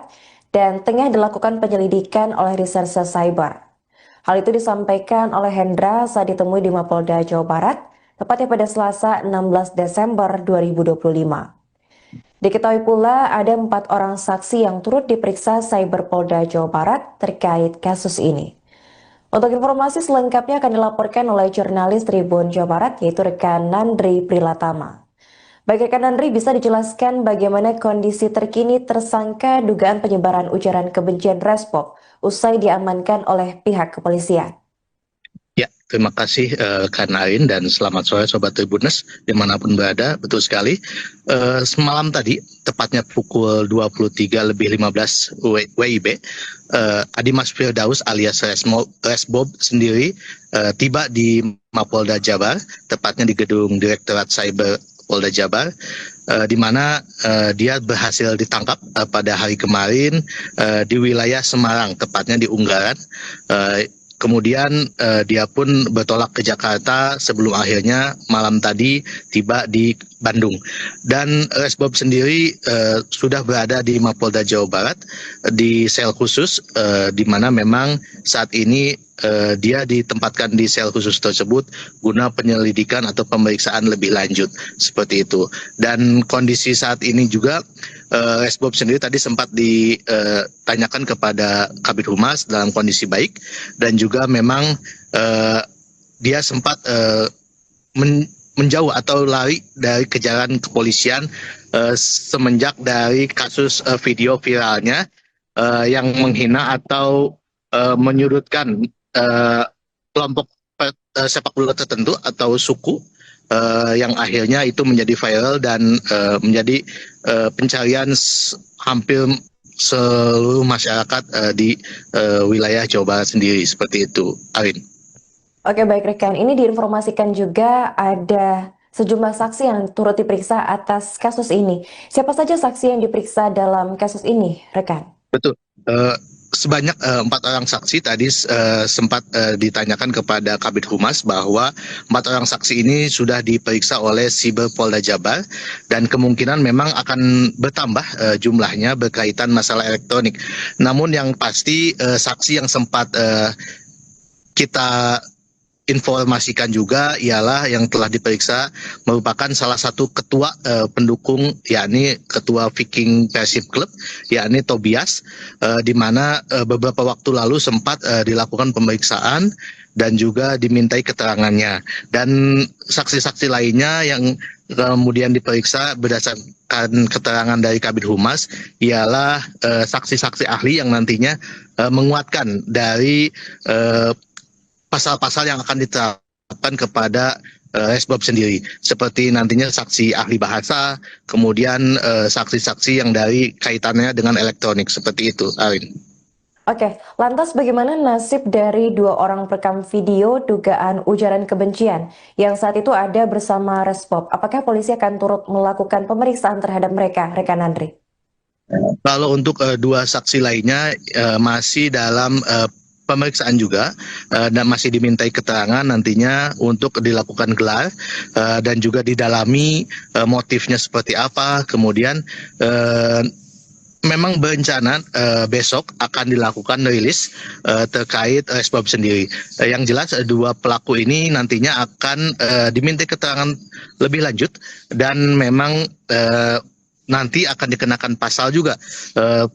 dan tengah dilakukan penyelidikan oleh Reserse Cyber. Hal itu disampaikan oleh Hendra saat ditemui di Mapolda Jawa Barat, tepatnya pada Selasa 16 Desember 2025. Diketahui pula ada 4 orang saksi yang turut diperiksa Cyber Polda Jawa Barat terkait kasus ini. Untuk informasi selengkapnya akan dilaporkan oleh jurnalis Tribun Jawa Barat, yaitu rekan Nandri Prilatama. Baik rekan Nandri, bisa dijelaskan bagaimana kondisi terkini tersangka dugaan penyebaran ujaran kebencian Respop usai diamankan oleh pihak kepolisian? Ya, terima kasih Kak Narin dan selamat sore Sobat Tribuners dimanapun berada. Betul sekali, semalam tadi, tepatnya pukul 23:15 WIB, Adimas Firdaus alias Resbob sendiri tiba di Mapolda Jabar, tepatnya di gedung Direktorat Cyber Polda Jabar, di mana dia berhasil ditangkap pada hari kemarin di wilayah Semarang, tepatnya di Unggaran. Kemudian dia pun bertolak ke Jakarta sebelum akhirnya malam tadi tiba di Bandung. Dan Resbob sendiri sudah berada di Mapolda Jawa Barat di sel khusus, di mana memang saat ini dia ditempatkan di sel khusus tersebut guna penyelidikan atau pemeriksaan lebih lanjut seperti itu. Dan kondisi saat ini juga Resbob sendiri tadi sempat ditanyakan kepada Kabid Humas dalam kondisi baik, dan juga memang dia sempat menjauh atau lari dari kejaran kepolisian semenjak dari kasus video viralnya yang menghina atau menyudutkan kelompok sepak bola tertentu atau suku, yang akhirnya itu menjadi viral dan menjadi pencarian hampir seluruh masyarakat di wilayah Jawa Barat sendiri seperti itu, Arin. Oke, baik rekan, ini diinformasikan juga ada sejumlah saksi yang turut diperiksa atas kasus ini. Siapa saja saksi yang diperiksa dalam kasus ini, rekan? Betul. Sebanyak 4 orang saksi tadi sempat ditanyakan kepada Kabid Humas bahwa 4 orang saksi ini sudah diperiksa oleh Siber Polda Jabar dan kemungkinan memang akan bertambah jumlahnya berkaitan masalah elektronik. Namun yang pasti saksi yang sempat kita informasikan juga ialah yang telah diperiksa merupakan salah satu ketua pendukung, yakni ketua Viking Persib Club, yakni Tobias, di mana beberapa waktu lalu sempat dilakukan pemeriksaan dan juga dimintai keterangannya. Dan saksi-saksi lainnya yang kemudian diperiksa berdasarkan keterangan dari Kabid Humas ialah saksi-saksi ahli yang nantinya menguatkan dari pasal-pasal yang akan diterapkan kepada Resbob sendiri, seperti nantinya saksi ahli bahasa, kemudian saksi-saksi yang dari kaitannya dengan elektronik, seperti itu, Arin. Oke, lantas bagaimana nasib dari 2 orang perekam video dugaan ujaran kebencian yang saat itu ada bersama Resbob? Apakah polisi akan turut melakukan pemeriksaan terhadap mereka, rekan Andri? Kalau untuk 2 saksi lainnya masih dalam pemeriksaan juga dan masih dimintai keterangan nantinya untuk dilakukan gelar dan juga didalami motifnya seperti apa. Kemudian memang berencana besok akan dilakukan rilis terkait Resbob sendiri. Yang jelas 2 pelaku ini nantinya akan dimintai keterangan lebih lanjut dan memang nanti akan dikenakan pasal juga,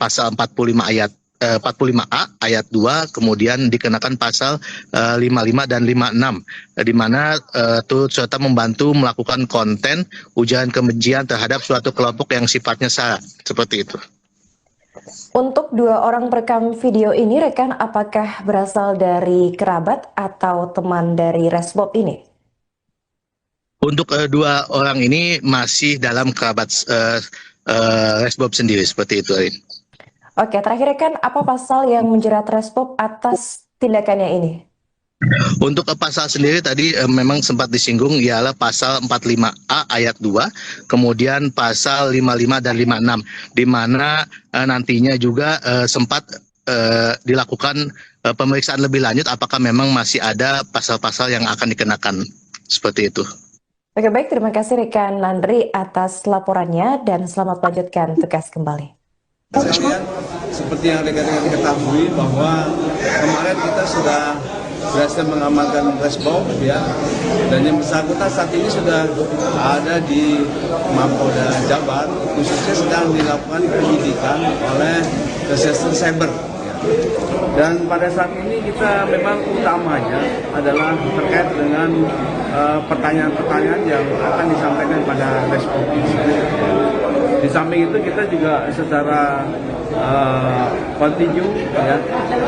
pasal 45A ayat 2, kemudian dikenakan pasal 55 dan 56, di mana turut serta membantu melakukan konten ujaran kebencian terhadap suatu kelompok yang sifatnya sara, seperti itu. Untuk 2 orang perekam video ini, rekan, apakah berasal dari kerabat atau teman dari Resbob ini? Untuk 2 orang ini masih dalam kerabat Resbob sendiri, seperti itu, Arin. Oke, terakhir rekan, apa pasal yang menjerat Resbob atas tindakannya ini? Untuk pasal sendiri tadi memang sempat disinggung ialah pasal 45A ayat 2, kemudian pasal 55 dan 56, di mana nantinya juga sempat dilakukan pemeriksaan lebih lanjut apakah memang masih ada pasal-pasal yang akan dikenakan, seperti itu. Oke, baik, terima kasih rekan Nandri atas laporannya dan selamat melanjutkan tugas kembali. Sekalian, seperti yang rekan-rekan ketahui bahwa kemarin kita sudah berhasil mengamankan Resbob, ya, dan yang bersangkutan saat ini sudah ada di Mapolda Jabar, khususnya sedang dilakukan penyidikan oleh Reserse Cyber. Ya. Dan pada saat ini kita memang utamanya adalah terkait dengan pertanyaan-pertanyaan yang akan disampaikan pada respon. Di samping itu kita juga secara kontinu ya,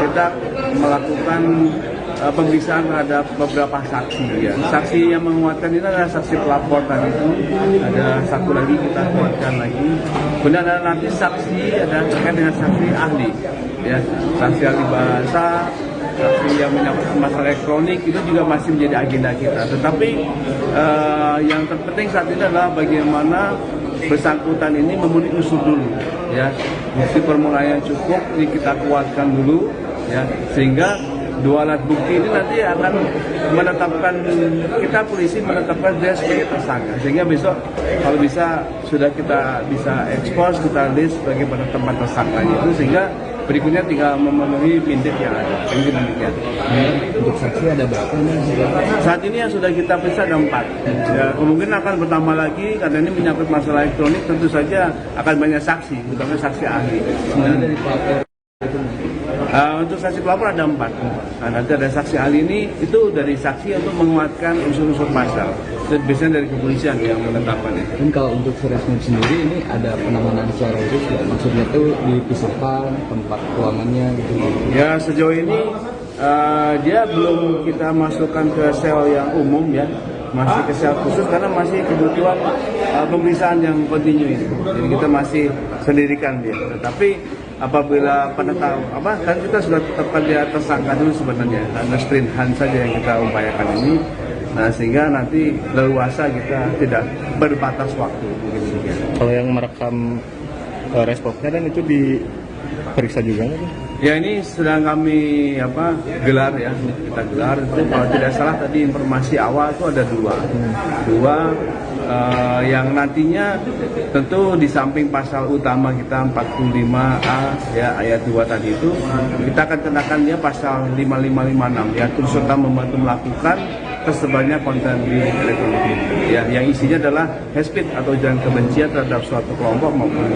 kita melakukan pemeriksaan terhadap beberapa saksi ya. Saksi yang menguatkan ini adalah saksi pelapor tadi itu. Ada satu lagi kita kuatkan lagi. Kemudian ada nanti saksi ada terkait dengan saksi ahli ya. Saksi ahli bahasa, saksi yang menyangkut masalah elektronik itu juga masih menjadi agenda kita. Tetapi yang terpenting saat ini adalah bagaimana bersangkutan ini memenuhi unsur dulu ya. Bukti permulaan yang cukup ini kita kuatkan dulu ya, sehingga dua alat bukti ini nanti akan menetapkan, kita polisi menetapkan dia sebagai tersangka, sehingga besok kalau bisa sudah kita bisa ekspos, kita list sebagai penetapan tersangkanya itu, sehingga berikutnya tinggal memenuhi pindik yang ada. Ini demikian. Untuk saksi ada berapa nih? Saat ini yang sudah kita periksa ada 4. Ya, kemungkinan akan bertambah lagi karena ini menyangkut masalah elektronik, tentu saja akan banyak saksi, terutama saksi ahli. Sebenarnya dari pelapor itu untuk saksi pelapor ada 4. Nah, nanti ada saksi ahli ini, itu dari saksi untuk menguatkan unsur-unsur pasal. Dan biasanya dari kepolisian yang menetapkan itu. kan kalau untuk Resmob sendiri ini ada penanganan secara khusus ya, maksudnya tuh dipisahkan tempat ruangannya gitu. Ya sejauh ini dia belum kita masukkan ke sel yang umum ya, masih ke sel khusus karena masih kebutuhan pemeriksaan yang kontinu ini. Jadi kita masih sendirikan dia. Tetapi apabila kan kita sudah tetapkan dia tersangka dulu sebenarnya, ada sprint hand saja yang kita upayakan ini. Nah, sehingga nanti leluasa kita tidak berbatas waktu. Kalau yang merekam responnya dan itu diperiksa juga nggak? Ya ini sedang kami gelar ya, kita gelar itu kalau tidak salah tadi informasi awal itu ada dua yang nantinya tentu di samping pasal utama kita 45A ya ayat 2 tadi itu kita akan kenakan dia pasal 5556 ya, turut serta membantu melakukan tersebarnya konten di elektronik ya, yang isinya adalah hate speech atau ujaran kebencian terhadap suatu kelompok maupun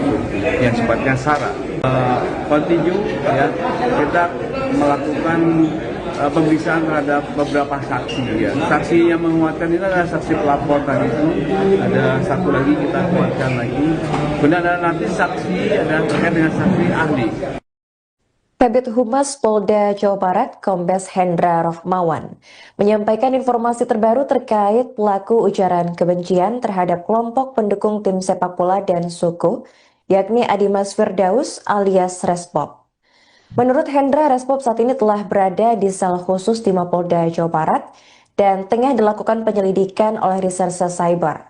yang sifatnya sara. Kontinu ya, kita melakukan pemeriksaan terhadap beberapa saksi ya. Saksi yang menguatkan ini adalah saksi pelapor tadi itu. Ada satu lagi kita kuatkan lagi. Kemudian ada nanti saksi ada terkait dengan saksi ahli. Kabid Humas Polda Jawa Barat, Kombes Hendra Rohmawan, menyampaikan informasi terbaru terkait pelaku ujaran kebencian terhadap kelompok pendukung tim sepak bola dan suku, yakni Adimas Firdaus alias Resbob. Menurut Hendra, Resbob saat ini telah berada di sel khusus di Mapolda Jawa Barat dan tengah dilakukan penyelidikan oleh Reserse Cyber.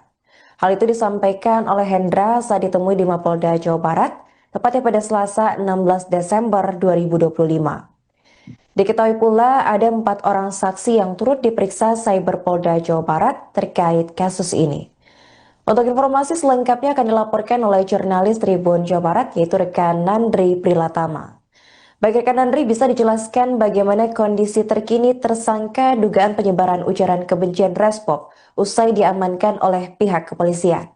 Hal itu disampaikan oleh Hendra saat ditemui di Mapolda Jawa Barat, tepatnya pada Selasa 16 Desember 2025. Diketahui pula ada 4 orang saksi yang turut diperiksa Cyber Polda Jawa Barat terkait kasus ini. Untuk informasi selengkapnya akan dilaporkan oleh jurnalis Tribun Jawa Barat, yaitu rekan Nandri Prilatama. Baik rekan Nandri, bisa dijelaskan bagaimana kondisi terkini tersangka dugaan penyebaran ujaran kebencian Resbob usai diamankan oleh pihak kepolisian?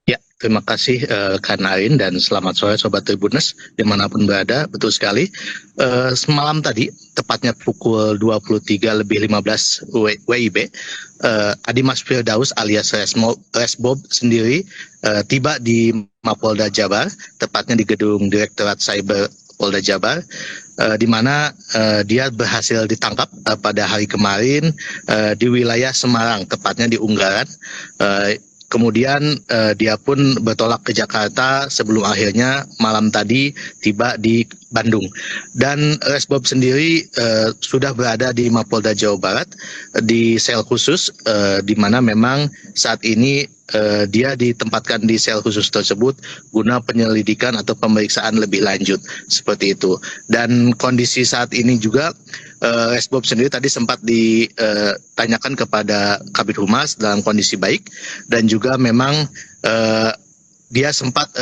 Ya, terima kasih Kak Narin dan selamat sore Sobat Tribuners dimanapun berada. Betul sekali, semalam tadi, tepatnya pukul 23.15 WIB, Adimas Firdaus alias Resbob sendiri tiba di Mapolda Jabar, tepatnya di gedung Direktorat Cyber Polda Jabar, di mana dia berhasil ditangkap pada hari kemarin di wilayah Semarang, tepatnya di Unggaran. Kemudian dia pun bertolak ke Jakarta sebelum akhirnya malam tadi tiba di Bandung. Dan Resbob sendiri sudah berada di Mapolda Jawa Barat di sel khusus, di mana memang saat ini dia ditempatkan di sel khusus tersebut guna penyelidikan atau pemeriksaan lebih lanjut seperti itu. Dan kondisi saat ini juga Resbob sendiri tadi sempat ditanyakan kepada Kabid Humas dalam kondisi baik, dan juga memang dia sempat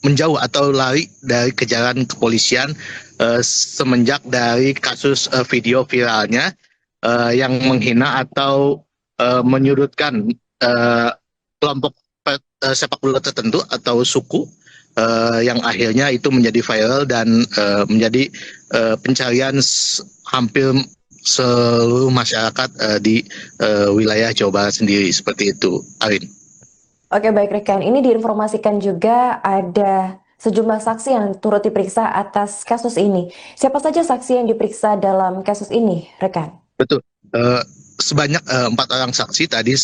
menjauh atau lari dari kejaran kepolisian semenjak dari kasus video viralnya yang menghina atau menyudutkan kelompok sepak bola tertentu atau suku yang akhirnya itu menjadi viral dan menjadi pencarian hampir seluruh masyarakat di wilayah Jawa Barat sendiri, seperti itu, Arin. Oke, baik rekan. Ini diinformasikan juga ada sejumlah saksi yang turut diperiksa atas kasus ini. Siapa saja saksi yang diperiksa dalam kasus ini, rekan? Betul. Sebanyak 4 orang saksi tadi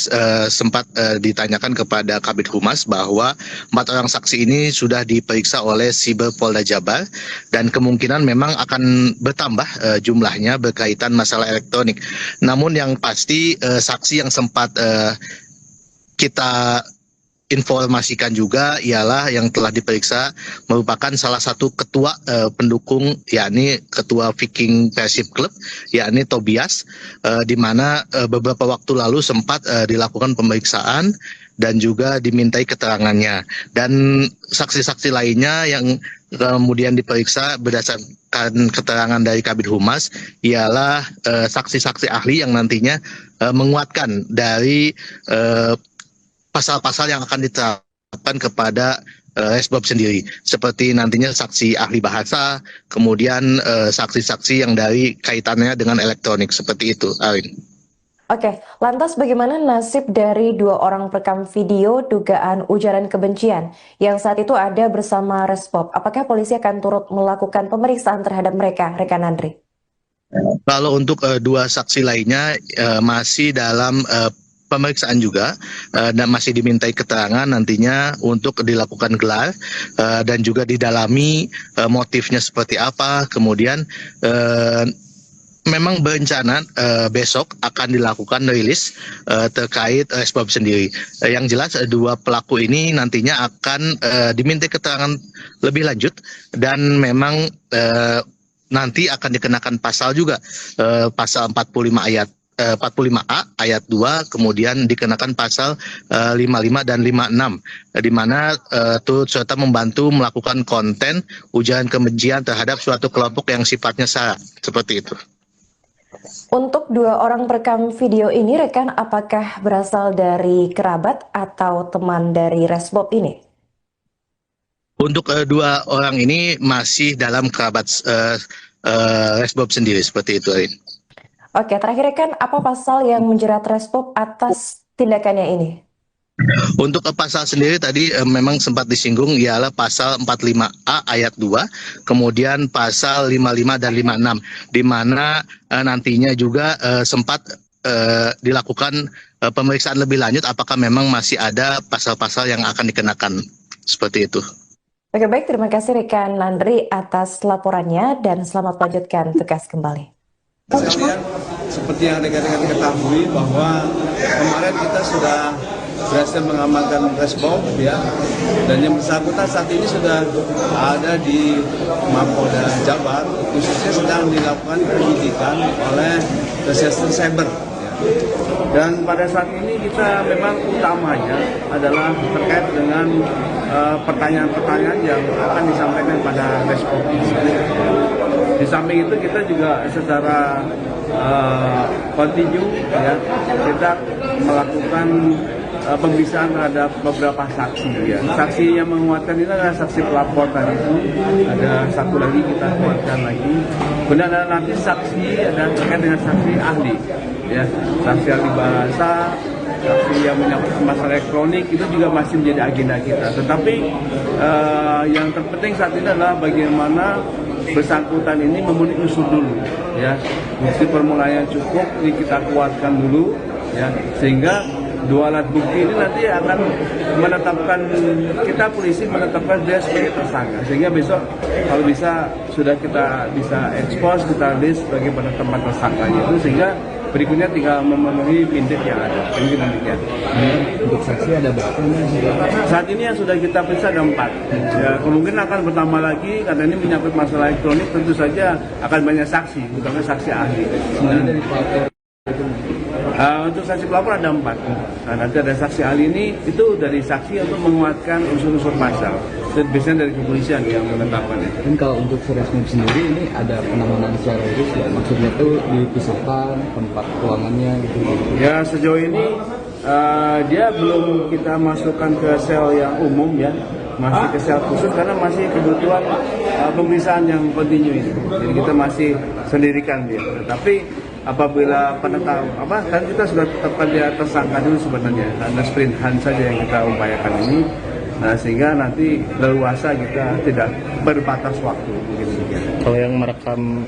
sempat ditanyakan kepada Kabid Humas bahwa 4 orang saksi ini sudah diperiksa oleh Siber Polda Jabar dan kemungkinan memang akan bertambah jumlahnya berkaitan masalah elektronik. Namun yang pasti saksi yang sempat kita informasikan juga ialah yang telah diperiksa merupakan salah satu ketua pendukung, yakni ketua Viking Persib Club, yakni Tobias, di mana beberapa waktu lalu sempat dilakukan pemeriksaan dan juga dimintai keterangannya. Dan saksi-saksi lainnya yang kemudian diperiksa berdasarkan keterangan dari Kabid Humas ialah saksi-saksi ahli yang nantinya menguatkan dari pasal-pasal yang akan diterapkan kepada Resbob sendiri, seperti nantinya saksi ahli bahasa, kemudian saksi-saksi yang dari kaitannya dengan elektronik, seperti itu, Arin. Oke, lantas bagaimana nasib dari 2 orang perekam video dugaan ujaran kebencian yang saat itu ada bersama Resbob? Apakah polisi akan turut melakukan pemeriksaan terhadap mereka, rekan Andri? Kalau untuk 2 saksi lainnya masih dalam pemeriksaan juga dan masih dimintai keterangan nantinya untuk dilakukan gelar dan juga didalami motifnya seperti apa. Kemudian memang berencana besok akan dilakukan rilis terkait Resbob sendiri. Yang jelas 2 pelaku ini nantinya akan dimintai keterangan lebih lanjut dan memang nanti akan dikenakan pasal juga, pasal 45A ayat 2, kemudian dikenakan pasal 55 dan 56, di mana turut serta membantu melakukan konten ujaran kebencian terhadap suatu kelompok yang sifatnya sara, seperti itu. Untuk 2 orang perekam video ini, rekan, apakah berasal dari kerabat atau teman dari Resbob ini? Untuk 2 orang ini masih dalam kerabat Resbob sendiri, seperti itu, Arin. Oke, terakhir rekan, apa pasal yang menjerat Resbob atas tindakannya ini? Untuk pasal sendiri tadi memang sempat disinggung ialah pasal 45A ayat 2, kemudian pasal 55 dan 56, di mana nantinya juga sempat dilakukan pemeriksaan lebih lanjut apakah memang masih ada pasal-pasal yang akan dikenakan, seperti itu. Oke, baik, terima kasih rekan Nandri atas laporannya dan selamat melanjutkan tugas kembali. Sekalian, seperti yang rekan-rekan ketahui bahwa kemarin kita sudah berhasil mengamankan Resbob, ya, dan yang bersangkutan saat ini sudah ada di Mapolda Jabar, khususnya sedang dilakukan penyidikan oleh Reserse Cyber. Dan pada saat ini kita memang utamanya adalah terkait dengan pertanyaan-pertanyaan yang akan disampaikan pada Resbob ini. Di samping itu kita juga secara kontinu, ya, kita melakukan pemeriksaan terhadap beberapa saksi, ya. Saksi yang menguatkan ini adalah saksi pelapor tadi itu. Ada satu lagi kita kuatkan lagi. Kemudian ada nanti saksi ada terkait dengan saksi ahli, ya, saksi ahli bahasa, saksi yang menyangkut masalah elektronik itu juga masih menjadi agenda kita. Tetapi yang terpenting saat ini adalah bagaimana bersangkutan ini memenuhi unsur dulu, ya. Bukti permulaan yang cukup ini kita kuatkan dulu, ya, sehingga 2 alat bukti ini nanti akan menetapkan, kita polisi menetapkan dia sebagai tersangka, sehingga besok kalau bisa sudah kita bisa expose, kita list sebagai penetapan tersangkanya itu, sehingga berikutnya tinggal memenuhi pindik yang ada. Mungkin demikian. Untuk saksi ada berapa? Saat ini yang sudah kita periksa ada 4. Ya, kemungkinan akan bertambah lagi karena ini menyangkut masalah elektronik, tentu saja akan banyak saksi, terutama saksi ahli. Dari pelapor. Untuk saksi pelapor ada 4. Nah, nanti ada saksi ahli ini itu dari saksi untuk menguatkan unsur-unsur pasal. Biasanya dari kepolisian yang menetapkannya. Dan kalau untuk Resbob sendiri ini ada penanganan secara khusus, ya, maksudnya tuh dipisahkan tempat ruangannya gitu. Ya, sejauh ini dia belum kita masukkan ke sel yang umum, ya. masih ke sel khusus karena masih kebutuhan pemeriksaan yang kontinu ini. Jadi kita masih sendirikan dia. Tapi apabila kan kita sudah tetapkan dia tersangka dulu sebenarnya, hanya sprint hunt saja yang kita upayakan ini, sehingga nanti leluasa kita tidak berbatas waktu. Kalau yang merekam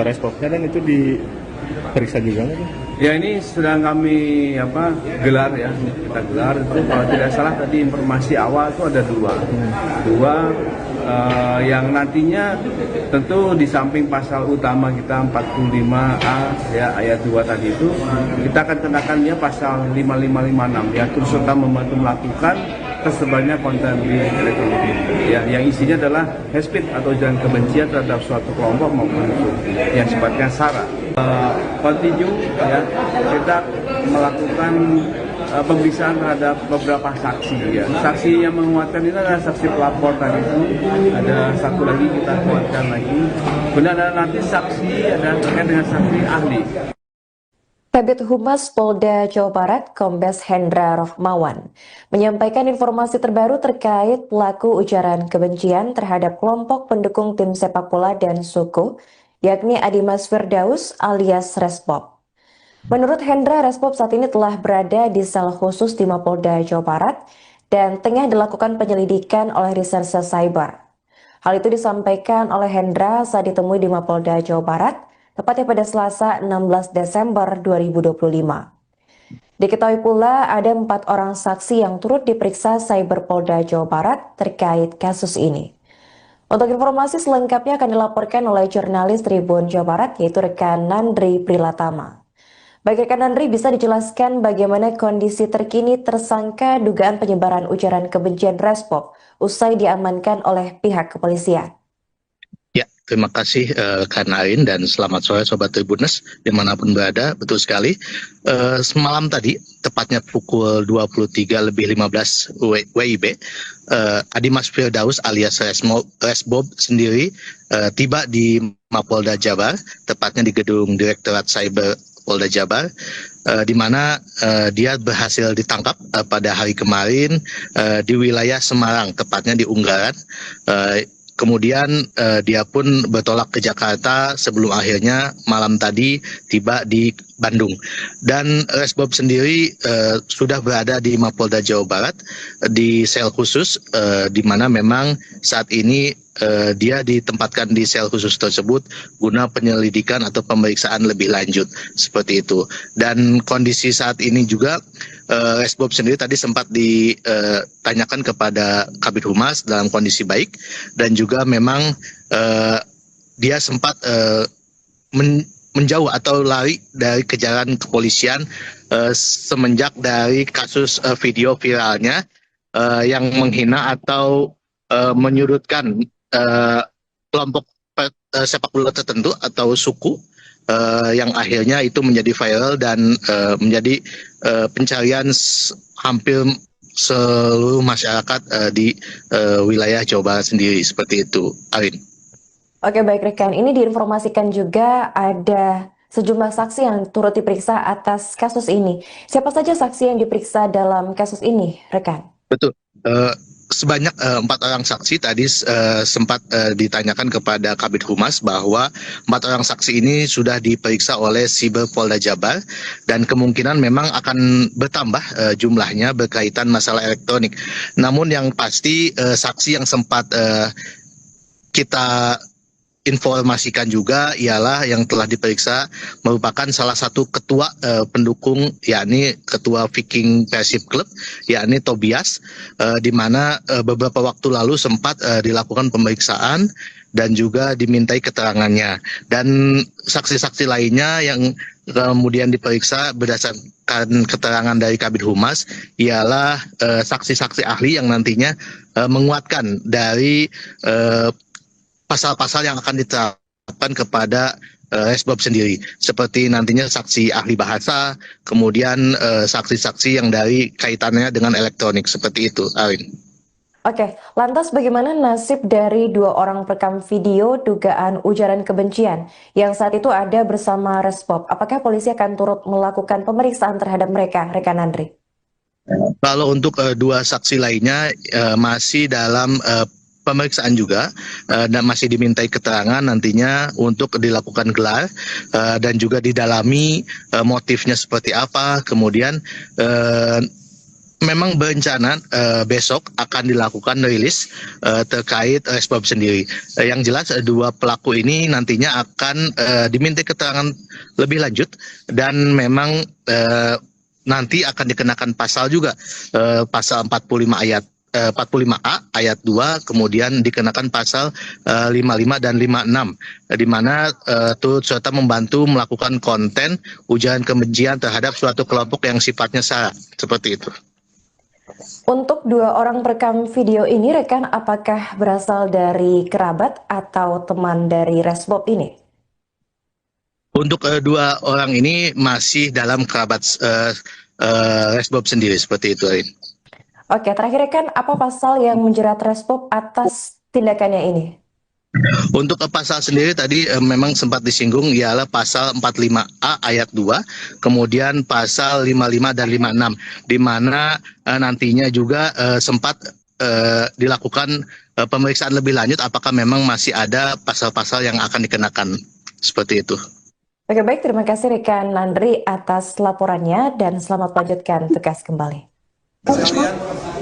responnya kan itu diperiksa juga nggak? Ya ini sedang kami gelar ya, kita gelar itu kalau tidak salah tadi informasi awal itu ada dua yang nantinya tentu di samping pasal utama kita 45A ya ayat 2 tadi itu kita akan kenakan dia pasal 5556 ya turut serta membantu melakukan tersebarnya konten di elektronik ya yang isinya adalah hate speech atau ujaran kebencian terhadap suatu kelompok maupun yang sifatnya sara. Kontinu ya kita melakukan pemeriksaan terhadap beberapa saksi ya. Saksi yang menguatkan itu adalah saksi pelapor tadi itu. Ada satu lagi kita kuatkan lagi. Kemudian ada nanti saksi ada terkait dengan saksi ahli. Kabid Humas Polda Jawa Barat, Kombes Hendra Rohmawan, menyampaikan informasi terbaru terkait pelaku ujaran kebencian terhadap kelompok pendukung tim sepak bola dan suku, yakni Adimas Firdaus alias Resbob. Menurut Hendra, Resbob saat ini telah berada di sel khusus di Mapolda Jawa Barat dan tengah dilakukan penyelidikan oleh Reserse Cyber. Hal itu disampaikan oleh Hendra saat ditemui di Mapolda Jawa Barat, tepatnya pada Selasa 16 Desember 2025. Diketahui pula ada 4 orang saksi yang turut diperiksa Cyber Polda Jawa Barat terkait kasus ini. Untuk informasi selengkapnya akan dilaporkan oleh jurnalis Tribun Jawa Barat yaitu rekan Nandri Prilatama. Baik rekan Nandri, bisa dijelaskan bagaimana kondisi terkini tersangka dugaan penyebaran ujaran kebencian Resbob usai diamankan oleh pihak kepolisian? Ya, terima kasih Kak Narin dan selamat sore Sobat Tribuners dimanapun berada. Betul sekali, semalam tadi, tepatnya pukul 23.15 WIB, Adimas Firdaus alias Resbob sendiri tiba di Mapolda Jabar, tepatnya di gedung Direktorat Cyber Polda Jabar, di mana dia berhasil ditangkap pada hari kemarin di wilayah Semarang, tepatnya di Unggaran. Kemudian dia pun bertolak ke Jakarta sebelum akhirnya malam tadi tiba di Bandung. Dan Resbob sendiri sudah berada di Mapolda Jawa Barat di sel khusus, di mana memang saat ini dia ditempatkan di sel khusus tersebut guna penyelidikan atau pemeriksaan lebih lanjut seperti itu. Dan kondisi saat ini juga Resbob sendiri tadi sempat ditanyakan kepada Kabid Humas dalam kondisi baik dan juga memang dia sempat menjauh atau lari dari kejaran kepolisian semenjak dari kasus video viralnya yang menghina atau menyudutkan kelompok sepak bola tertentu atau suku yang akhirnya itu menjadi viral dan menjadi pencarian hampir seluruh masyarakat di wilayah Jawa Barat sendiri seperti itu, Arin. Oke, baik rekan, ini diinformasikan juga ada sejumlah saksi yang turut diperiksa atas kasus ini. Siapa saja saksi yang diperiksa dalam kasus ini, rekan? Betul. Sebanyak 4 orang saksi tadi sempat ditanyakan kepada Kabid Humas bahwa 4 orang saksi ini sudah diperiksa oleh Siber Polda Jabar dan kemungkinan memang akan bertambah jumlahnya berkaitan masalah elektronik. Namun yang pasti saksi yang sempat kita informasikan juga ialah yang telah diperiksa merupakan salah satu ketua pendukung, yakni ketua Viking Persib Club, yakni Tobias, di mana beberapa waktu lalu sempat dilakukan pemeriksaan dan juga dimintai keterangannya. Dan saksi-saksi lainnya yang kemudian diperiksa berdasarkan keterangan dari Kabid Humas ialah saksi-saksi ahli yang nantinya menguatkan dari pasal-pasal yang akan diterapkan kepada Resbob sendiri, seperti nantinya saksi ahli bahasa, kemudian saksi-saksi yang dari kaitannya dengan elektronik, seperti itu, Arin. Oke, lantas bagaimana nasib dari 2 orang perekam video dugaan ujaran kebencian yang saat itu ada bersama Resbob? Apakah polisi akan turut melakukan pemeriksaan terhadap mereka, rekan Andri? Kalau untuk dua saksi lainnya masih dalam pemeriksaan juga dan masih dimintai keterangan nantinya untuk dilakukan gelar dan juga didalami motifnya seperti apa. Kemudian memang berencana besok akan dilakukan rilis terkait Resbob sendiri. Yang jelas dua pelaku ini nantinya akan dimintai keterangan lebih lanjut dan memang nanti akan dikenakan pasal juga pasal 45 ayat 45A ayat 2, kemudian dikenakan pasal 55 dan 56 di mana turut serta membantu melakukan konten ujaran kebencian terhadap suatu kelompok yang sifatnya sara, seperti itu. Untuk dua orang perekam video ini, rekan, apakah berasal dari kerabat atau teman dari Resbob ini? Untuk dua orang ini masih dalam kerabat Resbob sendiri, seperti itu, Arin. Oke, terakhir rekan, apa pasal yang menjerat Resbob atas tindakannya ini? Untuk pasal sendiri tadi memang sempat disinggung, ialah pasal 45A ayat 2, kemudian pasal 55 dan 56, di mana nantinya juga sempat dilakukan pemeriksaan lebih lanjut apakah memang masih ada pasal-pasal yang akan dikenakan, seperti itu. Oke, baik, terima kasih rekan Landry atas laporannya dan selamat melanjutkan tugas kembali. Kemudian,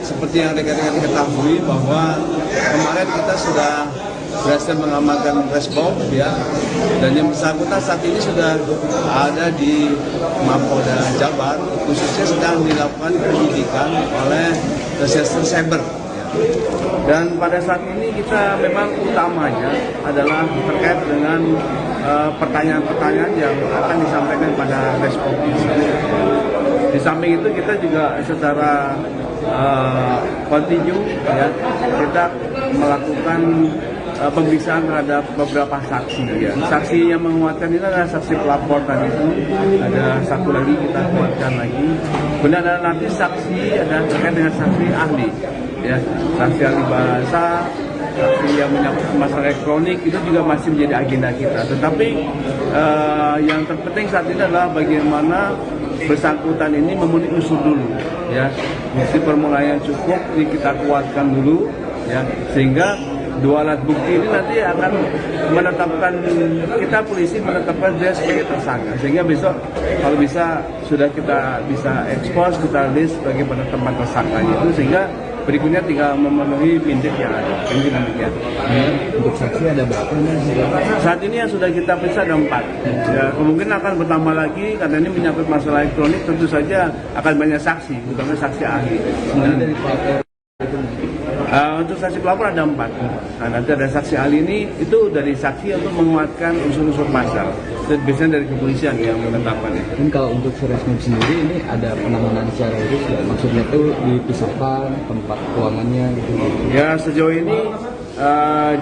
seperti yang rekan-rekan ketahui bahwa kemarin kita sudah berhasil mengamankan Resbob ya, dan yang bersangkutan saat ini sudah ada di Mapolda Jabar, khususnya sedang dilakukan penyidikan oleh Reserse Cyber. Dan pada saat ini kita memang utamanya adalah terkait dengan pertanyaan-pertanyaan yang akan disampaikan pada Resbob. Di samping itu kita juga secara kontinu ya, kita melakukan pemeriksaan terhadap beberapa saksi ya. Saksi yang menguatkan ini adalah saksi pelapor tadi itu. Ada satu lagi kita kuatkan lagi. Kemudian ada nanti saksi ada terkait dengan saksi ahli ya. Saksi ahli bahasa, saksi yang menyangkut masalah elektronik itu juga masih menjadi agenda kita. Tetapi yang terpenting saat ini adalah bagaimana bersangkutan ini memenuhi unsur dulu ya. Bukti permulaan yang cukup ini kita kuatkan dulu ya, sehingga dua alat bukti ini nanti akan menetapkan, kita polisi menetapkan dia sebagai tersangka, sehingga besok kalau bisa sudah kita bisa ekspos, kita list sebagai penetapan tersangkanya itu, sehingga berikutnya tinggal memenuhi pindik yang ada. Mungkin demikian. Untuk saksi ada berapa nih? Saat ini yang sudah kita periksa ada 4. Ya, kemungkinan akan bertambah lagi karena ini menyangkut masalah elektronik, tentu saja akan banyak saksi, terutama saksi ahli. Dari pelapor. Untuk saksi pelapor ada 4. Nah, nanti ada saksi ahli ini itu dari saksi untuk menguatkan unsur-unsur pasal. Dan biasanya dari kepolisian yang menetapkannya. Dan kalau untuk Resbob sendiri ini ada penanganan secara khusus ya? Maksudnya tuh dipisahkan tempat keuangannya gitu. Ya, sejauh ini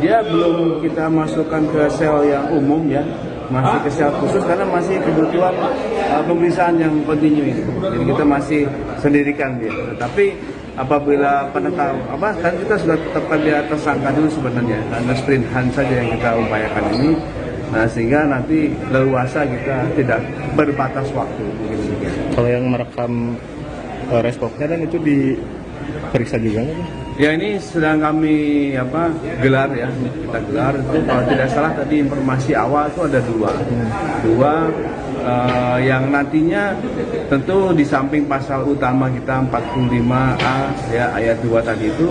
dia belum kita masukkan ke sel yang umum ya, masih ke sel khusus karena masih kebutuhan pemeriksaan yang kontinu ini. Jadi kita masih sendirikan dia. Tetapi apabila kan kita sudah tetapkan dia tersangka dulu sebenarnya, karena sprint hunt saja yang kita upayakan ini. Nah, sehingga nanti leluasa kita tidak berbatas waktu. Kalau yang merekam Resbobnya dan itu diperiksa juga nggak? Ya, ini sedang kami gelar ya, kita gelar itu kalau tidak salah tadi informasi awal itu ada dua yang nantinya tentu di samping pasal utama kita 45A ya ayat 2 tadi itu,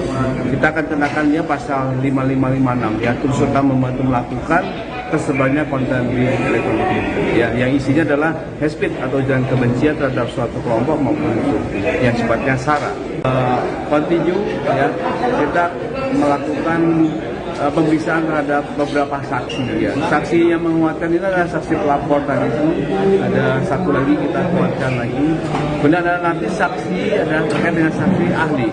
kita akan kenakan dia pasal 5556 ya, turut serta membantu melakukan tersebarnya konten di elektronik ya, yang isinya adalah hate speech atau ujaran kebencian terhadap suatu kelompok maupun itu yang sifatnya sara. Kontinu ya, kita melakukan pemeriksaan terhadap beberapa saksi ya. Saksi yang menguatkan ini adalah saksi pelapor tadi itu. Ada satu lagi kita kuatkan lagi. Kemudian ada nanti saksi ada terkait dengan saksi ahli.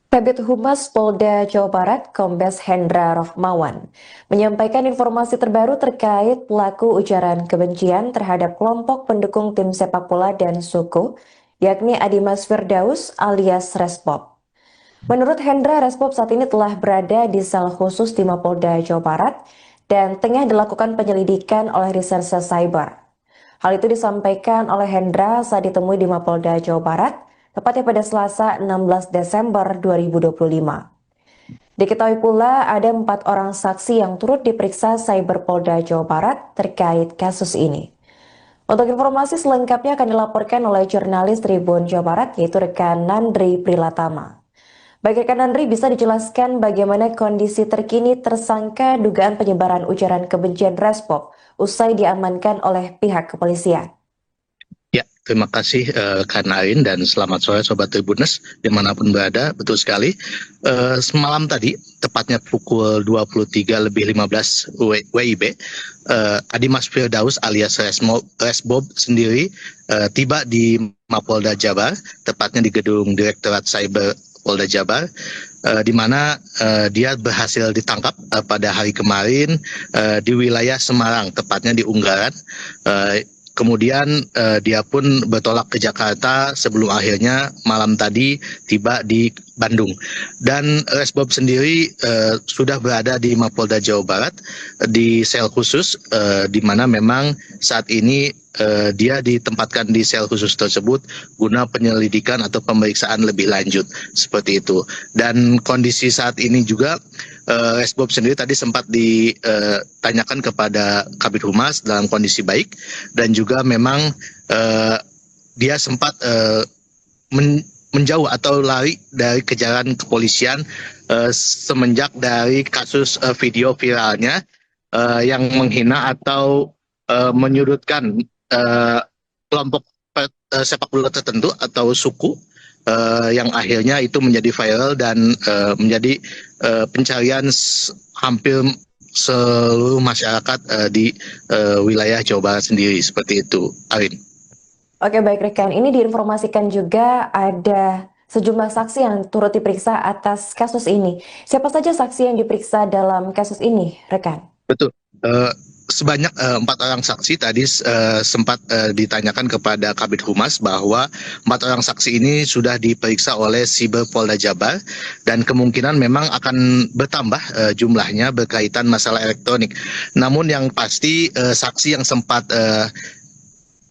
Kabid Humas Polda Jawa Barat, Kombes Hendra Rohmawan, menyampaikan informasi terbaru terkait pelaku ujaran kebencian terhadap kelompok pendukung tim sepak bola dan suku, yakni Adimas Firdaus alias Resbob. Menurut Hendra, Resbob saat ini telah berada di sel khusus di Mapolda Jawa Barat dan tengah dilakukan penyelidikan oleh Reserse Cyber. Hal itu disampaikan oleh Hendra saat ditemui di Mapolda Jawa Barat tepatnya pada Selasa 16 Desember 2025. Diketahui pula ada 4 orang saksi yang turut diperiksa Cyberpolda Jawa Barat terkait kasus ini. Untuk informasi selengkapnya akan dilaporkan oleh jurnalis Tribun Jawa Barat, yaitu rekan Nandri Prilatama. Baik rekan Nandri, bisa dijelaskan bagaimana kondisi terkini tersangka dugaan penyebaran ujaran kebencian Respop usai diamankan oleh pihak kepolisian? Ya, terima kasih Kak Nain dan selamat sore Sobat Tribuners dimanapun berada. Betul sekali, semalam tadi, tepatnya pukul 23:15 WIB, Adimas Firdaus alias Resbob sendiri tiba di Mapolda Jabar, tepatnya di gedung Direktorat Cyber Polda Jabar, di mana dia berhasil ditangkap pada hari kemarin di wilayah Semarang, tepatnya di Unggaran. Kemudian dia pun bertolak ke Jakarta sebelum akhirnya malam tadi tiba di Bandung. Dan Resbob sendiri sudah berada di Mapolda Jawa Barat di sel khusus, di mana memang saat ini dia ditempatkan di sel khusus tersebut guna penyelidikan atau pemeriksaan lebih lanjut seperti itu. Dan kondisi saat ini juga Resbob sendiri tadi sempat ditanyakan kepada Kabid Humas dalam kondisi baik, dan juga memang dia sempat menjauh atau lari dari kejaran kepolisian semenjak dari kasus video viralnya yang menghina atau menyudutkan kelompok sepak bola tertentu atau suku, yang akhirnya itu menjadi viral dan menjadi pencarian hampir seluruh masyarakat di wilayah Jawa Barat sendiri seperti itu, Arin. Oke, baik rekan, ini diinformasikan juga ada sejumlah saksi yang turut diperiksa atas kasus ini. Siapa saja saksi yang diperiksa dalam kasus ini, rekan? Betul. Sebanyak 4 orang saksi tadi sempat ditanyakan kepada Kabid Humas bahwa 4 orang saksi ini sudah diperiksa oleh Siber Polda Jabar, dan kemungkinan memang akan bertambah jumlahnya berkaitan masalah elektronik. Namun yang pasti saksi yang sempat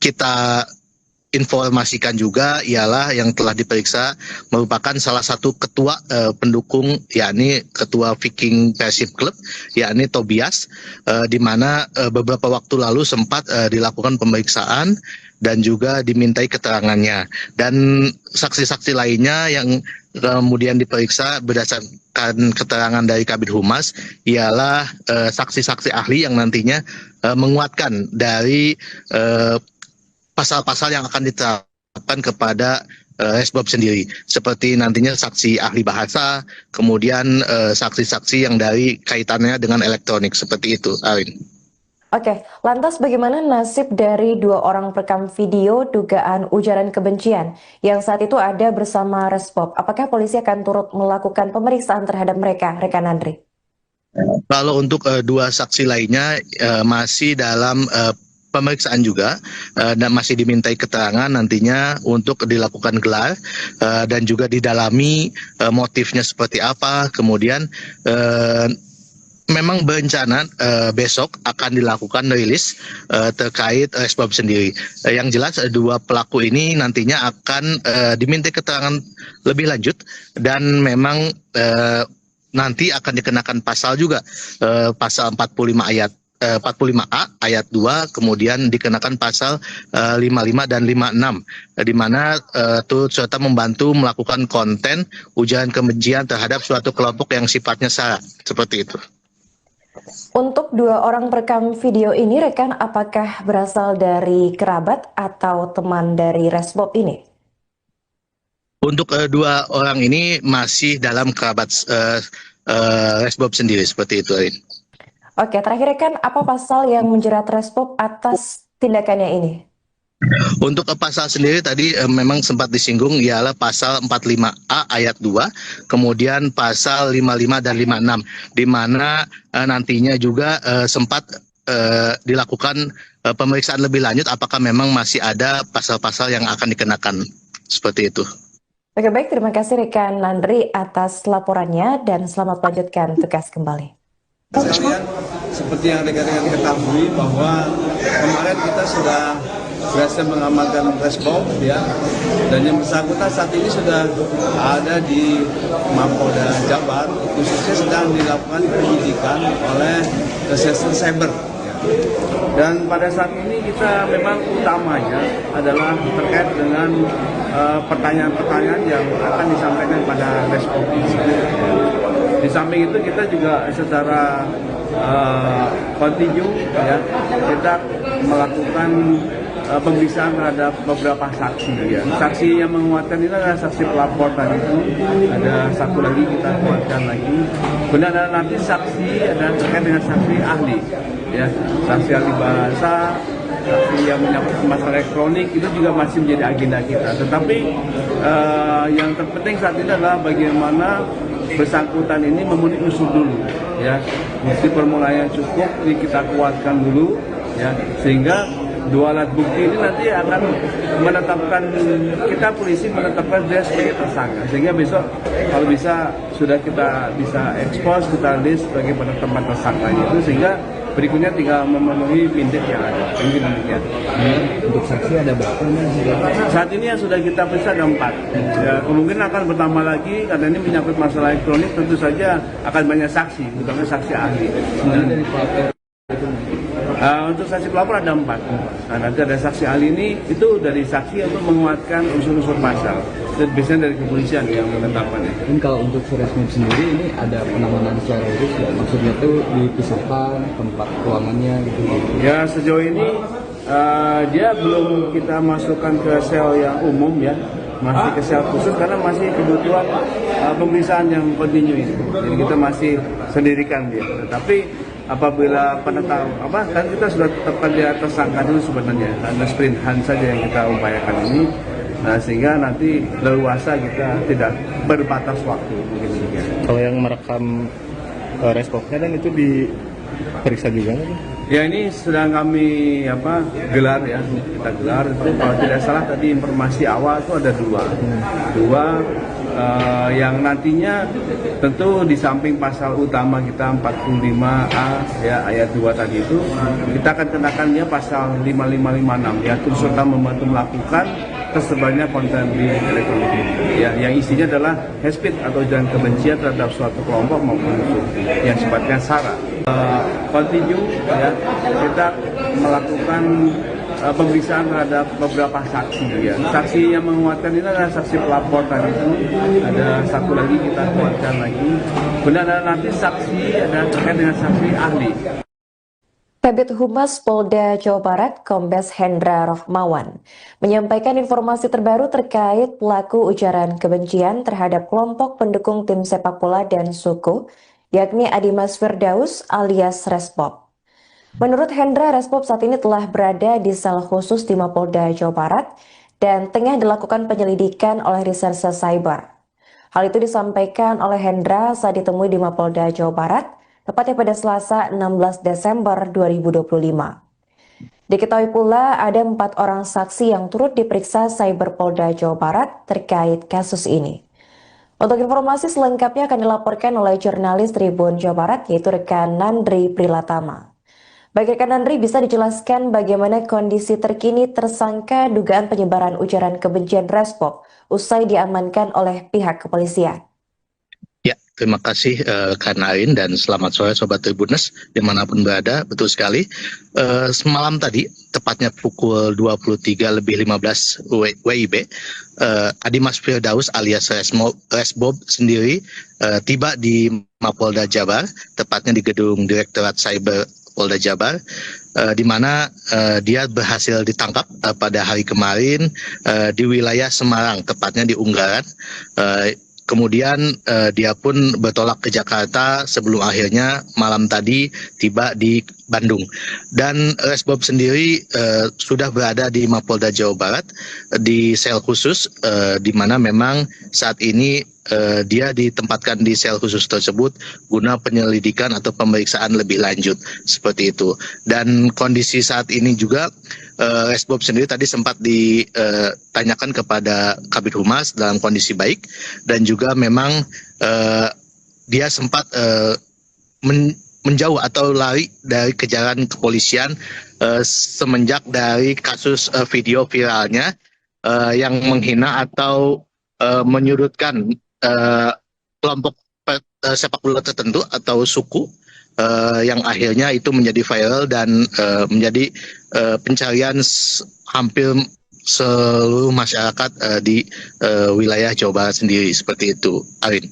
kita informasikan juga ialah yang telah diperiksa merupakan salah satu ketua pendukung, yakni ketua Viking Persib Club, yakni Tobias, di mana beberapa waktu lalu sempat dilakukan pemeriksaan dan juga dimintai keterangannya. Dan saksi-saksi lainnya yang kemudian diperiksa berdasarkan keterangan dari Kabid Humas ialah saksi-saksi ahli yang nantinya menguatkan dari pasal-pasal yang akan diterapkan kepada Resbob sendiri, seperti nantinya saksi ahli bahasa, kemudian saksi-saksi yang dari kaitannya dengan elektronik, seperti itu, Arin. Oke, lantas bagaimana nasib dari 2 orang perekam video dugaan ujaran kebencian yang saat itu ada bersama Resbob? Apakah polisi akan turut melakukan pemeriksaan terhadap mereka, rekan Andri? Kalau untuk 2 saksi lainnya masih dalam pemeriksaan juga, dan masih dimintai keterangan nantinya untuk dilakukan gelar dan juga didalami motifnya seperti apa. Kemudian memang berencana besok akan dilakukan rilis terkait Resbob sendiri. Yang jelas 2 pelaku ini nantinya akan dimintai keterangan lebih lanjut, dan memang nanti akan dikenakan pasal juga, pasal 45A ayat 2, kemudian dikenakan pasal 55 dan 56, di mana turut serta membantu melakukan konten ujaran kebencian terhadap suatu kelompok yang sifatnya sara, seperti itu. Untuk 2 orang perekam video ini, rekan, apakah berasal dari kerabat atau teman dari Resbob ini? Untuk 2 orang ini masih dalam kerabat Resbob sendiri, seperti itu, Arin. Oke, terakhir rekan, apa pasal yang menjerat Resbob atas tindakannya ini? Untuk pasal sendiri tadi memang sempat disinggung, ialah pasal 45A ayat 2, kemudian pasal 55 dan 56, di mana nantinya juga sempat dilakukan pemeriksaan lebih lanjut apakah memang masih ada pasal-pasal yang akan dikenakan, seperti itu. Oke, baik, terima kasih rekan Nandri atas laporannya dan selamat melanjutkan tugas kembali. Sekalian, seperti yang rekan-rekan ketahui bahwa kemarin kita sudah berhasil mengamankan respon ya, dan yang bersangkutan saat ini sudah ada di Mapolda Jabar, khususnya sedang dilakukan penyidikan oleh Reserse Cyber. Dan pada saat ini kita memang utamanya adalah terkait dengan pertanyaan-pertanyaan yang akan disampaikan pada respon tersebut. Di samping itu kita juga secara kontinu ya, kita melakukan pemeriksaan terhadap beberapa saksi ya. Saksi yang menguatkan ini adalah saksi pelapor tadi itu. Ada satu lagi kita kuatkan lagi. Kemudian ada nanti saksi ada terkait dengan saksi ahli ya, saksi ahli bahasa, saksi yang menyangkut masalah elektronik itu juga masih menjadi agenda kita. Tetapi yang terpenting saat ini adalah bagaimana bersangkutan ini memenuhi unsur dulu ya. Bukti permulaan yang cukup ini kita kuatkan dulu ya, sehingga dua alat bukti ini nanti akan menetapkan, kita polisi menetapkan dia sebagai tersangka, sehingga besok kalau bisa sudah kita bisa ekspos, kita list sebagai penetapan tersangkanya itu, sehingga berikutnya tinggal memenuhi pindik yang ada. Mungkin demikian. Untuk saksi ada berapa nih? Saat ini yang sudah kita periksa ada 4. Ya, kemungkinan akan bertambah lagi karena ini menyangkut masalah elektronik, tentu saja akan banyak saksi, terutama saksi ahli. Sebenarnya dari pelapor untuk saksi pelapor ada 4. Nah, nanti ada saksi ahli ini itu dari saksi untuk menguatkan unsur-unsur pasal. Dan biasanya dari kepolisian yang menetapkannya. Dan kalau untuk Suresmip sendiri ini ada penanganan secara khusus ya? Maksudnya tuh dipisahkan tempat ruangannya gitu. Ya sejauh ini dia belum kita masukkan ke sel yang umum ya, masih ke sel khusus karena masih kebutuhan pemeriksaan yang kontinu ini. Jadi kita masih sendirikan dia. Tetapi apabila penetapan kan kita sudah tetapkan dia tersangka dulu sebenarnya, karena sprintan saja yang kita upayakan ini. Nah, sehingga nanti leluasa kita tidak berbatas waktu mungkin demikian. Kalau yang merekam responnya dan itu diperiksa juga kan? Ya ini sedang kami gelar ya, kita gelar. Kalau tidak salah tadi informasi awal itu ada dua yang nantinya tentu di samping pasal utama kita 45A ya ayat 2 tadi itu, kita akan kenakannya pasal 5556 ya, turut serta membantu melakukan tersebarnya konten di elektronik ya, yang isinya adalah hate speech atau ujaran kebencian terhadap suatu kelompok maupun unsur yang sifatnya sara. Kontinu ya, kita melakukan pemeriksaan terhadap beberapa saksi ya. Saksi yang menguatkan ini adalah saksi pelapor tadi itu. Ada satu lagi kita kuatkan lagi. Kemudian ada nanti saksi ada terkait dengan saksi ahli. Kabid Humas Polda Jawa Barat, Kombes Hendra Rohmawan, menyampaikan informasi terbaru terkait pelaku ujaran kebencian terhadap kelompok pendukung tim sepak bola dan suku, yakni Adimas Firdaus alias Resbob. Menurut Hendra, Resbob saat ini telah berada di sel khusus di Mapolda Jawa Barat dan tengah dilakukan penyelidikan oleh Reserse Cyber. Hal itu disampaikan oleh Hendra saat ditemui di Mapolda Jawa Barat, tepatnya pada Selasa 16 Desember 2025. Diketahui pula ada 4 orang saksi yang turut diperiksa Cyber Polda Jawa Barat terkait kasus ini. Untuk informasi selengkapnya akan dilaporkan oleh jurnalis Tribun Jawa Barat, yaitu rekan Nandri Prilatama. Bagi rekan Nandri, bisa dijelaskan bagaimana kondisi terkini tersangka dugaan penyebaran ujaran kebencian Resbob usai diamankan oleh pihak kepolisian? Ya, terima kasih Kak Nain dan selamat sore Sobat Tribuners dimanapun berada. Betul sekali, semalam tadi, tepatnya pukul 23.15 WIB, Adimas Firdaus alias Resbob sendiri tiba di Mapolda Jabar, tepatnya di gedung Direktorat Cyber Polda Jabar, di mana dia berhasil ditangkap pada hari kemarin di wilayah Semarang, tepatnya di Unggaran. Kemudian dia pun bertolak ke Jakarta sebelum akhirnya malam tadi tiba di Bandung. Dan Resbob sendiri sudah berada di Mapolda Jawa Barat di sel khusus, di mana memang saat ini dia ditempatkan di sel khusus tersebut guna penyelidikan atau pemeriksaan lebih lanjut seperti itu. Dan kondisi saat ini juga Resbob sendiri tadi sempat ditanyakan kepada Kabid Humas dalam kondisi baik, dan juga memang dia sempat menjauh atau lari dari kejaran kepolisian semenjak dari kasus video viralnya yang menghina atau menyudutkan kelompok sepak bola tertentu atau suku yang akhirnya itu menjadi viral dan menjadi pencarian hampir seluruh masyarakat di wilayah Jawa Barat sendiri, seperti itu, Arin.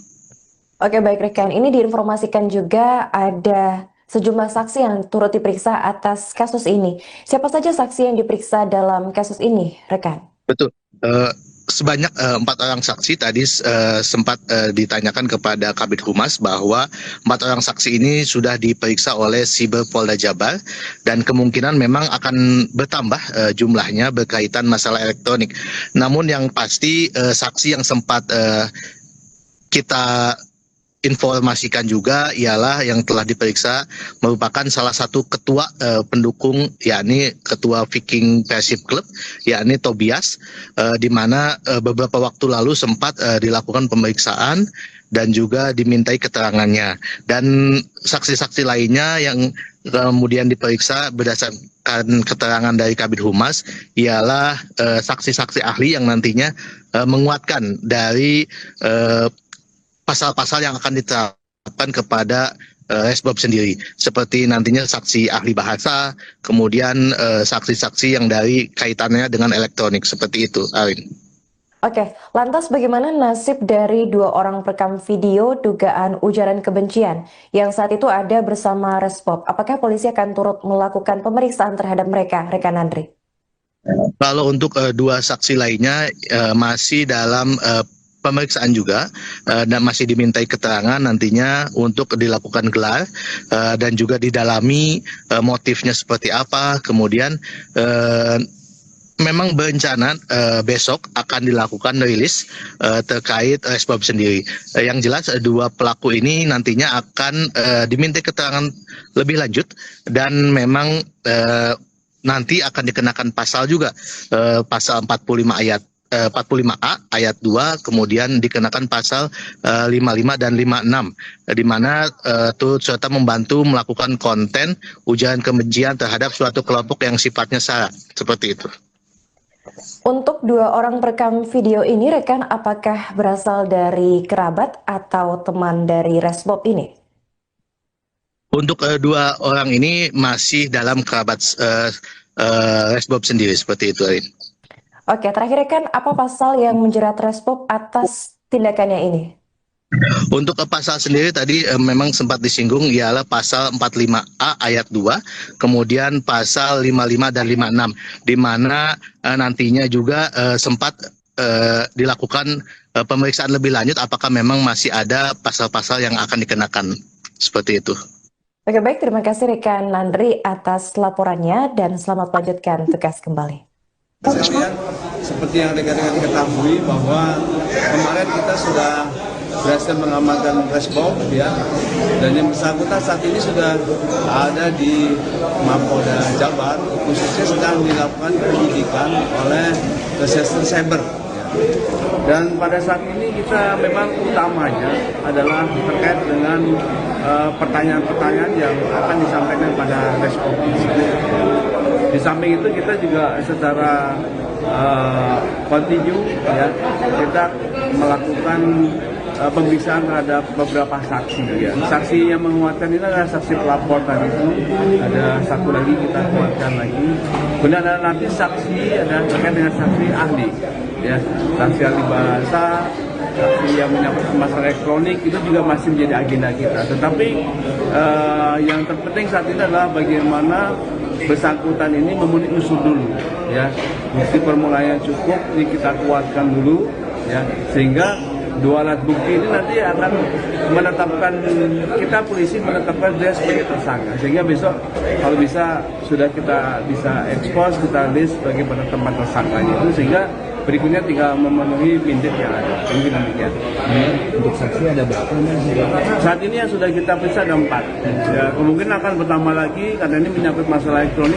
Oke, baik rekan. Ini diinformasikan juga ada sejumlah saksi yang turut diperiksa atas kasus ini. Siapa saja saksi yang diperiksa dalam kasus ini, rekan? Betul. Sebanyak 4 orang saksi tadi sempat ditanyakan kepada Kabid Humas bahwa 4 orang saksi ini sudah diperiksa oleh Siber Polda Jabar dan kemungkinan memang akan bertambah jumlahnya berkaitan masalah elektronik. Namun yang pasti saksi yang sempat kita informasikan juga ialah yang telah diperiksa merupakan salah satu ketua pendukung, yakni ketua Viking Persib Club, yakni Tobias, di mana beberapa waktu lalu sempat dilakukan pemeriksaan dan juga dimintai keterangannya. Dan saksi-saksi lainnya yang kemudian diperiksa berdasarkan keterangan dari Kabid Humas ialah saksi-saksi ahli yang nantinya menguatkan dari pasal-pasal yang akan diterapkan kepada Resbob sendiri, seperti nantinya saksi ahli bahasa, kemudian saksi-saksi yang dari kaitannya dengan elektronik, seperti itu, Arin. Oke, lantas bagaimana nasib dari 2 orang perekam video dugaan ujaran kebencian yang saat itu ada bersama Resbob? Apakah polisi akan turut melakukan pemeriksaan terhadap mereka, rekan Andri? Kalau untuk 2 saksi lainnya masih dalam pemeriksaan juga dan masih dimintai keterangan nantinya untuk dilakukan gelar dan juga didalami motifnya seperti apa. Kemudian memang berencana besok akan dilakukan rilis terkait Resbob sendiri. Yang jelas 2 pelaku ini nantinya akan dimintai keterangan lebih lanjut dan memang nanti akan dikenakan pasal juga pasal 45A ayat 2, kemudian dikenakan pasal 55 dan 56, di mana turut serta membantu melakukan konten ujaran kebencian terhadap suatu kelompok yang sifatnya sara, seperti itu. Untuk 2 orang perekam video ini, rekan, apakah berasal dari kerabat atau teman dari Resbob ini? Untuk 2 orang ini masih dalam kerabat Resbob sendiri, seperti itu, Arin. Oke, terakhir rekan, apa pasal yang menjerat Resbob atas tindakannya ini? Untuk pasal sendiri tadi memang sempat disinggung ialah pasal 45A ayat 2, kemudian pasal 55 dan 56, di mana nantinya juga sempat dilakukan pemeriksaan lebih lanjut apakah memang masih ada pasal-pasal yang akan dikenakan, seperti itu. Oke, baik, terima kasih rekan Nandri atas laporannya dan selamat melanjutkan tugas kembali. Sekalian, seperti yang rekan-rekan ketahui bahwa kemarin kita sudah berhasil mengamankan Resbob, ya, dan yang bersangkutan saat ini sudah ada di Mapolda Jabar, khususnya sedang dilakukan penyidikan oleh Reserse Cyber. Dan pada saat ini kita memang utamanya adalah terkait dengan pertanyaan-pertanyaan yang akan disampaikan pada Resbob. Di samping itu kita juga secara kontinu, ya, kita melakukan pemeriksaan terhadap beberapa saksi, ya. Saksi yang menguatkan ini adalah saksi pelapor tadi itu, ada satu lagi kita kuatkan lagi. Kemudian ada nanti saksi ada terkait dengan saksi ahli, ya, saksi ahli bahasa, saksi yang menyangkut masalah elektronik itu juga masih menjadi agenda kita. Tetapi yang terpenting saat ini adalah bagaimana bersangkutan ini memenuhi unsur dulu, ya, bukti permulaan yang cukup ini kita kuatkan dulu, ya, sehingga 2 alat bukti ini nanti akan menetapkan, kita polisi menetapkan dia sebagai tersangka, sehingga besok kalau bisa sudah kita bisa expose, kita list sebagai penetapan tersangkanya itu, sehingga berikutnya tinggal memenuhi bintik yang ada. Mungkin demikian. Untuk saksi ada berapa? Saat ini yang sudah kita periksa ada 4. Ya, kemungkinan akan bertambah lagi karena ini menyangkut masalah elektronik.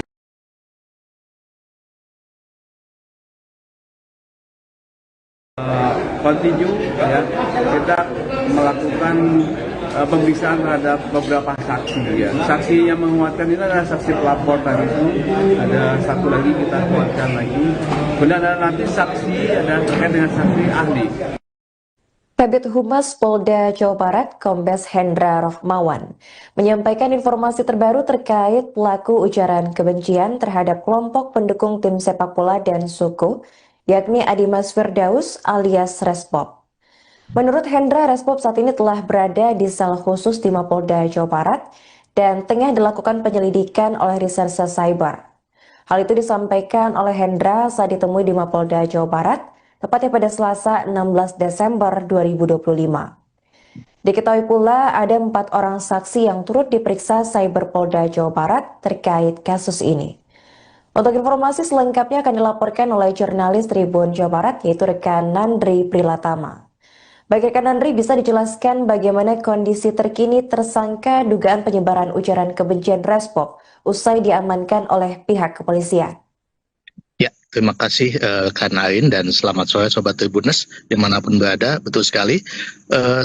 Kontinu, ya, kita melakukan pemeriksaan terhadap beberapa saksi ya. Saksi yang menguatkan ini adalah saksi pelapor tadi itu. Ada satu lagi kita kuatkan lagi. Kemudian ada nanti saksi ada terkait dengan saksi ahli. Kabid Humas Polda Jawa Barat, Kombes Hendra Rohmawan, menyampaikan informasi terbaru terkait pelaku ujaran kebencian terhadap kelompok pendukung tim sepak bola dan suku, yakni Adimas Firdaus alias Resbob. Menurut Hendra, Resbob saat ini telah berada di sel khusus di Mapolda Jawa Barat dan tengah dilakukan penyelidikan oleh Reserse Cyber. Hal itu disampaikan oleh Hendra saat ditemui di Mapolda Jawa Barat, tepatnya pada Selasa 16 Desember 2025. Diketahui pula ada 4 orang saksi yang turut diperiksa Cyber Polda Jawa Barat terkait kasus ini. Untuk informasi selengkapnya akan dilaporkan oleh jurnalis Tribun Jawa Barat, yaitu rekan Nandri Prilatama. Baik rekan Nandri, bisa dijelaskan bagaimana kondisi terkini tersangka dugaan penyebaran ujaran kebencian Resbob usai diamankan oleh pihak kepolisian? Ya, terima kasih Kak Narin dan selamat sore Sobat Tribuners dimanapun berada. Betul sekali,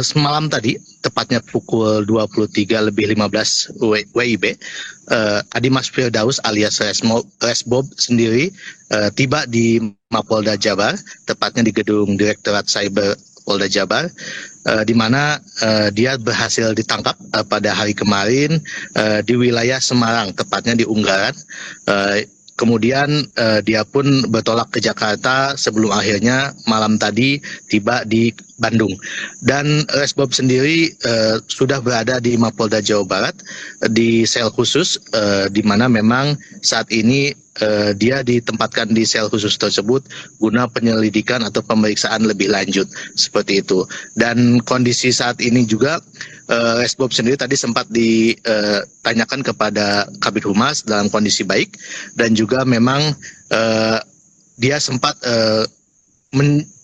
semalam tadi, tepatnya pukul 23:15 WIB, Adimas Firdaus alias Resbob sendiri tiba di Mapolda Jabar, tepatnya di gedung Direktorat Cyber Polda Jabar, di mana dia berhasil ditangkap pada hari kemarin di wilayah Semarang, tepatnya di Unggaran. Kemudian dia pun bertolak ke Jakarta sebelum akhirnya malam tadi tiba di Bandung. Dan Resbob sendiri sudah berada di Mapolda Jawa Barat di sel khusus, di mana memang saat ini dia ditempatkan di sel khusus tersebut guna penyelidikan atau pemeriksaan lebih lanjut seperti itu. Dan kondisi saat ini juga Resbob sendiri tadi sempat ditanyakan kepada Kabid Humas dalam kondisi baik, dan juga memang dia sempat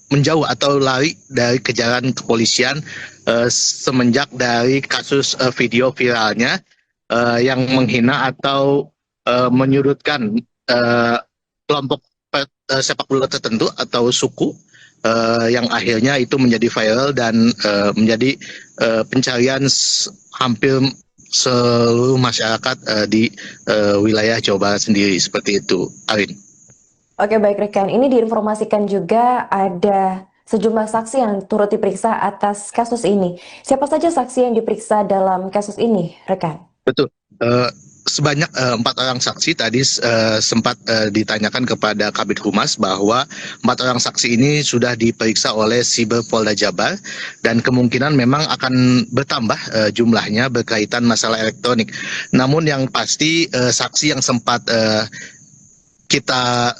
menjauh atau lari dari kejaran kepolisian semenjak dari kasus video viralnya yang menghina atau menyudutkan kelompok sepak bola tertentu atau suku, yang akhirnya itu menjadi viral dan menjadi pencarian hampir seluruh masyarakat di wilayah Jawa Barat sendiri, seperti itu, Arin. Oke, baik rekan, ini diinformasikan juga ada sejumlah saksi yang turut diperiksa atas kasus ini. Siapa saja saksi yang diperiksa dalam kasus ini, rekan? Betul. Sebanyak 4 orang saksi tadi sempat ditanyakan kepada Kabid Humas bahwa 4 orang saksi ini sudah diperiksa oleh Siber Polda Jabar, dan kemungkinan memang akan bertambah jumlahnya berkaitan masalah elektronik. Namun yang pasti saksi yang sempat kita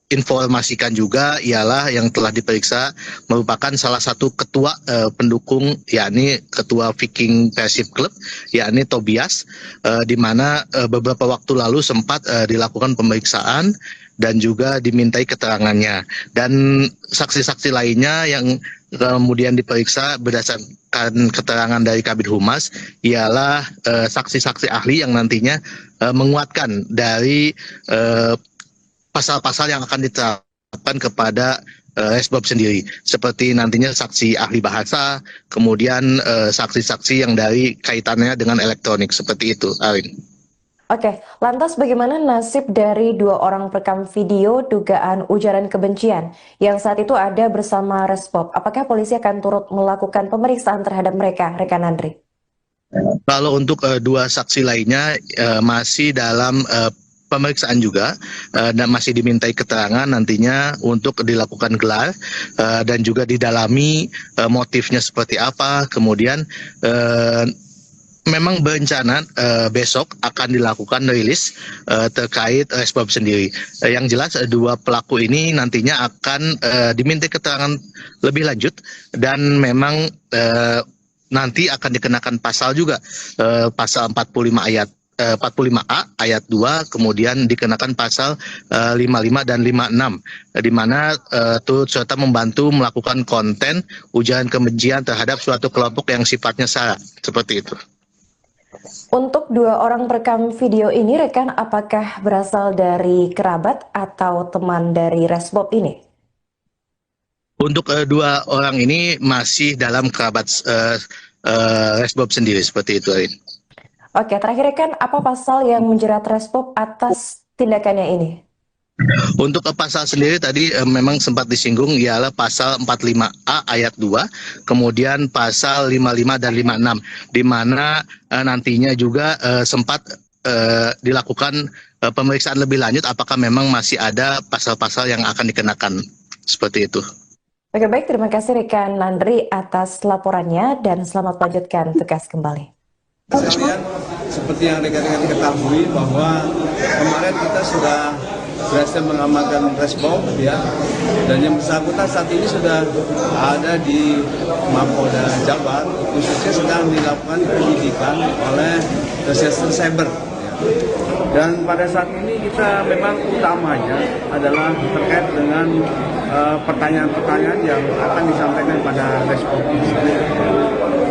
informasikan juga ialah yang telah diperiksa merupakan salah satu ketua pendukung, yakni ketua Viking Persib Club, yakni Tobias, di mana beberapa waktu lalu sempat dilakukan pemeriksaan dan juga dimintai keterangannya. Dan saksi-saksi lainnya yang kemudian diperiksa berdasarkan keterangan dari Kabid Humas ialah saksi-saksi ahli yang nantinya menguatkan dari pasal-pasal yang akan diterapkan kepada Resbob sendiri, seperti nantinya saksi ahli bahasa, kemudian saksi-saksi yang dari kaitannya dengan elektronik, seperti itu, Arin. Oke, lantas bagaimana nasib dari 2 orang perekam video dugaan ujaran kebencian yang saat itu ada bersama Resbob? Apakah polisi akan turut melakukan pemeriksaan terhadap mereka, rekan Andri? Kalau untuk 2 saksi lainnya masih dalam pemeriksaan juga, dan masih dimintai keterangan nantinya untuk dilakukan gelar dan juga didalami motifnya seperti apa. Kemudian memang berencana besok akan dilakukan rilis terkait Resbob sendiri. Yang jelas 2 pelaku ini nantinya akan dimintai keterangan lebih lanjut, dan memang nanti akan dikenakan pasal juga, pasal 45A ayat 2, kemudian dikenakan pasal 55 dan 56, di mana turut serta membantu melakukan konten ujaran kebencian terhadap suatu kelompok yang sifatnya sara, seperti itu. Untuk 2 orang perekam video ini, rekan, apakah berasal dari kerabat atau teman dari Resbob ini? Untuk 2 orang ini masih dalam kerabat Resbob sendiri seperti itu, Arin. Oke, terakhir kan apa pasal yang menjerat Resbob atas tindakannya ini? Untuk pasal sendiri tadi memang sempat disinggung ialah pasal 45A ayat 2, kemudian pasal 55 dan 56, di mana nantinya juga sempat dilakukan pemeriksaan lebih lanjut apakah memang masih ada pasal-pasal yang akan dikenakan, seperti itu. Oke, baik, terima kasih rekan Nandri atas laporannya dan selamat melanjutkan tugas kembali. Sekalian, seperti yang rekan-rekan ketahui bahwa kemarin kita sudah berhasil mengamankan Resbob, ya, dan yang bersangkutan saat ini sudah ada di Mapolda Jabar, khususnya sedang dilakukan penyidikan oleh Reserse Cyber. Dan pada saat ini kita memang utamanya adalah terkait dengan pertanyaan-pertanyaan yang akan disampaikan pada Resbob ini.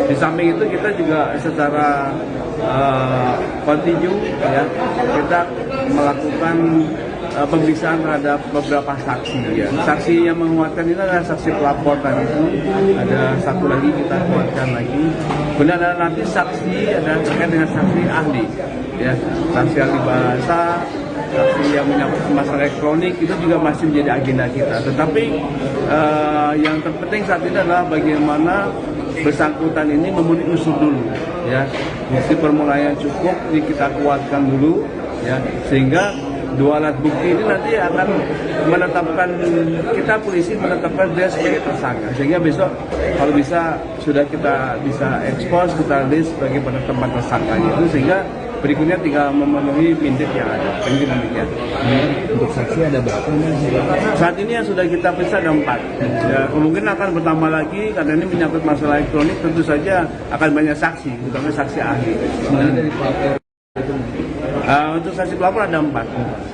Di samping itu kita juga secara kontinu, ya, kita melakukan pemeriksaan terhadap beberapa saksi, ya. Saksi yang menguatkan ini adalah saksi pelapor tadi itu. Ada satu lagi kita kuatkan lagi. Kemudian ada nanti saksi ada terkait dengan saksi ahli, ya, saksi ahli bahasa, saksi yang menyangkut masalah elektronik itu juga masih menjadi agenda kita. Tetapi yang terpenting saat ini adalah bagaimana bersangkutan ini memenuhi unsur dulu, ya. Bukti permulaan cukup ini kita kuatkan dulu, ya, sehingga dua alat bukti ini nanti akan menetapkan, kita polisi menetapkan dia sebagai tersangka, sehingga besok kalau bisa sudah kita bisa ekspos, kita list sebagai penetapan tersangkanya itu, sehingga berikutnya tinggal memenuhi pindik yang ada. Demikian. Untuk saksi ada berapa nih? Saat ini yang sudah kita periksa ada 4. Ya, kemungkinan akan bertambah lagi karena ini menyangkut masalah elektronik, tentu saja akan banyak saksi, terutama saksi ahli. Sebenarnya dari pelapor untuk saksi pelapor ada 4.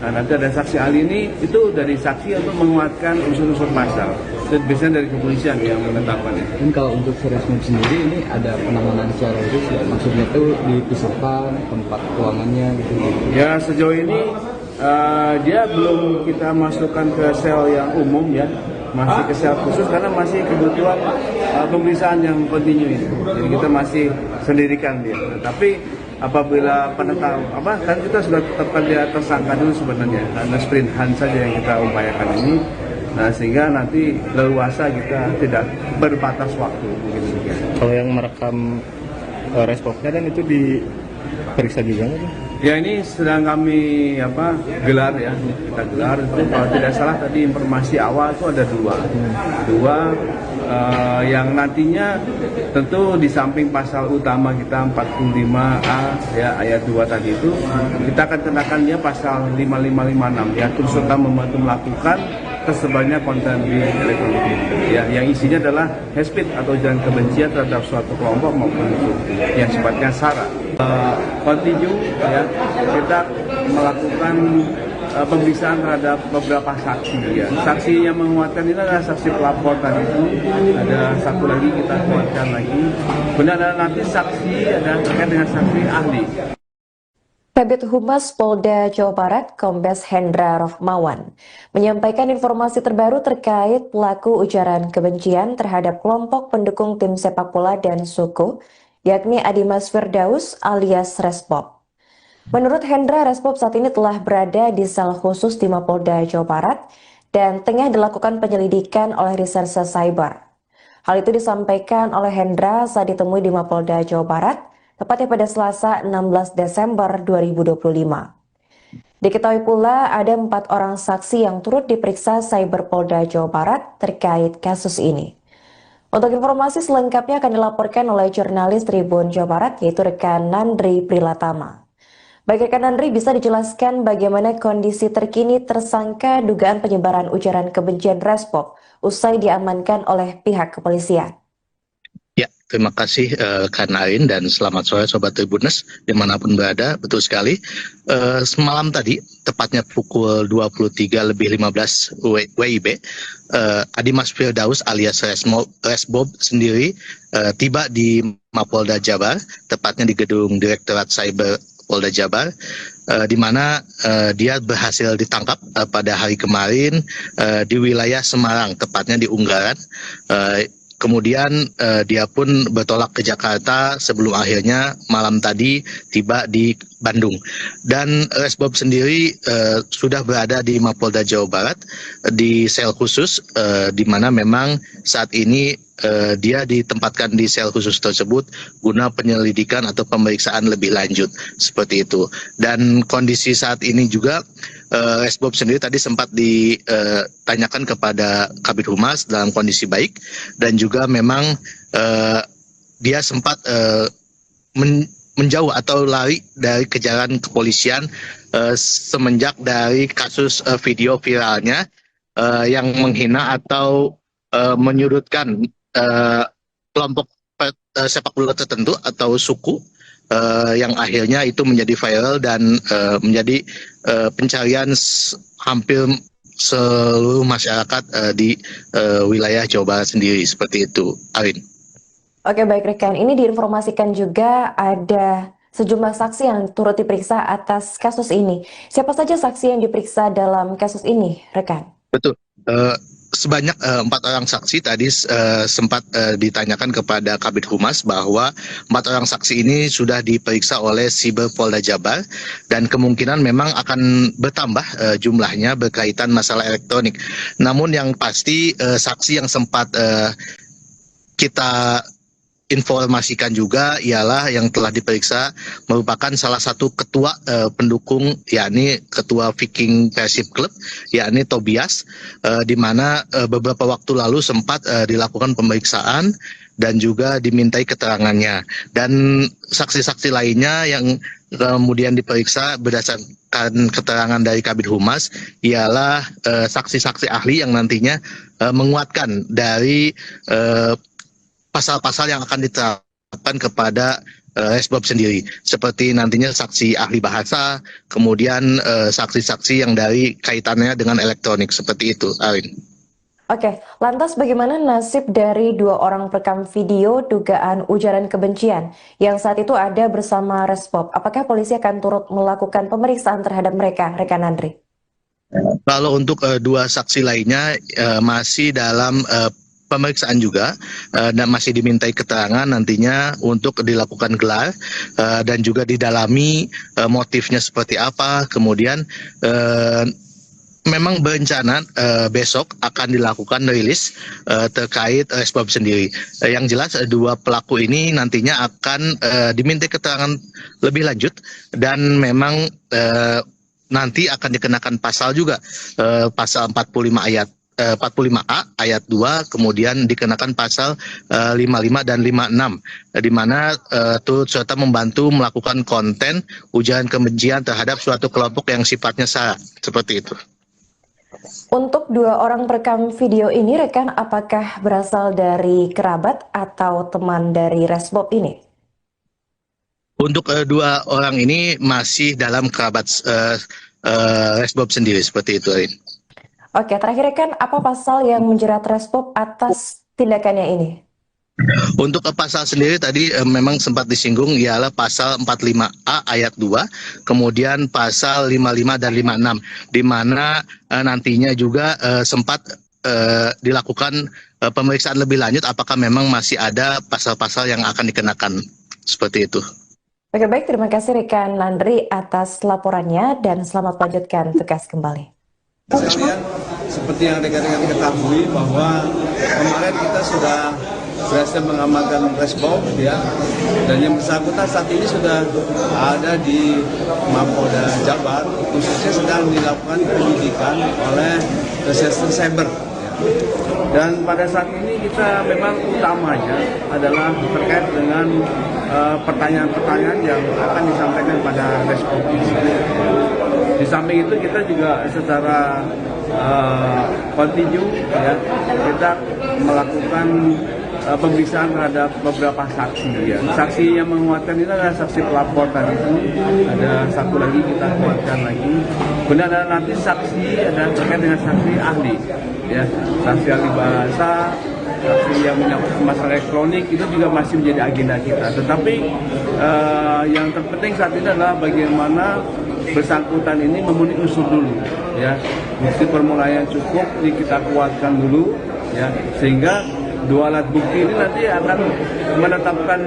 Nah, nanti ada saksi ahli ini itu dari saksi untuk menguatkan unsur-unsur pasal. Itu biasanya dari kepolisian yang menetapkan itu. Dan kalau untuk Resbob sendiri ini ada penanganan secara khusus, ya? Maksudnya tuh dipisahkan tempat keuangannya gitu. Ya, sejauh ini dia belum kita masukkan ke sel yang umum, ya, masih ke sel khusus karena masih kebutuhan pemeriksaan yang kontinu ini. Jadi kita masih sendirikan dia. Tapi apabila kan kita sudah tetapkan dia tersangka dulu sebenarnya, karena sprint hunt saja yang kita upayakan ini. Nah, sehingga nanti leluasa kita tidak berbatas waktu. Begitu. Kalau yang merekam Resbobnya dan itu diperiksa juga nggak? Ya, ini sedang kami gelar, ya, kita gelar. Itu kalau tidak salah tadi informasi awal itu ada dua yang nantinya tentu di samping pasal utama kita 45A, ya, ayat 2 tadi itu, kita akan kenakan dia pasal 5556, ya, turut serta membantu melakukan tersebarnya konten di elektronik, ya, yang isinya adalah hate speech atau ujaran kebencian terhadap suatu kelompok maupun suku yang sifatnya sara. Kontinu, ya, kita melakukan pemeriksaan terhadap beberapa saksi, ya. Saksi yang menguatkan ini adalah saksi pelapor tadi itu. Ada satu lagi kita kuatkan lagi. Kemudian ada nanti saksi ada terkait dengan saksi ahli. Kabid Humas Polda Jawa Barat, Kombes Hendra Rohmawan, menyampaikan informasi terbaru terkait pelaku ujaran kebencian terhadap kelompok pendukung tim sepak bola dan suku, yakni Adimas Firdaus alias Resbob. Menurut Hendra, Resbob saat ini telah berada di sel khusus di Mapolda Jawa Barat dan tengah dilakukan penyelidikan oleh Reserse Cyber. Hal itu disampaikan oleh Hendra saat ditemui di Mapolda Jawa Barat, tepatnya pada Selasa 16 Desember 2025. Diketahui pula ada 4 orang saksi yang turut diperiksa Cyber Polda Jawa Barat terkait kasus ini. Untuk informasi selengkapnya akan dilaporkan oleh jurnalis Tribun Jawa Barat, yaitu rekan Nandri Prilatama. Baik rekan Nandri, bisa dijelaskan bagaimana kondisi terkini tersangka dugaan penyebaran ujaran kebencian Resbob usai diamankan oleh pihak kepolisian? Ya, terima kasih Kak Nain dan selamat sore Sobat Tribuners dimanapun berada. Betul sekali, semalam tadi, tepatnya pukul 23:15 WIB, Adimas Firdaus alias Resbob sendiri tiba di Mapolda Jabar, tepatnya di gedung Direktorat Cyber Polda Jabar, di mana dia berhasil ditangkap pada hari kemarin di wilayah Semarang, tepatnya di Unggaran. Kemudian dia pun bertolak ke Jakarta sebelum akhirnya malam tadi tiba di Bandung. Dan Resbob sendiri sudah berada di Mapolda Jawa Barat di sel khusus, di mana memang saat ini dia ditempatkan di sel khusus tersebut guna penyelidikan atau pemeriksaan lebih lanjut seperti itu. Dan kondisi saat ini juga Resbob sendiri tadi sempat ditanyakan kepada Kabid Humas dalam kondisi baik, dan juga memang dia sempat menjauh atau lari dari kejaran kepolisian semenjak dari kasus video viralnya yang menghina atau menyudutkan kelompok sepak bola tertentu atau suku, yang akhirnya itu menjadi viral dan menjadi pencarian hampir seluruh masyarakat di wilayah Jawa Barat sendiri seperti itu, Arin. Oke, baik rekan, ini diinformasikan juga ada sejumlah saksi yang turut diperiksa atas kasus ini. Siapa saja saksi yang diperiksa dalam kasus ini, rekan? Betul. Sebanyak 4 orang saksi tadi sempat ditanyakan kepada Kabid Humas bahwa 4 orang saksi ini sudah diperiksa oleh Siber Polda Jabar, dan kemungkinan memang akan bertambah jumlahnya berkaitan masalah elektronik. Namun yang pasti saksi yang sempat kita informasikan juga ialah yang telah diperiksa merupakan salah satu ketua pendukung, yakni ketua Viking Persib Club, yakni Tobias, di mana beberapa waktu lalu sempat dilakukan pemeriksaan dan juga dimintai keterangannya. Dan saksi-saksi lainnya yang kemudian diperiksa berdasarkan keterangan dari Kabid Humas ialah saksi-saksi ahli yang nantinya menguatkan dari pasal-pasal yang akan diterapkan kepada Resbob sendiri, seperti nantinya saksi ahli bahasa, kemudian saksi-saksi yang dari kaitannya dengan elektronik, seperti itu, Arin. Oke, lantas bagaimana nasib dari 2 orang perekam video dugaan ujaran kebencian yang saat itu ada bersama Resbob? Apakah polisi akan turut melakukan pemeriksaan terhadap mereka, rekan Andri? Kalau untuk 2 saksi lainnya masih dalam pemeriksaan juga, dan masih dimintai keterangan nantinya untuk dilakukan gelar dan juga didalami motifnya seperti apa. Kemudian memang berencana besok akan dilakukan rilis terkait Resbob sendiri. Yang jelas 2 pelaku ini nantinya akan dimintai keterangan lebih lanjut, dan memang nanti akan dikenakan pasal juga, pasal 45A ayat 2, kemudian dikenakan pasal 55 dan 56, di mana turut serta membantu melakukan konten ujaran kebencian terhadap suatu kelompok yang sifatnya sara, seperti itu. Untuk 2 orang perekam video ini, rekan, apakah berasal dari kerabat atau teman dari Resbob ini? Untuk 2 orang ini masih dalam kerabat Resbob sendiri, seperti itu, Arin. Oke, terakhir rekan, apa pasal yang menjerat Resbob atas tindakannya ini? Untuk pasal sendiri tadi memang sempat disinggung, ialah pasal 45A ayat 2, kemudian pasal 55 dan 56, di mana nantinya juga sempat dilakukan pemeriksaan lebih lanjut apakah memang masih ada pasal-pasal yang akan dikenakan, seperti itu. Oke, baik, terima kasih rekan Landry atas laporannya dan selamat melanjutkan tugas kembali. Sekalian, seperti yang rekan-rekan ketahui bahwa kemarin kita sudah berhasil mengamankan Resbob, ya, dan yang bersangkutan saat ini sudah ada di Mapolda Jabar, khususnya sedang dilakukan penyidikan oleh Reserse Cyber. Dan pada saat ini kita memang utamanya adalah terkait dengan pertanyaan-pertanyaan yang akan disampaikan pada Resbob ini. Di samping itu kita juga secara kontinu, ya, kita melakukan pemeriksaan terhadap beberapa saksi, ya. Saksi yang menguatkan itu adalah saksi pelapor tadi itu, ada satu lagi kita kuatkan lagi. Kemudian ada nanti saksi ada terkait dengan saksi ahli, ya, saksi ahli bahasa, saksi yang menyangkut masalah elektronik itu juga masih menjadi agenda kita. Tetapi yang terpenting saat ini adalah bagaimana bersangkutan ini memenuhi unsur dulu, ya, bukti permulaan yang cukup ini kita kuatkan dulu, ya, sehingga dua alat bukti ini nanti akan menetapkan,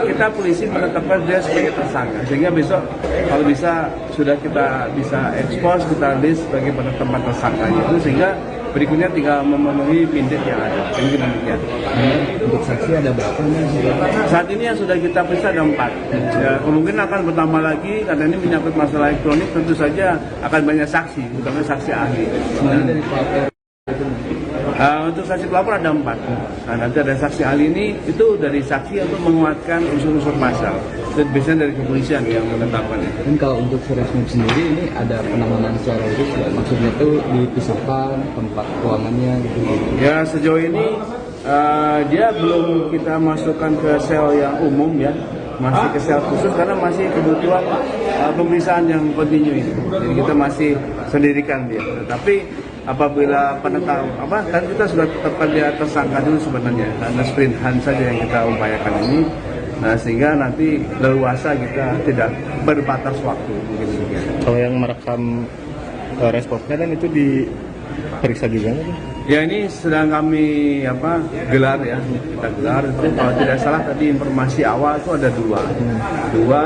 kita polisi menetapkan dia sebagai tersangka, sehingga besok kalau bisa sudah kita bisa ekspos, kita list sebagai penetapan tersangkanya itu, sehingga berikutnya tinggal memenuhi pindik yang ada. Mungkin demikian. Untuk saksi ada berapa nih? Saat ini yang sudah kita periksa ada 4. Ya, kemungkinan akan bertambah lagi karena ini menyangkut masalah elektronik, tentu saja akan banyak saksi, terutama saksi ahli. Semuanya dari pelapor. Untuk saksi pelapor ada 4. Nah, nanti ada saksi ahli ini itu dari saksi untuk menguatkan unsur-unsur pasal. Dan biasanya dari kepolisian yang menetapkan itu. Dan kalau untuk Resmob sendiri ini ada penanganan secara khusus ya? Maksudnya tuh dipisahkan tempat ruangannya gitu. Ya sejauh ini dia belum kita masukkan ke sel yang umum ya, masih ke sel khusus karena masih kebutuhan pemeriksaan yang kontinu ini. Jadi kita masih sendirikan dia. Tapi apabila kan kita sudah tetapkan dia tersangka dulu sebenarnya, karena sprintan saja yang kita upayakan ini. Nah, sehingga nanti leluasa kita tidak berbatas waktu mungkin demikian. Kalau yang merekam responsnya kan itu diperiksa juga kan? Ya ini sedang kami gelar ya, kita gelar itu kalau tidak salah tadi informasi awal itu ada dua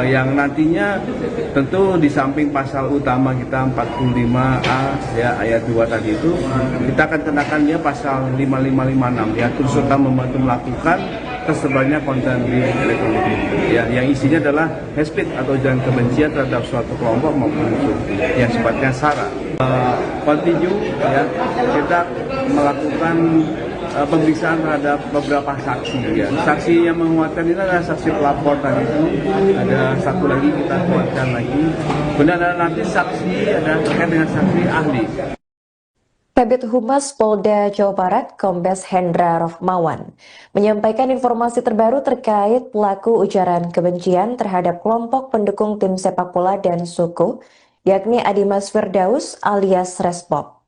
yang nantinya tentu di samping pasal utama kita 45A ya ayat 2 tadi itu kita akan kenakan dia pasal 5556 ya, turut serta membantu melakukan tersebarnya konten di elektronik ya, yang isinya adalah hate speech atau ujaran kebencian terhadap suatu kelompok maupun unsur yang sifatnya sara. Continue ya, kita melakukan pemeriksaan terhadap beberapa saksi ya. Saksi yang menguatkan ini adalah saksi pelapor tadi itu, ada satu lagi kita kuatkan lagi. Kemudian ada nanti saksi ada terkait dengan saksi ahli. Kabid Humas Polda Jawa Barat, Kombes Hendra Rohmawan, menyampaikan informasi terbaru terkait pelaku ujaran kebencian terhadap kelompok pendukung tim sepak bola dan suku, yakni Adimas Firdaus alias Resbob.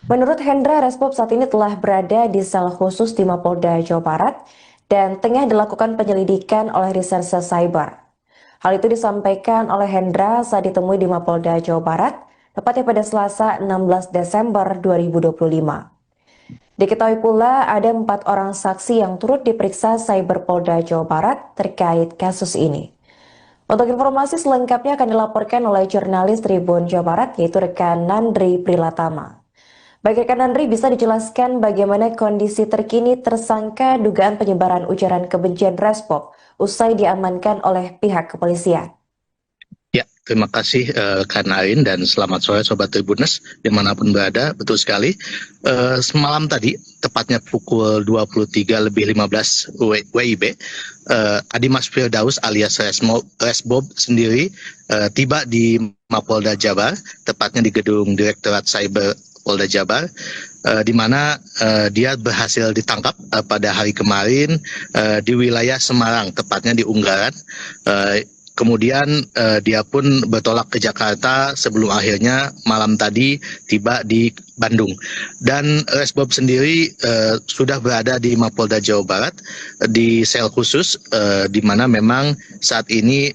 Menurut Hendra, Resbob saat ini telah berada di sel khusus di Mapolda Jawa Barat dan tengah dilakukan penyelidikan oleh Reserse Cyber. Hal itu disampaikan oleh Hendra saat ditemui di Mapolda Jawa Barat, tepatnya pada Selasa 16 Desember 2025. Diketahui pula ada 4 orang saksi yang turut diperiksa Cyber Polda Jawa Barat terkait kasus ini. Untuk informasi selengkapnya akan dilaporkan oleh jurnalis Tribun Jawa Barat yaitu rekan Nandri Prilatama. Baik rekan Nandri, bisa dijelaskan bagaimana kondisi terkini tersangka dugaan penyebaran ujaran kebencian Resbob usai diamankan oleh pihak kepolisian? Ya, terima kasih Kak Narin dan selamat sore Sobat Tribuners dimanapun berada. Betul sekali, semalam tadi, tepatnya pukul 23.15 WIB, Adimas Firdaus alias Resbob sendiri tiba di Mapolda Jabar, tepatnya di gedung Direktorat Cyber Polda Jabar, di mana dia berhasil ditangkap pada hari kemarin di wilayah Semarang, tepatnya di Unggaran. Kemudian dia pun bertolak ke Jakarta sebelum akhirnya malam tadi tiba di Bandung. Dan Resbob sendiri sudah berada di Mapolda Jawa Barat di sel khusus, di mana memang saat ini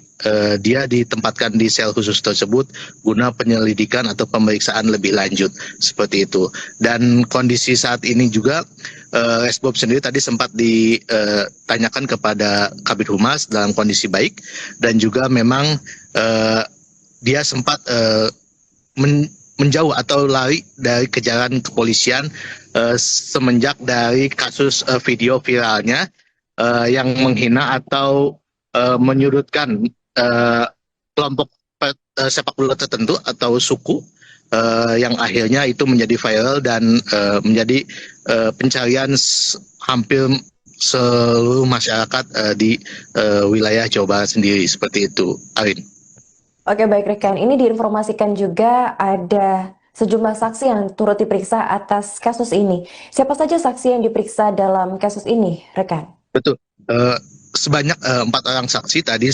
dia ditempatkan di sel khusus tersebut guna penyelidikan atau pemeriksaan lebih lanjut seperti itu. Dan kondisi saat ini juga Resbob sendiri tadi sempat ditanyakan kepada Kabid Humas dalam kondisi baik, dan juga memang dia sempat menjauh atau lari dari kejaran kepolisian semenjak dari kasus video viralnya yang menghina atau menyudutkan kelompok sepak bola tertentu atau suku, yang akhirnya itu menjadi viral dan menjadi pencarian hampir seluruh masyarakat di wilayah Jawa Barat sendiri seperti itu, Arin. Oke, baik rekan, ini diinformasikan juga ada sejumlah saksi yang turut diperiksa atas kasus ini. Siapa saja saksi yang diperiksa dalam kasus ini, rekan? Betul. Sebanyak 4 orang saksi tadi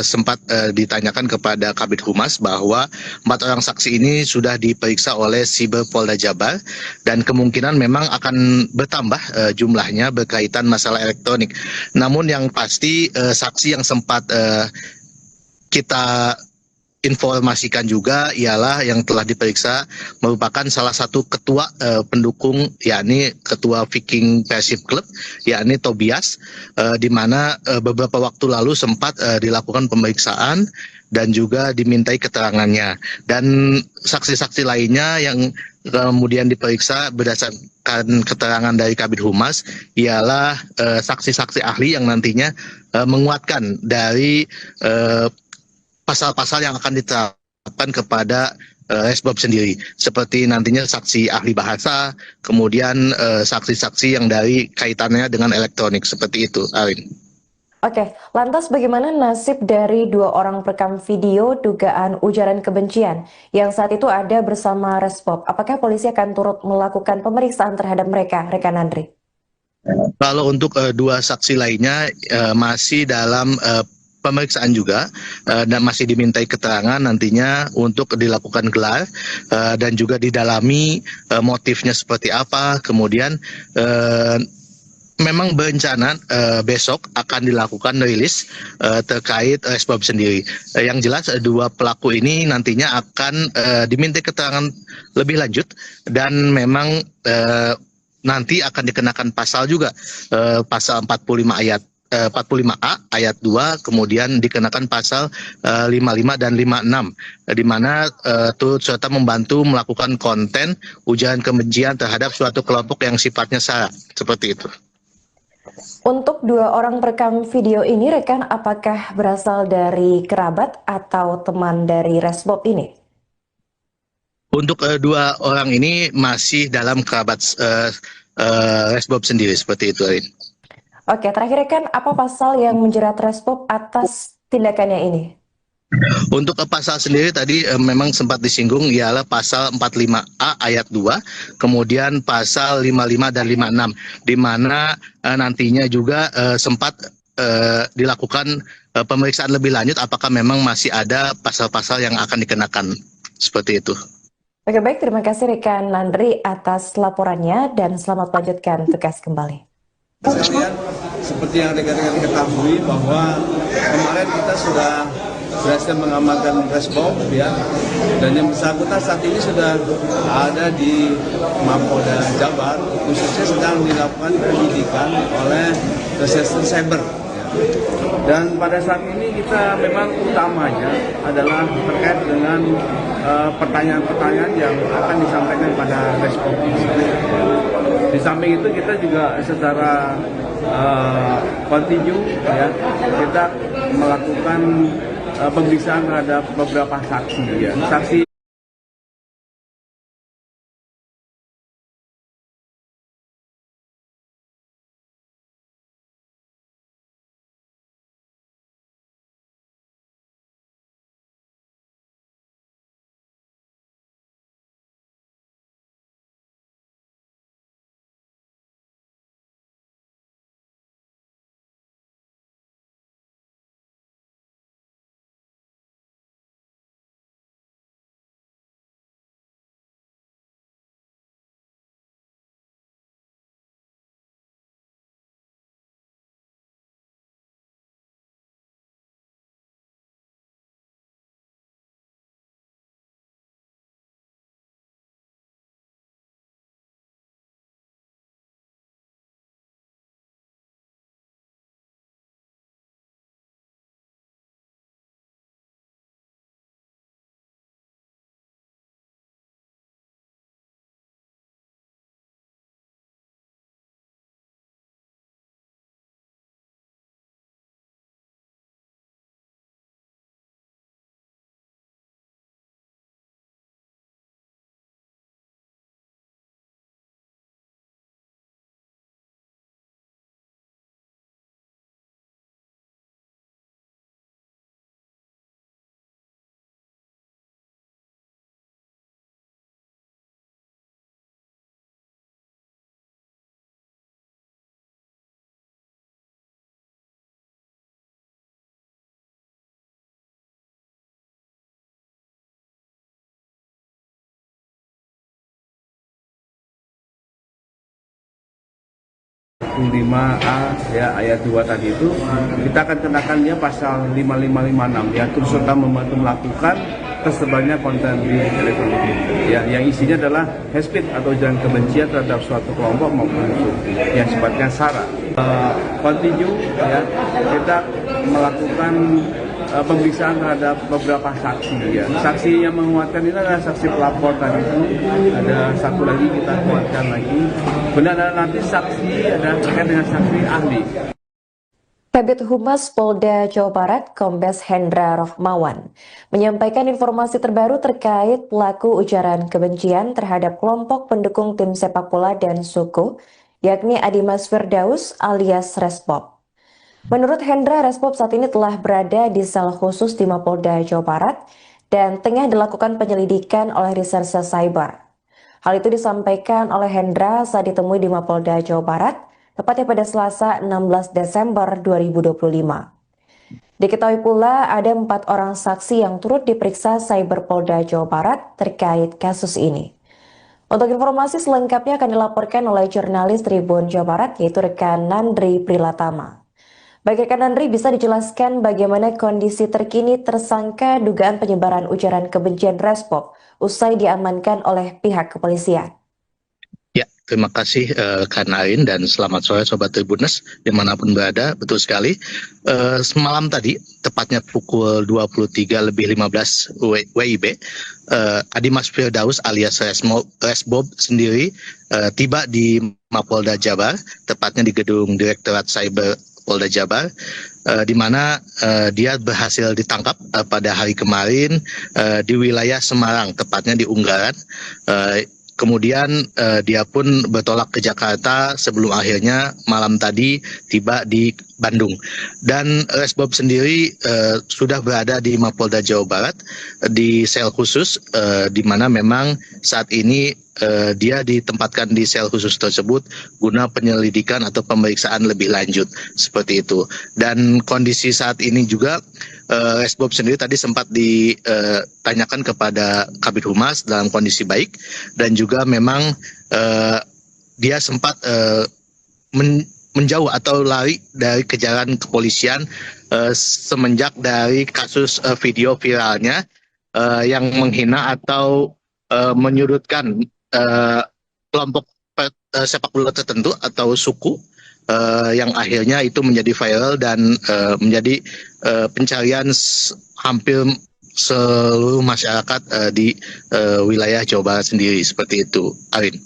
sempat ditanyakan kepada Kabid Humas bahwa 4 orang saksi ini sudah diperiksa oleh Cyber Polda Jabar dan kemungkinan memang akan bertambah jumlahnya berkaitan masalah elektronik. Namun yang pasti saksi yang sempat kita informasikan juga ialah yang telah diperiksa merupakan salah satu ketua pendukung, yakni ketua Viking Persib Club, yakni Tobias, di mana beberapa waktu lalu sempat dilakukan pemeriksaan dan juga dimintai keterangannya. Dan saksi-saksi lainnya yang kemudian diperiksa berdasarkan keterangan dari Kabid Humas ialah saksi-saksi ahli yang nantinya menguatkan dari pasal-pasal yang akan diterapkan kepada Resbob sendiri, seperti nantinya saksi ahli bahasa, kemudian saksi-saksi yang dari kaitannya dengan elektronik, seperti itu, Arin. Oke, lantas bagaimana nasib dari 2 orang perekam video dugaan ujaran kebencian yang saat itu ada bersama Resbob? Apakah polisi akan turut melakukan pemeriksaan terhadap mereka, rekan Andri? Kalau untuk dua saksi lainnya masih dalam pemeriksaan juga dan masih dimintai keterangan nantinya untuk dilakukan gelar dan juga didalami motifnya seperti apa. Kemudian memang berencana besok akan dilakukan rilis terkait Resbob sendiri. Yang jelas dua pelaku ini nantinya akan dimintai keterangan lebih lanjut dan memang nanti akan dikenakan pasal juga, pasal 45 ayat 45A ayat 2, kemudian dikenakan pasal 55 dan 56, di mana turut serta membantu melakukan konten ujaran kebencian terhadap suatu kelompok yang sifatnya sara, seperti itu. Untuk 2 orang perekam video ini, rekan, apakah berasal dari kerabat atau teman dari Resbob ini? Untuk dua orang ini masih dalam kerabat Resbob sendiri, seperti itu, Arin. Oke, terakhir rekan, apa pasal yang menjerat Resbob atas tindakannya ini? Untuk pasal sendiri tadi memang sempat disinggung ialah pasal 45A ayat 2, kemudian pasal 55 dan 56, di mana nantinya juga sempat dilakukan pemeriksaan lebih lanjut apakah memang masih ada pasal-pasal yang akan dikenakan, seperti itu. Oke, baik, terima kasih rekan Nandri atas laporannya dan selamat melanjutkan tugas kembali. Sekalian, seperti yang rekan-rekan ketahui bahwa kemarin kita sudah berhasil mengamankan Resbob, ya, dan yang bersangkutan saat ini sudah ada di Mapolda Jabar, khususnya sedang dilakukan penyidikan oleh Reserse Cyber. Dan pada saat ini kita memang utamanya adalah terkait dengan pertanyaan-pertanyaan yang akan disampaikan pada Resbob. Di samping itu kita juga secara kontinu, ya, kita melakukan pemeriksaan terhadap beberapa saksi, ya. Saksi 45A ya ayat 2 tadi itu kita akan kenakan dia pasal 5556 ya turut serta membantu melakukan tersebarnya konten di elektronik ya yang isinya adalah hate speech atau ujaran kebencian terhadap suatu kelompok maupun suku yang sifatnya sara. Continue ya kita melakukan pemeriksaan terhadap beberapa saksi ya. Saksi yang menguatkan ini adalah saksi pelapor tadi itu. Ada satu lagi kita kuatkan lagi. Benar nanti saksi ada terkait dengan saksi ahli. Kabid Humas Polda Jawa Barat, Kombes Hendra Rohmawan, menyampaikan informasi terbaru terkait pelaku ujaran kebencian terhadap kelompok pendukung tim sepak bola dan suku, yakni Adimas Firdaus alias Resbob. Menurut Hendra, Resbob saat ini telah berada di sel khusus di Mapolda Jawa Barat dan tengah dilakukan penyelidikan oleh Reserse Cyber. Hal itu disampaikan oleh Hendra saat ditemui di Mapolda Jawa Barat, tepatnya pada Selasa 16 Desember 2025. Diketahui pula ada 4 orang saksi yang turut diperiksa Cyber Polda Jawa Barat terkait kasus ini. Untuk informasi selengkapnya akan dilaporkan oleh jurnalis Tribun Jawa Barat yaitu rekan Nandri Prilatama. Baik rekan Nandri, bisa dijelaskan bagaimana kondisi terkini tersangka dugaan penyebaran ujaran kebencian Resbob usai diamankan oleh pihak kepolisian? Ya, terima kasih Kak Narin dan selamat sore Sobat Tribuners dimanapun berada. Betul sekali, semalam tadi, tepatnya pukul 23:15 WIB, Adimas Firdaus alias Resbob sendiri tiba di Mapolda Jabar, tepatnya di gedung Direktorat Cyber Polda Jabar, di mana dia berhasil ditangkap pada hari kemarin di wilayah Semarang, tepatnya di Unggaran. Kemudian dia pun bertolak ke Jakarta sebelum akhirnya malam tadi tiba di Bandung. Dan Resbob sendiri sudah berada di Mapolda Jawa Barat di sel khusus, di mana memang saat ini dia ditempatkan di sel khusus tersebut guna penyelidikan atau pemeriksaan lebih lanjut seperti itu. Dan kondisi saat ini juga Resbob sendiri tadi sempat ditanyakan kepada Kabid Humas dalam kondisi baik dan juga memang dia sempat menjauh atau lari dari kejaran kepolisian semenjak dari kasus video viralnya yang menghina atau menyudutkan kelompok sepak bola tertentu atau suku yang akhirnya itu menjadi viral dan menjadi pencarian hampir seluruh masyarakat di wilayah Jawa Barat sendiri seperti itu, Arin.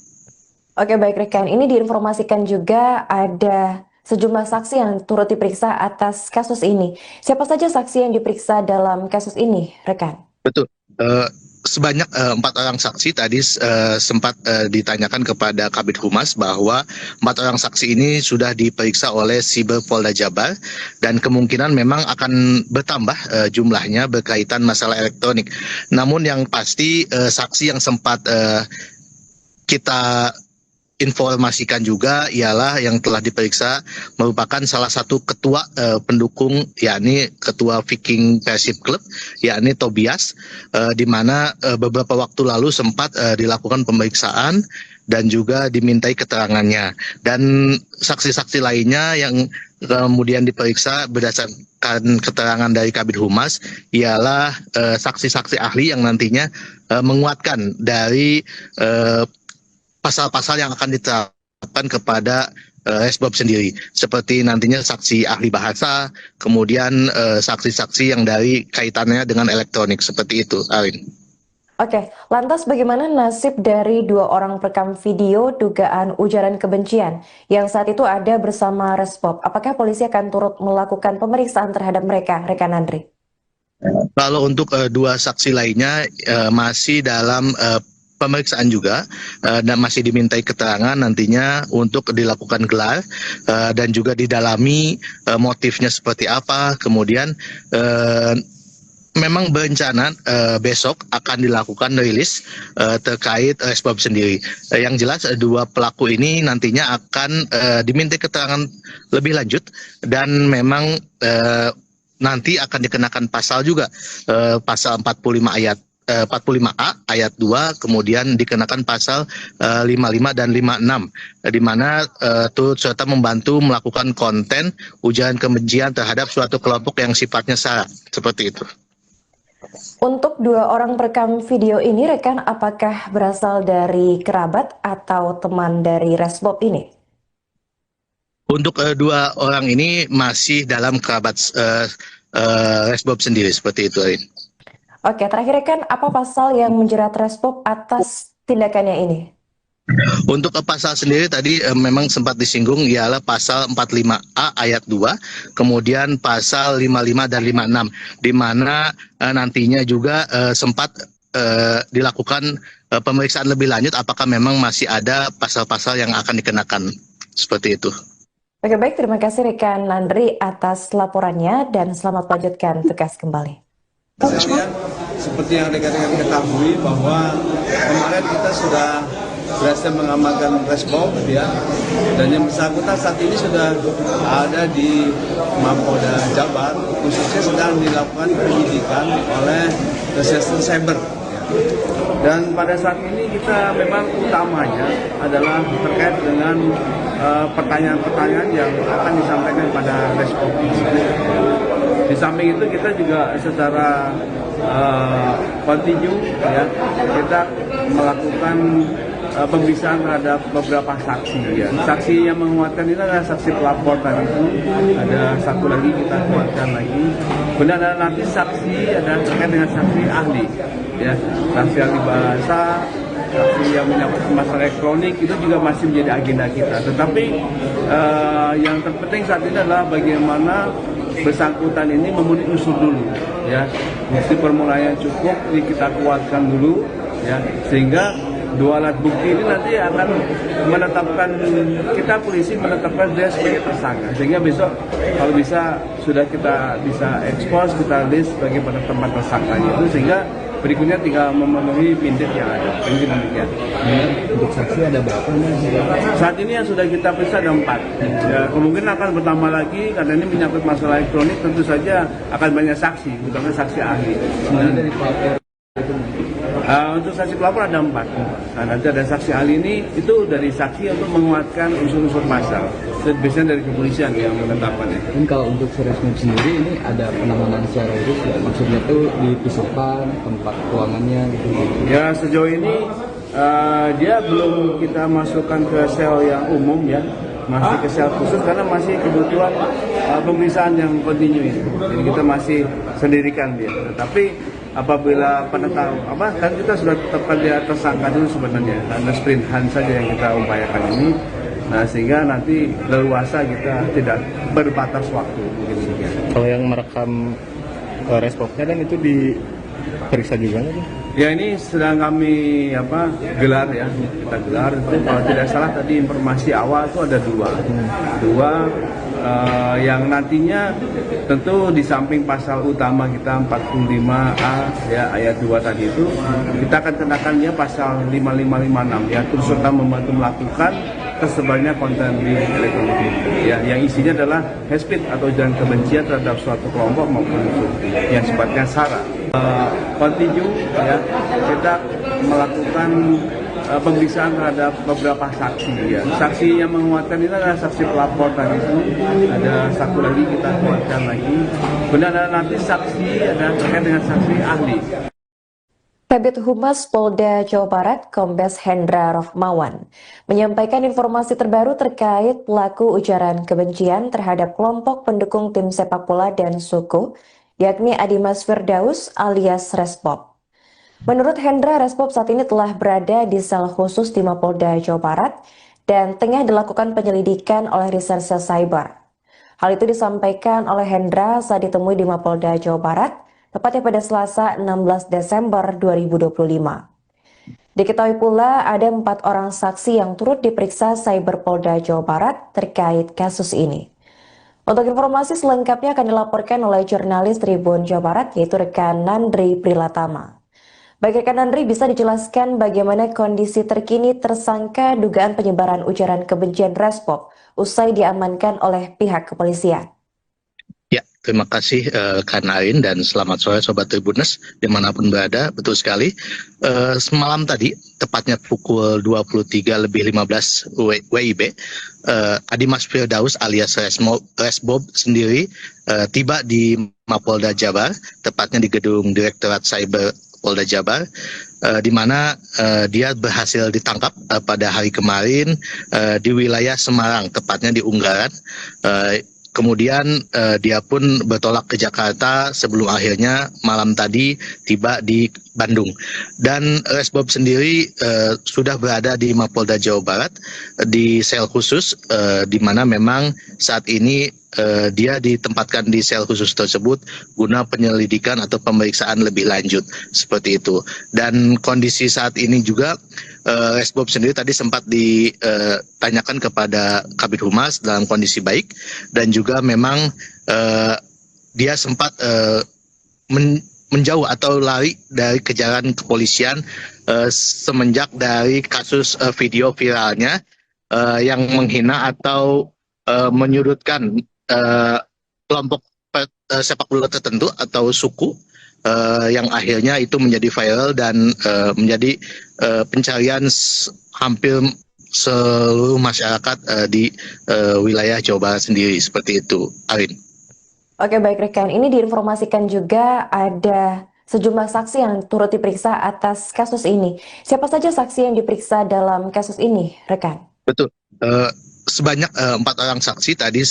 Oke, baik rekan, ini diinformasikan juga ada sejumlah saksi yang turut diperiksa atas kasus ini. Siapa saja saksi yang diperiksa dalam kasus ini, rekan? Betul. Sebanyak 4 orang saksi tadi sempat ditanyakan kepada Kabid Humas bahwa 4 orang saksi ini sudah diperiksa oleh Siber Polda Jabar dan kemungkinan memang akan bertambah jumlahnya berkaitan masalah elektronik. Namun yang pasti saksi yang sempat kita informasikan juga ialah yang telah diperiksa merupakan salah satu ketua pendukung, yakni ketua Viking Persib Club, yakni Tobias, di mana beberapa waktu lalu sempat dilakukan pemeriksaan dan juga dimintai keterangannya. Dan saksi-saksi lainnya yang kemudian diperiksa berdasarkan keterangan dari Kabid Humas ialah saksi-saksi ahli yang nantinya menguatkan dari pasal-pasal yang akan diterapkan kepada Resbob sendiri, seperti nantinya saksi ahli bahasa, kemudian saksi-saksi yang dari kaitannya dengan elektronik, seperti itu, Arin. Oke, lantas bagaimana nasib dari 2 orang perekam video dugaan ujaran kebencian yang saat itu ada bersama Resbob? Apakah polisi akan turut melakukan pemeriksaan terhadap mereka, rekan Andri? Kalau untuk 2 saksi lainnya masih dalam pemeriksaan juga dan masih dimintai keterangan nantinya untuk dilakukan gelar dan juga didalami motifnya seperti apa. Kemudian memang berencana besok akan dilakukan rilis terkait Resbob sendiri. Yang jelas 2 pelaku ini nantinya akan dimintai keterangan lebih lanjut dan memang nanti akan dikenakan pasal juga pasal 45 ayat 45A ayat 2, kemudian dikenakan pasal 55 dan 56, di mana turut serta membantu melakukan konten ujaran kebencian terhadap suatu kelompok yang sifatnya sara, seperti itu. Untuk 2 orang perekam video ini, rekan, apakah berasal dari kerabat atau teman dari Resbob ini? Untuk 2 orang ini masih dalam kerabat Resbob sendiri, seperti itu, Arin. Oke, terakhir rekan, apa pasal yang menjerat Resbob atas tindakannya ini? Untuk pasal sendiri tadi memang sempat disinggung, ialah pasal 45A ayat 2, kemudian pasal 55 dan 56, di mana nantinya juga sempat dilakukan pemeriksaan lebih lanjut apakah memang masih ada pasal-pasal yang akan dikenakan, seperti itu. Oke, baik, terima kasih rekan Nandri atas laporannya dan selamat melanjutkan tugas kembali. Seperti yang rekan-rekan ketahui bahwa kemarin kita sudah berhasil mengamankan Resbob, ya, dan yang bersangkutan saat ini sudah ada di Mapolda Jabar, khususnya sedang dilakukan penyidikan oleh Reserse Cyber. Dan pada saat ini kita memang utamanya adalah terkait dengan pertanyaan-pertanyaan yang akan disampaikan pada Resbob. Di samping itu kita juga secara kontinu, ya, kita melakukan pemeriksaan terhadap beberapa saksi, ya. Saksi yang menguatkan ini adalah saksi pelapor tadi itu. Ada satu lagi kita kuatkan lagi. Kemudian ada nanti saksi, ada terkait dengan saksi ahli, ya, saksi ahli bahasa, saksi yang menyangkut masalah elektronik, itu juga masih menjadi agenda kita. Tetapi yang terpenting saat ini adalah bagaimana bersangkutan ini memenuhi unsur dulu, ya, bukti permulaan yang cukup ini kita kuatkan dulu, ya, sehingga 2 alat bukti ini nanti akan menetapkan, kita polisi menetapkan dia sebagai tersangka, sehingga besok kalau bisa sudah kita bisa ekspos, kita list sebagai teman tersangkanya itu, sehingga berikutnya tinggal memenuhi pindik yang ada. Mungkin demikian. Untuk saksi ada berapa nih? Saat ini yang sudah kita periksa ada 4. Ya, kemungkinan akan bertambah lagi karena ini menyangkut masalah elektronik, tentu saja akan banyak saksi, terutama saksi ahli. Dari pelapor untuk saksi pelapor ada 4. Nah, nanti ada saksi ahli ini, itu dari saksi untuk menguatkan unsur-unsur pasal. Biasanya dari kepolisian yang menetapkannya. Dan kalau untuk Resbob sendiri ini ada penanganan secara khusus, ya? Maksudnya tuh dipisahkan tempat ruangannya gitu. Ya, sejauh ini dia belum kita masukkan ke sel yang umum, ya, masih ke sel khusus karena masih kebutuhan pemeriksaan yang kontinu ini. Jadi kita masih sendirikan dia. Tetapi apabila kan kita sudah tetapkan dia tersangka dulu sebenarnya, karena sprint hunt saja yang kita upayakan ini. Nah, sehingga nanti leluasa kita tidak berbatas waktu. Mungkin. Kalau yang merekam Resbobnya dan itu diperiksa juga nggak? Ya, ini sedang kami gelar, ya, kita gelar. Itu kalau tidak salah tadi informasi awal itu ada 2 yang nantinya tentu di samping pasal utama kita 45A, ya, ayat 2 tadi itu, kita akan kenakan dia pasal 5556, ya, terus serta membantu melakukan tersebarnya konten di elektronik, ya, yang isinya adalah hate speech atau ujaran kebencian terhadap suatu kelompok maupun yang sifatnya sara. Kontinu, ya, kita melakukan pemeriksaan terhadap beberapa saksi, ya. Saksi yang menguatkan ini adalah saksi pelapor tadi itu. Ada satu lagi kita kuatkan lagi. Kemudian ada nanti saksi, ada terkait dengan saksi ahli. Kabid Humas Polda Jawa Barat, Kombes Hendra Rohmawan, menyampaikan informasi terbaru terkait pelaku ujaran kebencian terhadap kelompok pendukung tim sepak bola dan suku, yakni Adimas Firdaus alias Resbob. Menurut Hendra, Resbob saat ini telah berada di sel khusus di Mapolda Jawa Barat dan tengah dilakukan penyelidikan oleh Reserse Cyber. Hal itu disampaikan oleh Hendra saat ditemui di Mapolda Jawa Barat, tepatnya pada Selasa 16 Desember 2025. Diketahui pula ada 4 orang saksi yang turut diperiksa Cyber Polda Jawa Barat terkait kasus ini. Untuk informasi selengkapnya akan dilaporkan oleh jurnalis Tribun Jawa Barat, yaitu rekan Nandri Prilatama. Baik rekan Nandri, bisa dijelaskan bagaimana kondisi terkini tersangka dugaan penyebaran ujaran kebencian Resbob usai diamankan oleh pihak kepolisian? terima kasih Kak Nain dan selamat sore Sobat Tribuners dimanapun berada. Betul sekali, semalam tadi, tepatnya pukul 23:15 WIB, Adimas Firdaus alias Resbob sendiri tiba di Mapolda Jabar, tepatnya di gedung Direktorat Cyber Polda Jabar, di mana dia berhasil ditangkap pada hari kemarin di wilayah Semarang, tepatnya di Unggaran. Kemudian dia pun bertolak ke Jakarta sebelum akhirnya malam tadi tiba di Bandung. Dan Resbob sendiri sudah berada di Mapolda Jawa Barat di sel khusus, di mana memang saat ini dia ditempatkan di sel khusus tersebut guna penyelidikan atau pemeriksaan lebih lanjut seperti itu. Dan kondisi saat ini juga Resbob sendiri tadi sempat ditanyakan kepada Kabid Humas dalam kondisi baik, dan juga memang dia sempat menjauh atau lari dari kejaran kepolisian semenjak dari kasus video viralnya yang menghina atau menyudutkan kelompok sepak bola tertentu atau suku, yang akhirnya itu menjadi viral dan menjadi pencarian hampir seluruh masyarakat di wilayah Jawa Barat sendiri, seperti itu, Arin. Oke, baik rekan, ini diinformasikan juga ada sejumlah saksi yang turut diperiksa atas kasus ini. Siapa saja saksi yang diperiksa dalam kasus ini, rekan? Betul. Sebanyak 4 orang saksi tadi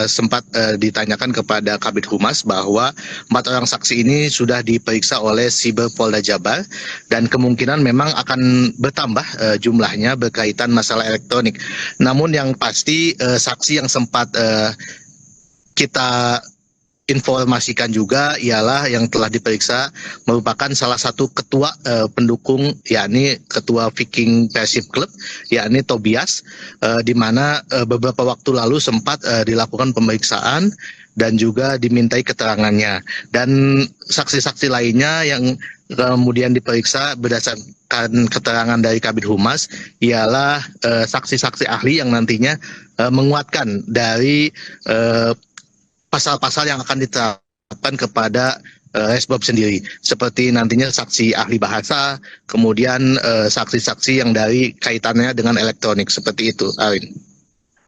sempat ditanyakan kepada Kabid Humas bahwa 4 orang saksi ini sudah diperiksa oleh Siber Polda Jabar, dan kemungkinan memang akan bertambah jumlahnya berkaitan masalah elektronik. Namun yang pasti saksi yang sempat kita informasikan juga ialah yang telah diperiksa merupakan salah satu ketua pendukung, yakni ketua Viking Persib Club, yakni Tobias, di mana beberapa waktu lalu sempat dilakukan pemeriksaan dan juga dimintai keterangannya. Dan saksi-saksi lainnya yang kemudian diperiksa berdasarkan keterangan dari Kabid Humas ialah saksi-saksi ahli yang nantinya menguatkan dari pasal-pasal yang akan diterapkan kepada Resbob sendiri, seperti nantinya saksi ahli bahasa, kemudian saksi-saksi yang dari kaitannya dengan elektronik, seperti itu, Arin.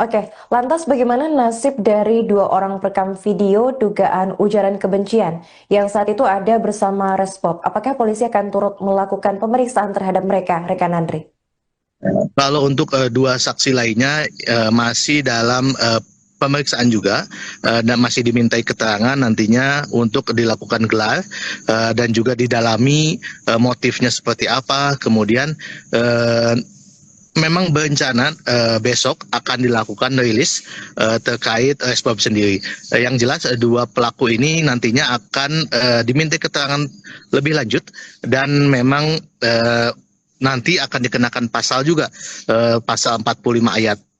Oke, lantas bagaimana nasib dari 2 orang perekam video dugaan ujaran kebencian yang saat itu ada bersama Resbob? Apakah polisi akan turut melakukan pemeriksaan terhadap mereka, rekan Andri? Kalau untuk 2 saksi lainnya masih dalam pemeriksaan juga, dan masih dimintai keterangan nantinya untuk dilakukan gelar dan juga didalami motifnya seperti apa. Kemudian memang berencana besok akan dilakukan rilis terkait Resbob sendiri. Yang jelas 2 pelaku ini nantinya akan dimintai keterangan lebih lanjut, dan memang nanti akan dikenakan pasal juga, pasal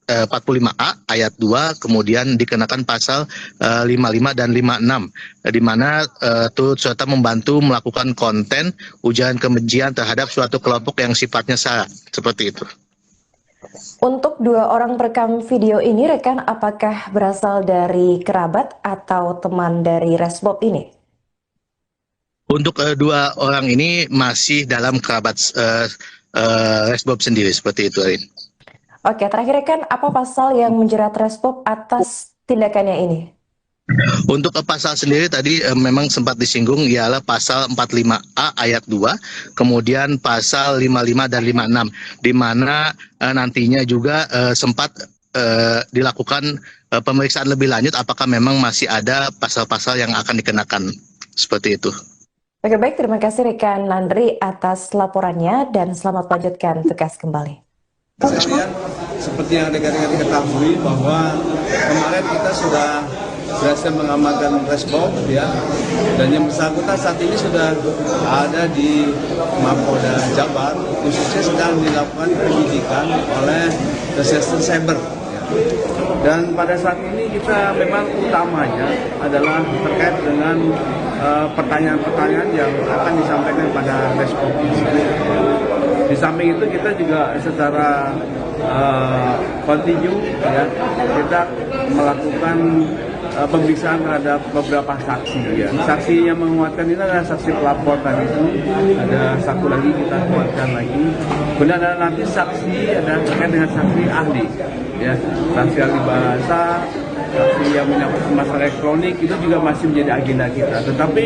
45A ayat 2, kemudian dikenakan pasal 55 dan 56, di mana turut serta membantu melakukan konten ujaran kebencian terhadap suatu kelompok yang sifatnya sara, seperti itu. Untuk 2 orang perekam video ini, rekan, apakah berasal dari kerabat atau teman dari Resbob ini? Untuk 2 orang ini masih dalam kerabat Resbob sendiri, seperti itu, Arin. Oke, terakhir rekan, apa pasal yang menjerat Resbob atas tindakannya ini? Untuk pasal sendiri tadi memang sempat disinggung, ialah pasal 45A ayat 2, kemudian pasal 55 dan 56, di mana nantinya juga sempat dilakukan pemeriksaan lebih lanjut apakah memang masih ada pasal-pasal yang akan dikenakan, seperti itu. Oke, baik, terima kasih rekan Landry atas laporannya dan selamat melanjutkan tugas kembali. Sekalian, seperti yang rekan-rekan ketahui bahwa kemarin kita sudah berhasil mengamankan Resbob, ya, dan yang bersangkutan saat ini sudah ada di Mapolda Jabar, khususnya sedang dilakukan penyidikan oleh Reserse Cyber. Dan pada saat ini kita memang utamanya adalah terkait dengan pertanyaan-pertanyaan yang akan disampaikan pada Resbob ini. Di samping itu kita juga secara kontinu, ya, kita melakukan pemeriksaan terhadap beberapa saksi ya. Saksi yang menguatkan ini adalah saksi pelapor tadi itu. Ada satu lagi kita kuatkan lagi. Kemudian ada nanti saksi ada terkait dengan saksi ahli ya. Saksi ahli bahasa, saksi yang menyangkut masalah elektronik itu juga masih menjadi agenda kita. Tetapi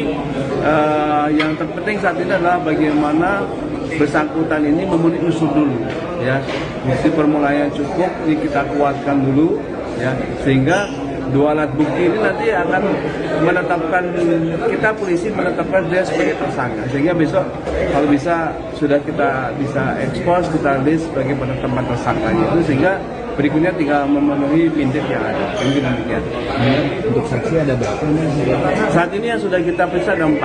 yang terpenting saat ini adalah bagaimana bersangkutan ini memenuhi unsur dulu ya. Bukti permulaan yang cukup ini kita kuatkan dulu ya, sehingga dua alat bukti ini nanti akan menetapkan, kita polisi menetapkan dia sebagai tersangka, sehingga besok kalau bisa sudah kita bisa ekspos, kita list sebagai penetapan tersangkanya itu, sehingga berikutnya tinggal memenuhi pindik yang ada. Mungkin demikian. Untuk saksi ada berapa nih? Saat ini yang sudah kita periksa ada 4.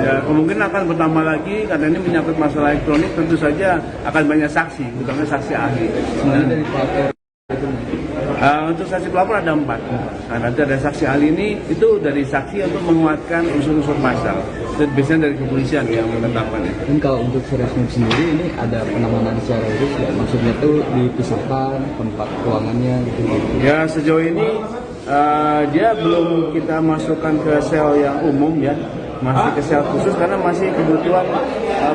Ya, kemungkinan akan bertambah lagi karena ini menyangkut masalah elektronik, tentu saja akan banyak saksi, terutama saksi ahli. Dari pelapor Untuk saksi pelapor ada 4. Nah, nanti ada saksi ahli ini itu dari saksi untuk menguatkan unsur-unsur pasal. Dan biasanya dari kepolisian yang menetapkan itu. Dan kalau untuk Resmob sendiri ini ada penanganan secara khusus ya? Maksudnya tuh dipisahkan tempat ruangannya gitu. Ya sejauh ini dia belum kita masukkan ke sel yang umum ya, masih ke sel khusus karena masih kebutuhan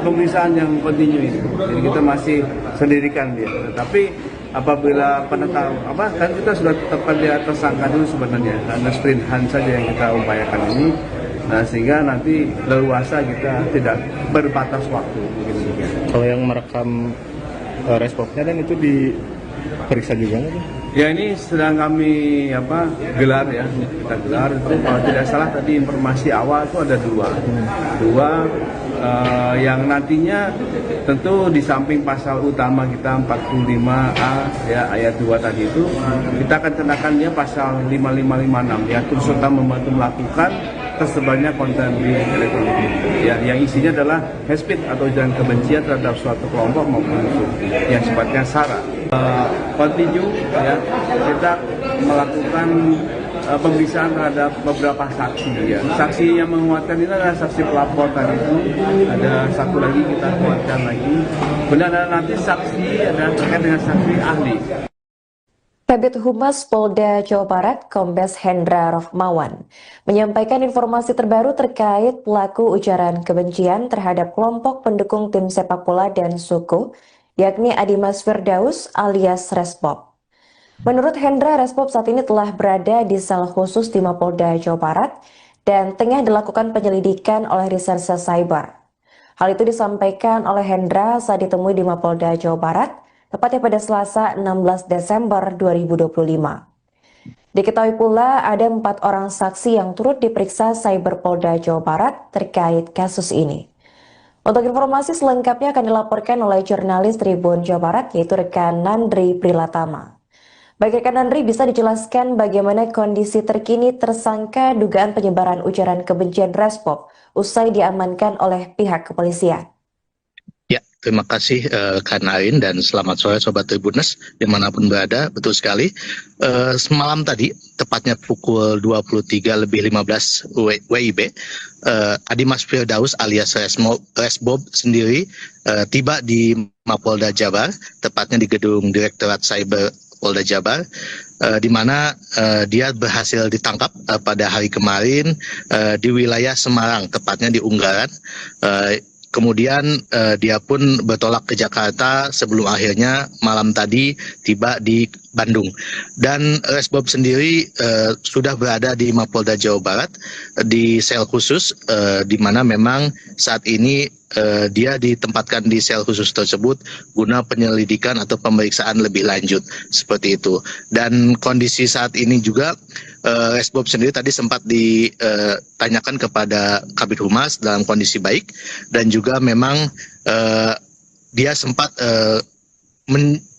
pemeriksaan yang kontinu ini. Jadi kita masih sendirikan dia. Tapi apabila kan kita sudah tetapkan dia tersangka dulu sebenarnya, karena sprint hunt saja yang kita upayakan ini. Nah, sehingga nanti leluasa kita tidak berbatas waktu. Kalau yang merekam responsnya dan itu diperiksa juga nggak? Ya ini sedang kami gelar ya, kita gelar. Kalau tidak salah tadi informasi awal itu ada dua yang nantinya tentu di samping pasal utama kita 45A ya ayat 2 tadi itu, kita akan kenakan dia pasal 5556 ya, turut serta membantu melakukan tersebarnya konten di elektronik ya, yang isinya adalah hate speech atau ujaran kebencian terhadap suatu kelompok maupun grup yang sifatnya sara. Continue ya, kita melakukan pemeriksaan terhadap beberapa saksi ya. Saksi yang menguatkan ini adalah saksi pelapor tadi itu. Ada satu lagi kita kuatkan lagi. Kemudian ada nanti saksi ada terkait dengan saksi ahli. Kabid Humas Polda Jawa Barat, Kombes Hendra Rohmawan, menyampaikan informasi terbaru terkait pelaku ujaran kebencian terhadap kelompok pendukung tim sepak bola dan suku, yakni Adimas Firdaus alias Resbob. Menurut Hendra, Resbob saat ini telah berada di sel khusus di Mapolda Jawa Barat dan tengah dilakukan penyelidikan oleh Reserse Cyber. Hal itu disampaikan oleh Hendra saat ditemui di Mapolda Jawa Barat, tepatnya pada Selasa 16 Desember 2025. Diketahui pula ada 4 orang saksi yang turut diperiksa Cyber Polda Jawa Barat terkait kasus ini. Untuk informasi selengkapnya akan dilaporkan oleh jurnalis Tribun Jawa Barat, yaitu rekan Nandri Prilatama. Baik rekan Nandri, bisa dijelaskan bagaimana kondisi terkini tersangka dugaan penyebaran ujaran kebencian Resbob usai diamankan oleh pihak kepolisian? Ya, terima kasih Kak Narin dan selamat sore Sobat Tribuners dimanapun berada. Betul sekali, semalam tadi, tepatnya pukul 23.15 WIB, Adimas Firdaus alias Resbob sendiri tiba di Mapolda Jabar, tepatnya di gedung Direktorat Cyber Polda Jabar, di mana dia berhasil ditangkap pada hari kemarin di wilayah Semarang, tepatnya di Unggaran. Kemudian dia pun bertolak ke Jakarta sebelum akhirnya malam tadi tiba di Bandung. Dan Resbob sendiri sudah berada di Mapolda Jawa Barat di sel khusus, di mana memang saat ini dia ditempatkan di sel khusus tersebut guna penyelidikan atau pemeriksaan lebih lanjut seperti itu. Dan kondisi saat ini juga Resbob sendiri tadi sempat ditanyakan kepada Kabid Humas dalam kondisi baik, dan juga memang dia sempat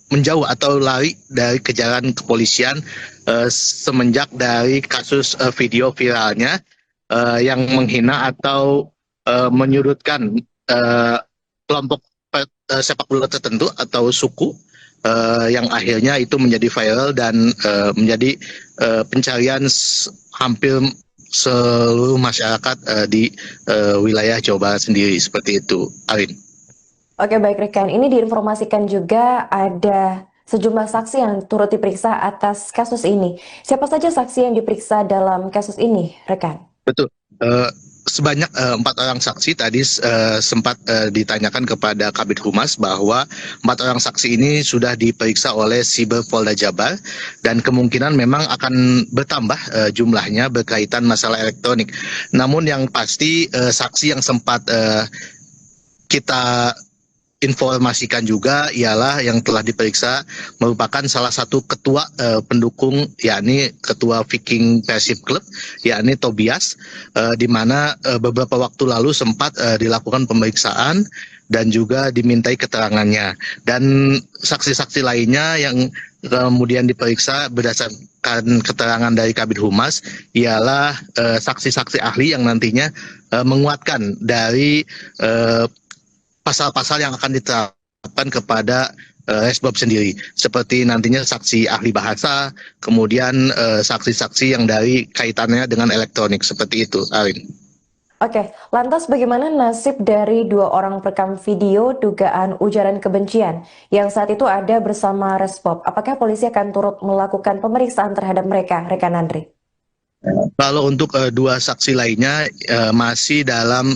menjauh atau lari dari kejaran kepolisian semenjak dari kasus video viralnya yang menghina atau menyudutkan kelompok sepak bola tertentu atau suku, yang akhirnya itu menjadi viral dan menjadi pencarian hampir seluruh masyarakat di wilayah Jawa Barat sendiri, seperti itu, Arin. Oke, baik rekan, ini diinformasikan juga ada sejumlah saksi yang turut diperiksa atas kasus ini. Siapa saja saksi yang diperiksa dalam kasus ini, rekan? Betul. Sebanyak 4 orang saksi tadi sempat ditanyakan kepada Kabid Humas bahwa 4 orang saksi ini sudah diperiksa oleh Siber Polda Jabar dan kemungkinan memang akan bertambah jumlahnya berkaitan masalah elektronik. Namun yang pasti saksi yang sempat kita informasikan juga ialah yang telah diperiksa merupakan salah satu ketua pendukung, yakni ketua Viking Persib Club, yakni Tobias, di mana beberapa waktu lalu sempat dilakukan pemeriksaan dan juga dimintai keterangannya. Dan saksi-saksi lainnya yang kemudian diperiksa berdasarkan keterangan dari Kabid Humas ialah saksi-saksi ahli yang nantinya menguatkan dari pasal-pasal yang akan diterapkan kepada Resbob sendiri, seperti nantinya saksi ahli bahasa, kemudian saksi-saksi yang dari kaitannya dengan elektronik, seperti itu, Arin. Oke, lantas bagaimana nasib dari 2 orang perekam video dugaan ujaran kebencian yang saat itu ada bersama Resbob? Apakah polisi akan turut melakukan pemeriksaan terhadap mereka, rekan Andri? Kalau untuk 2 saksi lainnya masih dalam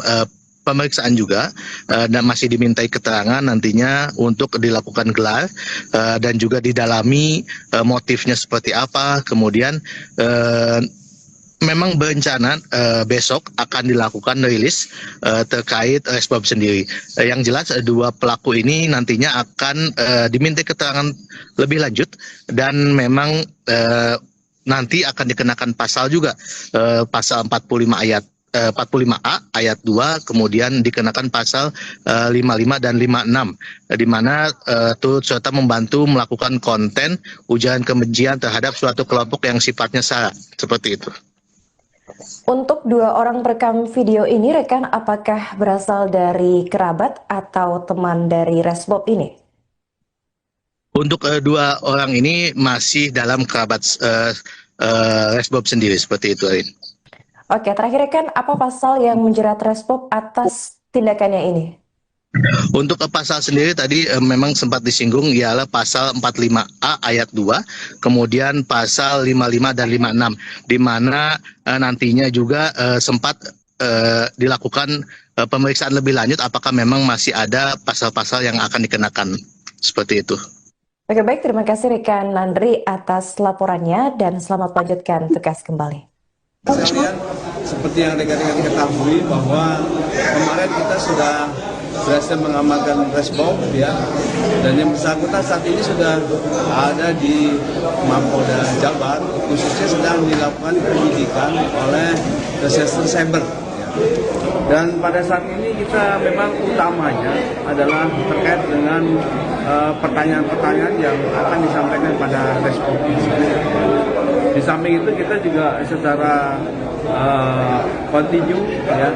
pemeriksaan juga dan masih dimintai keterangan nantinya untuk dilakukan gelar dan juga didalami motifnya seperti apa. Kemudian memang berencana besok akan dilakukan rilis terkait Resbob sendiri. Yang jelas 2 pelaku ini nantinya akan dimintai keterangan lebih lanjut dan memang nanti akan dikenakan pasal juga, pasal 45A ayat 2, kemudian dikenakan pasal 55 dan 56, di mana turut serta membantu melakukan konten ujaran kebencian terhadap suatu kelompok yang sifatnya sara, seperti itu. Untuk 2 orang perekam video ini, rekan, apakah berasal dari kerabat atau teman dari Resbob ini? Untuk 2 orang ini masih dalam kerabat Resbob sendiri, seperti itu, Arin. Oke, terakhir rekan, apa pasal yang menjerat Resbob atas tindakannya ini? Untuk pasal sendiri tadi memang sempat disinggung ialah pasal 45A ayat 2, kemudian pasal 55 dan 56, di mana nantinya juga sempat dilakukan pemeriksaan lebih lanjut apakah memang masih ada pasal-pasal yang akan dikenakan, seperti itu. Oke, baik, terima kasih rekan Nandri atas laporannya dan selamat melanjutkan tugas kembali. Sekalian, seperti yang rekan-rekan ketahui bahwa kemarin kita sudah berhasil mengamankan Resbob, ya, dan yang bersangkutan saat ini sudah ada di Mapolda Jabar, khususnya sedang dilakukan penyidikan oleh Reserse Cyber. Dan pada saat ini kita memang utamanya adalah terkait dengan pertanyaan-pertanyaan yang akan disampaikan pada Resbob. Di samping itu kita juga secara kontinu, ya,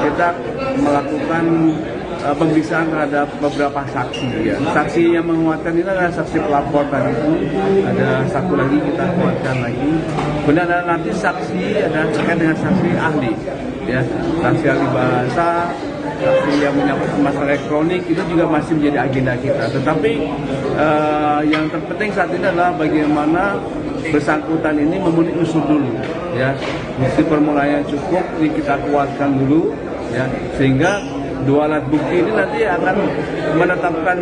kita melakukan pemeriksaan terhadap beberapa saksi, ya. Saksi yang menguatkan ini adalah saksi pelapor tadi itu, ada satu lagi kita kuatkan lagi. Kemudian ada nanti saksi ada terkait dengan saksi ahli, ya, saksi ahli bahasa, saksi yang menyangkut masalah elektronik itu juga masih menjadi agenda kita. Tetapi yang terpenting saat ini adalah bagaimana bersangkutan ini memenuhi unsur dulu, ya, bukti permulaan yang cukup ini kita kuatkan dulu, ya, sehingga 2 alat bukti ini nanti akan menetapkan,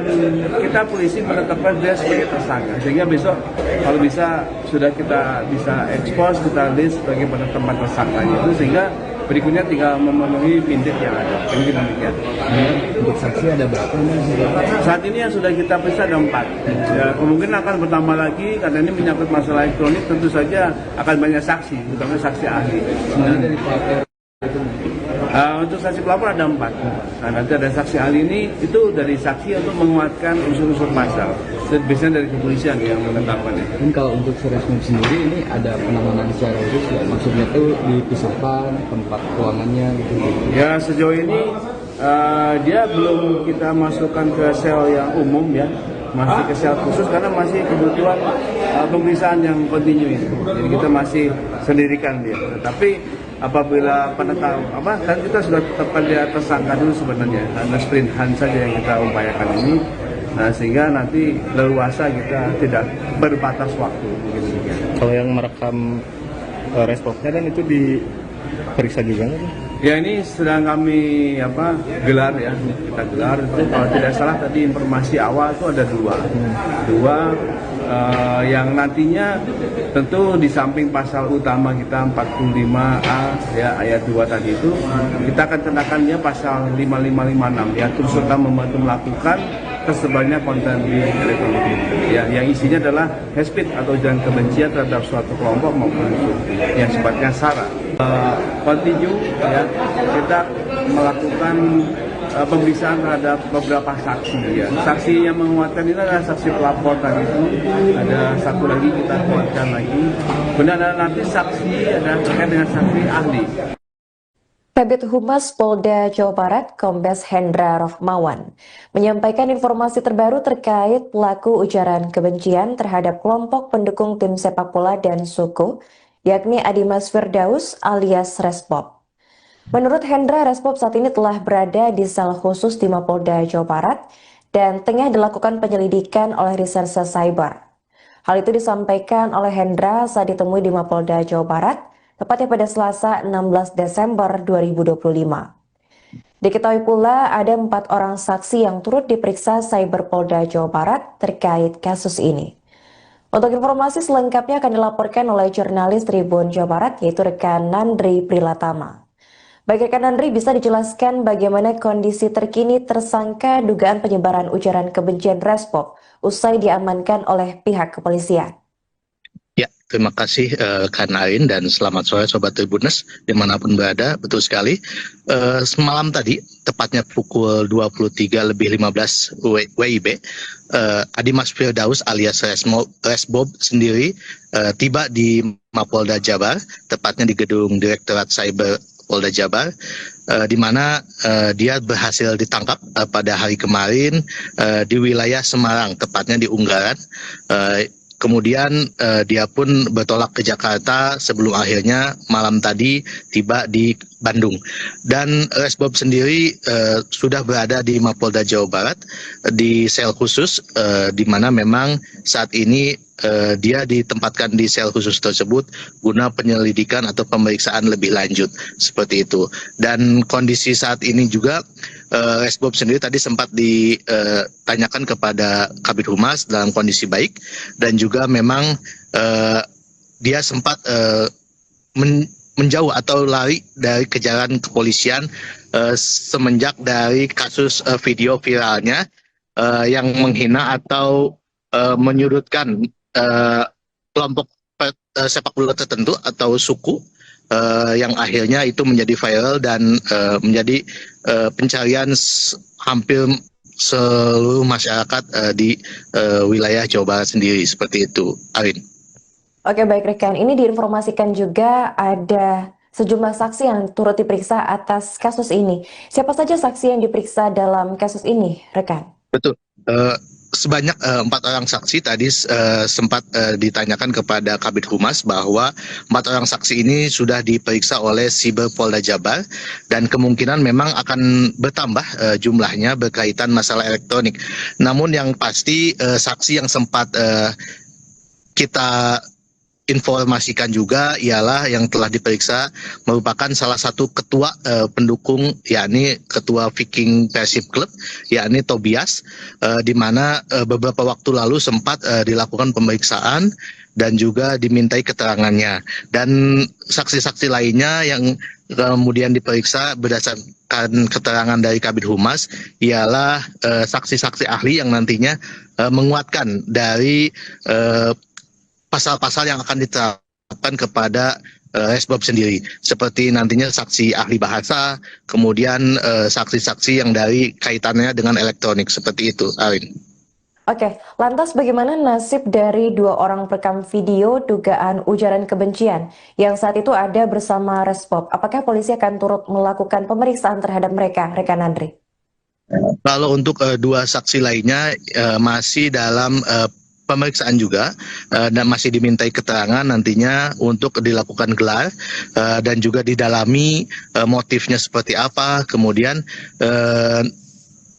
kita polisi menetapkan dia sebagai tersangka, sehingga besok kalau bisa sudah kita bisa ekspos, kita list sebagai penetapan tersangkanya itu, sehingga berikutnya tinggal memenuhi pindik yang ada. Mungkin demikian. Untuk saksi ada berapa? Saat ini yang sudah kita periksa ada 4. Ya, kemungkinan akan bertambah lagi karena ini menyangkut masalah elektronik. Tentu saja akan banyak saksi, terutama saksi ahli. Dari pelapor itu. Untuk saksi pelapor ada 4. Nah, nanti ada saksi ahli ini itu dari saksi untuk menguatkan unsur-unsur pasal. Dan biasanya dari kepolisian yang menetapkannya. Dan kalau untuk Resbob sendiri ini ada penanganan secara khusus, ya? Maksudnya tuh dipisahkan tempat ruangannya gitu. Ya, sejauh ini dia belum kita masukkan ke sel yang umum, ya, masih ke sel khusus karena masih kebutuhan pemeriksaan yang kontinu itu. Jadi kita masih sendirikan dia. Tetapi apabila kan kita sudah tetapkan dia tersangka dulu sebenarnya, karena sprint hunt saja yang kita upayakan ini. Nah, sehingga nanti leluasa kita tidak berbatas waktu. Begitu. Kalau yang merekam responsnya kan itu diperiksa juga nggak? Ya, ini sedang kami gelar ya, kita gelar. Kalau tidak salah tadi informasi awal itu ada dua yang nantinya tentu di samping pasal utama kita 45A ya ayat 2 tadi itu kita akan kenakannya pasal 5556 ya, turut serta membantu melakukan tersebarnya konten di elektronik ya, yang isinya adalah hate speech atau ujaran kebencian terhadap suatu kelompok maupun suku yang sifatnya sara. Continue ya, kita melakukan pemeriksaan terhadap beberapa saksi ya. Saksi yang menguatkan ini adalah saksi pelapor tadi itu. Ada satu lagi kita kuatkan lagi. Kemudian nanti saksi ada terkait dengan saksi ahli. Kabid Humas Polda Jawa Barat, Kombes Hendra Rohmawan, menyampaikan informasi terbaru terkait pelaku ujaran kebencian terhadap kelompok pendukung tim sepak bola dan suku, yakni Adimas Firdaus alias Resbob. Menurut Hendra, Resbob saat ini telah berada di sel khusus di Mapolda Jawa Barat dan tengah dilakukan penyelidikan oleh Reserse Cyber. Hal itu disampaikan oleh Hendra saat ditemui di Mapolda Jawa Barat, tepatnya pada Selasa 16 Desember 2025. Diketahui pula ada 4 orang saksi yang turut diperiksa Cyber Polda Jawa Barat terkait kasus ini. Untuk informasi selengkapnya akan dilaporkan oleh jurnalis Tribun Jawa Barat, yaitu rekan Nandri Prilatama. Baik rekan Nandri, bisa dijelaskan bagaimana kondisi terkini tersangka dugaan penyebaran ujaran kebencian Resbob usai diamankan oleh pihak kepolisian? Ya, terima kasih Kak Narin dan selamat sore Sobat Tribuners dimanapun berada. Betul sekali, semalam tadi, tepatnya pukul 23.15 WIB, Adimas Firdaus alias Resbob sendiri tiba di Mapolda Jabar, tepatnya di gedung Direktorat Cyber Polda Jabar, di mana dia berhasil ditangkap pada hari kemarin di wilayah Semarang, tepatnya di Unggaran. Kemudian dia pun bertolak ke Jakarta sebelum akhirnya malam tadi tiba di Bandung. Dan Resbob sendiri sudah berada di Mapolda Jawa Barat di sel khusus, di mana memang saat ini dia ditempatkan di sel khusus tersebut guna penyelidikan atau pemeriksaan lebih lanjut seperti itu. Dan kondisi saat ini juga Resbob sendiri tadi sempat ditanyakan kepada Kabid Humas dalam kondisi baik, dan juga memang dia sempat menjauh atau lari dari kejaran kepolisian semenjak dari kasus video viralnya yang menghina atau menyudutkan kelompok sepak bola tertentu atau suku, yang akhirnya itu menjadi viral dan menjadi pencarian hampir seluruh masyarakat di wilayah Jawa Barat sendiri, seperti itu, Arin. Oke, baik rekan, ini diinformasikan juga ada sejumlah saksi yang turut diperiksa atas kasus ini. Siapa saja saksi yang diperiksa dalam kasus ini, rekan? Betul. Sebanyak 4 orang saksi tadi sempat ditanyakan kepada Kabid Humas bahwa 4 orang saksi ini sudah diperiksa oleh Cyber Polda Jabar dan kemungkinan memang akan bertambah jumlahnya berkaitan masalah elektronik. Namun yang pasti saksi yang sempat kita informasikan juga ialah yang telah diperiksa merupakan salah satu ketua pendukung, yakni ketua Viking Persib Club, yakni Tobias, di mana beberapa waktu lalu sempat dilakukan pemeriksaan dan juga dimintai keterangannya. Dan saksi-saksi lainnya yang kemudian diperiksa berdasarkan keterangan dari Kabid Humas ialah saksi-saksi ahli yang nantinya menguatkan dari pasal-pasal yang akan diterapkan kepada Resbob sendiri, seperti nantinya saksi ahli bahasa, kemudian saksi-saksi yang dari kaitannya dengan elektronik, seperti itu, Arin. Oke, lantas bagaimana nasib dari 2 orang perekam video dugaan ujaran kebencian yang saat itu ada bersama Resbob? Apakah polisi akan turut melakukan pemeriksaan terhadap mereka, rekan Andri? Kalau untuk 2 saksi lainnya masih dalam pemeriksaan juga dan masih dimintai keterangan nantinya untuk dilakukan gelar dan juga didalami motifnya seperti apa, kemudian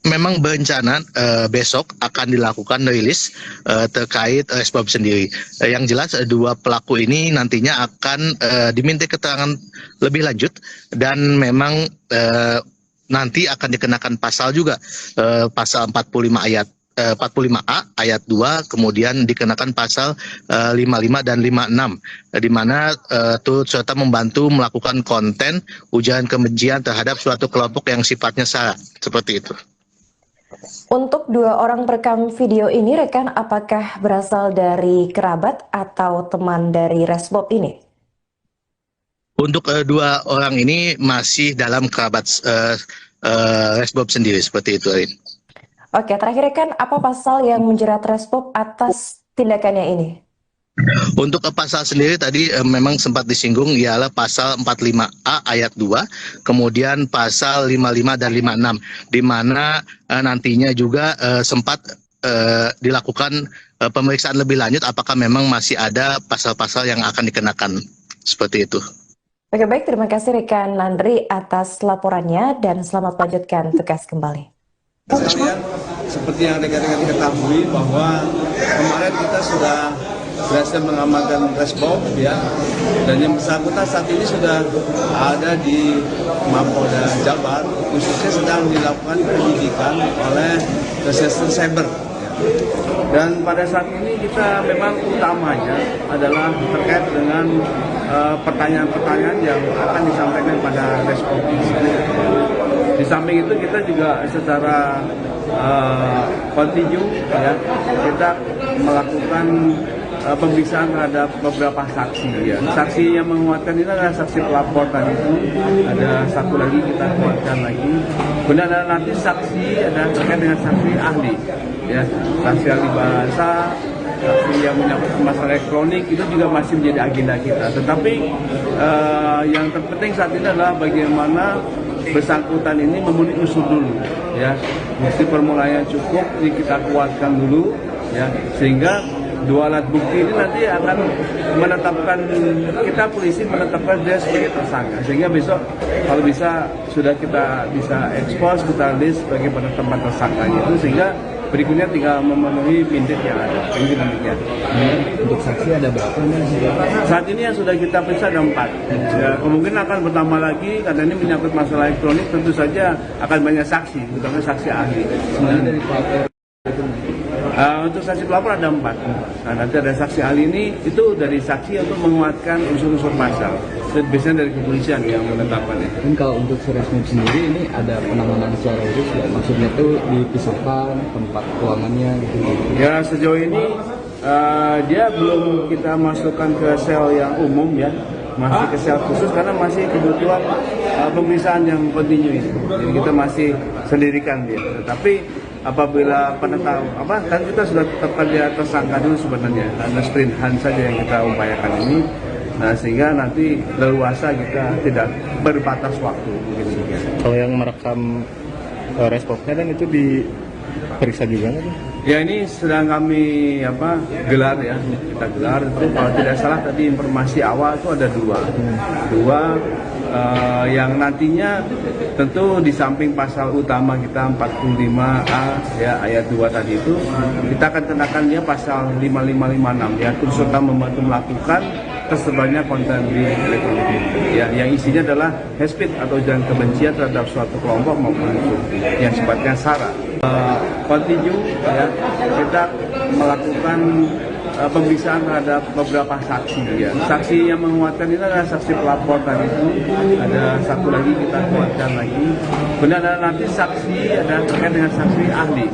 memang berencana besok akan dilakukan rilis terkait Resbob sendiri. Yang jelas dua pelaku ini nantinya akan diminta keterangan lebih lanjut dan memang nanti akan dikenakan pasal juga, pasal 45 ayat 45A ayat 2, kemudian dikenakan pasal 55 dan 56, di mana turut serta membantu melakukan konten ujaran kebencian terhadap suatu kelompok yang sifatnya sara, seperti itu. Untuk dua orang perekam video ini, rekan, apakah berasal dari kerabat atau teman dari Resbob ini? Untuk dua orang ini masih dalam kerabat Resbob sendiri, seperti itu, Rin. Oke, terakhir rekan, apa pasal yang menjerat Resbob atas tindakannya ini? Untuk pasal sendiri tadi memang sempat disinggung, ialah pasal 45A ayat 2, kemudian pasal 55 dan 56, di mana nantinya juga sempat dilakukan pemeriksaan lebih lanjut apakah memang masih ada pasal-pasal yang akan dikenakan, seperti itu. Oke, baik, terima kasih rekan Landry atas laporannya dan selamat melanjutkan tugas kembali. Sekalian, seperti yang rekan-rekan ketahui bahwa kemarin kita sudah berhasil mengamankan Resbob, ya, dan yang bersangkutan saat ini sudah ada di Mapolda Jabar, khususnya sedang dilakukan penyidikan oleh Reserse Cyber. Dan pada saat ini kita memang utamanya adalah terkait dengan pertanyaan-pertanyaan yang akan disampaikan pada Resbob. Di samping itu kita juga secara kontinu, ya, kita melakukan pemeriksaan terhadap beberapa saksi, ya. Saksi yang menguatkan ini adalah saksi pelapor tadi itu, ada satu lagi kita kuatkan lagi. Kemudian ada nanti saksi, ada terkait dengan saksi ahli, ya, saksi ahli bahasa, saksi yang menyangkut masalah elektronik, itu juga masih menjadi agenda kita. Tetapi yang terpenting saat ini adalah bagaimana bersangkutan ini memenuhi unsur dulu, ya, bukti permulaan yang cukup ini kita kuatkan dulu, ya, sehingga dua alat bukti ini nanti akan menetapkan, kita polisi menetapkan dia sebagai tersangka, sehingga besok kalau bisa sudah kita bisa ekspos, kita list sebagai penetapan tersangkanya itu, sehingga berikutnya tinggal memenuhi pindik yang ada. Ini demikian. Untuk saksi ada berapa nih? Saat ini yang sudah kita periksa ada 4. Ya, kemungkinan akan bertambah lagi karena ini menyangkut masalah elektronik, tentu saja akan banyak saksi, terutama saksi ahli. Sebenarnya dari pelapor untuk saksi pelapor ada 4. Nah, nanti ada saksi ahli ini, itu dari saksi untuk menguatkan unsur-unsur pasal. Biasanya dari kepolisian yang menetapkannya. Dan kalau untuk Resbob sendiri ini ada penanganan secara khusus ya? Maksudnya itu dipisahkan tempat ruangannya gitu. Ya, sejauh ini dia belum kita masukkan ke sel yang umum, ya, masih ke sel khusus karena masih kebutuhan pemeriksaan yang kontinu itu. Jadi kita masih sendirikan dia. Tapi apabila penetapan, kan kita sudah tetapkan dia tersangka dulu sebenarnya, hanya sprint hand saja yang kita upayakan ini. Nah, sehingga nanti leluasa kita tidak berbatas waktu. Kalau yang merekam Resbobnya dan itu diperiksa juga nggak? Ya, ini sedang kami gelar, ya, kita gelar. Itu kalau tidak salah tadi informasi awal itu ada dua yang nantinya tentu di samping pasal utama kita 45A, ya, ayat 2 tadi itu, kita akan kenakan dia pasal 5556, ya, turut serta membantu melakukan tersebarnya konten di elektronik, ya, yang isinya adalah hate speech atau ujaran kebencian terhadap suatu kelompok maupun yang sifatnya sara. Kontinu, ya, kita melakukan pemeriksaan terhadap beberapa saksi, ya. Saksi yang menguatkan ini adalah saksi pelapor tadi itu, ada satu lagi kita kuatkan lagi. Kemudian ada nanti saksi, ada terkait dengan saksi ahli.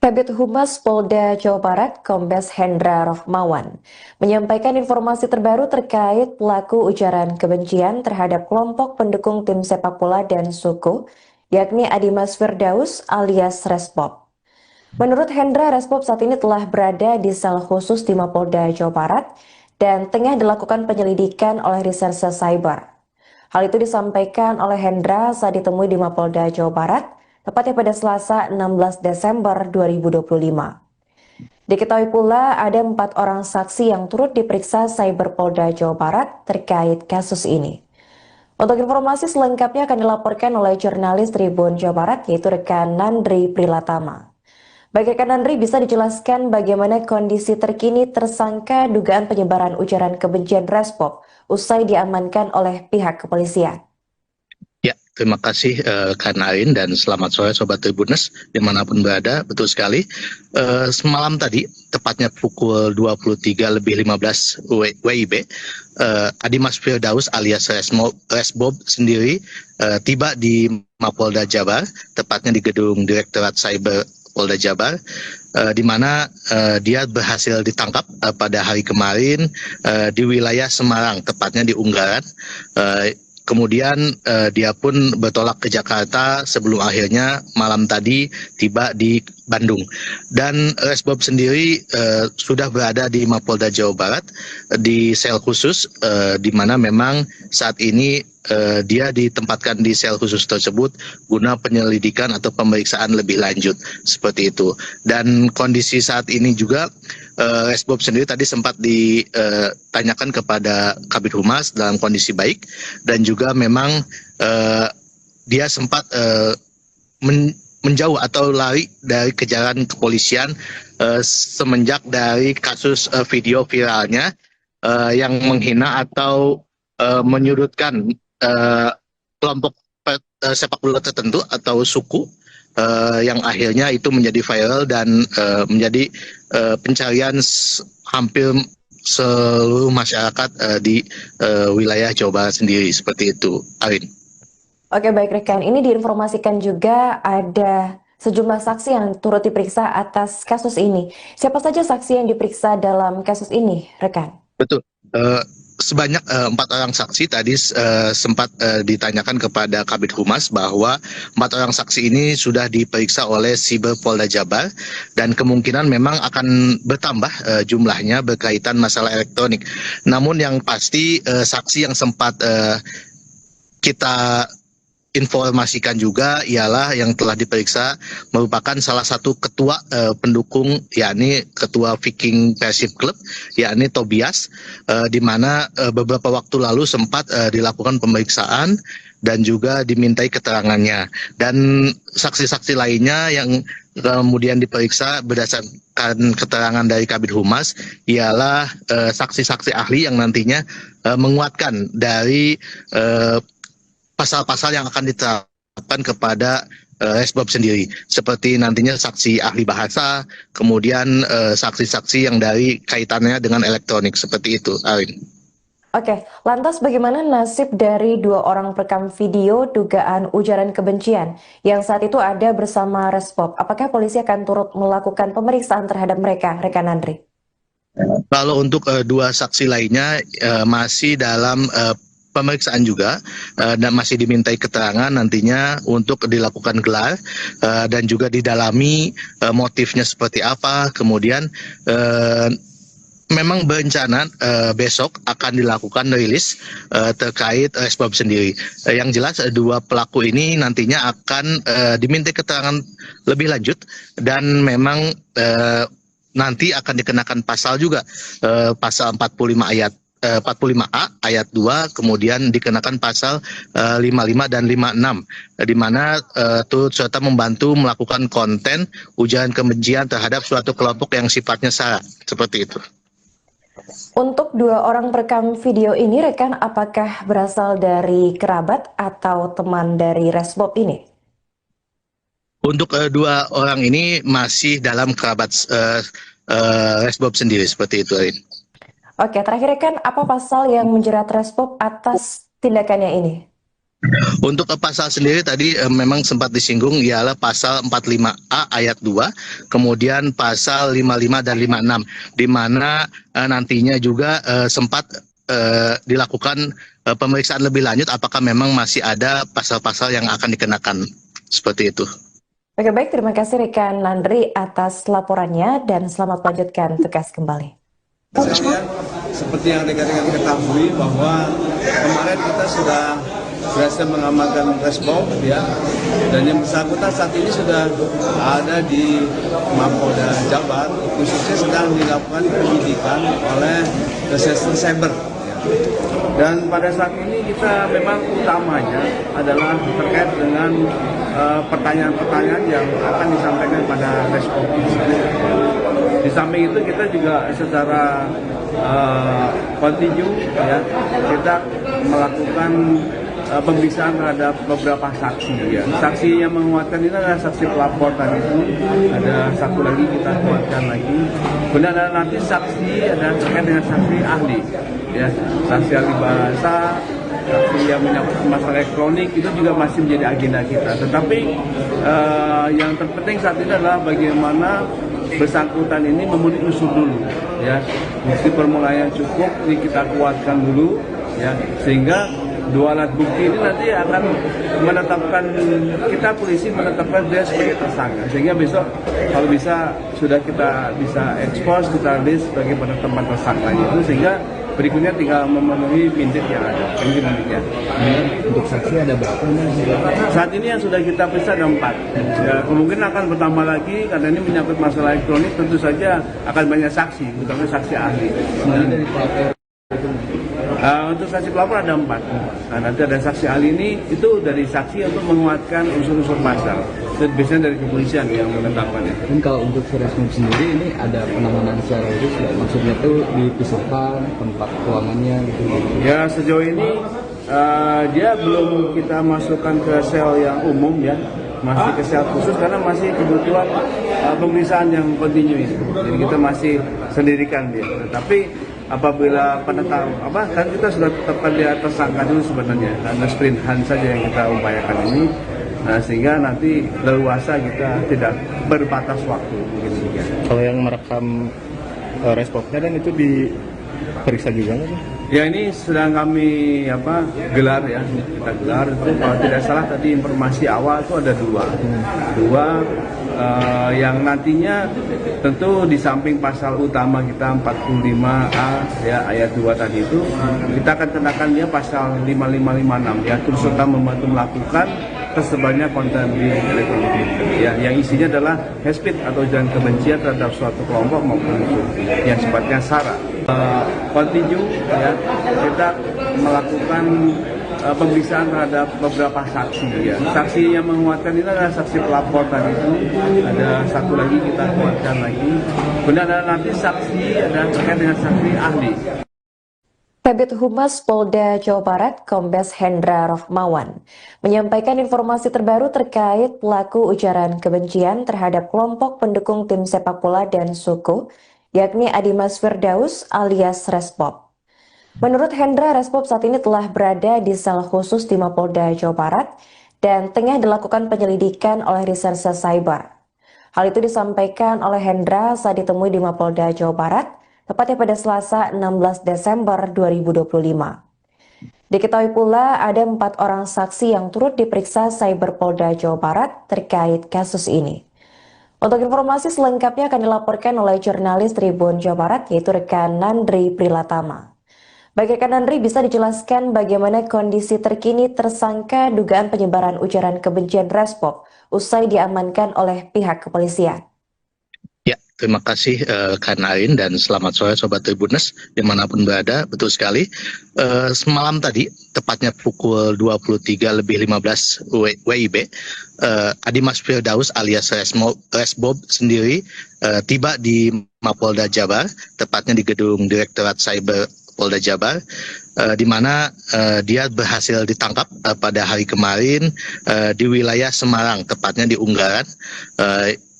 Kabid Humas Polda Jawa Barat, Kombes Hendra Rohmawan, menyampaikan informasi terbaru terkait pelaku ujaran kebencian terhadap kelompok pendukung tim sepak bola dan suku, yakni Adimas Firdaus alias Resbob. Menurut Hendra, Resbob saat ini telah berada di sel khusus di Mapolda Jawa Barat dan tengah dilakukan penyelidikan oleh Reserse Cyber. Hal itu disampaikan oleh Hendra saat ditemui di Mapolda Jawa Barat, tepatnya pada Selasa 16 Desember 2025. Diketahui pula ada 4 orang saksi yang turut diperiksa Cyber Polda Jawa Barat terkait kasus ini. Untuk informasi selengkapnya akan dilaporkan oleh jurnalis Tribun Jawa Barat, yaitu rekan Nandri Prilatama. Baik rekan Nandri, bisa dijelaskan bagaimana kondisi terkini tersangka dugaan penyebaran ujaran kebencian Respop usai diamankan oleh pihak kepolisian? Ya, terima kasih Kak Narin dan selamat sore Sobat Tribuners dimanapun berada. Betul sekali, semalam tadi, tepatnya pukul 23:15 WIB, Adimas Firdaus alias Resbob sendiri tiba di Mapolda Jabar, tepatnya di gedung Direktorat Cyber Polda Jabar, di mana dia berhasil ditangkap pada hari kemarin di wilayah Semarang, tepatnya di Unggaran. Kemudian dia pun bertolak ke Jakarta sebelum akhirnya malam tadi tiba di Bandung. Dan Resbob sendiri sudah berada di Mapolda Jawa Barat di sel khusus, di mana memang saat ini dia ditempatkan di sel khusus tersebut guna penyelidikan atau pemeriksaan lebih lanjut seperti itu. Dan kondisi saat ini juga Resbob sendiri tadi sempat ditanyakan kepada Kabid Humas dalam kondisi baik, dan juga memang dia sempat menjauh atau lari dari kejaran kepolisian semenjak dari kasus video viralnya yang menghina atau menyudutkan kelompok sepak bola tertentu atau suku, yang akhirnya itu menjadi viral dan menjadi pencarian hampir seluruh masyarakat di wilayah Jawa Barat sendiri seperti itu, Arin. Oke, baik rekan, ini diinformasikan juga ada sejumlah saksi yang turut diperiksa atas kasus ini. Siapa saja saksi yang diperiksa dalam kasus ini, rekan? Betul. Sebanyak 4 orang saksi tadi sempat ditanyakan kepada Kabid Humas bahwa 4 orang saksi ini sudah diperiksa oleh Siber Polda Jabar, dan kemungkinan memang akan bertambah jumlahnya berkaitan masalah elektronik. Namun yang pasti saksi yang sempat kita informasikan juga ialah yang telah diperiksa merupakan salah satu ketua pendukung, yakni ketua Viking Persib Club, yakni Tobias, di mana beberapa waktu lalu sempat dilakukan pemeriksaan dan juga dimintai keterangannya. Dan saksi-saksi lainnya yang kemudian diperiksa berdasarkan keterangan dari Kabid Humas ialah saksi-saksi ahli yang nantinya menguatkan dari pasal-pasal yang akan diterapkan kepada Resbob sendiri, seperti nantinya saksi ahli bahasa, kemudian saksi-saksi yang dari kaitannya dengan elektronik, seperti itu, Arin. Oke, lantas bagaimana nasib dari 2 orang perekam video dugaan ujaran kebencian yang saat itu ada bersama Resbob? Apakah polisi akan turut melakukan pemeriksaan terhadap mereka, rekan Andri? Kalau untuk 2 saksi lainnya masih dalam pemeriksaan juga, dan masih dimintai keterangan nantinya untuk dilakukan gelar dan juga didalami motifnya seperti apa. Kemudian memang berencana besok akan dilakukan rilis terkait Resbob sendiri. Yang jelas 2 pelaku ini nantinya akan dimintai keterangan lebih lanjut, dan memang nanti akan dikenakan pasal juga, pasal 45A ayat 2, kemudian dikenakan pasal 55 dan 56, di mana turut serta membantu melakukan konten ujaran kebencian terhadap suatu kelompok yang sifatnya sara, seperti itu. Untuk 2 orang perekam video ini, rekan, apakah berasal dari kerabat atau teman dari Resbob ini? Untuk 2 orang ini masih dalam kerabat Resbob sendiri, seperti itu, Arin. Oke, terakhir rekan, apa pasal yang menjerat Resbob atas tindakannya ini? Untuk pasal sendiri tadi memang sempat disinggung, ialah pasal 45A ayat 2, kemudian pasal 55 dan 56, di mana nantinya juga sempat dilakukan pemeriksaan lebih lanjut apakah memang masih ada pasal-pasal yang akan dikenakan, seperti itu. Oke, baik, terima kasih rekan Nandri atas laporannya dan selamat melanjutkan tugas kembali. Seperti yang rekan-rekan ketahui bahwa kemarin kita sudah berhasil mengamankan Resbob, ya, dan yang bersangkutan saat ini sudah ada di Mapolda Jabar, khususnya sedang dilakukan penyidikan oleh Reserse Cyber. Ya. Dan pada saat ini kita memang utamanya adalah terkait dengan pertanyaan-pertanyaan yang akan disampaikan pada respon. Di samping itu kita juga secara kontinu ya, kita melakukan pemeriksaan terhadap beberapa saksi ya. Saksi yang menguatkan ini adalah saksi pelapor tadi itu. Ada satu lagi kita kuatkan lagi. Kemudian ada nanti saksi ada terkait dengan saksi ahli ya, saksi ahli bahasa, saksi yang menyangkut masalah elektronik itu juga masih menjadi agenda kita. Tetapi yang terpenting saat ini adalah bagaimana bersangkutan ini memenuhi unsur dulu ya. Bukti permulaan yang cukup ini kita kuatkan dulu ya, sehingga dua alat bukti ini nanti akan menetapkan, kita polisi menetapkan dia sebagai tersangka, sehingga besok kalau bisa sudah kita bisa expose, kita list sebagai penetapan tersangka itu, sehingga berikutnya tinggal memenuhi pindik yang ada. Untuk saksi ada berapa? Saat ini yang sudah kita periksa ada 4. Ya, kemungkinan akan bertambah lagi karena ini menyangkut masalah elektronik, tentu saja akan banyak saksi, terutama saksi ahli. Dari pelapor untuk saksi pelapor ada 4. Nah, nanti ada saksi ahli ini itu dari saksi untuk menguatkan unsur-unsur pasal. Dan biasanya dari kepolisian yang menetapkannya. Dan kalau untuk Resmob sendiri ini ada penanganan secara khusus, ya? Maksudnya tuh dipisahkan tempat ruangannya gitu. Ya sejauh ini dia belum kita masukkan ke sel yang umum ya, masih ke sel khusus karena masih kebutuhan pemeriksaan yang kontinu ini. Jadi kita masih sendirikan dia. Tapi apabila kan kita sudah tetapkan dia tersangka dulu sebenarnya, karena sprint hand saja yang kita upayakan ini. Nah, sehingga nanti leluasa kita tidak berbatas waktu. Kalau yang merekam responnya dan itu diperiksa juga nggak? Ya ini sedang kami gelar ya, kita gelar itu kalau tidak salah tadi informasi awal itu ada dua yang nantinya tentu di samping pasal utama kita 45A ya ayat 2 tadi itu kita akan kenakan dia pasal 5556 ya, turut serta membantu melakukan tersebarnya konten di elektronik ya, yang isinya adalah hate speech atau ujaran kebencian terhadap suatu kelompok maupun yang sifatnya sara. Kontinu ya, kita melakukan pemeriksaan terhadap beberapa saksi ya. Saksi yang menguatkan ini adalah saksi pelapor tadi itu. Ada satu lagi kita kuatkan lagi. Kemudian ada nanti saksi ada terkait dengan saksi ahli. Kabid Humas Polda Jawa Barat, Kombes Hendra Rohmawan, menyampaikan informasi terbaru terkait pelaku ujaran kebencian terhadap kelompok pendukung tim sepak bola dan suku, yakni Adimas Firdaus alias Resmob. Menurut Hendra, Resmob saat ini telah berada di sel khusus di Mapolda Jawa Barat dan tengah dilakukan penyelidikan oleh Reserse Cyber. Hal itu disampaikan oleh Hendra saat ditemui di Mapolda Jawa Barat, tepatnya pada Selasa 16 Desember 2025. Diketahui pula ada 4 orang saksi yang turut diperiksa Cyber Polda Jawa Barat terkait kasus ini. Untuk informasi selengkapnya akan dilaporkan oleh jurnalis Tribun Jawa Barat, yaitu rekan Nandri Prilatama. Baik rekan Nandri, bisa dijelaskan bagaimana kondisi terkini tersangka dugaan penyebaran ujaran kebencian Resmob usai diamankan oleh pihak kepolisian? Ya, terima kasih Kak Narin dan selamat sore Sobat Tribuners dimanapun berada. Betul sekali, semalam tadi, tepatnya pukul 23.15 WIB, Adimas Firdaus alias Resmob sendiri tiba di Mapolda Jabar, tepatnya di gedung Direktorat Cyber Polda Jabar, di mana dia berhasil ditangkap pada hari kemarin di wilayah Semarang, tepatnya di Unggaran.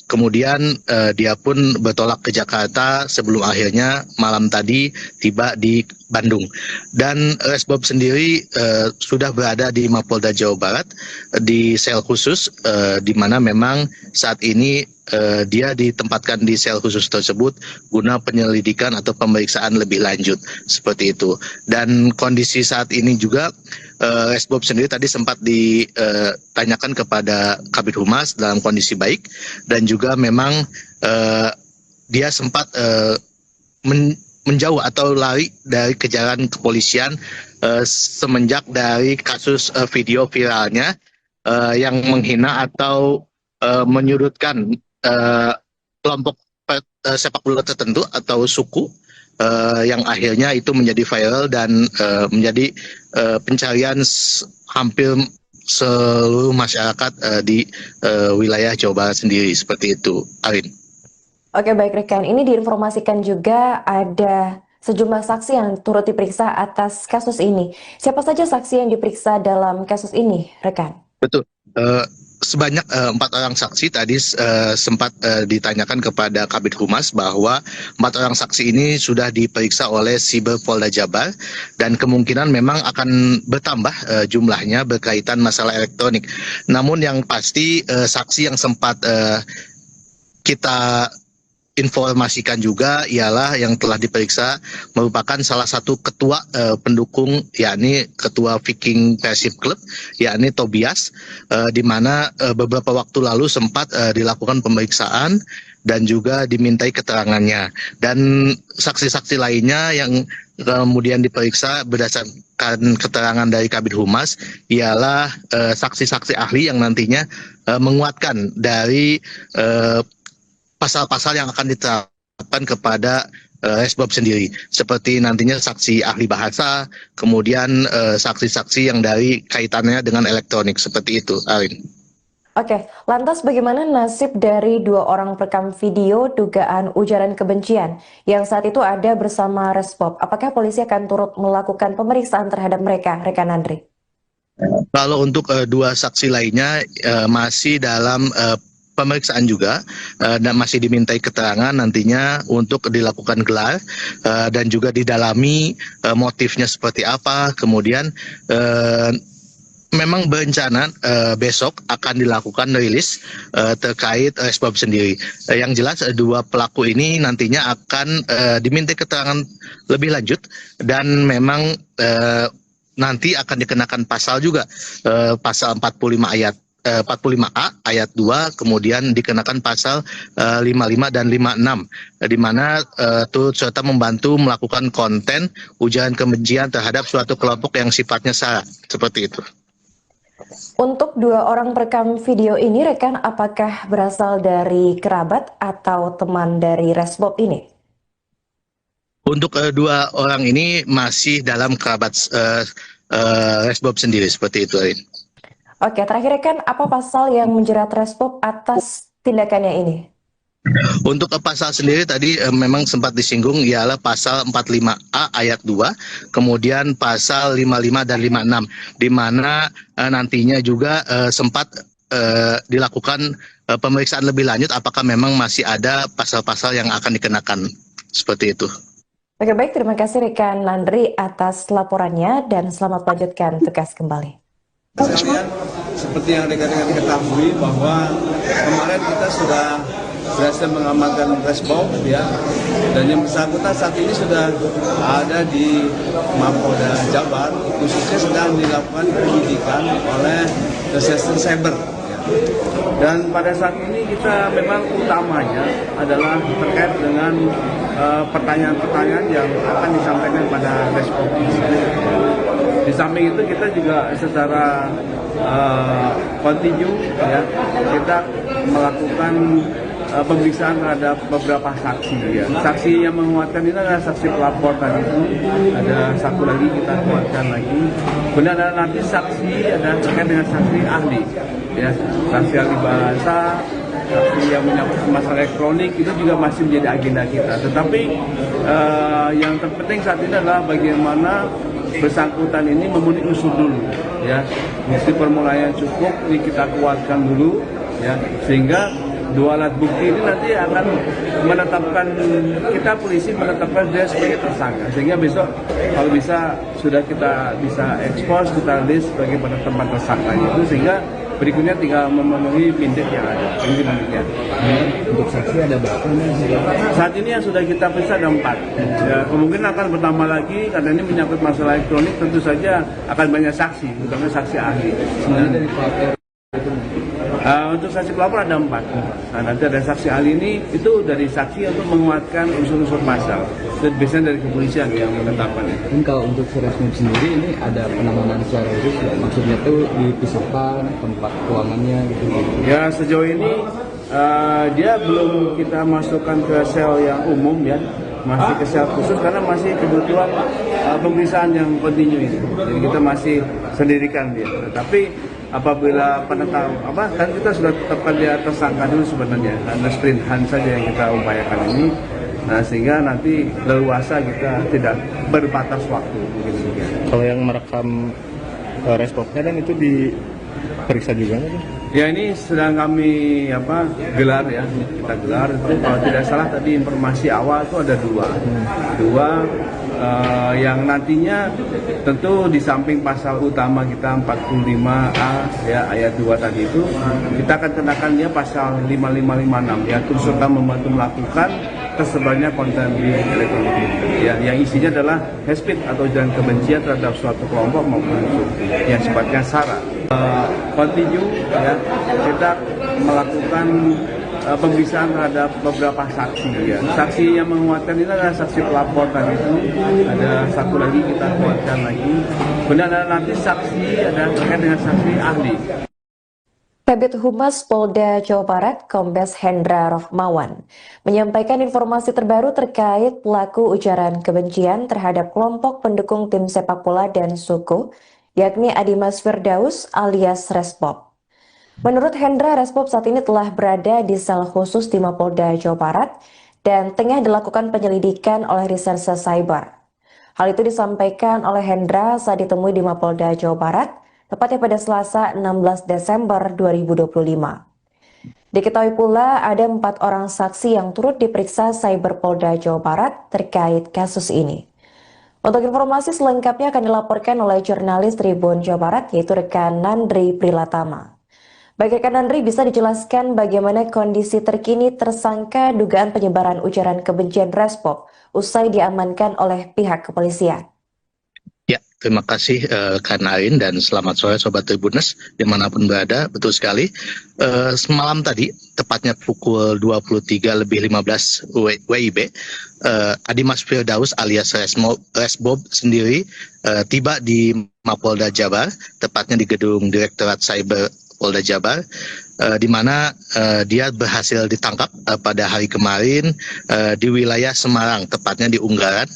Kemudian dia pun bertolak ke Jakarta sebelum akhirnya malam tadi tiba di Bandung. Dan Resmob sendiri sudah berada di Mapolda Jawa Barat di sel khusus, di mana memang saat ini dia ditempatkan di sel khusus tersebut guna penyelidikan atau pemeriksaan lebih lanjut seperti itu. Dan kondisi saat ini juga Resmob sendiri tadi sempat ditanyakan kepada Kabid Humas dalam kondisi baik, dan juga memang dia sempat menjauh atau lari dari kejaran kepolisian semenjak dari kasus video viralnya yang menghina atau menyudutkan kelompok sepak bola tertentu atau suku yang akhirnya itu menjadi viral dan menjadi pencarian hampir seluruh masyarakat di wilayah Jawa Barat sendiri, seperti itu, Arin. Oke, baik rekan, ini diinformasikan juga ada sejumlah saksi yang turut diperiksa atas kasus ini. Siapa saja saksi yang diperiksa dalam kasus ini, rekan? Betul. Sebanyak 4 orang saksi tadi sempat ditanyakan kepada Kabid Humas bahwa 4 orang saksi ini sudah diperiksa oleh Siber Polda Jabar dan kemungkinan memang akan bertambah jumlahnya berkaitan masalah elektronik. Namun yang pasti saksi yang sempat kita informasikan juga ialah yang telah diperiksa merupakan salah satu ketua pendukung, yakni ketua Viking Persib Club, yakni Tobias, di mana beberapa waktu lalu sempat dilakukan pemeriksaan dan juga dimintai keterangannya. Dan saksi-saksi lainnya yang kemudian diperiksa berdasarkan keterangan dari Kabid Humas ialah saksi-saksi ahli yang nantinya menguatkan dari pasal-pasal yang akan diterapkan kepada Resbob sendiri, seperti nantinya saksi ahli bahasa, kemudian saksi-saksi yang dari kaitannya dengan elektronik, seperti itu, Arin. Oke, lantas bagaimana nasib dari 2 orang perekam video dugaan ujaran kebencian yang saat itu ada bersama Resbob? Apakah polisi akan turut melakukan pemeriksaan terhadap mereka, rekan Andri? Kalau untuk 2 saksi lainnya masih dalam pemeriksaan juga dan masih dimintai keterangan nantinya untuk dilakukan gelar dan juga didalami motifnya seperti apa. Kemudian memang berencana besok akan dilakukan rilis terkait Resbob sendiri. Yang jelas 2 pelaku ini nantinya akan dimintai keterangan lebih lanjut dan memang nanti akan dikenakan pasal juga pasal 45A ayat 2, kemudian dikenakan pasal 55 dan 56, di mana turut serta membantu melakukan konten ujaran kebencian terhadap suatu kelompok yang sifatnya sara, seperti itu. Untuk 2 orang perekam video ini, rekan, apakah berasal dari kerabat atau teman dari Resbob ini? Untuk 2 orang ini masih dalam kerabat Resbob sendiri, seperti itu, Arin. Oke, terakhir rekan, apa pasal yang menjerat Resbob atas tindakannya ini? Untuk pasal sendiri tadi memang sempat disinggung ialah pasal 45A ayat 2, kemudian pasal 55 dan 56, di mana nantinya juga sempat dilakukan pemeriksaan lebih lanjut apakah memang masih ada pasal-pasal yang akan dikenakan, seperti itu. Oke, baik, terima kasih rekan Landry atas laporannya dan selamat melanjutkan tugas kembali. Sekalian, seperti yang rekan-rekan ketahui bahwa kemarin kita sudah berhasil mengamankan Resbob, ya, dan yang bersangkutan saat ini sudah ada di Mapolda Jabar, khususnya sedang dilakukan penyidikan oleh Reserse Cyber. Dan pada saat ini kita memang utamanya adalah terkait dengan pertanyaan-pertanyaan yang akan disampaikan pada Resbob. Di samping itu kita juga secara kontinu, ya, kita melakukan pemeriksaan terhadap beberapa saksi. Ya. Saksi yang menguatkan ini adalah saksi pelapor tadi itu. Ada satu lagi kita kuatkan lagi. Kemudian ada nanti saksi ada terkait dengan saksi ahli, ya, saksi ahli bahasa, saksi yang menyangkut masalah elektronik itu juga masih menjadi agenda kita. Tetapi yang terpenting saat ini adalah bagaimana bersangkutan ini memenuhi unsur dulu, ya, bukti permulaan cukup ini kita kuatkan dulu, ya, sehingga 2 alat bukti ini nanti akan menetapkan, kita polisi menetapkan dia sebagai tersangka, sehingga besok kalau bisa sudah kita bisa ekspos, kita list sebagai tempat tersangka itu, sehingga berikutnya tinggal memenuhi pindik yang ada. Untuk saksi ada berapa nih? Saat ini yang sudah kita periksa ada 4. Ya, kemungkinan akan bertambah lagi karena ini menyangkut masalah elektronik, tentu saja akan banyak saksi, terutama saksi ahli. Sebenarnya dari pelapor untuk saksi pelapor ada 4. Nah, nanti ada saksi ahli ini itu dari saksi untuk menguatkan unsur-unsur pasal. Dan biasanya dari kepolisian yang menetapkan itu. Dan kalau untuk Resbob sendiri ini ada penanganan secara khusus, maksudnya tuh dipisahkan tempat keuangannya gitu. Ya, sejauh ini Dia belum kita masukkan ke sel yang umum ya, masih ke sel khusus karena masih kebutuhan pemeriksaan yang kontinu ini. Jadi kita masih sendirikan dia. Tapi apabila kan kita sudah tetapkan dia tersangka dulu sebenarnya, karena sprintan saja yang kita upayakan ini. Nah, sehingga nanti leluasa kita tidak berbatas waktu. Kalau yang merekam responnya dan itu diperiksa juga nggak? Ya, ini sedang kami gelar ya, kita gelar. Kalau tidak salah tadi informasi awal itu ada dua yang nantinya tentu di samping pasal utama kita 45A ya ayat 2 tadi itu, kita akan kenakan dia pasal 5556 ya, turut serta membantu melakukan tersebarnya konten di elektronik ya, yang isinya adalah hate speech atau ujaran kebencian terhadap suatu kelompok maupun suku yang sifatnya sara. Continue ya, kita melakukan pemeriksaan terhadap beberapa saksi ya. Saksi yang menguatkan itu adalah saksi pelapor tadi itu, ada satu lagi kita kuatkan lagi. Kemudian ada nanti saksi ada terkait dengan saksi ahli. Kabid Humas Polda Jawa Barat, Kombes Hendra Rohmawan, menyampaikan informasi terbaru terkait pelaku ujaran kebencian terhadap kelompok pendukung tim sepak bola dan suku, yakni Adimas Firdaus alias Resbob. Menurut Hendra, Resbob saat ini telah berada di sel khusus di Mapolda Jawa Barat dan tengah dilakukan penyelidikan oleh Reserse Cyber. Hal itu disampaikan oleh Hendra saat ditemui di Mapolda Jawa Barat, tepatnya pada Selasa 16 Desember 2025. Diketahui pula ada 4 orang saksi yang turut diperiksa Cyber Polda Jawa Barat terkait kasus ini. Untuk informasi selengkapnya akan dilaporkan oleh jurnalis Tribun Jawa Barat, yaitu rekan Nandri Prilatama. Baik rekan Nandri, bisa dijelaskan bagaimana kondisi terkini tersangka dugaan penyebaran ujaran kebencian Resbob usai diamankan oleh pihak kepolisian? Ya, terima kasih Kak Narin dan selamat sore Sobat Tribuners dimanapun berada. Betul sekali, semalam tadi, tepatnya pukul 23.15 WIB, Adimas Firdaus alias Resbob sendiri tiba di Mapolda Jabar, tepatnya di gedung Direktorat Cyber Polda Jabar, di mana dia berhasil ditangkap pada hari kemarin di wilayah Semarang, tepatnya di Unggaran.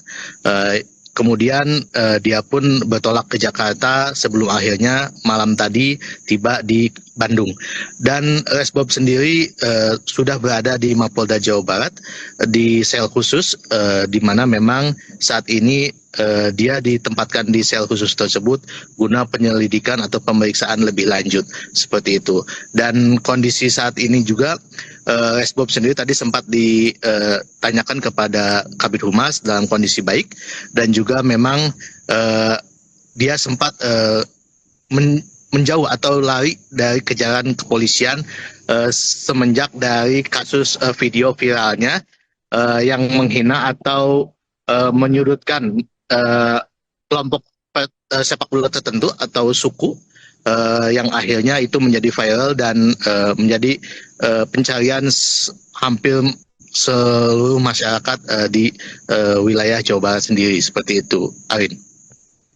Kemudian dia pun bertolak ke Jakarta sebelum akhirnya malam tadi tiba di Bandung. Dan Resbob sendiri sudah berada di Mapolda Jawa Barat di sel khusus, di mana memang saat ini dia ditempatkan di sel khusus tersebut guna penyelidikan atau pemeriksaan lebih lanjut seperti itu. Dan kondisi saat ini juga Resbob sendiri tadi sempat ditanyakan kepada Kabid Humas dalam kondisi baik, dan juga memang dia sempat menjauh atau lari dari kejaran kepolisian semenjak dari kasus video viralnya yang menghina atau menyudutkan kelompok sepak bola tertentu atau suku, yang akhirnya itu menjadi viral dan menjadi pencarian hampir seluruh masyarakat di wilayah Jawa Barat sendiri, seperti itu, Arin.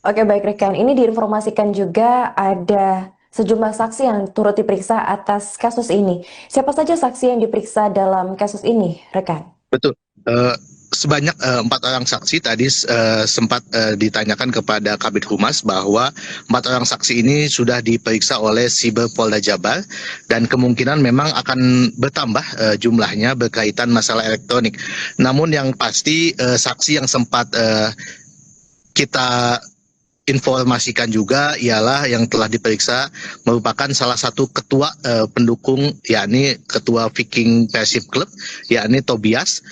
Oke, baik rekan, ini diinformasikan juga ada sejumlah saksi yang turut diperiksa atas kasus ini. Siapa saja saksi yang diperiksa dalam kasus ini, rekan? Betul. Sebanyak 4 orang saksi tadi sempat ditanyakan kepada Kabid Humas bahwa 4 orang saksi ini sudah diperiksa oleh Cyber Polda Jabar dan kemungkinan memang akan bertambah jumlahnya berkaitan masalah elektronik. Namun yang pasti saksi yang sempat kita informasikan juga ialah yang telah diperiksa merupakan salah satu ketua pendukung, yakni ketua Viking Persib Club, yakni Tobias,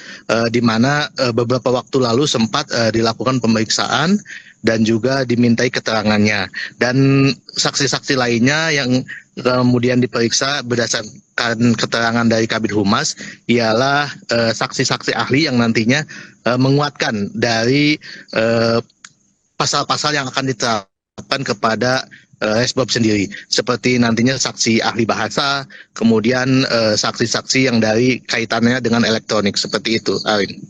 di mana beberapa waktu lalu sempat dilakukan pemeriksaan dan juga dimintai keterangannya. Dan saksi-saksi lainnya yang kemudian diperiksa berdasarkan keterangan dari Kabid Humas ialah saksi-saksi ahli yang nantinya menguatkan dari pasal-pasal yang akan diterapkan kepada Resbob sendiri, seperti nantinya saksi ahli bahasa, kemudian saksi-saksi yang dari kaitannya dengan elektronik, seperti itu, Arin.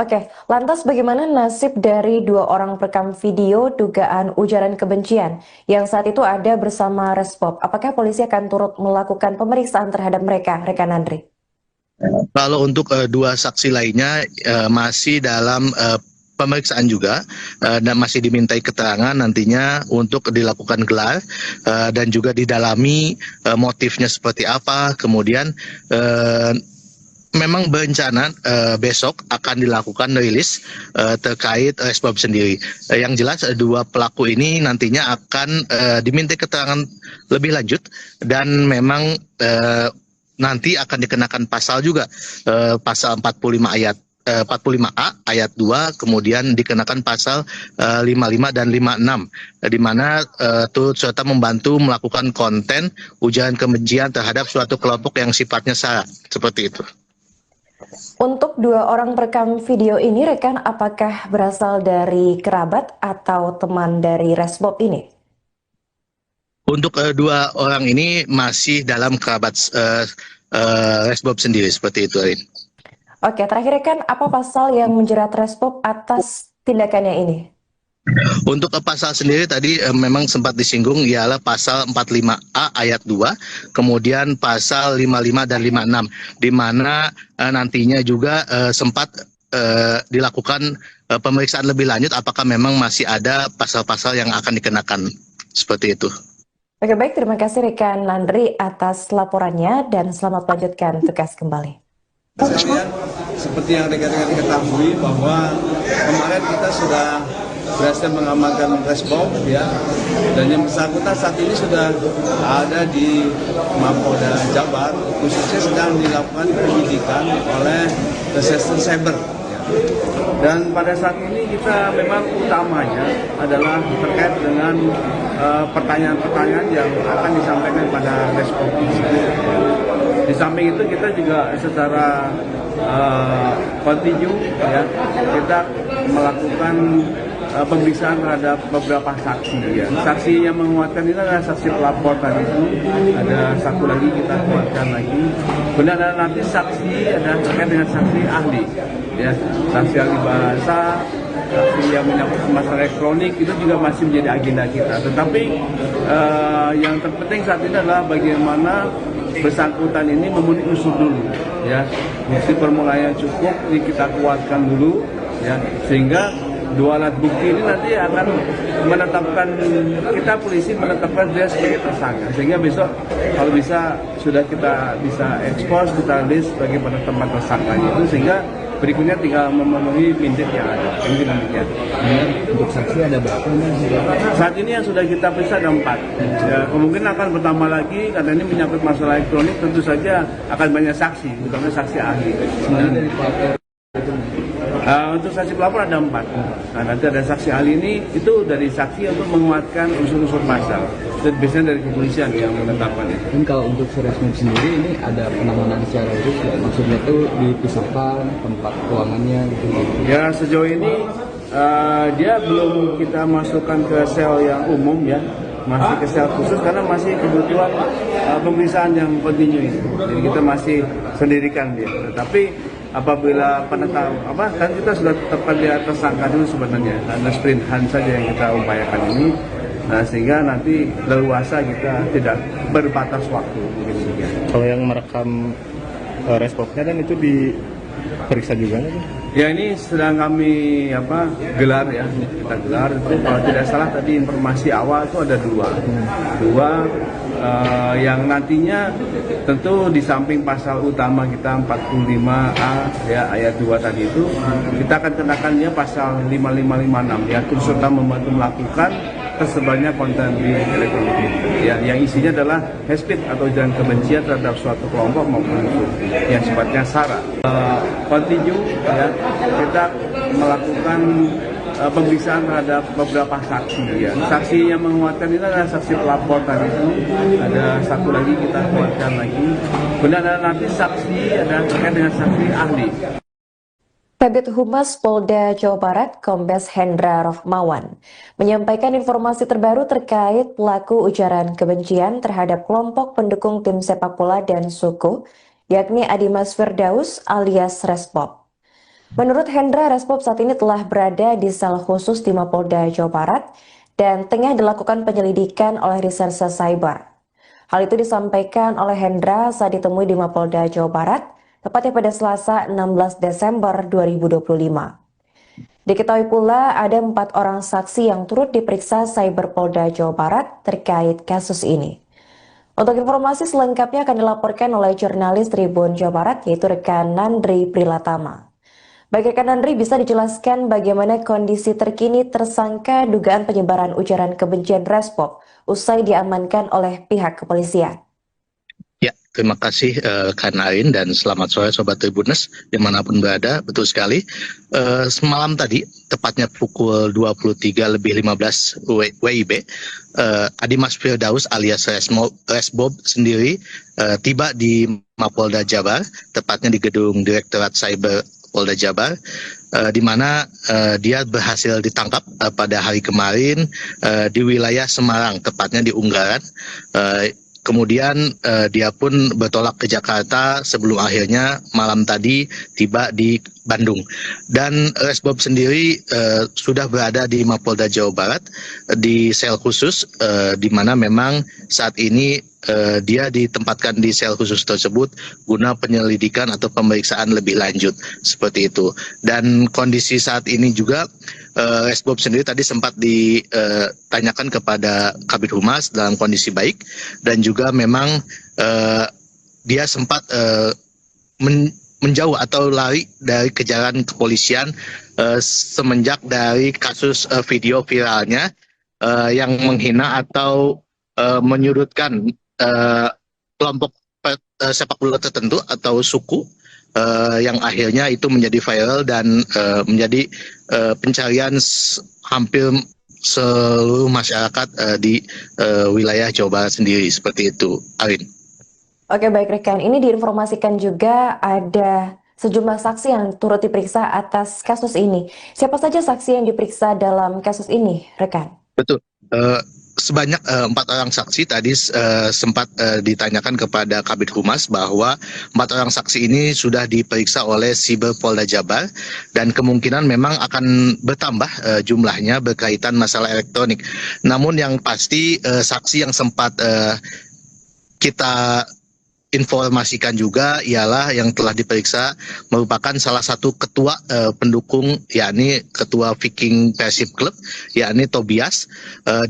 Oke, lantas bagaimana nasib dari 2 orang perekam video dugaan ujaran kebencian yang saat itu ada bersama Respop? Apakah polisi akan turut melakukan pemeriksaan terhadap mereka, rekan Andri? Kalau untuk dua saksi lainnya masih dalam pemeriksaan juga dan masih dimintai keterangan nantinya untuk dilakukan gelar dan juga didalami motifnya seperti apa. Kemudian memang berencana besok akan dilakukan rilis terkait Respop sendiri. Yang jelas dua pelaku ini nantinya akan dimintai keterangan lebih lanjut dan memang nanti akan dikenakan pasal juga pasal 45 ayat 45A ayat 2, kemudian dikenakan pasal 55 dan 56 di mana turut serta membantu melakukan konten ujaran kebencian terhadap suatu kelompok yang sifatnya sara, seperti itu. Untuk 2 orang perekam video ini, rekan, apakah berasal dari kerabat atau teman dari Respop ini? Untuk dua orang ini masih dalam kerabat Respop sendiri, seperti itu, Arin. Oke, terakhir rekan, apa pasal yang menjerat Respop atas tindakannya ini? Untuk pasal sendiri tadi memang sempat disinggung ialah pasal 45A ayat 2, kemudian pasal 55 dan 56, di mana nantinya juga sempat dilakukan pemeriksaan lebih lanjut apakah memang masih ada pasal-pasal yang akan dikenakan, seperti itu. Oke, baik, terima kasih rekan Landry atas laporannya dan selamat melanjutkan tugas kembali. Sekalian, seperti yang rekan-rekan ketahui bahwa kemarin kita sudah berhasil mengamankan Respop ya, dan yang bersangkutan saat ini sudah ada di Mapolda Jabar, khususnya sedang dilakukan penyidikan oleh Reserse Cyber. Dan pada saat ini kita memang utamanya adalah terkait dengan pertanyaan-pertanyaan yang akan disampaikan pada Respop tersebut. Di samping itu kita juga secara kontinu ya, kita melakukan pemeriksaan terhadap beberapa saksi ya. Saksi yang menguatkan ini adalah saksi pelapor tadi itu, ada satu lagi kita kuatkan lagi. Kemudian ada nanti saksi ada terkait dengan saksi ahli ya, saksi ahli bahasa, saksi yang menyangkut masalah elektronik itu juga masih menjadi agenda kita. Tetapi yang terpenting saat ini adalah bagaimana bersangkutan ini memenuhi unsur dulu ya, bukti permulaan yang cukup ini kita kuatkan dulu ya, sehingga dua alat bukti ini nanti akan menetapkan, kita polisi menetapkan dia sebagai tersangka, sehingga besok kalau bisa sudah kita bisa ekspos, kita list sebagai penetapan tersangkanya itu, sehingga berikutnya tinggal memenuhi pindik yang ada. Mungkin demikian. Untuk saksi ada berapa? Saat ini yang sudah kita periksa ada 4. Ya, kemungkinan akan bertambah lagi karena ini menyangkut masalah elektronik, tentu saja akan banyak saksi, terutama saksi ahli. Untuk saksi pelapor ada 4. Nah, nanti ada saksi ahli ini itu dari saksi untuk menguatkan unsur-unsur pasal. Dan biasanya dari kepolisian yang menetapkan itu. Dan kalau untuk Respop sendiri ini ada penanganan secara khusus, ya? Maksudnya itu dipisahkan tempat ruangannya gitu. Ya sejauh ini dia belum kita masukkan ke sel yang umum ya, masih ke sel khusus karena masih kebutuhan pemeriksaan yang kontinu ini. Jadi kita masih sendirikan dia. Tetapi apabila kan kita sudah tetapkan dia tersangka dulu sebenarnya, karena sprintan saja yang kita upayakan ini. Nah, sehingga nanti leluasa kita tidak berbatas waktu. Kalau yang merekam Respopnya kan itu diperiksa juga kan? Ya, ini sedang kami gelar ya, kita gelar itu kalau tidak salah tadi informasi awal itu ada dua yang nantinya tentu di samping pasal utama kita 45A ya ayat 2 tadi itu, kita akan kenakannya pasal 5556 ya, turut serta membantu melakukan tersebarnya konten di elektronik ya, yang isinya adalah hate speech atau ujaran kebencian terhadap suatu kelompok maupun yang sifatnya sara. Kontinu ya, kita melakukan pemeriksaan terhadap beberapa saksi ya. Saksi yang menguatkan ini adalah saksi pelapor tadi itu, ada satu lagi kita kuatkan lagi. Kemudian ada nanti saksi ada terkait dengan saksi ahli. Kabid Humas Polda Jawa Barat, Kombes Hendra Rohmawan, menyampaikan informasi terbaru terkait pelaku ujaran kebencian terhadap kelompok pendukung tim sepak bola dan suku, yakni Adimas Firdaus alias Respop. Menurut Hendra, Resbob saat ini telah berada di sel khusus di Mapolda Jawa Barat dan tengah dilakukan penyelidikan oleh Reserse Cyber. Hal itu disampaikan oleh Hendra saat ditemui di Mapolda Jawa Barat, tepatnya pada Selasa 16 Desember 2025. Diketahui pula ada 4 orang saksi yang turut diperiksa Cyber Polda Jawa Barat terkait kasus ini. Untuk informasi selengkapnya akan dilaporkan oleh jurnalis Tribun Jawa Barat, yaitu rekan Nandri Prilatama. Baik rekan Nandri, bisa dijelaskan bagaimana kondisi terkini tersangka dugaan penyebaran ujaran kebencian Resbob usai diamankan oleh pihak kepolisian? Ya, terima kasih Kak Narin dan selamat sore Sobat Tribuners dimanapun berada. Betul sekali, semalam tadi, tepatnya pukul 23:15 WIB, Adimas Firdaus alias Resbob sendiri tiba di Mapolda Jabar, tepatnya di gedung Direktorat Cyber Polda Jabar, di mana dia berhasil ditangkap pada hari kemarin di wilayah Semarang, tepatnya di Unggaran. Kemudian dia pun bertolak ke Jakarta sebelum akhirnya malam tadi tiba di Bandung. Dan Resbob sendiri sudah berada di Mapolda Jawa Barat di sel khusus, di mana memang saat ini dia ditempatkan di sel khusus tersebut guna penyelidikan atau pemeriksaan lebih lanjut seperti itu. Dan kondisi saat ini juga Resbob sendiri tadi sempat ditanyakan kepada Kabid Humas dalam kondisi baik, dan juga memang dia sempat menjauh atau lari dari kejaran kepolisian semenjak dari kasus video viralnya yang menghina atau menyudutkan kelompok sepak bola tertentu atau suku, yang akhirnya itu menjadi viral dan menjadi pencarian hampir seluruh masyarakat di wilayah Jawa Barat sendiri seperti itu, Arin. Oke, baik rekan, ini diinformasikan juga ada sejumlah saksi yang turut diperiksa atas kasus ini. Siapa saja saksi yang diperiksa dalam kasus ini, rekan? Betul. Sebanyak 4 orang saksi tadi sempat ditanyakan kepada Kabid Humas bahwa 4 orang saksi ini sudah diperiksa oleh Siber Polda Jabar, dan kemungkinan memang akan bertambah jumlahnya berkaitan masalah elektronik. Namun yang pasti saksi yang sempat kita informasikan juga ialah yang telah diperiksa merupakan salah satu ketua pendukung, yakni ketua Viking Persib Club, yakni Tobias,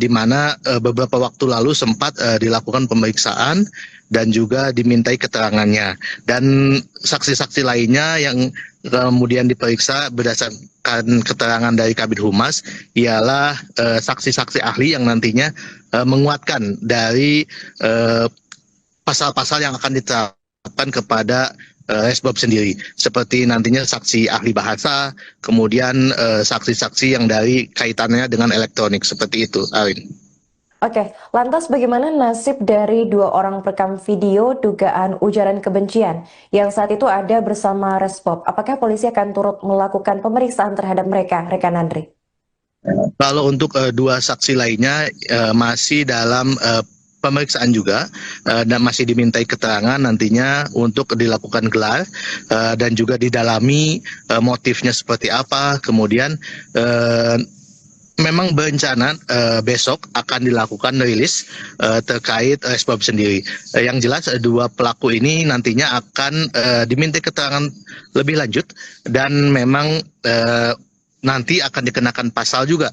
di mana beberapa waktu lalu sempat dilakukan pemeriksaan dan juga dimintai keterangannya. Dan saksi-saksi lainnya yang kemudian diperiksa berdasarkan keterangan dari Kabid Humas ialah saksi-saksi ahli yang nantinya menguatkan dari pasal-pasal yang akan diterapkan kepada Resbob sendiri, seperti nantinya saksi ahli bahasa, kemudian saksi-saksi yang dari kaitannya dengan elektronik, seperti itu, Arin. Oke, lantas bagaimana nasib dari 2 orang perekam video dugaan ujaran kebencian yang saat itu ada bersama Resbob? Apakah polisi akan turut melakukan pemeriksaan terhadap mereka, rekan Andri? Kalau untuk 2 saksi lainnya masih dalam pemeriksaan juga, dan masih dimintai keterangan nantinya untuk dilakukan gelar dan juga didalami motifnya seperti apa. Kemudian memang berencana besok akan dilakukan rilis terkait Resbob sendiri. Yang jelas 2 pelaku ini nantinya akan dimintai keterangan lebih lanjut, dan memang nanti akan dikenakan pasal juga,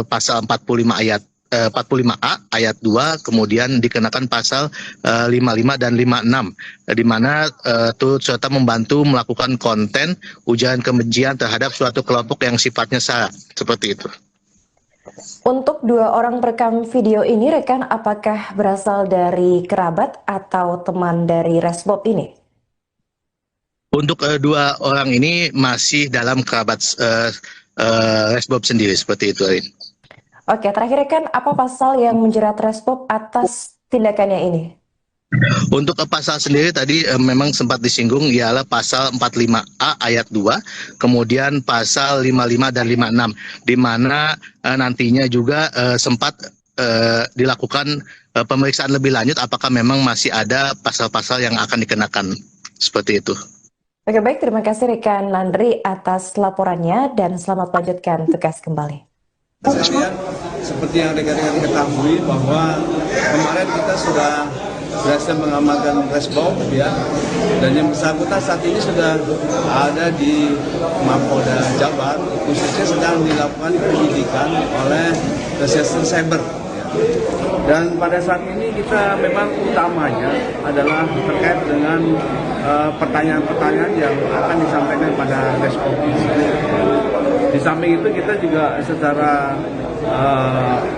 pasal 45A ayat 2, kemudian dikenakan pasal 55 dan 56, di mana turut serta membantu melakukan konten ujaran kebencian terhadap suatu kelompok yang sifatnya sara, seperti itu. Untuk 2 orang perekam video ini, rekan, apakah berasal dari kerabat atau teman dari Resbob ini? Untuk 2 orang ini masih dalam kerabat Resbob sendiri, seperti itu, Arin. Oke, terakhir rekan, apa pasal yang menjerat Resbob atas tindakannya ini? Untuk pasal sendiri tadi memang sempat disinggung, ialah pasal 45A ayat 2, kemudian pasal 55 dan 56, di mana nantinya juga sempat dilakukan pemeriksaan lebih lanjut apakah memang masih ada pasal-pasal yang akan dikenakan, seperti itu. Oke, baik, terima kasih rekan Nandri atas laporannya dan selamat melanjutkan tugas kembali. Sekalian, seperti yang rekan-rekan ketahui bahwa kemarin kita sudah berhasil mengamankan Resbob ya, dan yang bersangkutan saat ini sudah ada di Mapolda Jabar, khususnya sedang dilakukan penyidikan oleh Reserse Cyber. Dan pada saat ini kita memang utamanya adalah terkait dengan pertanyaan-pertanyaan yang akan disampaikan pada Resbob. Di samping itu kita juga secara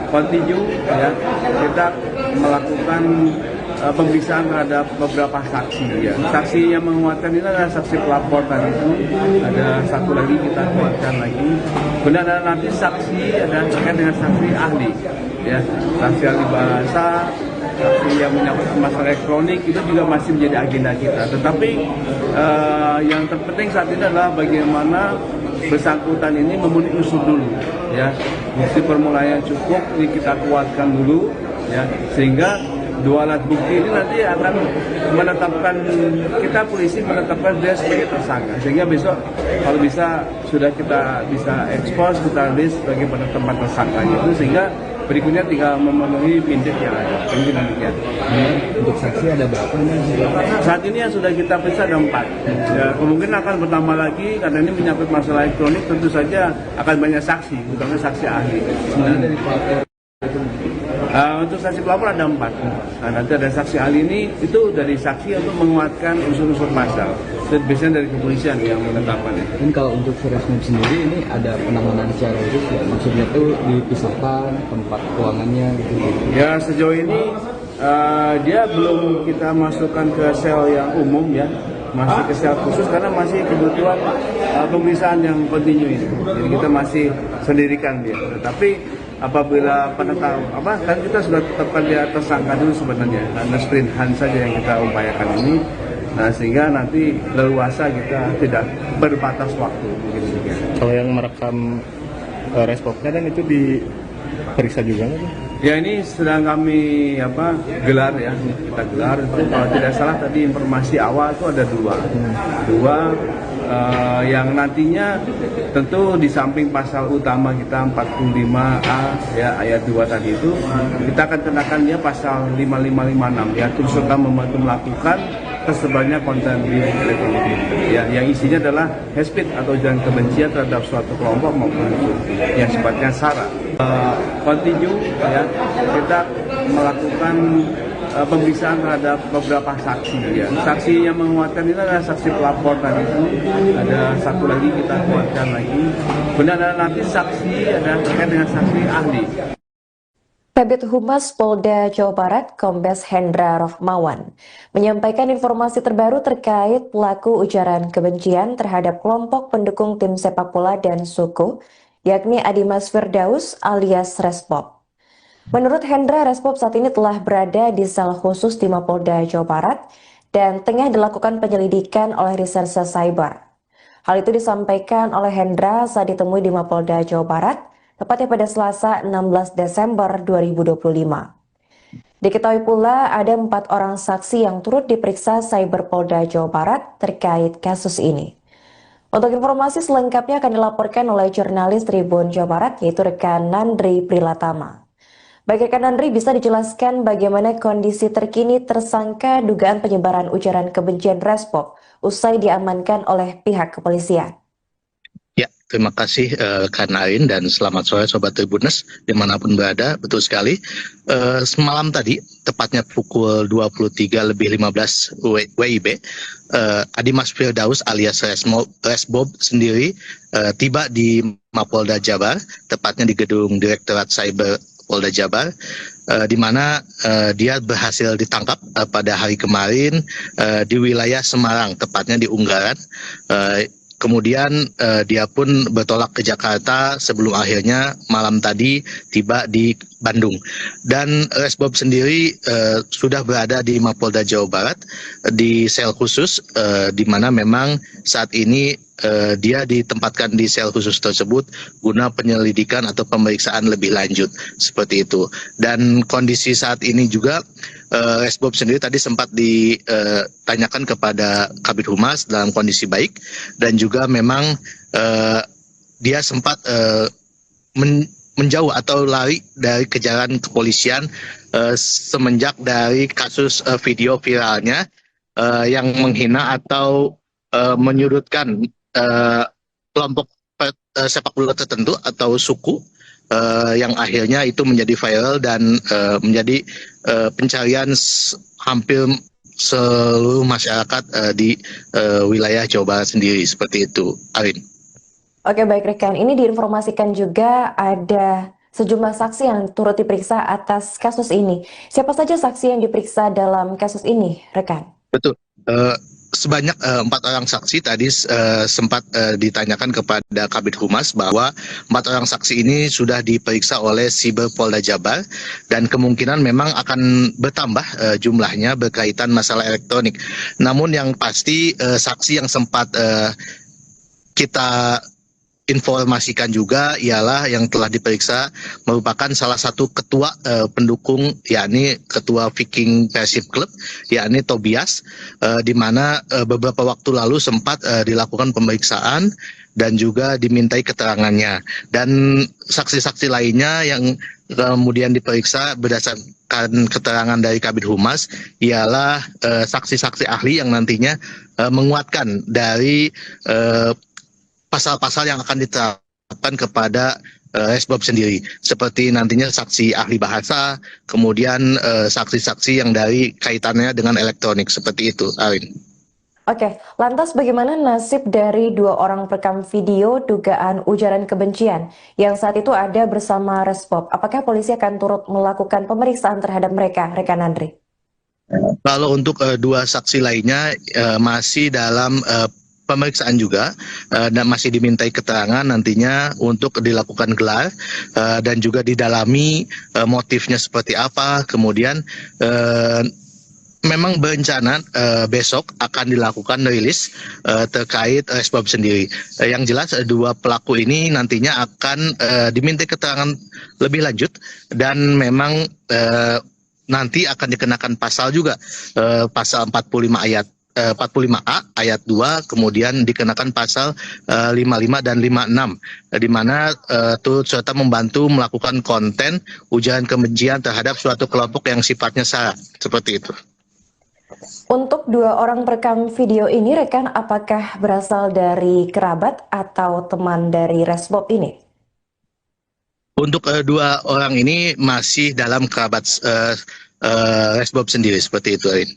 kontinu ya, kita melakukan pemeriksaan terhadap beberapa saksi ya. Saksi yang menguatkan ini adalah saksi pelapor tadi itu. Ada satu lagi kita kuatkan lagi. Kemudian ada nanti saksi ada terkait dengan saksi ahli ya. Saksi ahli bahasa, saksi yang menyangkut masalah elektronik itu juga masih menjadi agenda kita. Tetapi yang terpenting saat ini adalah bagaimana bersangkutan ini memenuhi unsur dulu ya. Bukti permulaan yang cukup ini kita kuatkan dulu ya, sehingga dua alat bukti ini nanti akan menetapkan, kita polisi menetapkan dia sebagai tersangka, sehingga besok kalau bisa sudah kita bisa ekspos, kita list sebagai penetapan tersangkanya itu, sehingga berikutnya tinggal memenuhi pindik yang ada. Mungkin demikian. Untuk saksi ada berapa nih? Saat ini yang sudah kita periksa ada 4. Ya, kemungkinan akan bertambah lagi karena ini menyangkut masalah elektronik, tentu saja akan banyak saksi, terutama saksi ahli. Dari pelapor Untuk saksi pelapor ada 4. Nah, nanti ada saksi ahli ini itu dari saksi untuk menguatkan unsur-unsur pasal. Biasanya dari kepolisian yang menetapkannya. Dan kalau untuk Resmob sendiri ini ada penanganan secara khusus ya, maksudnya tuh dipisahkan tempat keuangannya gitu. Ya sejauh ini dia belum kita masukkan ke sel yang umum ya, masih ke sel khusus karena masih kebutuhan pemeriksaan yang kontinu ini. Jadi kita masih sendirikan dia. Tetapi apabila kan kita sudah tetapkan dia tersangka dulu sebenarnya, karena sprint hand saja yang kita upayakan ini. Nah, sehingga nanti leluasa kita tidak berbatas waktu. Kalau yang merekam Resbobnya dan itu diperiksa juga nggak? Ya ini sedang kami gelar ya, kita gelar. Kalau tidak salah tadi informasi awal itu ada dua yang nantinya tentu di samping pasal utama kita 45A ya ayat 2 tadi itu, kita akan kenakan dia pasal 5556 ya, turut serta membantu melakukan tersebarnya konten di elektronik ya, yang isinya adalah hate speech atau ujaran kebencian terhadap suatu kelompok maupun yang sifatnya sara. Kontinu ya, kita melakukan pemeriksaan terhadap beberapa saksi ya. Saksi yang menguatkan ini adalah saksi pelapor tadi itu. Ada satu lagi kita kuatkan lagi. Kemudian ada nanti saksi ada terkait dengan saksi ahli. Kabid Humas Polda Jawa Barat, Kombes Hendra Rohmawan, menyampaikan informasi terbaru terkait pelaku ujaran kebencian terhadap kelompok pendukung tim sepak bola dan suku, yakni Adimas Firdaus alias Resbob. Menurut Hendra, Resbob saat ini telah berada di sel khusus di Mapolda Jawa Barat dan tengah dilakukan penyelidikan oleh Reserse Cyber. Hal itu disampaikan oleh Hendra saat ditemui di Mapolda Jawa Barat, tepatnya pada Selasa 16 Desember 2025. Diketahui pula ada 4 orang saksi yang turut diperiksa Cyber Polda Jawa Barat terkait kasus ini. Untuk informasi selengkapnya akan dilaporkan oleh jurnalis Tribun Jawa Barat, yaitu rekan Nandri Prilatama. Baik rekan Nandri, bisa dijelaskan bagaimana kondisi terkini tersangka dugaan penyebaran ujaran kebencian Resbob usai diamankan oleh pihak kepolisian? Ya, terima kasih Kak Narin dan selamat sore Sobat Tribuners dimanapun berada. Betul sekali, semalam tadi, tepatnya pukul 23.15 WIB, Adimas Firdaus alias Resbob sendiri tiba di Mapolda Jabar, tepatnya di gedung Direktorat Cyber Polda Jabar, di mana dia berhasil ditangkap pada hari kemarin di wilayah Semarang, tepatnya di Unggaran. Kemudian dia pun bertolak ke Jakarta sebelum akhirnya malam tadi tiba di Bandung. Dan Resbob sendiri sudah berada di Mapolda Jawa Barat di sel khusus, di mana memang saat ini dia ditempatkan di sel khusus tersebut guna penyelidikan atau pemeriksaan lebih lanjut seperti itu. Dan kondisi saat ini juga Resbob sendiri tadi sempat ditanyakan kepada Kabid Humas dalam kondisi baik, dan juga memang dia sempat menjauh atau lari dari kejaran kepolisian semenjak dari kasus video viralnya yang menghina atau menyudutkan kelompok sepak bola tertentu atau suku, yang akhirnya itu menjadi viral dan menjadi pencarian hampir seluruh masyarakat di wilayah Jawa Barat sendiri, seperti itu, Arin. Oke, baik rekan, ini diinformasikan juga ada sejumlah saksi yang turut diperiksa atas kasus ini. Siapa saja saksi yang diperiksa dalam kasus ini, rekan? Betul. Sebanyak 4 orang saksi tadi sempat ditanyakan kepada Kabid Humas bahwa 4 orang saksi ini sudah diperiksa oleh Siber Polda Jabar, dan kemungkinan memang akan bertambah jumlahnya berkaitan masalah elektronik. Namun yang pasti saksi yang sempat kita informasikan juga ialah yang telah diperiksa merupakan salah satu ketua pendukung, yakni ketua Viking Persib Club, yakni Tobias, di mana beberapa waktu lalu sempat dilakukan pemeriksaan dan juga dimintai keterangannya. Dan saksi-saksi lainnya yang kemudian diperiksa berdasarkan keterangan dari Kabid Humas ialah saksi-saksi ahli yang nantinya menguatkan dari pasal-pasal yang akan diterapkan kepada Resbob sendiri, seperti nantinya saksi ahli bahasa, kemudian saksi-saksi yang dari kaitannya dengan elektronik, seperti itu, Arin. Oke, lantas bagaimana nasib dari 2 orang perekam video dugaan ujaran kebencian yang saat itu ada bersama Resbob? Apakah polisi akan turut melakukan pemeriksaan terhadap mereka, rekan Andri? Kalau untuk 2 saksi lainnya masih dalam pemeriksaan juga, dan masih dimintai keterangan nantinya untuk dilakukan gelar dan juga didalami motifnya seperti apa. Kemudian memang berencana besok akan dilakukan rilis terkait Resbob sendiri. Yang jelas 2 pelaku ini nantinya akan dimintai keterangan lebih lanjut, dan memang nanti akan dikenakan pasal juga, pasal 45A ayat 2, kemudian dikenakan pasal 55 dan 56, di mana turut serta membantu melakukan konten ujaran kebencian terhadap suatu kelompok yang sifatnya sara, seperti itu. Untuk 2 orang perekam video ini, rekan, apakah berasal dari kerabat atau teman dari Resbob ini? Untuk 2 orang ini masih dalam kerabat Resbob sendiri, seperti itu, Arin.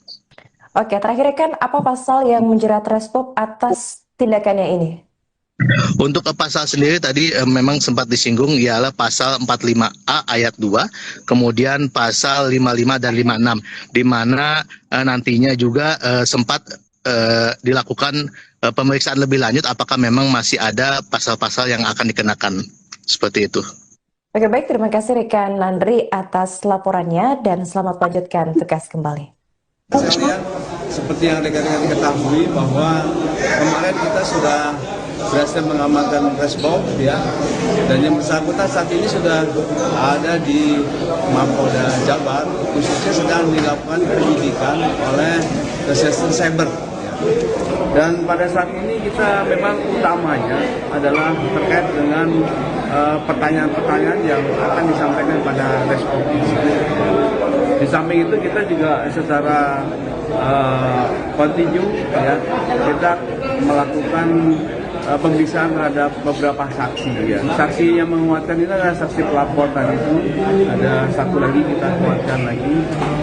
Oke, terakhir rekan, apa pasal yang menjerat Resbob atas tindakannya ini? Untuk pasal sendiri tadi memang sempat disinggung, ialah pasal 45A ayat 2, kemudian pasal 55 dan 56, di mana nantinya juga sempat dilakukan pemeriksaan lebih lanjut apakah memang masih ada pasal-pasal yang akan dikenakan, seperti itu. Oke, baik, terima kasih rekan Landry atas laporannya dan selamat melanjutkan tugas kembali. Sekalian, seperti yang rekan-rekan ketahui bahwa kemarin kita sudah berhasil mengamankan Resbob, ya, dan yang bersangkutan saat ini sudah ada di Mapolda Jabar, khususnya sedang dilakukan penyidikan oleh Reserse Cyber. Dan pada saat ini kita memang utamanya adalah terkait dengan pertanyaan-pertanyaan yang akan disampaikan pada Resbob ini. Di samping itu kita juga secara kontinu, ya, kita melakukan pemeriksaan terhadap beberapa saksi, ya. Saksi yang menguatkan ini adalah saksi pelapor tadi itu, ada satu lagi kita kuatkan lagi.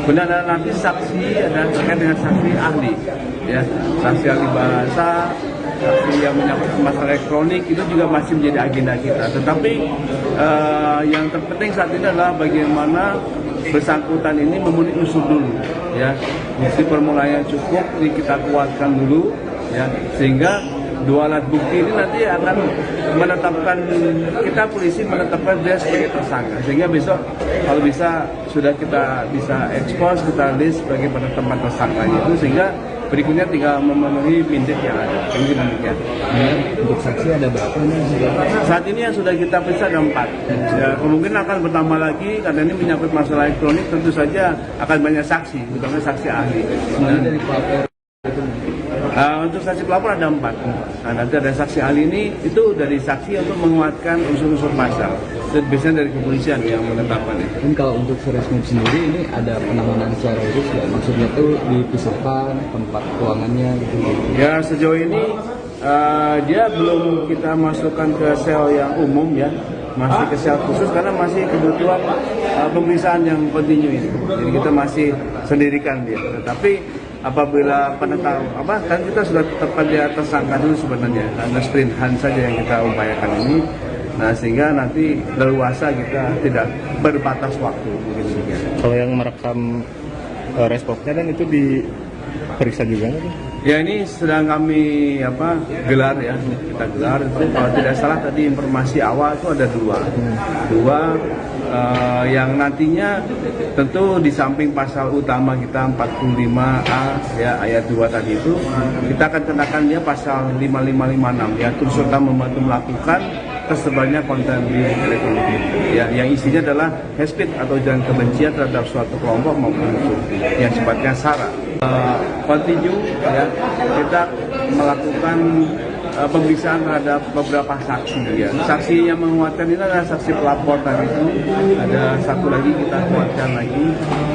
Kemudian ada nanti saksi ada terkait dengan saksi ahli, ya, saksi ahli bahasa, saksi yang menyangkut masalah elektronik, itu juga masih menjadi agenda kita. Tetapi yang terpenting saat ini adalah bagaimana bersangkutan ini memenuhi unsur dulu, ya, bukti permulaan yang cukup ini kita kuatkan dulu, ya, sehingga 2 alat bukti ini nanti akan menetapkan, kita polisi menetapkan dia sebagai tersangka, sehingga besok kalau bisa sudah kita bisa ekspos, kita list sebagai penetapan tersangkanya itu, sehingga Berikutnya tinggal memenuhi bintik yang ada. Mungkin demikian. Untuk saksi ada berapa nih? Saat ini yang sudah kita periksa ada 4. Ya, kemungkinan akan bertambah lagi karena ini menyangkut masalah elektronik. Tentu saja akan banyak saksi, terutama saksi ahli. Dari pelapor Untuk saksi pelapor ada 4. Nah, nanti ada saksi ahli ini itu dari saksi untuk menguatkan unsur-unsur pasal. Dan biasanya dari kepolisian yang menetapkan itu. Dan kalau untuk Resmob sendiri ini ada penanganan secara khusus ya? Maksudnya tuh dipisahkan tempat ruangannya gitu. Ya sejauh ini dia belum kita masukkan ke sel yang umum ya, masih ke sel khusus karena masih kebutuhan pemeriksaan yang kontinu ini. Jadi kita masih sendirikan dia. Tetapi apabila kan kita sudah tetapkan dia tersangka dulu sebenarnya, karena sprint hunt saja yang kita upayakan ini. Nah sehingga nanti leluasa kita tidak berbatas waktu mungkin demikian. Kalau yang merekam responsnya dan itu diperiksa juga nggak? Ya ini sedang kami gelar ya, kita gelar. Kalau tidak salah tadi informasi awal itu ada dua yang nantinya tentu di samping pasal utama kita 45A ya ayat 2 tadi itu kita akan kenakan dia pasal 5556 ya turut serta membantu melakukan tersebarnya konten di elektronik ya yang isinya adalah hate speech atau ujaran kebencian terhadap suatu kelompok maupun unsur yang sifatnya sara. Continue ya kita melakukan pemeriksaan terhadap beberapa saksi ya. Saksi yang menguatkan ini adalah saksi pelapor tadi itu. Ada satu lagi kita kuatkan lagi.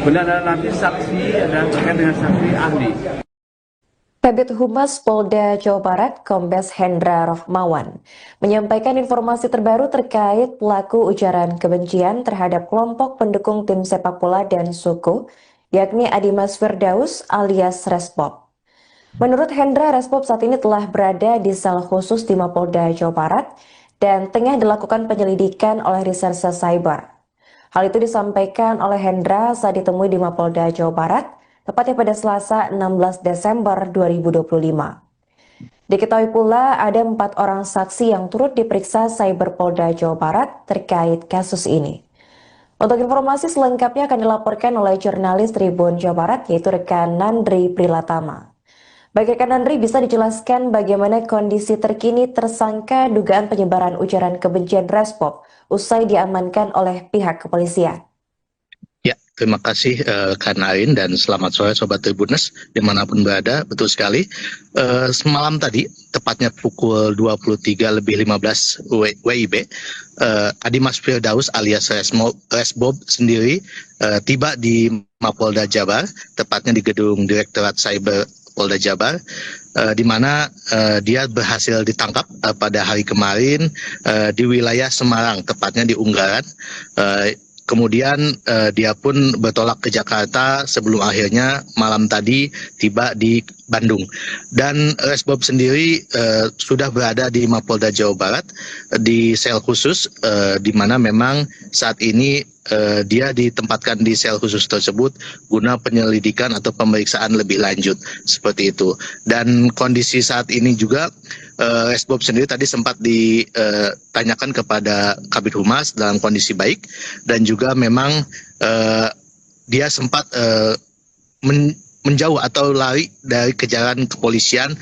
Kemudian ada nanti saksi ada terkait dengan saksi ahli. Kabid Humas Polda Jawa Barat Kombes Hendra Rohmawan menyampaikan informasi terbaru terkait pelaku ujaran kebencian terhadap kelompok pendukung tim sepak bola dan suku, yakni Adimas Firdaus alias Resbob. Menurut Hendra, Resbob saat ini telah berada di sel khusus di Mapolda Jawa Barat dan tengah dilakukan penyelidikan oleh Reserse Cyber. Hal itu disampaikan oleh Hendra saat ditemui di Mapolda Jawa Barat, tepatnya pada Selasa 16 Desember 2025. Diketahui pula ada 4 orang saksi yang turut diperiksa Cyber Polda Jawa Barat terkait kasus ini. Untuk informasi selengkapnya akan dilaporkan oleh jurnalis Tribun Jawa Barat yaitu rekan Nandri Prilatama. Bagi rekan Nandri, bisa dijelaskan bagaimana kondisi terkini tersangka dugaan penyebaran ujaran kebencian Resbob usai diamankan oleh pihak kepolisian? Ya, terima kasih Kak Narin dan selamat sore Sobat Tribuners dimanapun berada. Betul sekali, semalam tadi, tepatnya pukul 23.15 WIB, Adimas Firdaus alias Resbob sendiri tiba di Mapolda Jabar, tepatnya di gedung Direktorat Cyber Polda Jabar, di mana dia berhasil ditangkap pada hari kemarin di wilayah Semarang, tepatnya di Unggaran. Kemudian dia pun bertolak ke Jakarta sebelum akhirnya malam tadi tiba di Bandung. Dan Resbob sendiri sudah berada di Mapolda Jawa Barat di sel khusus, di mana memang saat ini dia ditempatkan di sel khusus tersebut guna penyelidikan atau pemeriksaan lebih lanjut seperti itu. Dan kondisi saat ini juga Resbob sendiri tadi sempat ditanyakan kepada Kabid Humas dalam kondisi baik dan juga memang dia sempat menjauh atau lari dari kejaran kepolisian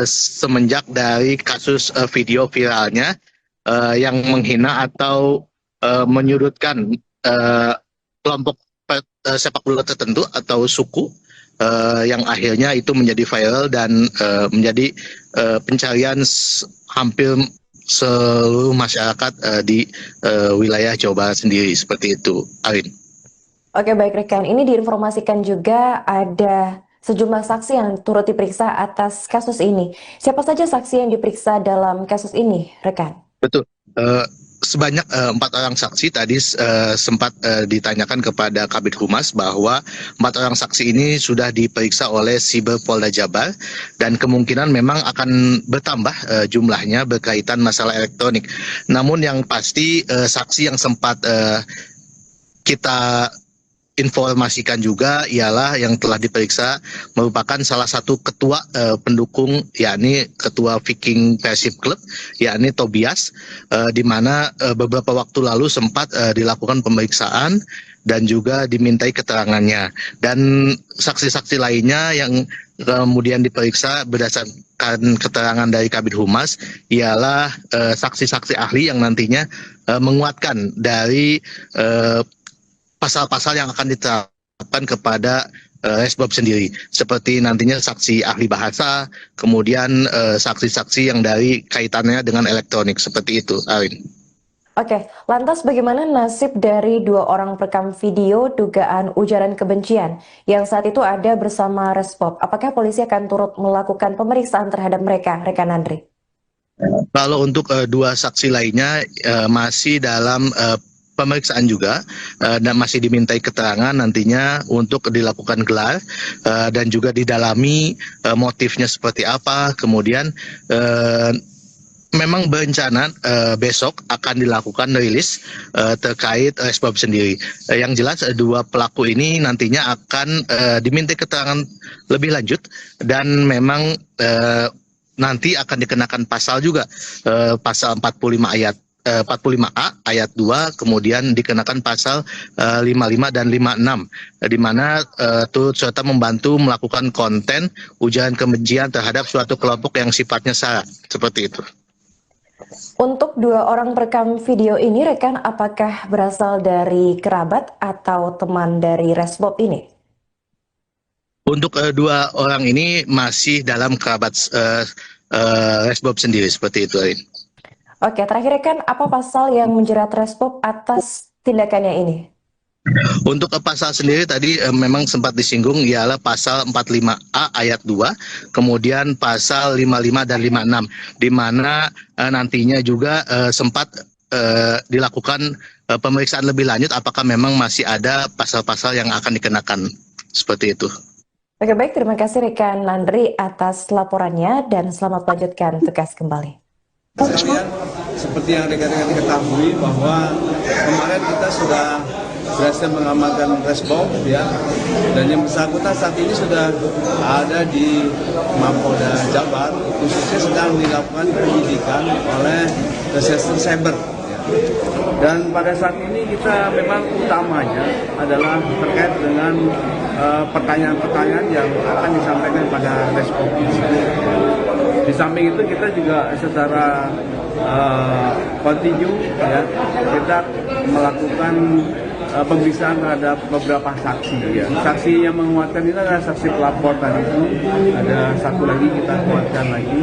semenjak dari kasus video viralnya yang menghina atau menyudutkan kelompok sepak bola tertentu atau suku yang akhirnya itu menjadi viral dan menjadi pencarian hampir seluruh masyarakat di wilayah Jawa Barat sendiri seperti itu, Arin. Oke, baik rekan, ini diinformasikan juga ada sejumlah saksi yang turut diperiksa atas kasus ini. Siapa saja saksi yang diperiksa dalam kasus ini, rekan? Betul. Sebanyak 4 orang saksi tadi sempat ditanyakan kepada Kabid Humas bahwa 4 orang saksi ini sudah diperiksa oleh Siber Polda Jabar dan kemungkinan memang akan bertambah jumlahnya berkaitan masalah elektronik. Namun yang pasti saksi yang sempat kita informasikan juga ialah yang telah diperiksa merupakan salah satu ketua pendukung, yakni ketua Viking Persib Club, yakni Tobias, di mana beberapa waktu lalu sempat dilakukan pemeriksaan dan juga dimintai keterangannya. Dan saksi-saksi lainnya yang kemudian diperiksa berdasarkan keterangan dari Kabid Humas ialah saksi-saksi ahli yang nantinya menguatkan dari pasal-pasal yang akan diterapkan kepada Resbob sendiri, seperti nantinya saksi ahli bahasa, kemudian saksi-saksi yang dari kaitannya dengan elektronik, seperti itu, Arin. Oke, lantas bagaimana nasib dari 2 orang perekam video dugaan ujaran kebencian yang saat itu ada bersama Resbob? Apakah polisi akan turut melakukan pemeriksaan terhadap mereka, rekan Andri? Kalau untuk 2 saksi lainnya masih dalam pemeriksaan juga dan masih dimintai keterangan nantinya untuk dilakukan gelar dan juga didalami motifnya seperti apa. Kemudian memang berencana besok akan dilakukan rilis terkait Resbob sendiri. Yang jelas 2 pelaku ini nantinya akan dimintai keterangan lebih lanjut dan memang nanti akan dikenakan pasal juga pasal 45A ayat 2, kemudian dikenakan pasal 55 dan 56 di mana turut serta membantu melakukan konten ujaran kebencian terhadap suatu kelompok yang sifatnya sara, seperti itu. Untuk 2 orang perekam video ini, rekan, apakah berasal dari kerabat atau teman dari Resbob ini? Untuk 2 orang ini masih dalam kerabat Resbob sendiri, seperti itu, Arin. Oke, terakhir rekan, apa pasal yang menjerat Resbob atas tindakannya ini? Untuk pasal sendiri tadi memang sempat disinggung ialah pasal 45A ayat 2, kemudian pasal 55 dan 56, di mana nantinya juga sempat dilakukan pemeriksaan lebih lanjut apakah memang masih ada pasal-pasal yang akan dikenakan, seperti itu. Oke, baik, terima kasih rekan Landry atas laporannya dan selamat melanjutkan tugas kembali. Sekalian, seperti yang rekan-rekan ketahui bahwa kemarin kita sudah berhasil mengamankan Resbob, ya, dan yang bersangkutan saat ini sudah ada di Mapolda Jabar, khususnya sedang dilakukan penyidikan oleh Reserse Cyber. Dan pada saat ini kita memang utamanya adalah terkait dengan pertanyaan-pertanyaan yang akan disampaikan pada Resbob. Di samping itu kita juga secara kontinu, ya, kita melakukan pemeriksaan terhadap beberapa saksi, ya. Saksi yang menguatkan ini adalah saksi pelapor tadi itu, ada satu lagi kita kuatkan lagi.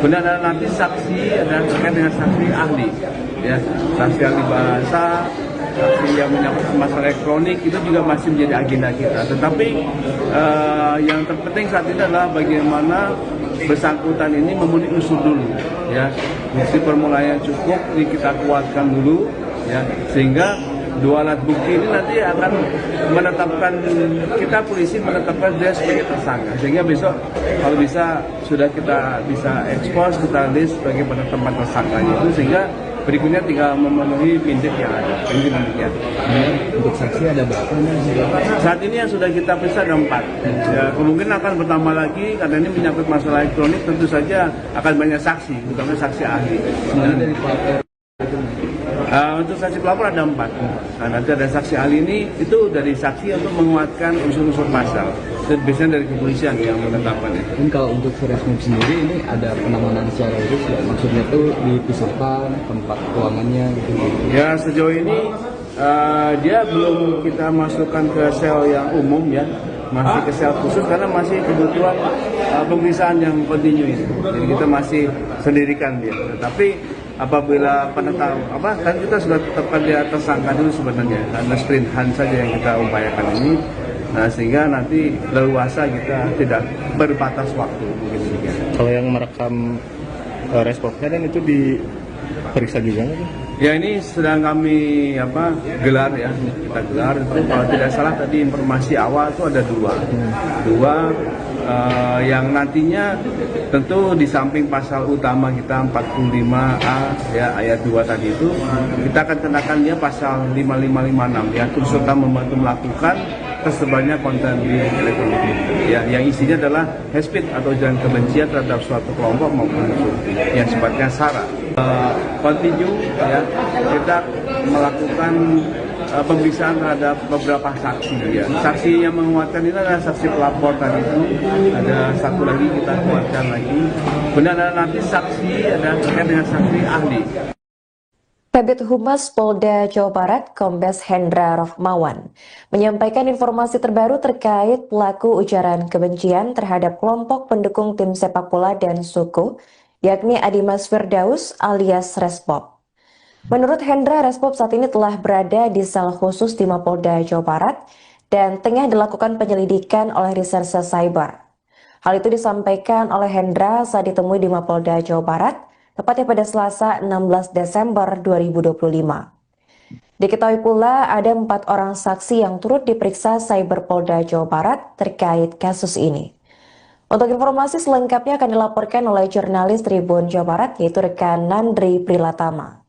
Kemudian ada nanti saksi ada terkait dengan saksi ahli, ya, saksi ahli bahasa, saksi yang menyangkut masalah elektronik itu juga masih menjadi agenda kita. Tetapi yang terpenting saat ini adalah bagaimana bersangkutan ini memenuhi unsur dulu, ya, bukti permulaan yang cukup ini kita kuatkan dulu, ya, sehingga 2 alat bukti ini nanti akan menetapkan, kita polisi menetapkan dia sebagai tersangka, sehingga besok kalau bisa sudah kita bisa ekspos, kita list sebagai penetapan tersangkanya itu, sehingga berikutnya tinggal memenuhi pindik yang ada. Ya. Untuk saksi ada berapa? Saat ini yang sudah kita periksa ada 4. Ya, kemungkinan akan bertambah lagi karena ini menyangkut masalah elektronik, tentu saja akan banyak saksi, terutama saksi ahli. Sebenarnya dari pelapor. Untuk saksi pelapor ada 4. Nah, nanti ada saksi ahli ini itu dari saksi untuk menguatkan unsur-unsur pasal. Dan biasanya dari kepolisian yang menetapkannya. Dan kalau untuk Resbob sendiri ini ada penanganan secara khusus, ya? Maksudnya tuh dipisahkan tempat ruangannya gitu. Ya, sejauh ini dia belum kita masukkan ke sel yang umum, ya, masih ke sel khusus karena masih kebutuhan pemeriksaan yang kontinu ini. Jadi kita masih sendirikan dia. Tetapi apabila kan kita sudah tetapkan dia tersangka dulu sebenarnya, karena sprint hunt saja yang kita upayakan ini. Nah, sehingga nanti leluasa kita tidak berbatas waktu, mungkin demikian. Kalau yang merekam Resbobnya dan itu diperiksa juga nggak? Ya, ini sedang kami gelar, ya, kita gelar. Kalau tidak salah tadi informasi awal itu ada 2 yang nantinya tentu di samping pasal utama kita 45A, ya, ayat 2 tadi itu, kita akan kenakan dia pasal 5556, ya, turut serta membantu melakukan tersebarnya konten di elektronik, ya, yang isinya adalah hate speech atau ujaran kebencian terhadap suatu kelompok maupun unsur yang sifatnya sara. Kontinu, ya, kita melakukan pemeriksaan terhadap beberapa saksi ya. Saksi yang menguatkan ini adalah saksi pelapor tadi itu. Ada satu lagi kita kuatkan lagi. Benar nanti saksi ada terkait dengan saksi ahli. Kabid Humas Polda Jawa Barat, Kombes Hendra Rohmawan, menyampaikan informasi terbaru terkait pelaku ujaran kebencian terhadap kelompok pendukung tim sepak bola dan suku, yakni Adimas Firdaus alias Resbob. Menurut Hendra, Resbob saat ini telah berada di sel khusus di Mapolda Jawa Barat dan tengah dilakukan penyelidikan oleh Reserse Cyber. Hal itu disampaikan oleh Hendra saat ditemui di Mapolda Jawa Barat, tepatnya pada Selasa 16 Desember 2025. Diketahui pula ada 4 orang saksi yang turut diperiksa Cyber Polda Jawa Barat terkait kasus ini. Untuk informasi selengkapnya akan dilaporkan oleh jurnalis Tribun Jawa Barat, yaitu rekan Nandri Prilatama.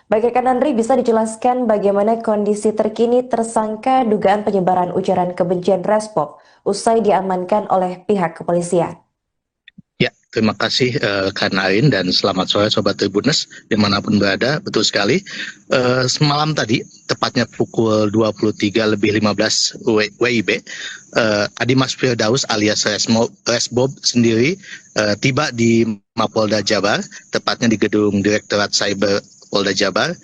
Baik rekan Nandri, bisa dijelaskan bagaimana kondisi terkini tersangka dugaan penyebaran ujaran kebencian Resbob usai diamankan oleh pihak kepolisian? Ya, terima kasih Kak Nain dan selamat sore Sobat Tribuners dimanapun berada. Betul sekali, semalam tadi, tepatnya pukul 23.15 WIB, Adimas Firdaus alias Resbob sendiri tiba di Mapolda Jabar, tepatnya di gedung Direktorat Cyber Polda Jabar,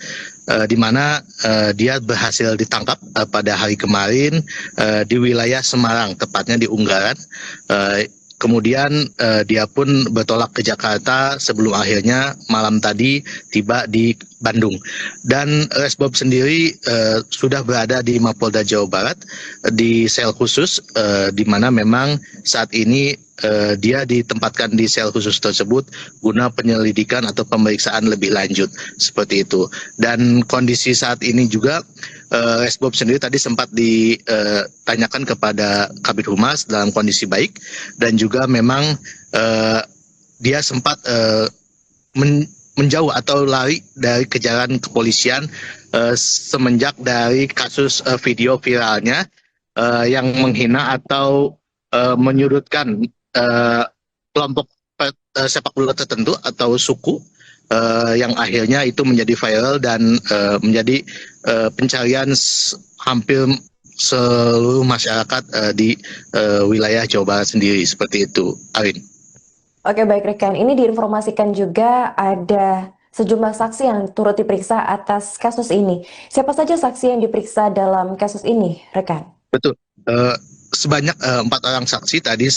di mana dia berhasil ditangkap pada hari kemarin di wilayah Semarang, tepatnya di Unggaran. Kemudian dia pun bertolak ke Jakarta sebelum akhirnya malam tadi tiba di Bandung. Dan Resbob sendiri sudah berada di Mapolda Jawa Barat di sel khusus, di mana memang saat ini dia ditempatkan di sel khusus tersebut guna penyelidikan atau pemeriksaan lebih lanjut seperti itu. Dan kondisi saat ini juga Resbob sendiri tadi sempat ditanyakan kepada Kabid Humas dalam kondisi baik, dan juga memang dia sempat menjauh atau lari dari kejaran kepolisian semenjak dari kasus video viralnya yang menghina atau menyudutkan kelompok sepak bola tertentu atau suku, yang akhirnya itu menjadi viral dan menjadi pencarian hampir seluruh masyarakat di wilayah Jawa Barat sendiri, seperti itu, Arin. Oke, baik rekan, ini diinformasikan juga ada sejumlah saksi yang turut diperiksa atas kasus ini. Siapa saja saksi yang diperiksa dalam kasus ini, rekan? Betul. Sebanyak 4 orang saksi tadi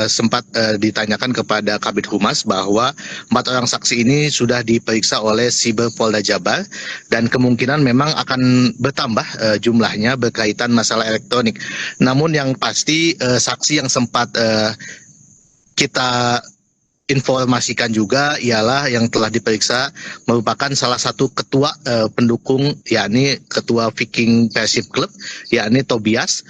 sempat ditanyakan kepada Kabid Humas bahwa 4 orang saksi ini sudah diperiksa oleh Cyber Polda Jabar dan kemungkinan memang akan bertambah jumlahnya berkaitan masalah elektronik. Namun yang pasti saksi yang sempat kita informasikan juga ialah yang telah diperiksa merupakan salah satu ketua pendukung, yakni ketua Viking Persib Club, yakni Tobias,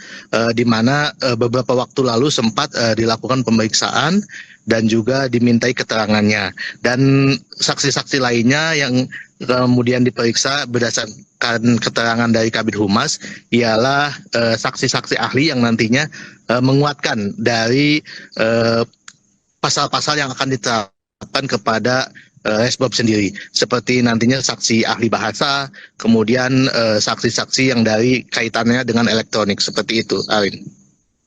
di mana beberapa waktu lalu sempat dilakukan pemeriksaan dan juga dimintai keterangannya. Dan saksi-saksi lainnya yang kemudian diperiksa berdasarkan keterangan dari Kabid Humas ialah saksi-saksi ahli yang nantinya menguatkan dari pasal-pasal yang akan diterapkan kepada Resbob sendiri, seperti nantinya saksi ahli bahasa, kemudian saksi-saksi yang dari kaitannya dengan elektronik, seperti itu, Arin.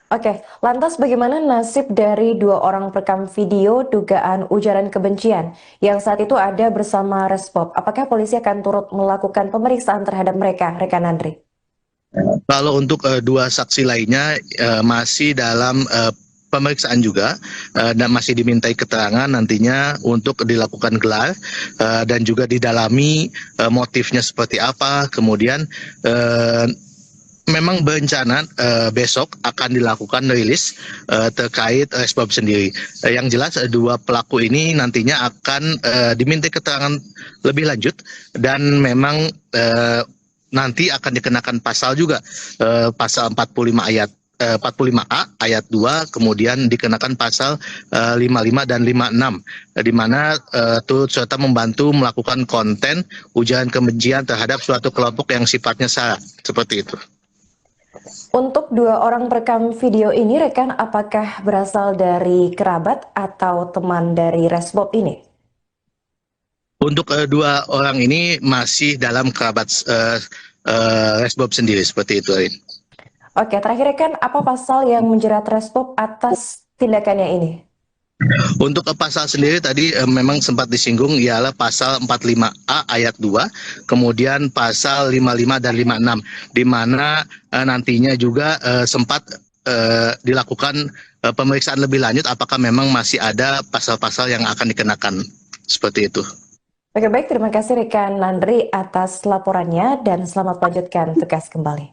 Oke, lantas bagaimana nasib dari 2 orang perekam video dugaan ujaran kebencian yang saat itu ada bersama Resbob? Apakah polisi akan turut melakukan pemeriksaan terhadap mereka, rekan Andri? Kalau untuk 2 saksi lainnya masih dalam pemeriksaan juga dan masih dimintai keterangan nantinya untuk dilakukan gelar dan juga didalami motifnya seperti apa. Kemudian memang berencana besok akan dilakukan rilis terkait Resbob sendiri. Yang jelas 2 pelaku ini nantinya akan dimintai keterangan lebih lanjut dan memang nanti akan dikenakan pasal juga, pasal 45A ayat 2, kemudian dikenakan pasal 55 dan 56, di mana turut serta membantu melakukan konten ujaran kebencian terhadap suatu kelompok yang sifatnya sara, seperti itu. Untuk 2 orang perekam video ini, rekan, apakah berasal dari kerabat atau teman dari Resbob ini? Untuk 2 orang ini masih dalam kerabat Resbob sendiri seperti itu, Arin. Oke, terakhir kan apa pasal yang menjerat Resbob atas tindakannya ini? Untuk pasal sendiri tadi memang sempat disinggung ialah pasal 45A ayat 2, kemudian pasal 55 dan 56, di mana nantinya juga sempat dilakukan pemeriksaan lebih lanjut apakah memang masih ada pasal-pasal yang akan dikenakan, seperti itu. Oke, baik, terima kasih rekan Nandri atas laporannya dan selamat melanjutkan tugas kembali.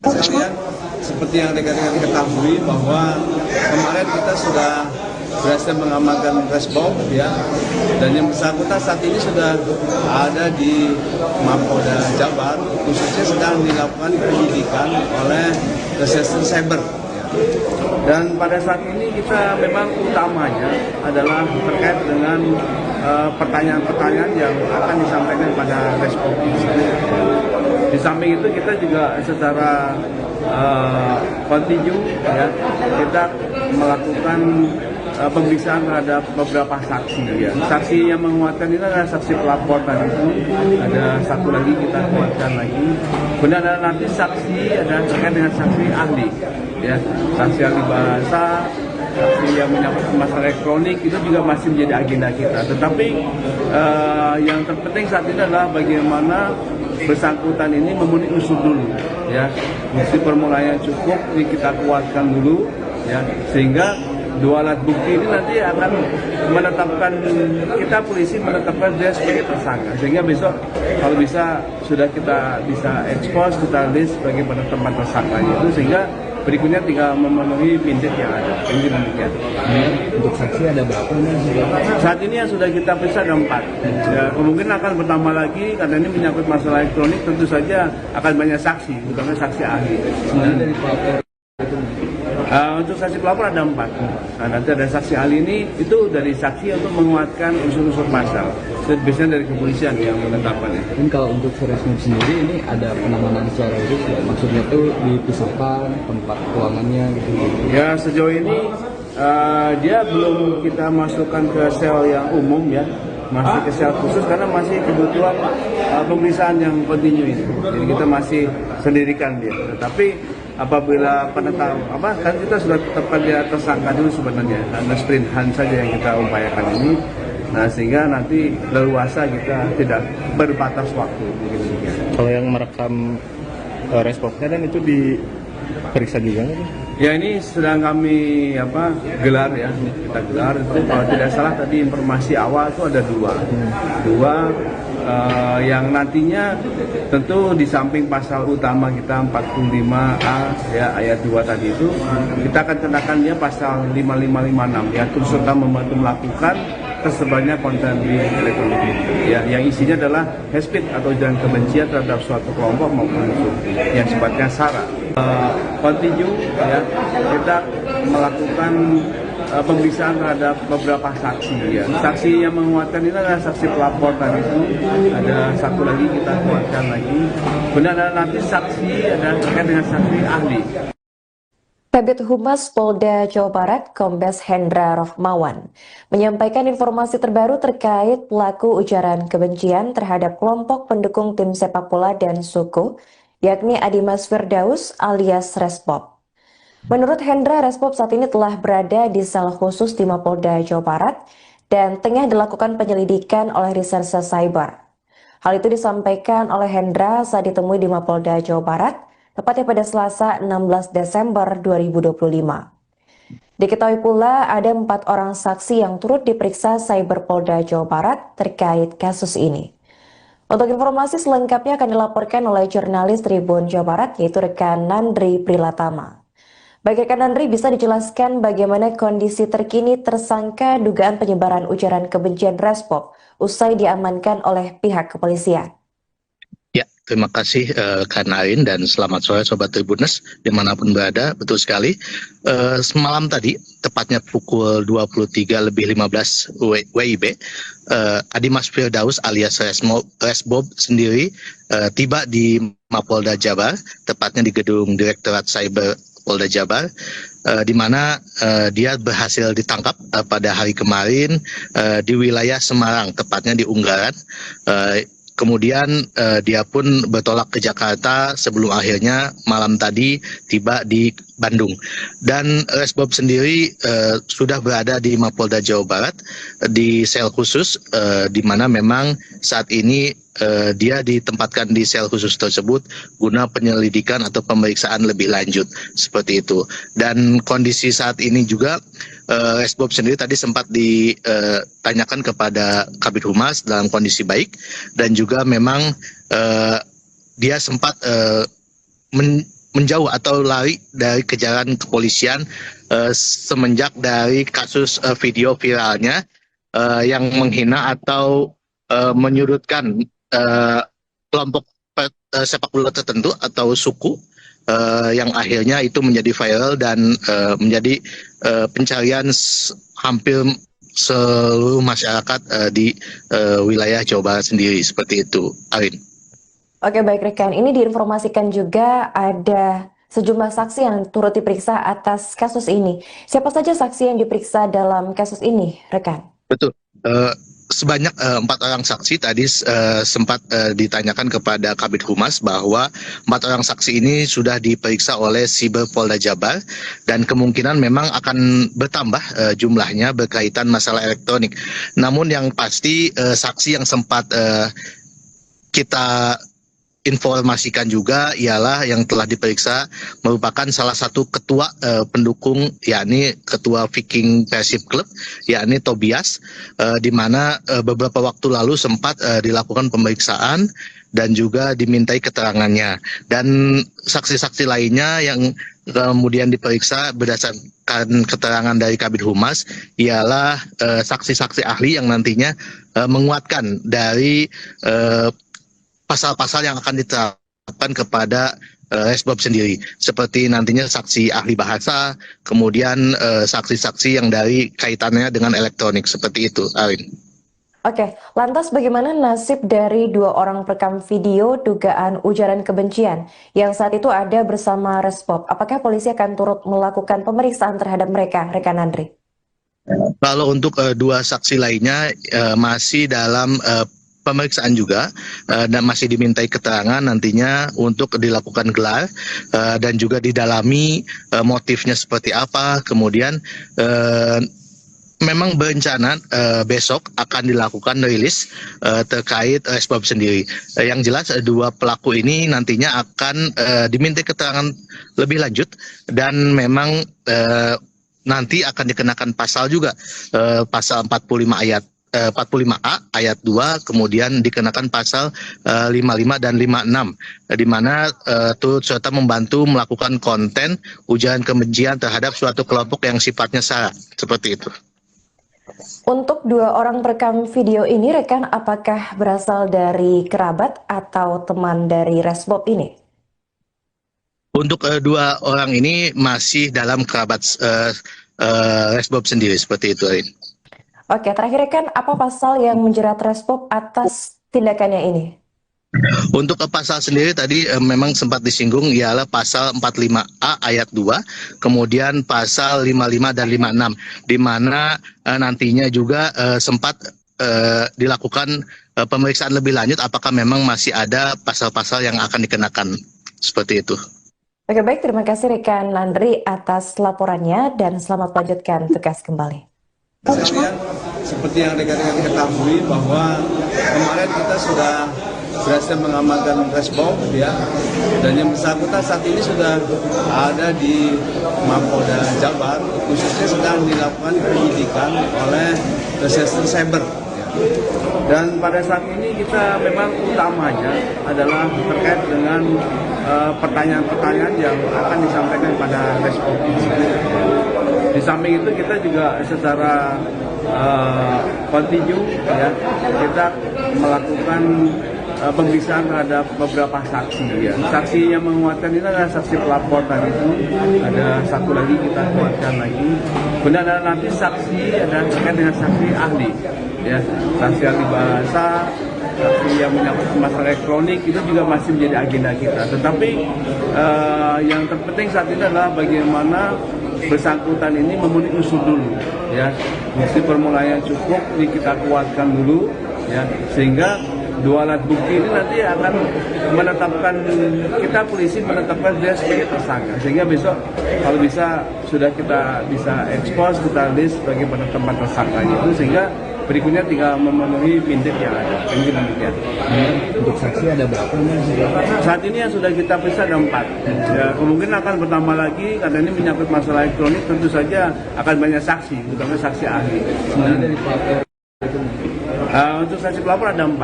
Sekalian, seperti yang rekan-rekan ketahui bahwa kemarin kita sudah berhasil mengamankan Resbob ya, dan yang bersangkutan saat ini sudah ada di Mapolda Jabar, khususnya sedang dilakukan penyidikan oleh Reserse Cyber ya. Dan pada saat ini kita memang utamanya adalah terkait dengan pertanyaan-pertanyaan yang akan disampaikan pada Resbob ini. Di samping itu kita juga secara kontinu ya, kita melakukan pemeriksaan terhadap beberapa saksi ya. Saksi yang menguatkan ini adalah saksi pelapor tadi itu, ada satu lagi kita kuatkan lagi. Kemudian ada nanti saksi ada terkait dengan saksi ahli ya, saksi ahli bahasa, saksi yang menyangkut masalah elektronik itu juga masih menjadi agenda kita. Tetapi yang terpenting saat ini adalah bagaimana bersangkutan ini memenuhi unsur dulu ya, bukti permulaan yang cukup ini kita kuatkan dulu ya, sehingga dua alat bukti ini nanti akan menetapkan, kita polisi menetapkan dia sebagai tersangka, sehingga besok kalau bisa sudah kita bisa expose, kita list sebagai penetapan tersangkanya itu, sehingga berikutnya tinggal memenuhi pinset yang ada. Ini demikian. Untuk saksi ada berapa nih? Saat ini yang sudah kita periksa ada 4. Ya, kemungkinan akan bertambah lagi karena ini menyangkut masalah elektronik, tentu saja akan banyak saksi, terutama saksi ahli. Semuanya dari pelapor itu. Untuk saksi pelapor ada 4. Nah, nanti ada saksi ahli ini, itu dari saksi untuk menguatkan unsur-unsur pasal. Biasanya dari kepolisian yang menetapkannya. Dan kalau untuk Resbob sendiri ini ada penanganan secara khusus ya? Maksudnya tuh dipisahkan tempat ruangannya gitu. Ya, sejauh ini dia belum kita masukkan ke sel yang umum ya, masih ke sel khusus karena masih kebutuhan pemeriksaan yang kontinu ini. Jadi kita masih sendirikan dia. Tetapi apabila penetap kan kita sudah tetapkan dia tersangka dulu sebenarnya, hanya sprint hunt saja yang kita upayakan ini. Nah, sehingga nanti leluasa kita tidak berbatas waktu. Kalau yang merekam Resbobnya dan itu diperiksa juga nggak? Ya, ini sedang kami gelar ya, kita gelar itu kalau tidak salah tadi informasi awal itu ada dua yang nantinya tentu di samping pasal utama kita 45A ya ayat 2 tadi itu, kita akan kenakan dia pasal 5556 ya, turut serta membantu melakukan tersebarnya konten di elektronik ya, yang isinya adalah hate speech atau ujaran kebencian terhadap suatu kelompok maupun yang sifatnya sara. Kontinu ya, kita melakukan pemeriksaan terhadap beberapa saksi ya. Saksi yang menguatkan ini adalah saksi pelapor tadi itu, ada satu lagi kita kuatkan lagi. Kemudian ada nanti saksi ada terkait dengan saksi ahli. Kabid Humas Polda Jawa Barat, Kombes Hendra Rohmawan, menyampaikan informasi terbaru terkait pelaku ujaran kebencian terhadap kelompok pendukung tim sepak bola dan suku, yakni Adimas Firdaus alias Resbob. Menurut Hendra, Resbob saat ini telah berada di sel khusus di Mapolda Jawa Barat dan tengah dilakukan penyelidikan oleh Reserse Cyber. Hal itu disampaikan oleh Hendra saat ditemui di Mapolda Jawa Barat, tepatnya pada Selasa 16 Desember 2025. Diketahui pula ada 4 orang saksi yang turut diperiksa Cyber Polda Jawa Barat terkait kasus ini. Untuk informasi selengkapnya akan dilaporkan oleh jurnalis Tribun Jawa Barat, yaitu rekan Nandri Prilatama. Baik rekan Nandri, bisa dijelaskan bagaimana kondisi terkini tersangka dugaan penyebaran ujaran kebencian Resbob usai diamankan oleh pihak kepolisian? Ya, terima kasih Kak Narin dan selamat sore Sobat Tribuners dimanapun berada. Betul sekali, semalam tadi, tepatnya pukul 23.15 WIB, Adimas Firdaus alias Resbob sendiri tiba di Mapolda Jabar, tepatnya di gedung Direktorat Cyber Polda Jabar, di mana dia berhasil ditangkap pada hari kemarin di wilayah Semarang, tepatnya di Unggaran. Kemudian dia pun bertolak ke Jakarta sebelum akhirnya malam tadi tiba di Bandung. Dan Resbob sendiri sudah berada di Mapolda Jawa Barat di sel khusus, di mana memang saat ini dia ditempatkan di sel khusus tersebut guna penyelidikan atau pemeriksaan lebih lanjut seperti itu. Dan kondisi saat ini juga Resbob sendiri tadi sempat ditanyakan kepada Kabid Humas dalam kondisi baik, dan juga memang dia sempat menjauh atau lari dari kejaran kepolisian semenjak dari kasus video viralnya yang menghina atau menyudutkan kelompok sepak bola tertentu atau suku, yang akhirnya itu menjadi viral dan menjadi pencarian hampir seluruh masyarakat di wilayah Jawa Barat sendiri seperti itu, Arin. Oke, baik rekan, ini diinformasikan juga ada sejumlah saksi yang turut diperiksa atas kasus ini. Siapa saja saksi yang diperiksa dalam kasus ini, rekan? Betul. Sebanyak 4 orang saksi tadi sempat ditanyakan kepada Kabid Humas bahwa 4 orang saksi ini sudah diperiksa oleh Siber Polda Jabar, dan kemungkinan memang akan bertambah jumlahnya berkaitan masalah elektronik. Namun yang pasti saksi yang sempat kita informasikan juga ialah yang telah diperiksa merupakan salah satu ketua pendukung, yakni ketua Viking Persib Club, yakni Tobias, di mana beberapa waktu lalu sempat dilakukan pemeriksaan dan juga dimintai keterangannya. Dan saksi-saksi lainnya yang kemudian diperiksa berdasarkan keterangan dari Kabid Humas ialah saksi-saksi ahli yang nantinya menguatkan dari pasal-pasal yang akan diterapkan kepada Resbob sendiri, seperti nantinya saksi ahli bahasa, kemudian saksi-saksi yang dari kaitannya dengan elektronik, seperti itu, Arin. Oke, lantas bagaimana nasib dari 2 orang perekam video dugaan ujaran kebencian yang saat itu ada bersama Resbob? Apakah polisi akan turut melakukan pemeriksaan terhadap mereka, rekan Andri? Kalau untuk 2 saksi lainnya masih dalam pemeriksaan juga, dan masih dimintai keterangan nantinya untuk dilakukan gelar dan juga didalami motifnya seperti apa. Kemudian memang berencana besok akan dilakukan rilis terkait Resbob sendiri. Yang jelas 2 pelaku ini nantinya akan dimintai keterangan lebih lanjut, dan memang nanti akan dikenakan pasal juga, pasal 45A ayat 2, kemudian dikenakan pasal 55 dan 56, di mana turut serta membantu melakukan konten ujaran kebencian terhadap suatu kelompok yang sifatnya sara, seperti itu. Untuk 2 orang perekam video ini, rekan, apakah berasal dari kerabat atau teman dari Resbob ini? Untuk 2 orang ini masih dalam kerabat Resbob sendiri, seperti itu, Arin. Oke, terakhir rekan, apa pasal yang menjerat Resbob atas tindakannya ini? Untuk pasal sendiri tadi memang sempat disinggung, ialah pasal 45A ayat 2, kemudian pasal 55 dan 56, di mana nantinya juga sempat dilakukan pemeriksaan lebih lanjut apakah memang masih ada pasal-pasal yang akan dikenakan, seperti itu. Oke, baik, terima kasih rekan Landry atas laporannya dan selamat melanjutkan tugas kembali. Sekalian, seperti yang rekan-rekan ketahui bahwa kemarin kita sudah berhasil mengamankan Resbob, ya, dan yang bersangkutan saat ini sudah ada di Mapolda Jabar, khususnya sedang dilakukan penyidikan oleh Reserse Cyber. Dan pada saat ini kita memang utamanya adalah terkait dengan pertanyaan-pertanyaan yang akan disampaikan pada Resbob. Di samping itu kita juga secara kontinu, ya, kita melakukan pemeriksaan terhadap beberapa saksi, ya. Saksi yang menguatkan ini adalah saksi pelapor tadi itu, ada satu lagi kita kuatkan lagi. Kemudian ada nanti saksi ada terkait dengan saksi ahli, ya, saksi ahli bahasa, saksi yang menyangkut masalah elektronik, itu juga masih menjadi agenda kita. Tetapi yang terpenting saat ini adalah bagaimana bersangkutan ini memenuhi unsur dulu, ya, bukti permulaan yang cukup ini kita kuatkan dulu, ya, sehingga dua alat bukti ini nanti akan menetapkan, kita polisi menetapkan dia sebagai tersangka, sehingga besok kalau bisa sudah kita bisa expose, kita list sebagai penetapan tersangkanya itu, sehingga berikutnya tinggal memenuhi pindik yang ada. Mungkin demikian. Untuk saksi ada berapa nih? Saat ini yang sudah kita periksa ada 4. Ya, kemungkinan akan bertambah lagi karena ini menyangkut masalah elektronik, tentu saja akan banyak saksi, terutama saksi ahli. Dari pelapor Untuk saksi pelapor ada 4.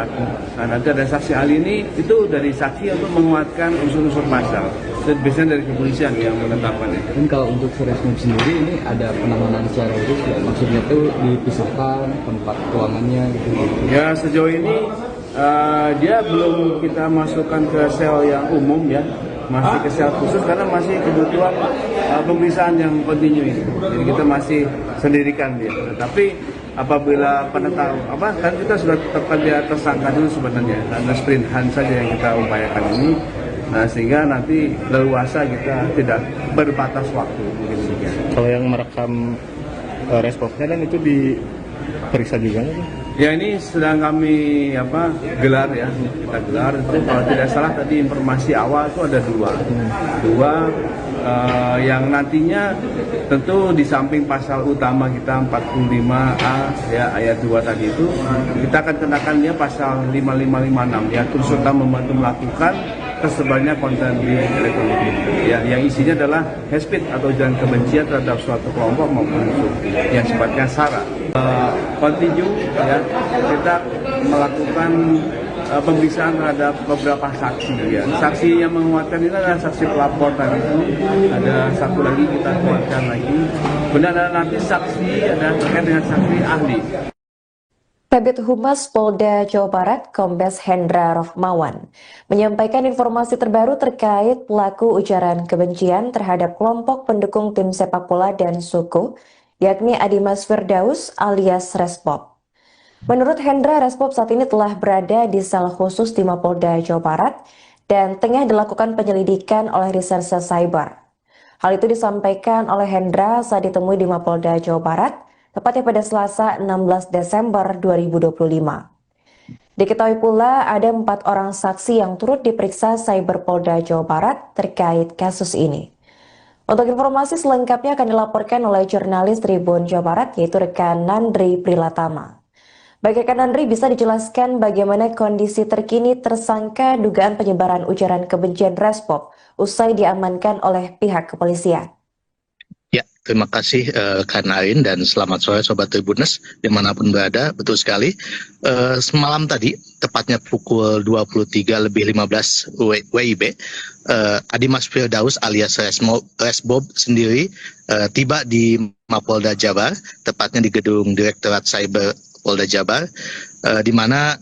Nah, nanti ada saksi ahli ini itu dari saksi untuk menguatkan unsur-unsur pasal. Biasanya dari kepolisian yang menetapkan itu. Dan kalau untuk Resmob sendiri ini ada penanganan secara khusus ya? Maksudnya tuh dipisahkan tempat ruangannya gitu. Ya, sejauh ini dia belum kita masukkan ke sel yang umum ya, masih ke sel khusus karena masih kebutuhan pemeriksaan yang kontinu ini. Jadi kita masih sendirikan dia. Tapi apabila penetapan kan kita sudah tetapkan dia tersangka dulu sebenarnya, ada sprint hunt saja yang kita upayakan ini. Nah, sehingga nanti leluasa kita tidak berbatas waktu mungkin demikian. Kalau yang merekam responnya dan itu diperiksa juga nggak? Ya, ini sedang kami gelar ya, kita gelar itu kalau tidak salah tadi informasi awal itu ada dua yang nantinya tentu di samping pasal utama kita 45A ya ayat 2 tadi itu kita akan kenakan dia pasal 5556 ya, turut serta membantu melakukan tersebarnya konten di elektronik ya, yang isinya adalah hate speech atau ujaran kebencian terhadap suatu kelompok maupun suku yang sifatnya sara. Kontinu ya, kita melakukan pemeriksaan terhadap beberapa saksi ya. Saksi yang menguatkan ini adalah saksi pelapor tadi itu, ada satu lagi kita kuatkan lagi. Kemudian ada nanti saksi ada terkait dengan saksi ahli. Kabid Humas Polda Jawa Barat, Kombes Hendra Rohmawan, menyampaikan informasi terbaru terkait pelaku ujaran kebencian terhadap kelompok pendukung tim sepak bola dan suku, yakni Adimas Firdaus alias Resmob. Menurut Hendra, Resmob saat ini telah berada di sel khusus di Mapolda Jawa Barat dan tengah dilakukan penyelidikan oleh Reserse Cyber. Hal itu disampaikan oleh Hendra saat ditemui di Mapolda Jawa Barat, tepatnya pada Selasa 16 Desember 2025. Diketahui pula ada 4 orang saksi yang turut diperiksa Cyber Polda Jawa Barat terkait kasus ini. Untuk informasi selengkapnya akan dilaporkan oleh jurnalis Tribun Jawa Barat, yaitu rekan Nandri Prilatama. Baik rekan Nandri, bisa dijelaskan bagaimana kondisi terkini tersangka dugaan penyebaran ujaran kebencian Resmob usai diamankan oleh pihak kepolisian? Ya, terima kasih Kak Narin dan selamat sore Sobat Tribuners dimanapun berada. Betul sekali, semalam tadi, tepatnya pukul 23.15 WIB, Adimas Firdaus alias Resmob sendiri tiba di Mapolda Jabar, tepatnya di gedung Direktorat Cyber Polda Jabar, di mana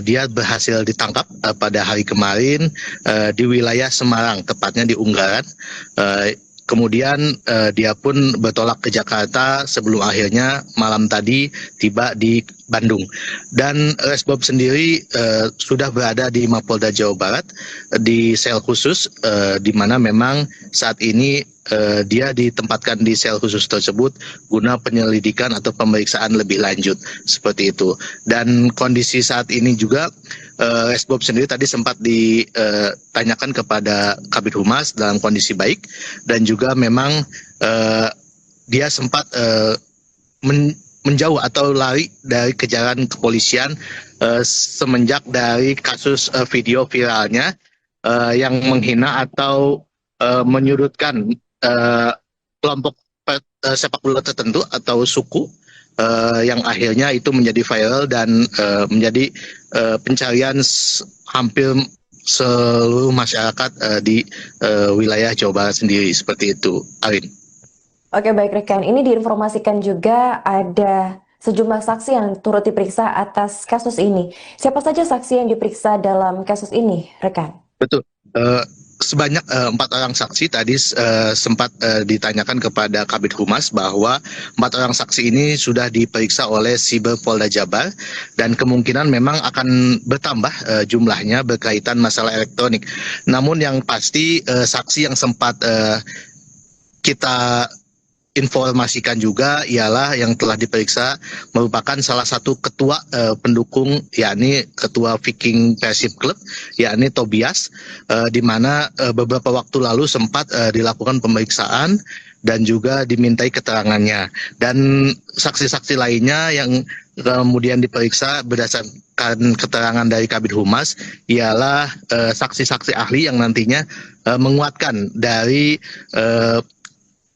dia berhasil ditangkap pada hari kemarin di wilayah Semarang, tepatnya di Unggaran. Kemudian dia pun bertolak ke Jakarta sebelum akhirnya malam tadi tiba di Bandung. Dan Resmob sendiri sudah berada di Mapolda Jawa Barat di sel khusus, di mana memang saat ini dia ditempatkan di sel khusus tersebut guna penyelidikan atau pemeriksaan lebih lanjut seperti itu. Dan kondisi saat ini juga Resmob sendiri tadi sempat ditanyakan kepada Kabid Humas dalam kondisi baik, dan juga memang dia sempat menjauh atau lari dari kejaran kepolisian semenjak dari kasus video viralnya yang menghina atau menyudutkan kelompok sepak bola tertentu atau suku, yang akhirnya itu menjadi viral dan menjadi pencarian hampir seluruh masyarakat di wilayah Jawa Barat sendiri, seperti itu, Arin. Oke, baik rekan, ini diinformasikan juga ada sejumlah saksi yang turut diperiksa atas kasus ini. Siapa saja saksi yang diperiksa dalam kasus ini, rekan? Betul. Sebanyak 4 orang saksi tadi sempat ditanyakan kepada Kabid Humas bahwa 4 orang saksi ini sudah diperiksa oleh Siber Polda Jabar dan kemungkinan memang akan bertambah jumlahnya berkaitan masalah elektronik. Namun yang pasti saksi yang sempat kita informasikan juga ialah yang telah diperiksa merupakan salah satu ketua pendukung, yakni ketua Viking Persib Club, yakni Tobias, di mana beberapa waktu lalu sempat dilakukan pemeriksaan dan juga dimintai keterangannya. Dan saksi-saksi lainnya yang kemudian diperiksa berdasarkan keterangan dari Kabid Humas ialah saksi-saksi ahli yang nantinya menguatkan dari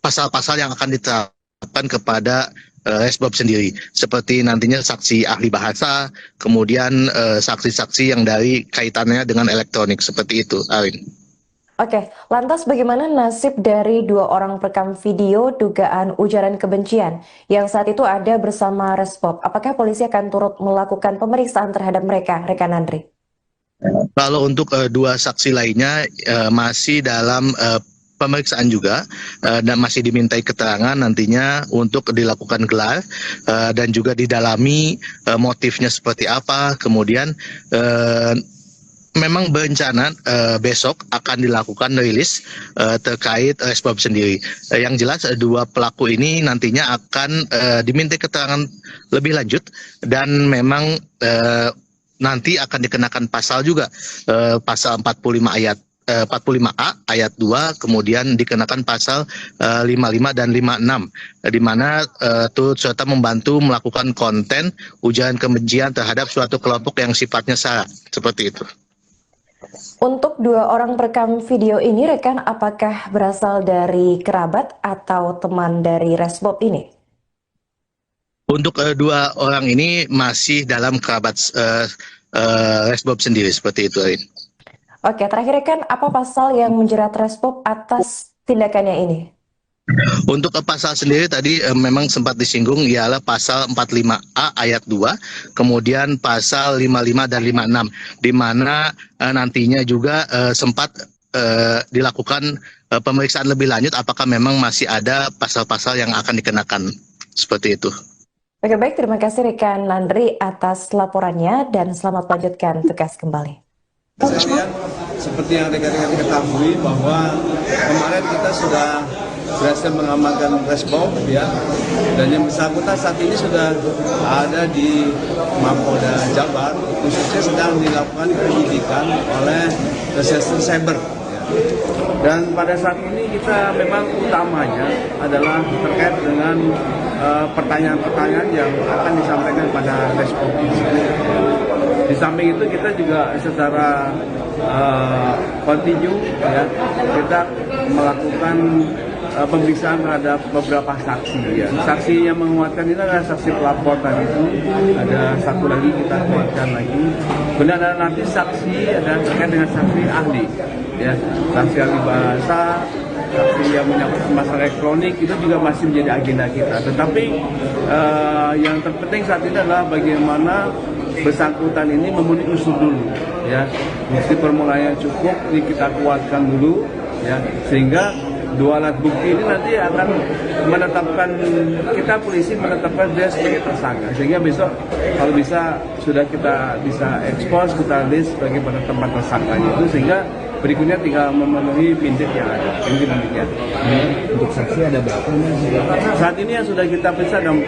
pasal-pasal yang akan diterapkan kepada Resbob sendiri, seperti nantinya saksi ahli bahasa, kemudian saksi-saksi yang dari kaitannya dengan elektronik, seperti itu, Arin. Oke, lantas bagaimana nasib dari 2 orang perekam video dugaan ujaran kebencian yang saat itu ada bersama Resbob? Apakah polisi akan turut melakukan pemeriksaan terhadap mereka, rekan Andri? Kalau untuk 2 saksi lainnya masih dalam pemeriksaan juga dan masih dimintai keterangan nantinya untuk dilakukan gelar dan juga didalami motifnya seperti apa. Kemudian memang berencana besok akan dilakukan rilis terkait Resbob sendiri. Yang jelas 2 pelaku ini nantinya akan dimintai keterangan lebih lanjut dan memang nanti akan dikenakan pasal juga pasal 45A ayat 2, kemudian dikenakan pasal 55 dan 56, di mana turut serta membantu melakukan konten ujaran kebencian terhadap suatu kelompok yang sifatnya sara, seperti itu. Untuk 2 orang perekam video ini, rekan, apakah berasal dari kerabat atau teman dari Resbob ini? Untuk 2 orang ini masih dalam kerabat Resbob sendiri, seperti itu, Arin. Oke, terakhir rekan, apa pasal yang menjerat Resbob atas tindakannya ini? Untuk pasal sendiri tadi memang sempat disinggung ialah pasal 45A ayat 2, kemudian pasal 55 dan 56, di mana nantinya juga sempat dilakukan pemeriksaan lebih lanjut apakah memang masih ada pasal-pasal yang akan dikenakan, seperti itu. Oke, baik, terima kasih rekan Andri atas laporannya dan selamat melanjutkan tugas kembali. Sekalian, seperti yang rekan-rekan ketahui bahwa kemarin kita sudah berhasil mengamankan Resbob, ya, dan yang bersangkutan saat ini sudah ada di Mapolda Jabar, khususnya sedang dilakukan penyidikan oleh Reserse Cyber. Dan pada saat ini kita memang utamanya adalah terkait dengan pertanyaan-pertanyaan yang akan disampaikan pada Resbob. Di samping itu kita juga secara kontinu, ya, kita melakukan pemeriksaan terhadap beberapa saksi, ya. Saksi yang menguatkan ini adalah saksi pelapor tadi itu, ada satu lagi kita kuatkan lagi. Kemudian ada nanti saksi ada terkait dengan saksi ahli, ya, saksi ahli bahasa, saksi yang menyangkut masalah elektronik itu juga masih menjadi agenda kita. Tetapi yang terpenting saat ini adalah bagaimana bersangkutan ini memenuhi unsur dulu, ya, bukti permulaan yang cukup ini kita kuatkan dulu, ya, sehingga 2 alat bukti ini nanti akan menetapkan, kita polisi menetapkan dia sebagai tersangka, sehingga besok kalau bisa sudah kita bisa ekspos, kita list sebagai tempat tersangkanya itu, sehingga berikutnya tinggal memenuhi pindik yang ada. Ini demikian. Untuk saksi ada berapa nih? Saat ini yang sudah kita periksa ada 4.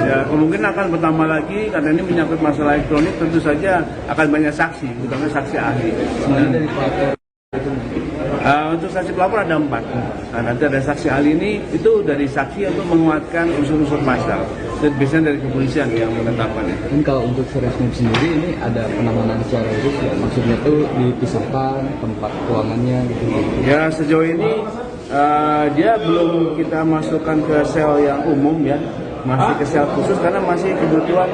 Ya, kemungkinan akan bertambah lagi karena ini menyangkut masalah elektronik, tentu saja akan banyak saksi, terutama saksi ahli. Dari pelapor. Untuk saksi pelapor ada 4. Nah, nanti ada saksi ahli ini itu dari saksi untuk menguatkan unsur-unsur pasal. Dan biasanya dari kepolisian yang menetapkannya. Dan kalau untuk Resbob sendiri ini ada penanganan secara khusus, ya? Maksudnya tuh dipisahkan tempat keuangannya gitu. Ya, sejauh ini dia belum kita masukkan ke sel yang umum, ya, masih ke sel khusus karena masih kebutuhan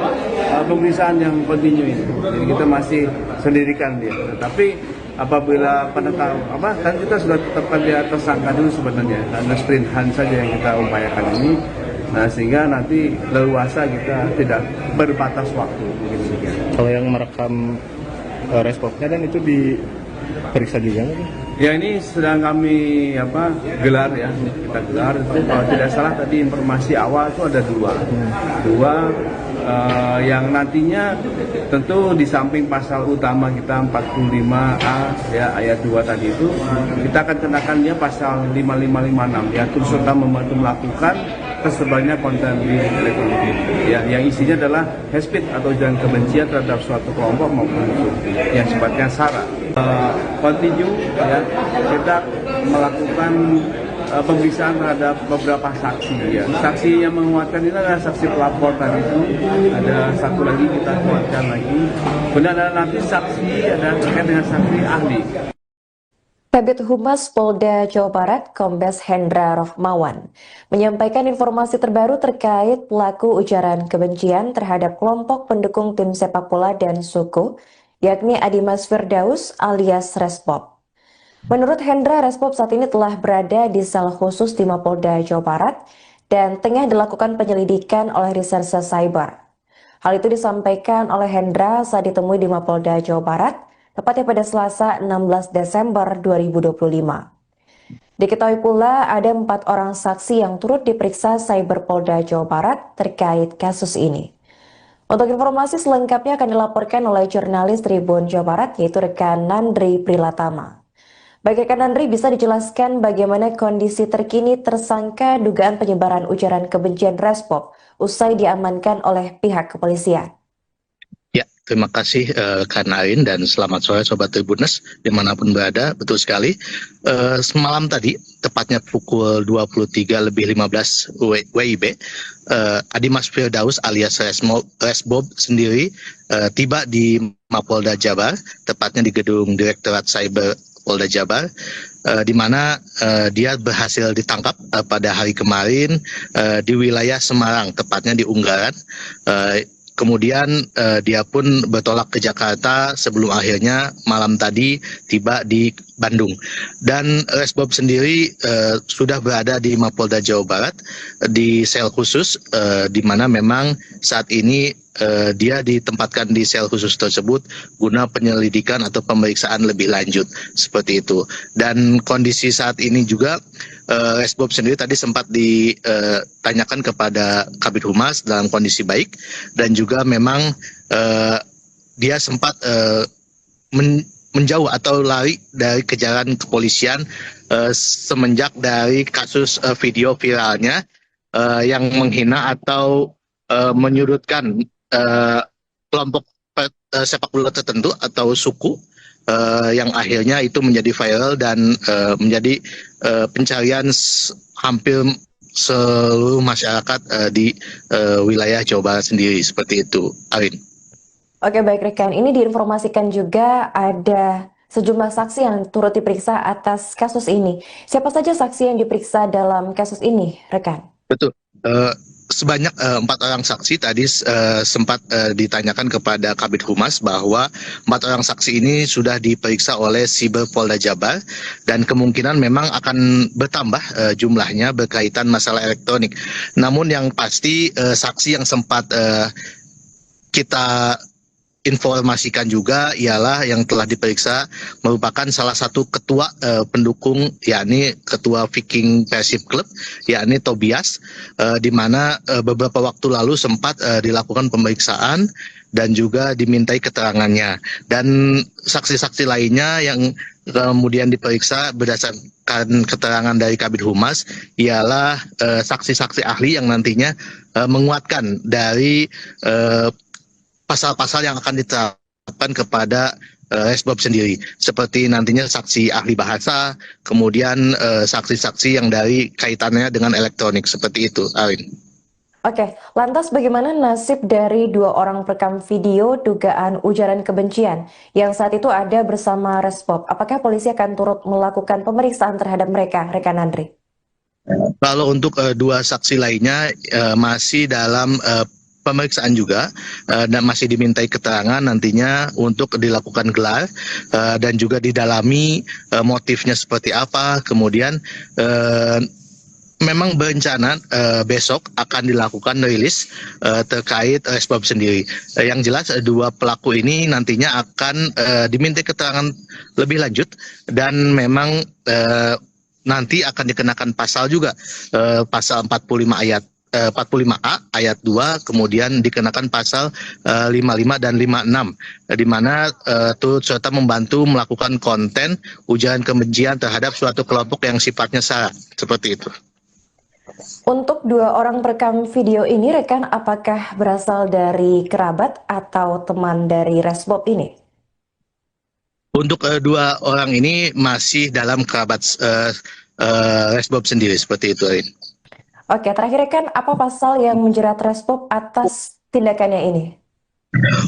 pemeriksaan yang kontinu ini. Jadi kita masih sendirikan dia. Tapi apabila kan kita sudah tetapkan dia tersangka dulu sebenarnya, karena sprint hunt saja yang kita upayakan ini. Nah, sehingga nanti leluasa kita tidak berbatas waktu. Kalau yang merekam Resbobnya dan itu diperiksa juga nggak? Ya, ini sedang kami gelar ya, kita gelar itu kalau tidak salah tadi informasi awal itu ada dua yang nantinya tentu di samping pasal utama kita 45A ya ayat 2 tadi itu kita akan kenakan dia pasal 5556 ya turut serta membantu melakukan tersebarnya konten di elektronik ya yang isinya adalah hate speech atau ujaran kebencian terhadap suatu kelompok maupun suku yang sifatnya sara. Continue ya kita melakukan pemeriksaan terhadap beberapa saksi ya. Saksi yang menguatkan ini adalah saksi pelapor tadi itu. Ada satu lagi kita kuatkan lagi. Kemudian ada nanti saksi ada terkait dengan saksi ahli. Kabid Humas Polda Jawa Barat, Kombes Hendra Rohmawan, menyampaikan informasi terbaru terkait pelaku ujaran kebencian terhadap kelompok pendukung tim sepak bola dan suku, yakni Adimas Firdaus alias Resbob. Menurut Hendra, Resbob saat ini telah berada di sel khusus di Mapolda Jawa Barat dan tengah dilakukan penyelidikan oleh Reserse Cyber. Hal itu disampaikan oleh Hendra saat ditemui di Mapolda Jawa Barat, tepatnya pada Selasa 16 Desember 2025. Diketahui pula ada 4 orang saksi yang turut diperiksa Cyber Polda Jawa Barat terkait kasus ini. Untuk informasi selengkapnya akan dilaporkan oleh jurnalis Tribun Jawa Barat yaitu rekan Nandri Prilatama. Baik rekan Nandri, bisa dijelaskan bagaimana kondisi terkini tersangka dugaan penyebaran ujaran kebencian Resbob usai diamankan oleh pihak kepolisian? Ya, terima kasih Kak Narin dan selamat sore Sobat Tribuners dimanapun berada. Betul sekali, semalam tadi, tepatnya pukul 23.15 WIB, Adimas Firdaus alias Resbob sendiri tiba di Mapolda Jabar, tepatnya di gedung Direktorat Cyber Polda Jabar, di mana dia berhasil ditangkap pada hari kemarin di wilayah Semarang, tepatnya di Unggaran. Kemudian dia pun bertolak ke Jakarta sebelum akhirnya malam tadi tiba di Bandung. Dan Resbob sendiri sudah berada di Mapolda Jawa Barat di sel khusus, di mana memang saat ini dia ditempatkan di sel khusus tersebut guna penyelidikan atau pemeriksaan lebih lanjut seperti itu. Dan kondisi saat ini juga Resbob sendiri tadi sempat ditanyakan kepada Kabid Humas dalam kondisi baik dan juga memang dia sempat menjauh atau lari dari kejaran kepolisian semenjak dari kasus video viralnya yang menghina atau menyudutkan kelompok sepak bola tertentu atau suku yang akhirnya itu menjadi viral dan menjadi pencarian hampir seluruh masyarakat di wilayah Jawa Barat sendiri seperti itu, Arin. Oke, baik rekan, ini diinformasikan juga ada sejumlah saksi yang turut diperiksa atas kasus ini. Siapa saja saksi yang diperiksa dalam kasus ini, rekan? Betul. Sebanyak 4 orang saksi tadi sempat ditanyakan kepada Kabid Humas bahwa 4 orang saksi ini sudah diperiksa oleh Siber Polda Jabar dan kemungkinan memang akan bertambah jumlahnya berkaitan masalah elektronik. Namun yang pasti saksi yang sempat kita informasikan juga ialah yang telah diperiksa merupakan salah satu ketua pendukung, yakni ketua Viking Persib Club, yakni Tobias, di mana beberapa waktu lalu sempat dilakukan pemeriksaan dan juga dimintai keterangannya. Dan saksi-saksi lainnya yang kemudian diperiksa berdasarkan keterangan dari Kabid Humas ialah saksi-saksi ahli yang nantinya menguatkan dari pasal-pasal yang akan diterapkan kepada Resbob sendiri, seperti nantinya saksi ahli bahasa, kemudian saksi-saksi yang dari kaitannya dengan elektronik, seperti itu, Arin. Oke, lantas bagaimana nasib dari 2 orang perekam video dugaan ujaran kebencian yang saat itu ada bersama Resbob? Apakah polisi akan turut melakukan pemeriksaan terhadap mereka, rekan Andri? Kalau untuk 2 saksi lainnya masih dalam pemeriksaan juga dan masih dimintai keterangan nantinya untuk dilakukan gelar dan juga didalami motifnya seperti apa, kemudian memang berencana besok akan dilakukan rilis terkait resbab sendiri. Yang jelas dua pelaku ini nantinya akan diminta keterangan lebih lanjut dan memang nanti akan dikenakan pasal juga, pasal 45A ayat 2, kemudian dikenakan pasal 55 dan 56, di mana turut serta membantu melakukan konten ujaran kebencian terhadap suatu kelompok yang sifatnya sara, seperti itu. Untuk dua orang perekam video ini, rekan, apakah berasal dari kerabat atau teman dari resbob ini? Untuk dua orang ini masih dalam kerabat resbob sendiri, seperti itu, Arin. Oke, terakhir rekan, apa pasal yang menjerat resbob atas tindakannya ini?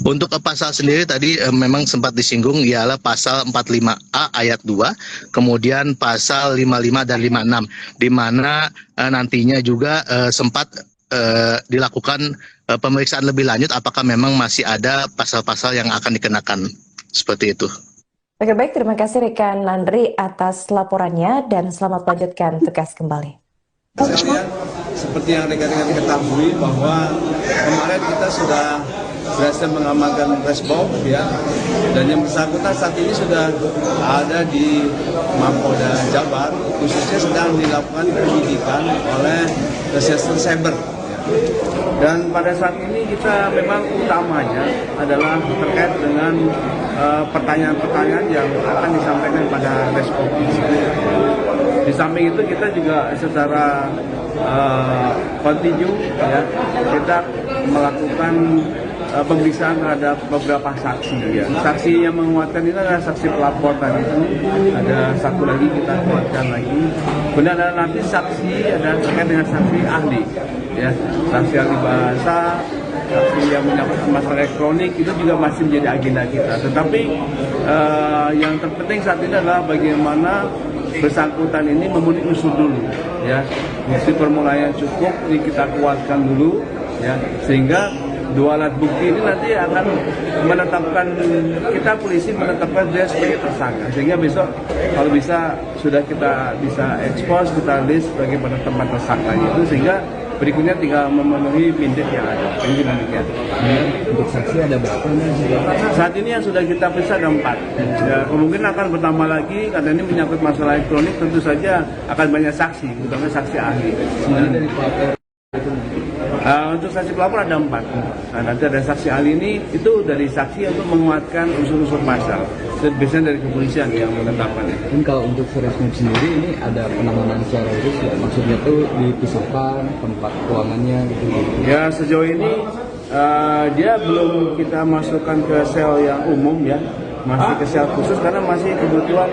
Untuk pasal sendiri tadi memang sempat disinggung, ialah pasal 45A ayat 2, kemudian pasal 55 dan 56, di mana nantinya juga sempat dilakukan pemeriksaan lebih lanjut apakah memang masih ada pasal-pasal yang akan dikenakan, seperti itu. Oke, baik, terima kasih rekan Landry atas laporannya dan selamat melanjutkan tugas kembali. Seperti yang rekan-rekan ketahui bahwa kemarin kita sudah berhasil mengamankan resbob ya, dan yang bersangkutan saat ini sudah ada di Mapolda Jabar, khususnya sedang dilakukan penyidikan oleh Reserse Cyber. Dan pada saat ini kita memang utamanya adalah terkait dengan pertanyaan-pertanyaan yang akan disampaikan pada resbob ini. Di samping itu kita juga secara kontinu ya, kita melakukan pemeriksaan terhadap beberapa saksi ya. Saksi yang menguatkan ini adalah saksi pelapor tadi itu. Ada satu lagi kita kuatkan lagi. Kemudian ada nanti saksi ada terkait dengan saksi ahli ya. Saksi ahli bahasa, saksi yang menyangkut masalah elektronik itu juga masih menjadi agenda kita. Tetapi yang terpenting saat ini adalah bagaimana bersangkutan ini memenuhi unsur dulu ya. Bukti permulaan yang cukup ini kita kuatkan dulu ya, sehingga dua alat bukti ini nanti akan menetapkan, kita polisi menetapkan dia sebagai tersangka, sehingga besok kalau bisa sudah kita bisa expose, kita list sebagai penetapan tersangka itu, sehingga berikutnya tinggal memenuhi pindik yang ada. Ini demikian. Untuk saksi ada berapa nih? Saat ini yang sudah kita periksa ada 4. Ya, kemungkinan akan bertambah lagi karena ini menyangkut masalah elektronik, tentu saja akan banyak saksi, terutama saksi ahli. Semuanya dari pelapor. Untuk saksi pelapor ada 4. Nah, nanti ada saksi ahli ini itu dari saksi untuk menguatkan unsur-unsur pasal. Biasanya dari kepolisian yang menetapkannya. Dan kalau untuk resbob sendiri ini ada penanganan secara khusus ya? Maksudnya tuh dipisahkan tempat ruangannya gitu. Ya sejauh ini dia belum kita masukkan ke sel yang umum ya, masih ke sel khusus karena masih kebutuhan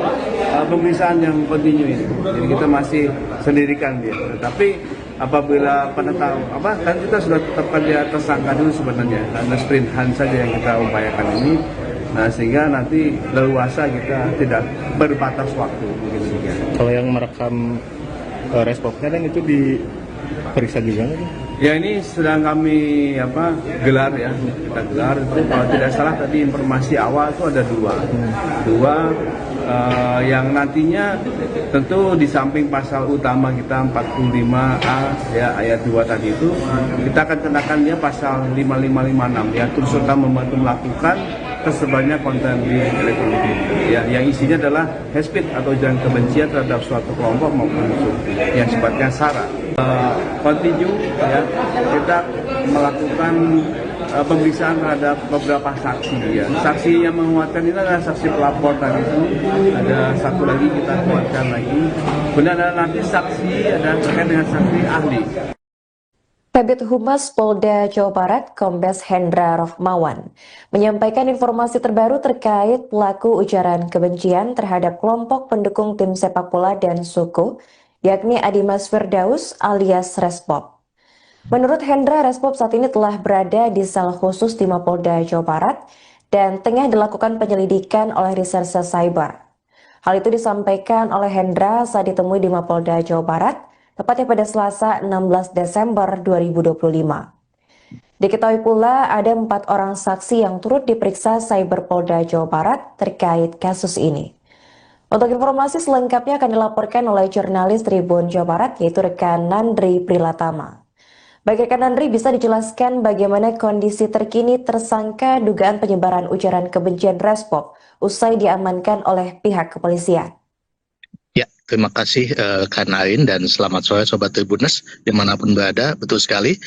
pemeriksaan yang kontinu ini. Jadi kita masih sendirikan dia. Tetapi apabila kan kita sudah tetapkan dia tersangka dulu sebenarnya, karena sprint hunt saja yang kita upayakan ini. Nah, sehingga nanti leluasa kita tidak berbatas waktu mungkin demikian. Kalau yang merekam respobnya kan itu diperiksa juga nggak? Ya ini sedang kami gelar ya, kita gelar. Kalau tidak salah tadi informasi awal itu ada dua yang nantinya tentu di samping pasal utama kita 45A ya ayat 2 tadi itu, kita akan kenakan dia pasal 5556 ya, terus serta membantu melakukan tersebarnya konten di elektronik ya, yang isinya adalah hate speech atau ujaran kebencian terhadap suatu kelompok maupun unsur yang sifatnya sara. Kontinu ya, kita melakukan pemeriksaan terhadap beberapa saksi ya. Saksi yang menguatkan ini adalah saksi pelapor tadi itu. Ada satu lagi kita kuatkan lagi. Kemudian ada nanti saksi ada terkait dengan saksi ahli. Kabid Humas Polda Jawa Barat, Kombes Hendra Rohmawan, menyampaikan informasi terbaru terkait pelaku ujaran kebencian terhadap kelompok pendukung tim sepak bola dan suku, yakni Adimas Firdaus alias Resbob. Menurut Hendra, Resbob saat ini telah berada di sel khusus di Mapolda Jawa Barat dan tengah dilakukan penyelidikan oleh Reserse Cyber. Hal itu disampaikan oleh Hendra saat ditemui di Mapolda Jawa Barat, tepatnya pada Selasa 16 Desember 2025. Diketahui pula ada 4 orang saksi yang turut diperiksa Cyber Polda Jawa Barat terkait kasus ini. Untuk informasi selengkapnya akan dilaporkan oleh jurnalis Tribun Jawa Barat, yaitu rekan Nandri Prilatama. Baik rekan Nandri, bisa dijelaskan bagaimana kondisi terkini tersangka dugaan penyebaran ujaran kebencian Respop usai diamankan oleh pihak kepolisian? Ya, terima kasih Kak Narin dan selamat sore Sobat Tribuners dimanapun berada. Betul sekali,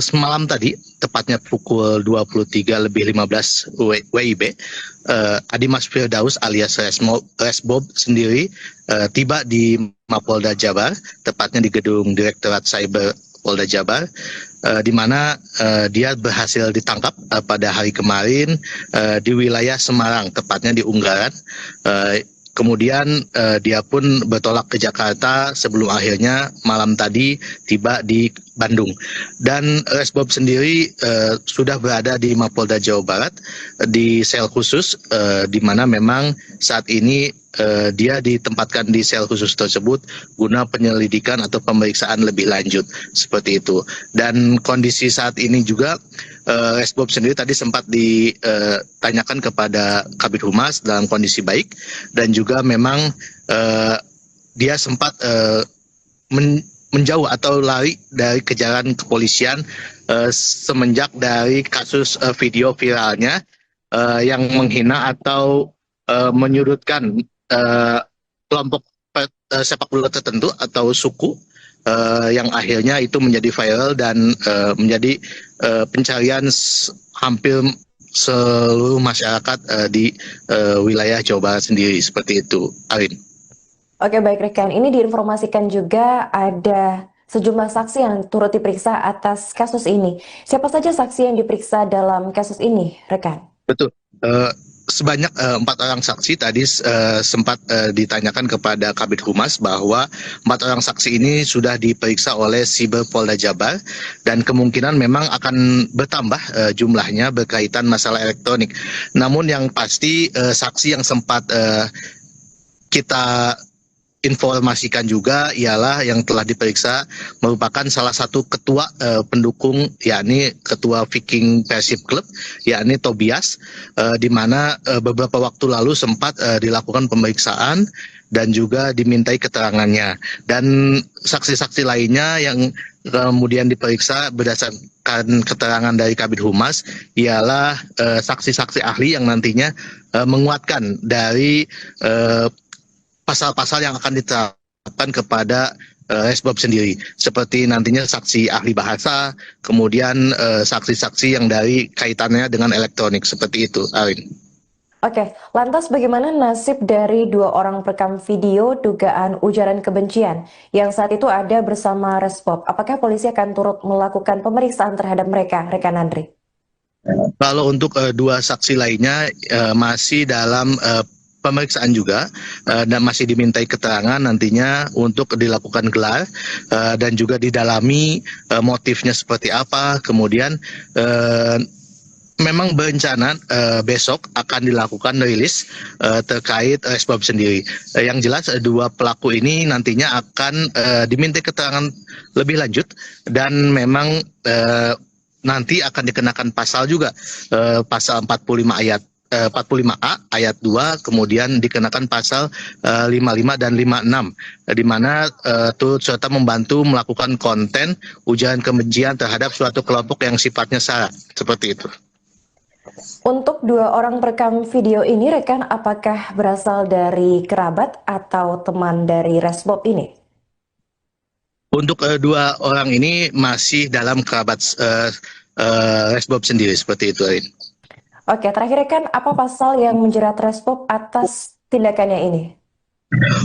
semalam tadi, tepatnya pukul 23:15 WIB, Adimas Firdaus alias Resbob sendiri tiba di Mapolda Jabar, tepatnya di gedung Direktorat Cyber Polda Jabar, di mana dia berhasil ditangkap pada hari kemarin di wilayah Semarang, tepatnya di Unggaran. Kemudian dia pun bertolak ke Jakarta sebelum akhirnya malam tadi tiba di Bandung. Dan Resbob sendiri sudah berada di Mapolda Jawa Barat di sel khusus, di mana memang saat ini dia ditempatkan di sel khusus tersebut guna penyelidikan atau pemeriksaan lebih lanjut seperti itu. Dan kondisi saat ini juga Resbob sendiri tadi sempat ditanyakan kepada Kabid Humas dalam kondisi baik, dan juga memang dia sempat menjauh atau lari dari kejaran kepolisian semenjak dari kasus video viralnya yang menghina atau menyudutkan kelompok sepak bola tertentu atau suku, yang akhirnya itu menjadi viral dan menjadi pencarian hampir seluruh masyarakat di wilayah Jawa Barat sendiri seperti itu, Arin. Oke, baik rekan, ini diinformasikan juga ada sejumlah saksi yang turut diperiksa atas kasus ini. Siapa saja saksi yang diperiksa dalam kasus ini, rekan? Betul. Sebanyak 4 orang saksi tadi sempat ditanyakan kepada Kabid Humas bahwa 4 orang saksi ini sudah diperiksa oleh Siber Polda Jabar, dan kemungkinan memang akan bertambah jumlahnya berkaitan masalah elektronik. Namun yang pasti saksi yang sempat kita informasikan juga ialah yang telah diperiksa merupakan salah satu ketua pendukung, yakni ketua Viking Persib Club, yakni Tobias, di mana beberapa waktu lalu sempat dilakukan pemeriksaan dan juga dimintai keterangannya. Dan saksi-saksi lainnya yang kemudian diperiksa berdasarkan keterangan dari Kabid Humas ialah saksi-saksi ahli yang nantinya menguatkan dari pasal-pasal yang akan diterapkan kepada Resbob sendiri, seperti nantinya saksi ahli bahasa, kemudian saksi-saksi yang dari kaitannya dengan elektronik, seperti itu, Arin. Oke, lantas bagaimana nasib dari 2 orang perekam video dugaan ujaran kebencian yang saat itu ada bersama Resbob? Apakah polisi akan turut melakukan pemeriksaan terhadap mereka, rekan Andri? Kalau untuk 2 saksi lainnya masih dalam pemeriksaan juga, dan masih dimintai keterangan nantinya untuk dilakukan gelar dan juga didalami motifnya seperti apa. Kemudian memang berencana besok akan dilakukan rilis terkait Resbob sendiri. Yang jelas 2 pelaku ini nantinya akan dimintai keterangan lebih lanjut, dan memang nanti akan dikenakan pasal juga, pasal 45A ayat 2, kemudian dikenakan pasal 55 dan 56, di mana turut serta membantu melakukan konten ujaran kebencian terhadap suatu kelompok yang sifatnya sara, seperti itu. Untuk 2 orang perekam video ini, rekan, apakah berasal dari kerabat atau teman dari Resbob ini? Untuk 2 orang ini masih dalam kerabat Resbob sendiri, seperti itu, Arin. Oke, terakhir rekan, apa pasal yang menjerat Resbob atas tindakannya ini?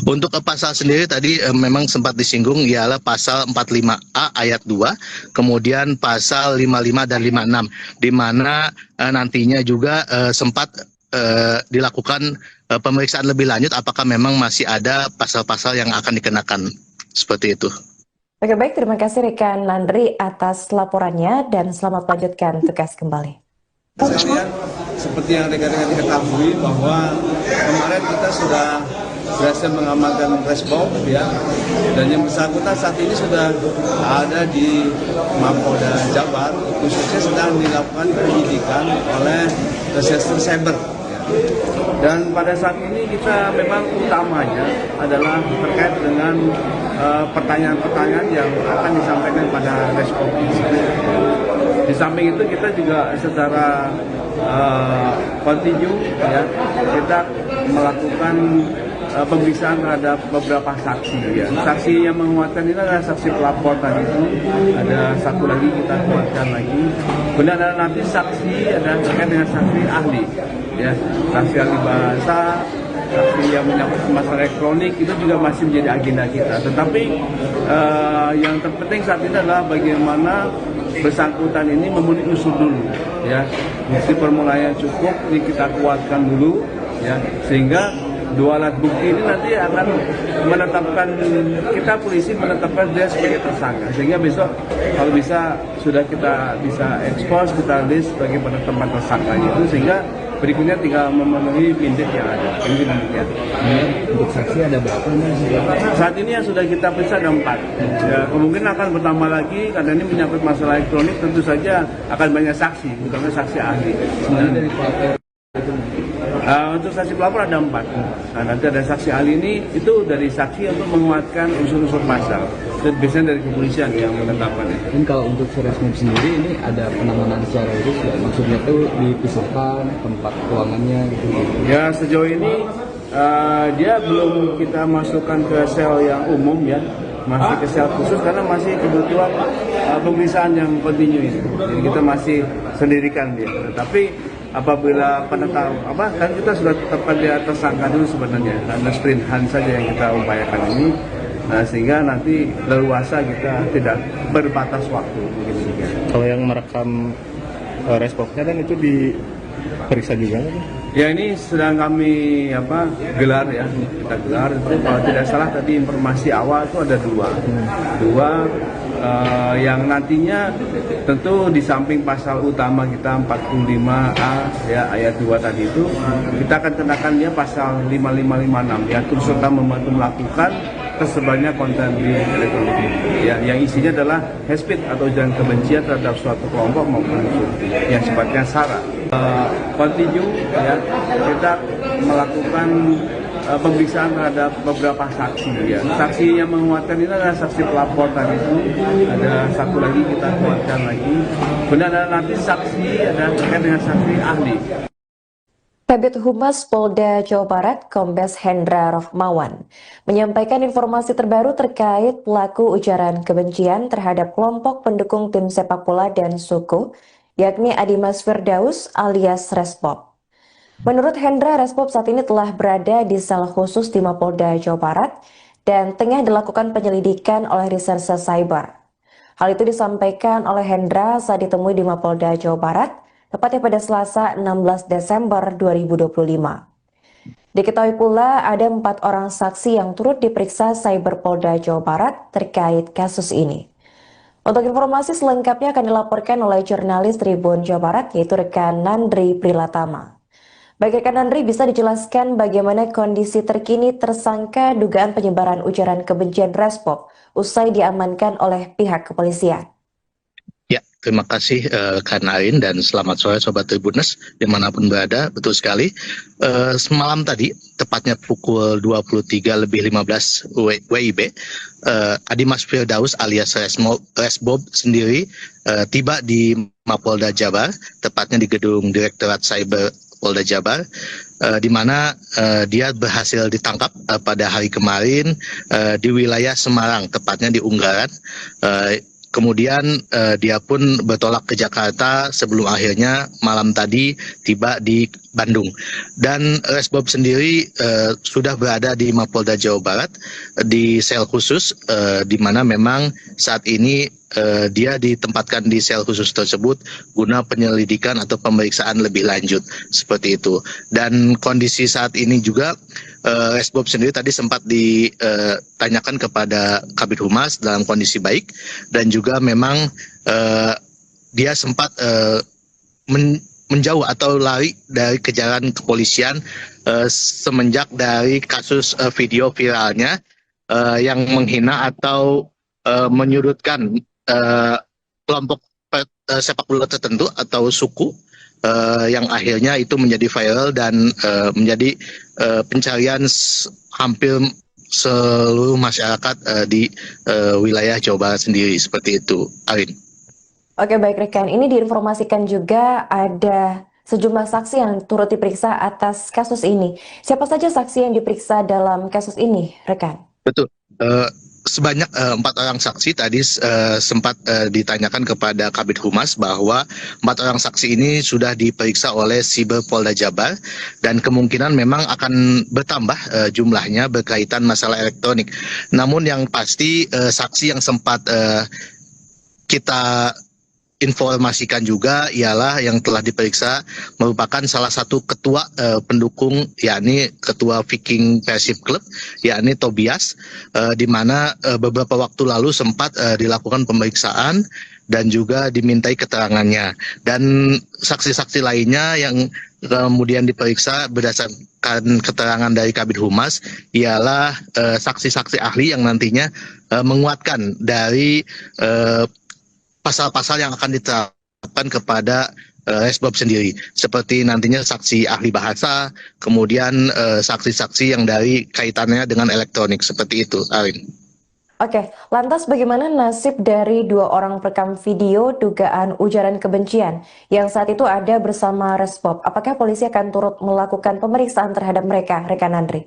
Untuk pasal sendiri tadi memang sempat disinggung, ialah pasal 45A ayat 2, kemudian pasal 55 dan 56, di mana nantinya juga sempat dilakukan pemeriksaan lebih lanjut apakah memang masih ada pasal-pasal yang akan dikenakan, seperti itu. Oke, baik, terima kasih rekan Nandri atas laporannya dan selamat melanjutkan tugas kembali. Sekalian, seperti yang rekan-rekan ketahui bahwa kemarin kita sudah berhasil mengamankan Resbob, ya, dan yang bersangkutan saat ini sudah ada di Mapolda Jabar, khususnya sedang dilakukan penyidikan oleh Reserse Cyber. Ya. Dan pada saat ini kita memang utamanya adalah terkait dengan pertanyaan-pertanyaan yang akan disampaikan pada respon. Di samping itu kita juga secara kontinu ya, kita melakukan pemeriksaan terhadap beberapa saksi ya. Saksi yang menguatkan ini adalah saksi pelapor tadi itu. Ada satu lagi kita kuatkan lagi. Kemudian ada nanti saksi ada terkait dengan saksi ahli ya, saksi ahli bahasa, saksi yang menyangkut masalah elektronik itu juga masih menjadi agenda kita. Tetapi yang terpenting saat ini adalah bagaimana bersangkutan ini memenuhi unsur dulu ya. Bukti permulaan yang cukup ini kita kuatkan dulu ya, sehingga dua alat bukti ini nanti akan menetapkan, kita polisi menetapkan dia sebagai tersangka, sehingga besok kalau bisa sudah kita bisa expose, kita list sebagai penetapan tersangka itu, sehingga berikutnya tinggal memenuhi pindik yang ada. Ini demikian. Untuk saksi ada berapa nih? Saat ini yang sudah kita periksa ada 4. Ya, kemungkinan akan bertambah lagi karena ini menyangkut masalah elektronik, tentu saja akan banyak saksi, terutama saksi ahli. Sebenarnya dari pelapor itu untuk saksi pelapor ada 4. Nah, nanti ada saksi ahli ini, itu dari saksi untuk menguatkan unsur-unsur pasal. Dan biasanya dari kepolisian yang menetapkan itu. kan kalau untuk Resmob sendiri ini ada penanganan secara khusus ya, maksudnya tuh dipisahkan tempat ruangannya gitu. Ya sejauh ini dia belum kita masukkan ke sel yang umum ya, masih ke sel khusus karena masih kebutuhan pemeriksaan yang kontinu ini. Jadi kita masih sendirikan dia. Tapi apabila penetap kan kita sudah tetapkan dia tersangka dulu sebenarnya, karena sprint hunt saja yang kita upayakan ini. Nah, sehingga nanti leluasa kita tidak berbatas waktu. Kalau yang merekam responnya kan itu diperiksa juga kan? Ya ini sedang kami gelar ya, kita gelar itu kalau tidak salah tadi informasi awal itu ada dua yang nantinya tentu di samping pasal utama kita 45A ya ayat 2 tadi itu kita akan kenakan dia pasal 5556 ya, turut serta membantu melakukan tersebarnya konten di elektronik ya, yang isinya adalah hate speech atau ujaran kebencian terhadap suatu kelompok maupun unsur yang sifatnya sara. Kontinu ya, kita melakukan pemeriksaan terhadap beberapa saksi ya. Saksi yang menguatkan ini adalah saksi pelapor tadi itu. Ada satu lagi kita kuatkan lagi. Kemudian ada nanti saksi ada terkait dengan saksi ahli. Kabid Humas Polda Jawa Barat, Kombes Hendra Rohmawan, menyampaikan informasi terbaru terkait pelaku ujaran kebencian terhadap kelompok pendukung tim sepak bola dan suku, yakni Adimas Firdaus alias Resbob. Menurut Hendra, Resbob saat ini telah berada di sel khusus di Mapolda Jawa Barat dan tengah dilakukan penyelidikan oleh Reserse Cyber. Hal itu disampaikan oleh Hendra saat ditemui di Mapolda Jawa Barat, tepatnya pada Selasa 16 Desember 2025. Diketahui pula ada 4 orang saksi yang turut diperiksa Cyber Polda Jawa Barat terkait kasus ini. Untuk informasi selengkapnya akan dilaporkan oleh jurnalis Tribun Jawa Barat, yaitu rekan Nandri Prilatama. Baik rekan Nandri, bisa dijelaskan bagaimana kondisi terkini tersangka dugaan penyebaran ujaran kebencian Resbob usai diamankan oleh pihak kepolisian? Ya, terima kasih Kak Narin dan selamat sore Sobat Tribuners dimanapun berada. Betul sekali, semalam tadi, tepatnya pukul 23.15 WIB, Adimas Firdaus alias Resbob sendiri tiba di Mapolda Jabar, tepatnya di gedung Direktorat Cyber Polda Jabar, di mana dia berhasil ditangkap pada hari kemarin di wilayah Semarang, tepatnya di Unggaran. Kemudian dia pun bertolak ke Jakarta sebelum akhirnya malam tadi tiba di Bandung. Dan Resbob sendiri sudah berada di Mapolda Jawa Barat di sel khusus, di mana memang saat ini dia ditempatkan di sel khusus tersebut guna penyelidikan atau pemeriksaan lebih lanjut seperti itu. Dan kondisi saat ini juga Resbob sendiri tadi sempat ditanyakan kepada Kabid Humas dalam kondisi baik, dan juga memang dia sempat menjauh atau lari dari kejaran kepolisian semenjak dari kasus video viralnya yang menghina atau menyudutkan kelompok sepak bola tertentu atau suku yang akhirnya itu menjadi viral dan menjadi pencarian hampir seluruh masyarakat di wilayah Jawa Barat sendiri, seperti itu, Arin. Oke, baik rekan. Ini diinformasikan juga ada sejumlah saksi yang turut diperiksa atas kasus ini. Siapa saja saksi yang diperiksa dalam kasus ini, rekan? Betul. Sebanyak 4 orang saksi tadi sempat ditanyakan kepada Kabid Humas bahwa 4 orang saksi ini sudah diperiksa oleh Siber Polda Jabar dan kemungkinan memang akan bertambah jumlahnya berkaitan masalah elektronik. Namun yang pasti saksi yang sempat kita informasikan juga ialah yang telah diperiksa merupakan salah satu ketua pendukung, yakni ketua Viking Persib Club, yakni Tobias, di mana beberapa waktu lalu sempat dilakukan pemeriksaan dan juga dimintai keterangannya. Dan saksi-saksi lainnya yang kemudian diperiksa berdasarkan keterangan dari Kabid Humas ialah saksi-saksi ahli yang nantinya menguatkan dari pasal-pasal yang akan diterapkan kepada Resbob sendiri, seperti nantinya saksi ahli bahasa, kemudian saksi-saksi yang dari kaitannya dengan elektronik, seperti itu, Arin. Oke, lantas bagaimana nasib dari 2 orang perekam video dugaan ujaran kebencian yang saat itu ada bersama Resbob? Apakah polisi akan turut melakukan pemeriksaan terhadap mereka, rekan Andri?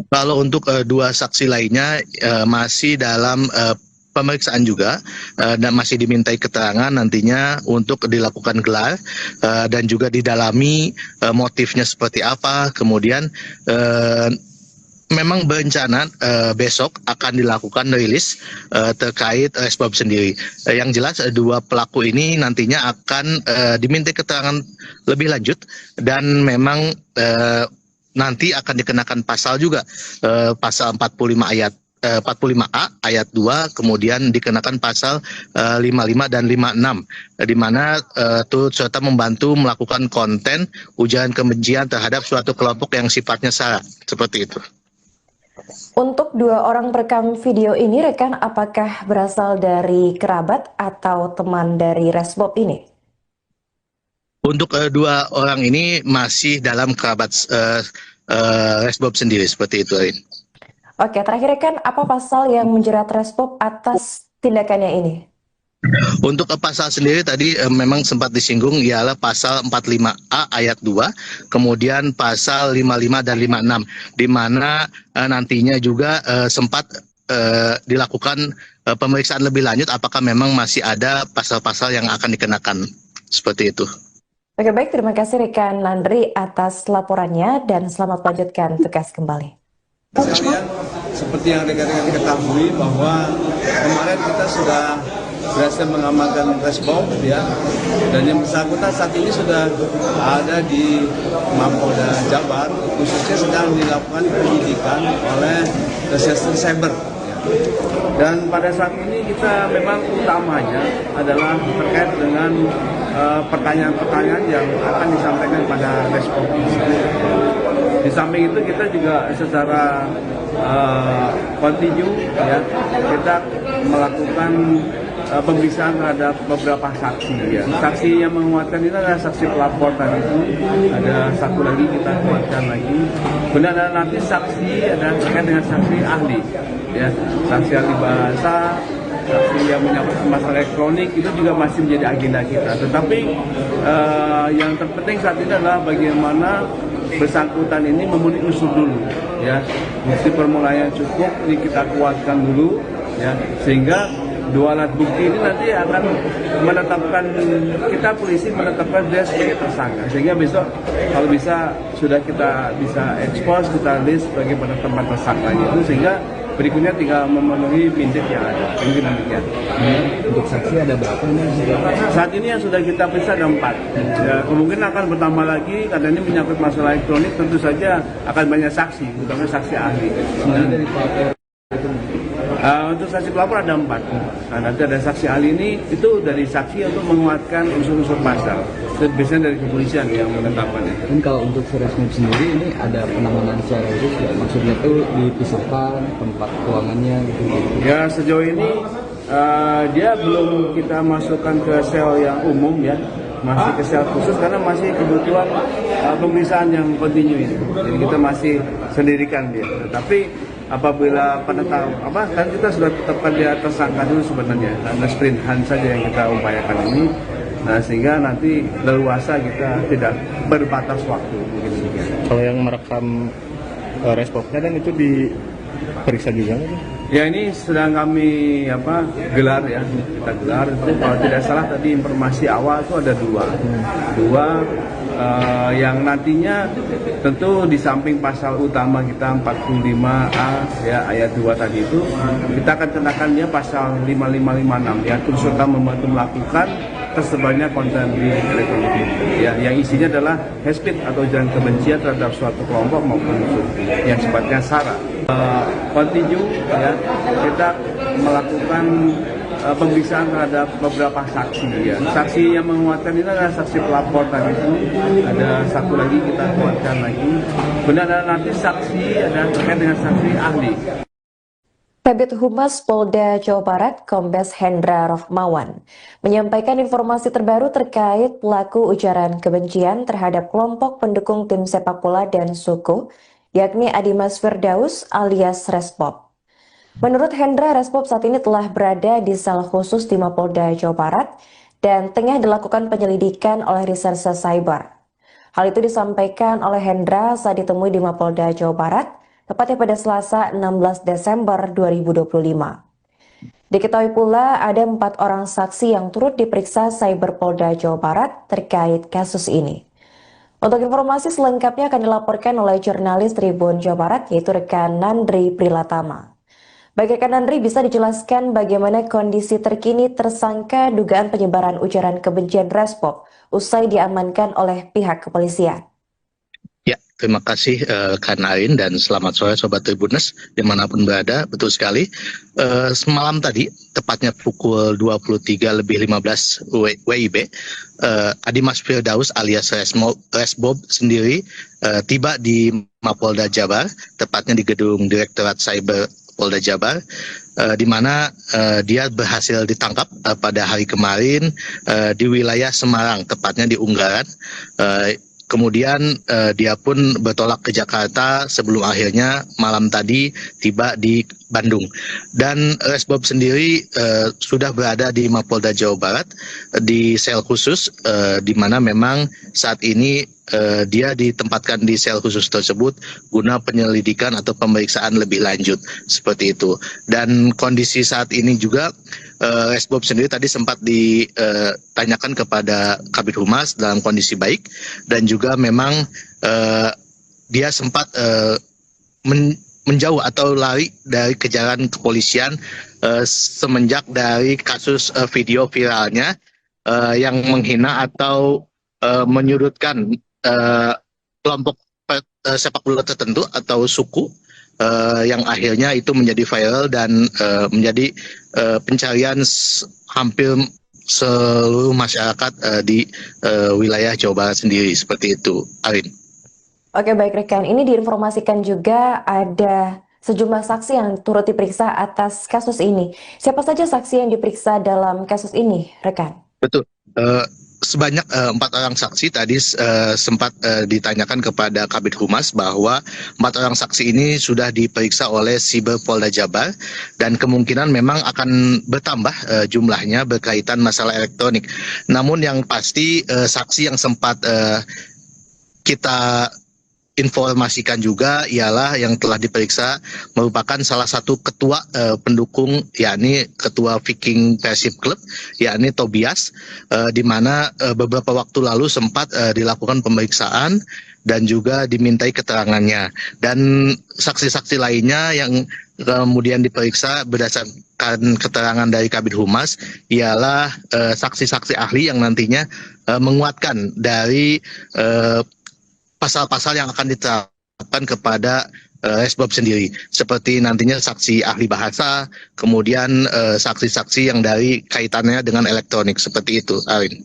Kalau untuk 2 saksi lainnya masih dalam pemeriksaan juga dan masih dimintai keterangan nantinya untuk dilakukan gelar dan juga didalami motifnya seperti apa. Kemudian memang berencana besok akan dilakukan rilis terkait Resbob sendiri. Yang jelas 2 pelaku ini nantinya akan dimintai keterangan lebih lanjut dan memang nanti akan dikenakan pasal juga, pasal 45A ayat 2, kemudian dikenakan pasal 55 dan 56, di mana turut serta membantu melakukan konten ujaran kebencian terhadap suatu kelompok yang sifatnya sara, seperti itu. Untuk 2 orang perekam video ini, rekan, apakah berasal dari kerabat atau teman dari Resbob ini? Untuk 2 orang ini masih dalam kerabat Resbob sendiri, seperti itu, Arin. Oke, terakhir rekan, apa pasal yang menjerat Resbob atas tindakannya ini? Untuk pasal sendiri tadi memang sempat disinggung ialah pasal 45A ayat 2, kemudian pasal 55 dan 56, di mana nantinya juga sempat dilakukan pemeriksaan lebih lanjut apakah memang masih ada pasal-pasal yang akan dikenakan, seperti itu. Oke, baik, terima kasih rekan Landry atas laporannya dan selamat melanjutkan tugas kembali. Sekalian, seperti yang rekan-rekan ketahui bahwa kemarin kita sudah berhasil mengamankan Resbob, ya, dan yang bersangkutan saat ini sudah ada di Mapolda Jabar, khususnya sedang dilakukan penyidikan oleh Reserse Cyber. Dan pada saat ini kita memang utamanya adalah terkait dengan pertanyaan-pertanyaan yang akan disampaikan pada Resbob. Di samping itu kita juga secara kontinu, ya, kita melakukan pemeriksaan terhadap beberapa saksi, ya. Saksi yang menguatkan ini adalah saksi pelapor tadi itu, ada satu lagi kita kuatkan lagi. Kemudian ada nanti saksi ada terkait dengan saksi ahli, ya, saksi ahli bahasa, saksi yang menyangkut masalah elektronik itu juga masih menjadi agenda kita. Tetapi yang terpenting saat ini adalah bagaimana bersangkutan ini memenuhi unsur dulu, ya, bukti permulaan yang cukup ini kita kuatkan dulu, ya, sehingga 2 alat bukti ini nanti akan menetapkan, kita polisi menetapkan dia sebagai tersangka, sehingga besok kalau bisa sudah kita bisa expose, kita list sebagai penetapan tersangka itu, sehingga berikutnya tinggal memenuhi pindik yang ada. Mungkin demikian. Untuk saksi ada berapa nih? Saat ini yang sudah kita periksa ada 4. Ya, kemungkinan akan bertambah lagi karena ini menyangkut masalah elektronik. Tentu saja akan banyak saksi, terutama saksi ahli. Dari pelapor itu. Untuk saksi pelapor ada 4. Nah, nanti ada saksi ahli ini itu dari saksi untuk menguatkan unsur-unsur pasal. Dan biasanya dari kepolisian yang menetapkannya. Dan kalau untuk Resbob sendiri ini ada penanganan secara khusus ya? Maksudnya tuh dipisahkan tempat keuangannya gitu. Ya, sejauh ini dia belum kita masukkan ke sel yang umum, ya. masih ke sel khusus karena masih kebutuhan pemeriksaan yang kontinu ini. Jadi kita masih sendirikan dia. Tetapi apabila kan kita sudah tetapkan dia tersangka dulu sebenarnya. Ada sprint hunt saja yang kita upayakan ini. Nah, sehingga nanti leluasa kita tidak berbatas waktu. Kalau yang merekam responnya dan itu diperiksa juga nggak? Ya, ini sedang kami gelar ya, kita gelar. Kalau tidak salah tadi informasi awal itu ada dua yang nantinya tentu di samping pasal utama kita 45A ya ayat 2 tadi itu kita akan kenakan dia pasal 5556 ya turut serta membantu melakukan tersebarnya konten di elektronik ya yang isinya adalah hate speech atau ujaran kebencian terhadap suatu kelompok maupun yang sifatnya sara. Continue ya kita melakukan pemeriksaan terhadap beberapa saksi ya. Saksi yang menguatkan ini adalah saksi pelapor tadi itu. Ada satu lagi kita kuatkan lagi. Kemudian ada nanti saksi ada terkait dengan saksi ahli. Kabid Humas Polda Jawa Barat, Kombes Hendra Rohmawan, menyampaikan informasi terbaru terkait pelaku ujaran kebencian terhadap kelompok pendukung tim sepak bola dan suku, yakni Adimas Firdaus alias Resbob. Menurut Hendra, Resbob saat ini telah berada di sel khusus di Mapolda Jawa Barat dan tengah dilakukan penyelidikan oleh Reserse Cyber. Hal itu disampaikan oleh Hendra saat ditemui di Mapolda Jawa Barat, tepatnya pada Selasa 16 Desember 2025. Diketahui pula ada 4 orang saksi yang turut diperiksa Cyber Polda Jawa Barat terkait kasus ini. Untuk informasi selengkapnya akan dilaporkan oleh jurnalis Tribun Jawa Barat yaitu rekan Nandri Prilatama. Baik rekan Nandri, bisa dijelaskan bagaimana kondisi terkini tersangka dugaan penyebaran ujaran kebencian Resbob usai diamankan oleh pihak kepolisian? Ya, terima kasih Kak Narin dan selamat sore Sobat Tribuners dimanapun berada. Betul sekali, semalam tadi, tepatnya pukul 23:15 WIB, Adimas Firdaus alias Resbob sendiri tiba di Mapolda Jabar, tepatnya di gedung Direktorat Cyber Polda Jabar, di mana dia berhasil ditangkap pada hari kemarin di wilayah Semarang, tepatnya di Unggaran. Kemudian dia pun bertolak ke Jakarta sebelum akhirnya malam tadi tiba di Bandung. Dan Resbob sendiri sudah berada di Mapolda Jawa Barat di sel khusus, di mana memang saat ini dia ditempatkan di sel khusus tersebut guna penyelidikan atau pemeriksaan lebih lanjut seperti itu. Dan kondisi saat ini juga Resbob sendiri tadi sempat ditanyakan kepada Kabid Humas dalam kondisi baik dan juga memang dia sempat menjauh atau lari dari kejaran kepolisian semenjak dari kasus video viralnya yang menghina atau menyudutkan kelompok sepak bola tertentu atau suku yang akhirnya itu menjadi viral dan menjadi pencarian hampir seluruh masyarakat di wilayah Jawa Barat sendiri seperti itu, Arin. Oke, baik rekan, ini diinformasikan juga ada sejumlah saksi yang turut diperiksa atas kasus ini. Siapa saja saksi yang diperiksa dalam kasus ini, rekan? Betul. Sebanyak 4 orang saksi tadi sempat ditanyakan kepada Kabid Humas bahwa 4 orang saksi ini sudah diperiksa oleh Siber Polda Jabar dan kemungkinan memang akan bertambah jumlahnya berkaitan masalah elektronik. Namun yang pasti saksi yang sempat kita informasikan juga ialah yang telah diperiksa merupakan salah satu ketua pendukung, yakni ketua Viking Persib Club, yakni Tobias, di mana beberapa waktu lalu sempat dilakukan pemeriksaan dan juga dimintai keterangannya. Dan saksi-saksi lainnya yang kemudian diperiksa berdasarkan keterangan dari Kabid Humas ialah saksi-saksi ahli yang nantinya menguatkan dari pasal-pasal yang akan diterapkan kepada Resbob sendiri, seperti nantinya saksi ahli bahasa, kemudian saksi-saksi yang dari kaitannya dengan elektronik, seperti itu, Arin.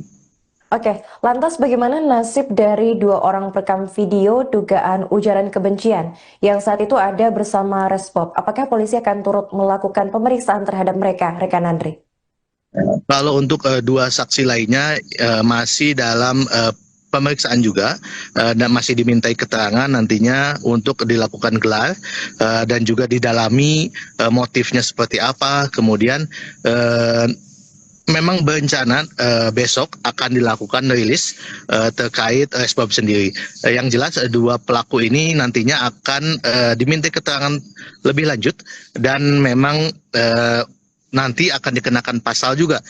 Oke, lantas bagaimana nasib dari 2 orang perekam video dugaan ujaran kebencian yang saat itu ada bersama Resbob? Apakah polisi akan turut melakukan pemeriksaan terhadap mereka, rekan Andri? Kalau untuk dua saksi lainnya masih dalam pemeriksaan juga dan masih dimintai keterangan nantinya untuk dilakukan gelar dan juga didalami motifnya seperti apa. Kemudian memang berencana besok akan dilakukan rilis terkait SBOB sendiri. Yang jelas dua pelaku ini nantinya akan dimintai keterangan lebih lanjut dan memang nanti akan dikenakan pasal juga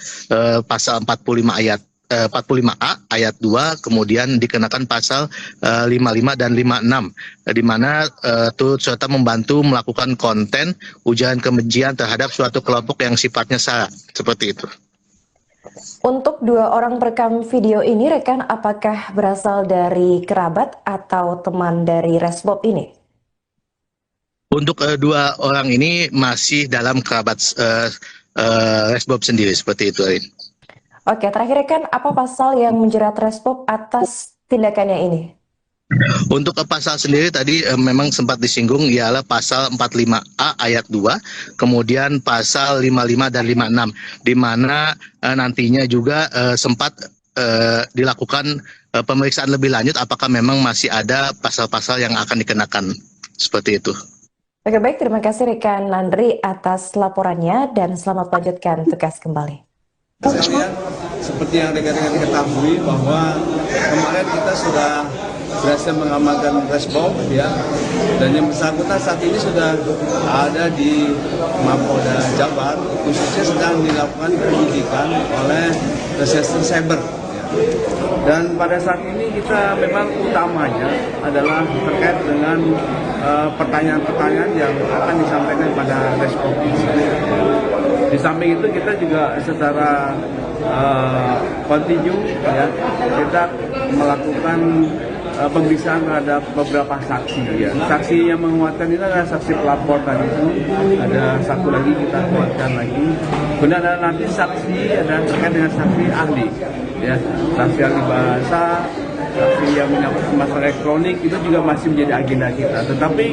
pasal 45 ayat 45A ayat 2, kemudian dikenakan pasal 55 dan 56 di mana turut serta membantu melakukan konten ujaran kebencian terhadap suatu kelompok yang sifatnya sara, seperti itu. Untuk dua orang perekam video ini, rekan, apakah berasal dari kerabat atau teman dari Resbob ini? Untuk dua orang ini masih dalam kerabat Resbob sendiri, seperti itu, Arin. Oke, terakhir rekan, apa pasal yang menjerat Resbob atas tindakannya ini? Untuk pasal sendiri tadi memang sempat disinggung ialah pasal 45A ayat 2, kemudian pasal 55 dan 56, di mana nantinya juga sempat dilakukan pemeriksaan lebih lanjut apakah memang masih ada pasal-pasal yang akan dikenakan, seperti itu. Oke, baik, terima kasih rekan Landry atas laporannya dan selamat melanjutkan tugas kembali. Sekalian, seperti yang rekan-rekan ketahui bahwa kemarin kita sudah berhasil mengamankan Resbob ya, dan yang bersangkutan saat ini sudah ada di Mapolda Jabar, khususnya sedang dilakukan penyidikan oleh Reserse Cyber. Dan pada saat ini kita memang utamanya adalah terkait dengan pertanyaan-pertanyaan yang akan disampaikan pada Resbob ini. Di samping itu kita juga secara kontinu ya, kita melakukan pemeriksaan terhadap beberapa saksi ya. Saksi yang menguatkan ini adalah saksi pelapor tadi itu. Ada satu lagi kita kuatkan lagi. Kemudian ada nanti saksi ada terkait dengan saksi ahli ya. Saksi ahli bahasa, saksi yang menyangkut masalah elektronik itu juga masih menjadi agenda kita. Tetapi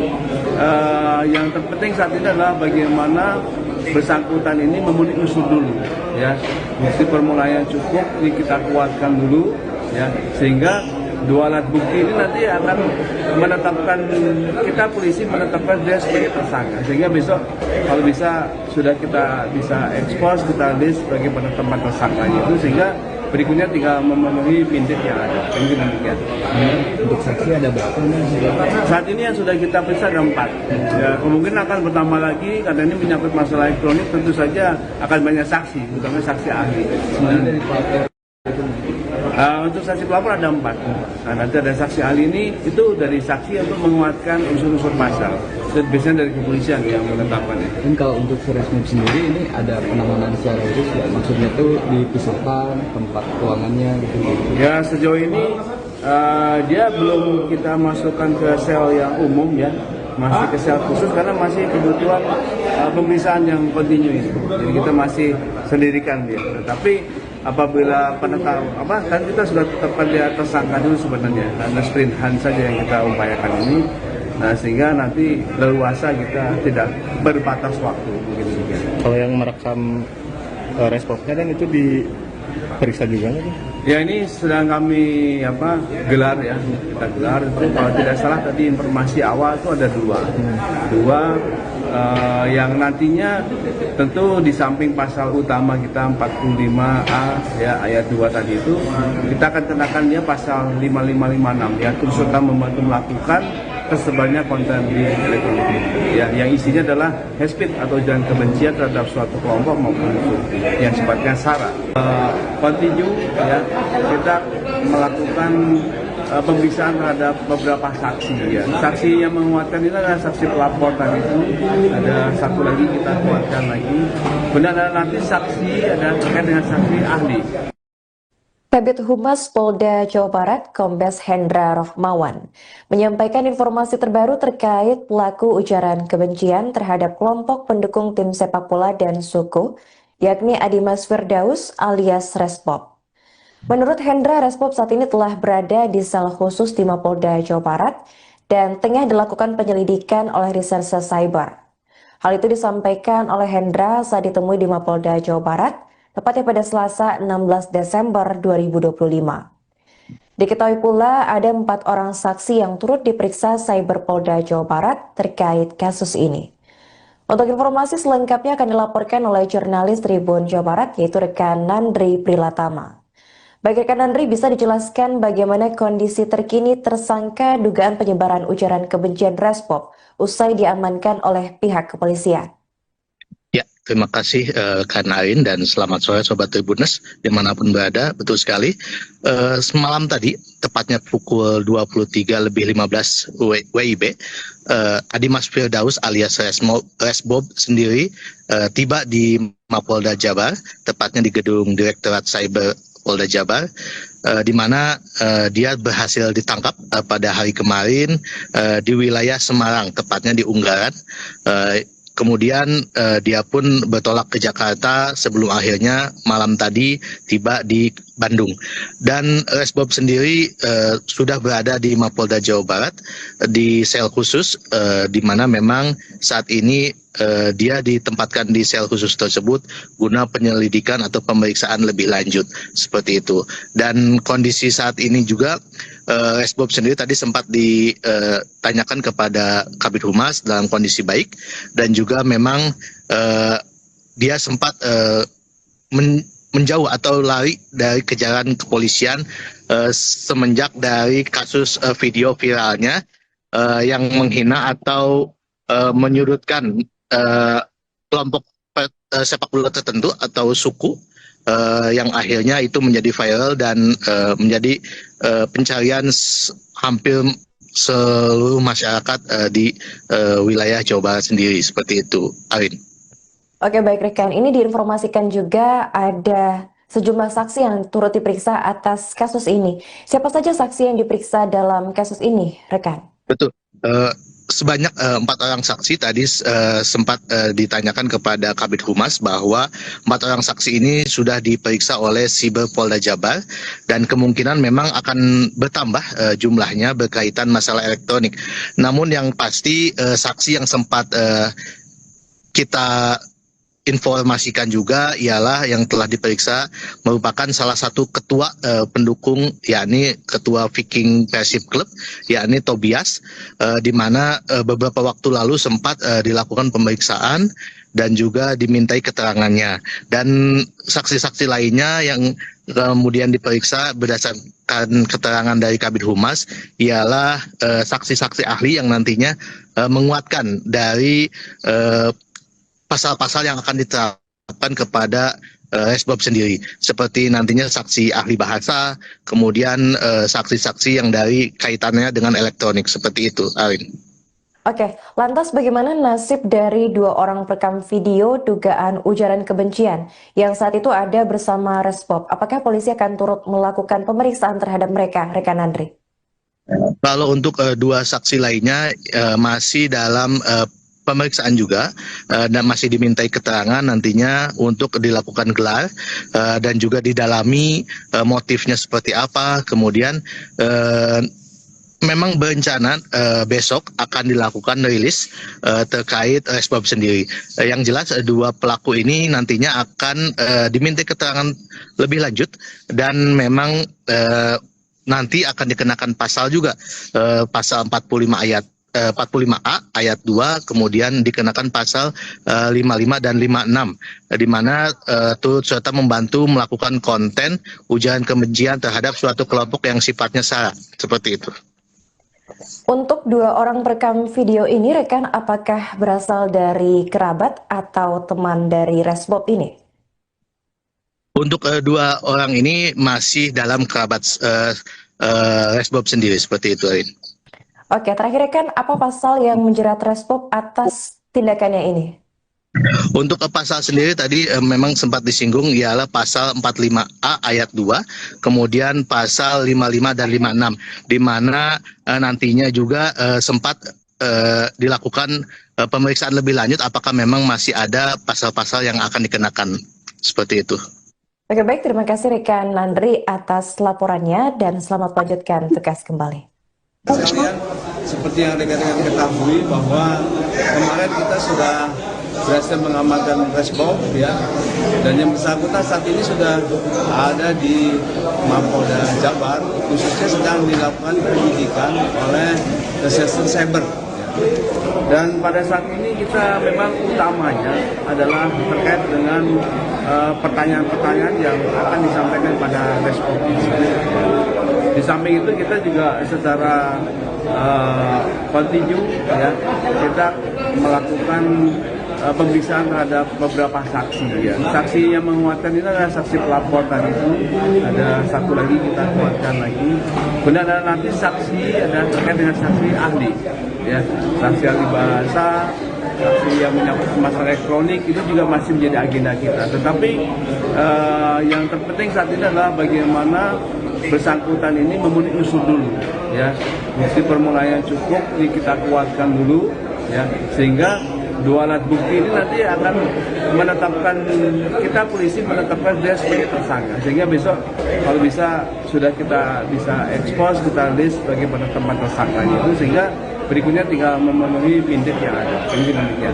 yang terpenting saat ini adalah bagaimana bersangkutan ini memenuhi unsur dulu ya. Bukti permulaan yang cukup ini kita kuatkan dulu ya, sehingga dua alat bukti ini nanti akan menetapkan, kita polisi menetapkan dia sebagai tersangka, sehingga besok kalau bisa sudah kita bisa ekspos, kita list sebagai penetapan tersangkanya itu, sehingga berikutnya tinggal memenuhi pindik yang ada. Mungkin demikian. Untuk saksi ada berapa nih? Saat ini yang sudah kita periksa ada 4. Ya, kemungkinan akan bertambah lagi karena ini menyangkut masalah elektronik, tentu saja akan banyak saksi, terutama saksi ahli. Dari pelapor Untuk saksi pelapor ada 4. Nah, nanti ada saksi ahli ini itu dari saksi untuk menguatkan unsur-unsur pasal. Dan biasanya dari kepolisian yang menetapkan itu. Dan kalau untuk Resbob sendiri ini ada penanganan secara khusus ya, maksudnya tuh dipisahkan tempat keuangannya gitu. Ya, sejauh ini dia belum kita masukkan ke sel yang umum ya, masih ke sel khusus karena masih kebutuhan pemeriksaan yang kontinu ini. Jadi kita masih sendirikan dia. Tapi apabila kan kita sudah tetapkan dia tersangka dulu sebenarnya, karena sprint hand saja yang kita upayakan ini. Nah, sehingga nanti leluasa kita tidak berbatas waktu begitu. Kalau yang merekam Resbobnya dan itu diperiksa juga nggak? Ya, ini sedang kami gelar ya, kita gelar itu kalau tidak salah tadi informasi awal itu ada dua yang nantinya tentu di samping pasal utama kita 45A ya ayat 2 tadi itu, kita akan kenakan dia pasal 5556 ya, turut serta membantu melakukan tersebarnya konten di elektronik ya, yang isinya adalah hate speech atau ujaran kebencian terhadap suatu kelompok maupun yang sifatnya sara. Kontinu ya, kita melakukan pemeriksaan terhadap beberapa saksi ya. Saksi yang menguatkan ini adalah saksi pelapor tadi itu. Ada satu lagi kita kuatkan lagi. Kemudian ada nanti saksi ada terkait dengan saksi ahli. Kabid Humas Polda Jawa Barat, Kombes Hendra Rohmawan, menyampaikan informasi terbaru terkait pelaku ujaran kebencian terhadap kelompok pendukung tim sepak bola dan suku, yakni Adimas Firdaus alias Resbob. Menurut Hendra, Resbob saat ini telah berada di sel khusus di Mapolda Jawa Barat dan tengah dilakukan penyelidikan oleh Reserse Cyber. Hal itu disampaikan oleh Hendra saat ditemui di Mapolda Jawa Barat tepatnya pada Selasa 16 Desember 2025. Diketahui pula ada 4 orang saksi yang turut diperiksa Cyberpolda Jawa Barat terkait kasus ini. Untuk informasi selengkapnya akan dilaporkan oleh jurnalis Tribun Jawa Barat yaitu rekan Nandri Prilatama. Baik rekan Nandri, bisa dijelaskan bagaimana kondisi terkini tersangka dugaan penyebaran ujaran kebencian Respop usai diamankan oleh pihak kepolisian? Ya, terima kasih Kak Nain dan selamat sore Sobat Tribuners dimanapun berada. Betul sekali, semalam tadi, tepatnya pukul 23:15 WIB, Adimas Firdaus alias Resbob sendiri tiba di Mapolda Jabar, tepatnya di gedung Direktorat Cyber Polda Jabar, di mana dia berhasil ditangkap pada hari kemarin di wilayah Semarang, tepatnya di Unggaran. Kemudian dia pun bertolak ke Jakarta sebelum akhirnya malam tadi tiba di Bandung. Dan Resbob sendiri sudah berada di Mapolda Jawa Barat di sel khusus, di mana memang saat ini dia ditempatkan di sel khusus tersebut guna penyelidikan atau pemeriksaan lebih lanjut seperti itu. Dan kondisi saat ini juga Resbob sendiri tadi sempat ditanyakan kepada Kabid Humas dalam kondisi baik, dan juga memang dia sempat menjauh atau lari dari kejaran kepolisian semenjak dari kasus video viralnya yang menghina atau menyudutkan kelompok sepak bola tertentu atau suku, yang akhirnya itu menjadi viral dan menjadi pencarian hampir seluruh masyarakat di wilayah Jawa Barat sendiri seperti itu, Arin. Oke, baik rekan, ini diinformasikan juga ada sejumlah saksi yang turut diperiksa atas kasus ini. Siapa saja saksi yang diperiksa dalam kasus ini, rekan? Betul. Sebanyak 4 orang saksi tadi sempat ditanyakan kepada Kabid Humas bahwa 4 orang saksi ini sudah diperiksa oleh Siber Polda Jabar dan kemungkinan memang akan bertambah jumlahnya berkaitan masalah elektronik. Namun yang pasti saksi yang sempat kita informasikan juga ialah yang telah diperiksa merupakan salah satu ketua pendukung, yakni ketua Viking Persib Club, yakni Tobias, di mana beberapa waktu lalu sempat dilakukan pemeriksaan dan juga dimintai keterangannya. Dan saksi-saksi lainnya yang kemudian diperiksa berdasarkan keterangan dari Kabid Humas ialah saksi-saksi ahli yang nantinya menguatkan dari pasal-pasal yang akan diterapkan kepada Resbob sendiri, seperti nantinya saksi ahli bahasa, kemudian saksi-saksi yang dari kaitannya dengan elektronik, seperti itu, Arin. Oke, lantas bagaimana nasib dari 2 orang perekam video dugaan ujaran kebencian yang saat itu ada bersama Resbob? Apakah polisi akan turut melakukan pemeriksaan terhadap mereka, rekan Andri? Kalau untuk 2 saksi lainnya masih dalam pemeriksaan juga dan masih dimintai keterangan nantinya untuk dilakukan gelar dan juga didalami motifnya seperti apa. Kemudian memang berencana besok akan dilakukan rilis terkait Resbob sendiri. Yang jelas 2 pelaku ini nantinya akan dimintai keterangan lebih lanjut dan memang nanti akan dikenakan pasal juga, pasal 45A ayat 2, kemudian dikenakan pasal 55 dan 56, di mana turut serta membantu melakukan konten ujaran kebencian terhadap suatu kelompok yang sifatnya sara, seperti itu. Untuk 2 orang perekam video ini, rekan, apakah berasal dari kerabat atau teman dari Resbob ini? Untuk 2 orang ini masih dalam kerabat Resbob sendiri, seperti itu, Arin. Oke, terakhir rekan, apa pasal yang menjerat Resbob atas tindakannya ini? Untuk pasal sendiri tadi memang sempat disinggung ialah pasal 45A ayat 2, kemudian pasal 55 dan 56, di mana nantinya juga sempat dilakukan pemeriksaan lebih lanjut apakah memang masih ada pasal-pasal yang akan dikenakan, seperti itu. Oke, baik, terima kasih rekan Nandri atas laporannya dan selamat melanjutkan tugas kembali. Sekalian, seperti yang rekan-rekan ketahui bahwa kemarin kita sudah berhasil mengamankan resbom ya, dan yang bersangkutan saat ini sudah ada di Mapolda Jabar, khususnya sedang dilakukan penyidikan oleh Reserse Cyber. Dan pada saat ini kita memang utamanya adalah terkait dengan pertanyaan-pertanyaan yang akan disampaikan pada respon. Di samping itu kita juga secara kontinu ya, kita melakukan pemeriksaan terhadap beberapa saksi ya. Saksi yang menguatkan ini adalah saksi pelapor tadi itu. Ada satu lagi kita kuatkan lagi. Kemudian ada nanti saksi ada terkait dengan saksi ahli ya. Saksi ahli bahasa, saksi yang menyangkut masalah elektronik itu juga masih menjadi agenda kita. Tetapi yang terpenting saat ini adalah bagaimana bersangkutan ini memenuhi unsur dulu ya. Bukti permulaan yang cukup ini kita kuatkan dulu ya, sehingga dua alat bukti ini nanti akan menetapkan, kita polisi menetapkan dia sebagai tersangka, sehingga besok kalau bisa sudah kita bisa expose, kita list sebagai penetapan tersangkanya itu, sehingga berikutnya tinggal memenuhi pindik yang ada. Ini demikian.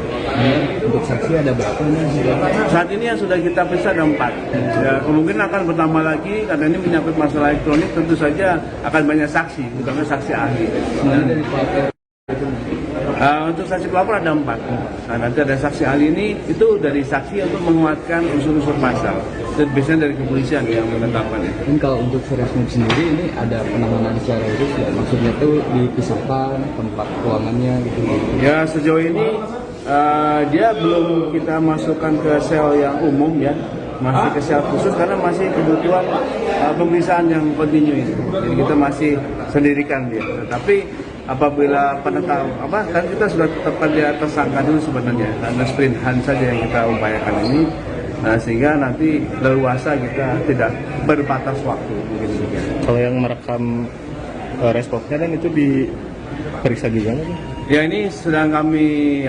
Untuk saksi ada berapa nih? Saat ini yang sudah kita periksa ada 4. Ya, kemungkinan akan bertambah lagi karena ini menyangkut masalah elektronik, tentu saja akan banyak saksi, bukan saksi ahli. Untuk saksi pelapor ada 4. Nah, nanti ada saksi ahli ini itu dari saksi untuk menguatkan unsur-unsur pasal. Dan biasanya dari kepolisian yang menetapkan itu. Dan kalau untuk Resmob sendiri ini ada penanganan secara khusus ya? Maksudnya tuh dipisahkan tempat ruangannya gitu. Ya sejauh ini dia belum kita masukkan ke sel yang umum ya. Masih ke sel khusus karena masih kebutuhan pemeriksaan yang kontinu itu. Jadi kita masih sendirikan dia. Tapi apabila penetap kan kita sudah tetapkan dia tersangka dulu sebenarnya, karena sprint hunt saja yang kita upayakan ini, sehingga nanti leluasa kita tidak berbatas waktu. Kalau yang merekam responnya dan itu diperiksa juga nggak? Ya ini sedang kami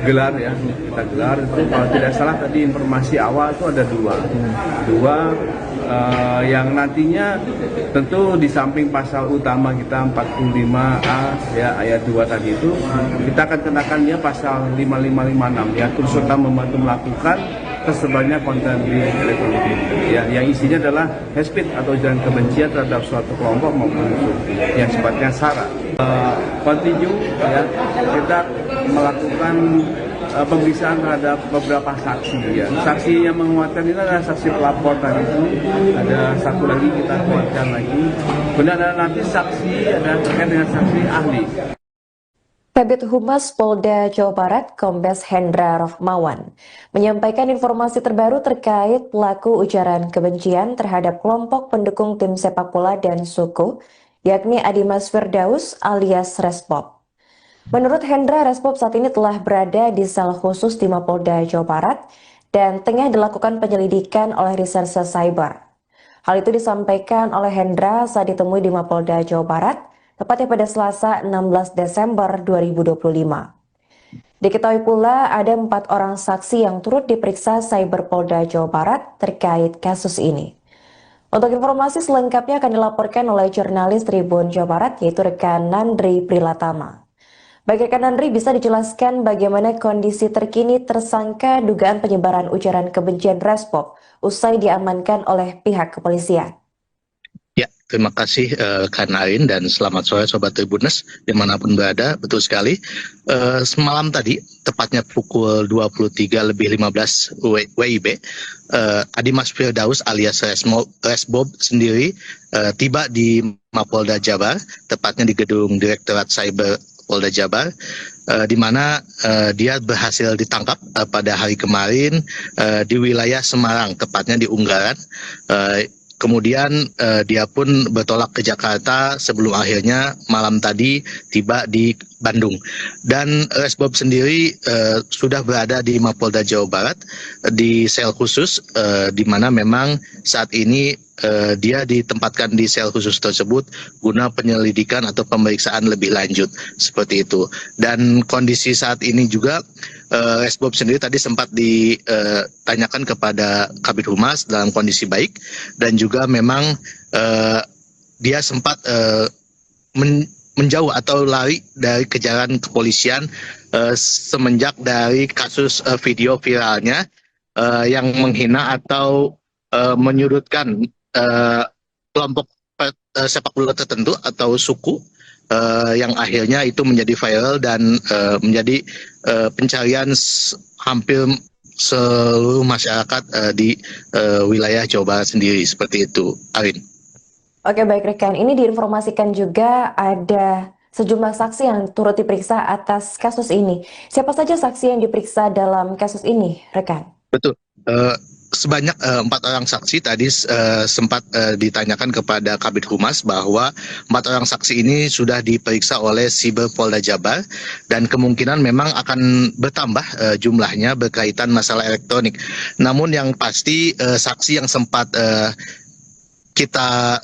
gelar ya, kita gelar itu kalau tidak salah tadi informasi awal itu ada dua yang nantinya tentu di samping pasal utama kita 45A ya ayat 2 tadi itu kita akan kenakan dia pasal 5556 ya, turut serta membantu melakukan tersebarnya konten di elektronik ya, yang isinya adalah hate speech atau ujaran kebencian terhadap suatu kelompok maupun yang sifatnya sara. Kontinu ya, kita melakukan pemeriksaan terhadap beberapa saksi ya. Saksi yang menguatkan ini adalah saksi pelapor tadi itu. Ada satu lagi kita kuatkan lagi. Kemudian ada nanti saksi ada terkait dengan saksi ahli. Kabid Humas Polda Jawa Barat, Kombes Hendra Rohmawan, menyampaikan informasi terbaru terkait pelaku ujaran kebencian terhadap kelompok pendukung tim sepak bola dan suku, yakni Adimas Firdaus alias Resbob. Menurut Hendra, Resbob saat ini telah berada di sel khusus di Mapolda Jawa Barat dan tengah dilakukan penyelidikan oleh Reserse Cyber. Hal itu disampaikan oleh Hendra saat ditemui di Mapolda Jawa Barat, tepatnya pada Selasa 16 Desember 2025. Diketahui pula ada 4 orang saksi yang turut diperiksa Cyber Polda Jawa Barat terkait kasus ini. Untuk informasi selengkapnya akan dilaporkan oleh jurnalis Tribun Jawa Barat, yaitu rekan Nandri Prilatama. Baik rekan Nandri, bisa dijelaskan bagaimana kondisi terkini tersangka dugaan penyebaran ujaran kebencian Resbob usai diamankan oleh pihak kepolisian? Ya, terima kasih Kak Narin dan selamat sore Sobat Tribuners dimanapun berada. Betul sekali, semalam tadi, tepatnya pukul 23.15 WIB, Adimas Firdaus alias Resbob sendiri tiba di Mapolda Jabar, tepatnya di gedung Direktorat Cyber Polda Jabar, di mana dia berhasil ditangkap pada hari kemarin di wilayah Semarang, tepatnya di Unggaran. Kemudian dia pun bertolak ke Jakarta sebelum akhirnya malam tadi tiba di Bandung. Dan Resbob sendiri sudah berada di Mapolda Jawa Barat di sel khusus, di mana memang saat ini dia ditempatkan di sel khusus tersebut guna penyelidikan atau pemeriksaan lebih lanjut seperti itu. Dan kondisi saat ini juga Resbob sendiri tadi sempat ditanyakan kepada Kabid Humas dalam kondisi baik, dan juga memang dia sempat menjauh atau lari dari kejaran kepolisian semenjak dari kasus video viralnya yang menghina atau menyudutkan kelompok sepak bola tertentu atau suku yang akhirnya itu menjadi viral dan menjadi pencarian hampir seluruh masyarakat di wilayah Jawa Barat sendiri, seperti itu, Arin. Oke, baik rekan. Ini diinformasikan juga ada sejumlah saksi yang turut diperiksa atas kasus ini. Siapa saja saksi yang diperiksa dalam kasus ini, rekan? Betul. Sebanyak 4 orang saksi tadi sempat ditanyakan kepada Kabid Humas bahwa 4 orang saksi ini sudah diperiksa oleh Siber Polda Jabar dan kemungkinan memang akan bertambah jumlahnya berkaitan masalah elektronik. Namun yang pasti saksi yang sempat kita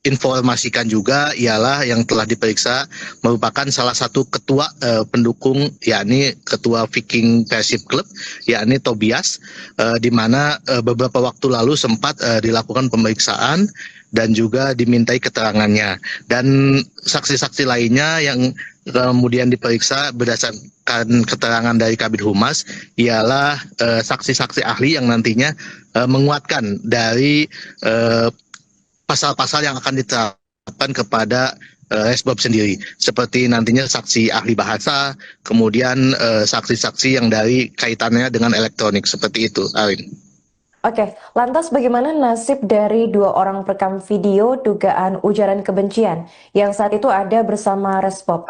informasikan juga ialah yang telah diperiksa merupakan salah satu ketua pendukung, yakni ketua Viking Persib Club, yakni Tobias, di mana beberapa waktu lalu sempat dilakukan pemeriksaan dan juga dimintai keterangannya. Dan saksi-saksi lainnya yang kemudian diperiksa berdasarkan keterangan dari Kabid Humas ialah saksi-saksi ahli yang nantinya menguatkan dari pasal-pasal yang akan diterapkan kepada Resbob sendiri, seperti nantinya saksi ahli bahasa, kemudian saksi-saksi yang dari kaitannya dengan elektronik, seperti itu, Arin. Oke, lantas bagaimana nasib dari 2 orang perekam video dugaan ujaran kebencian yang saat itu ada bersama Resbob?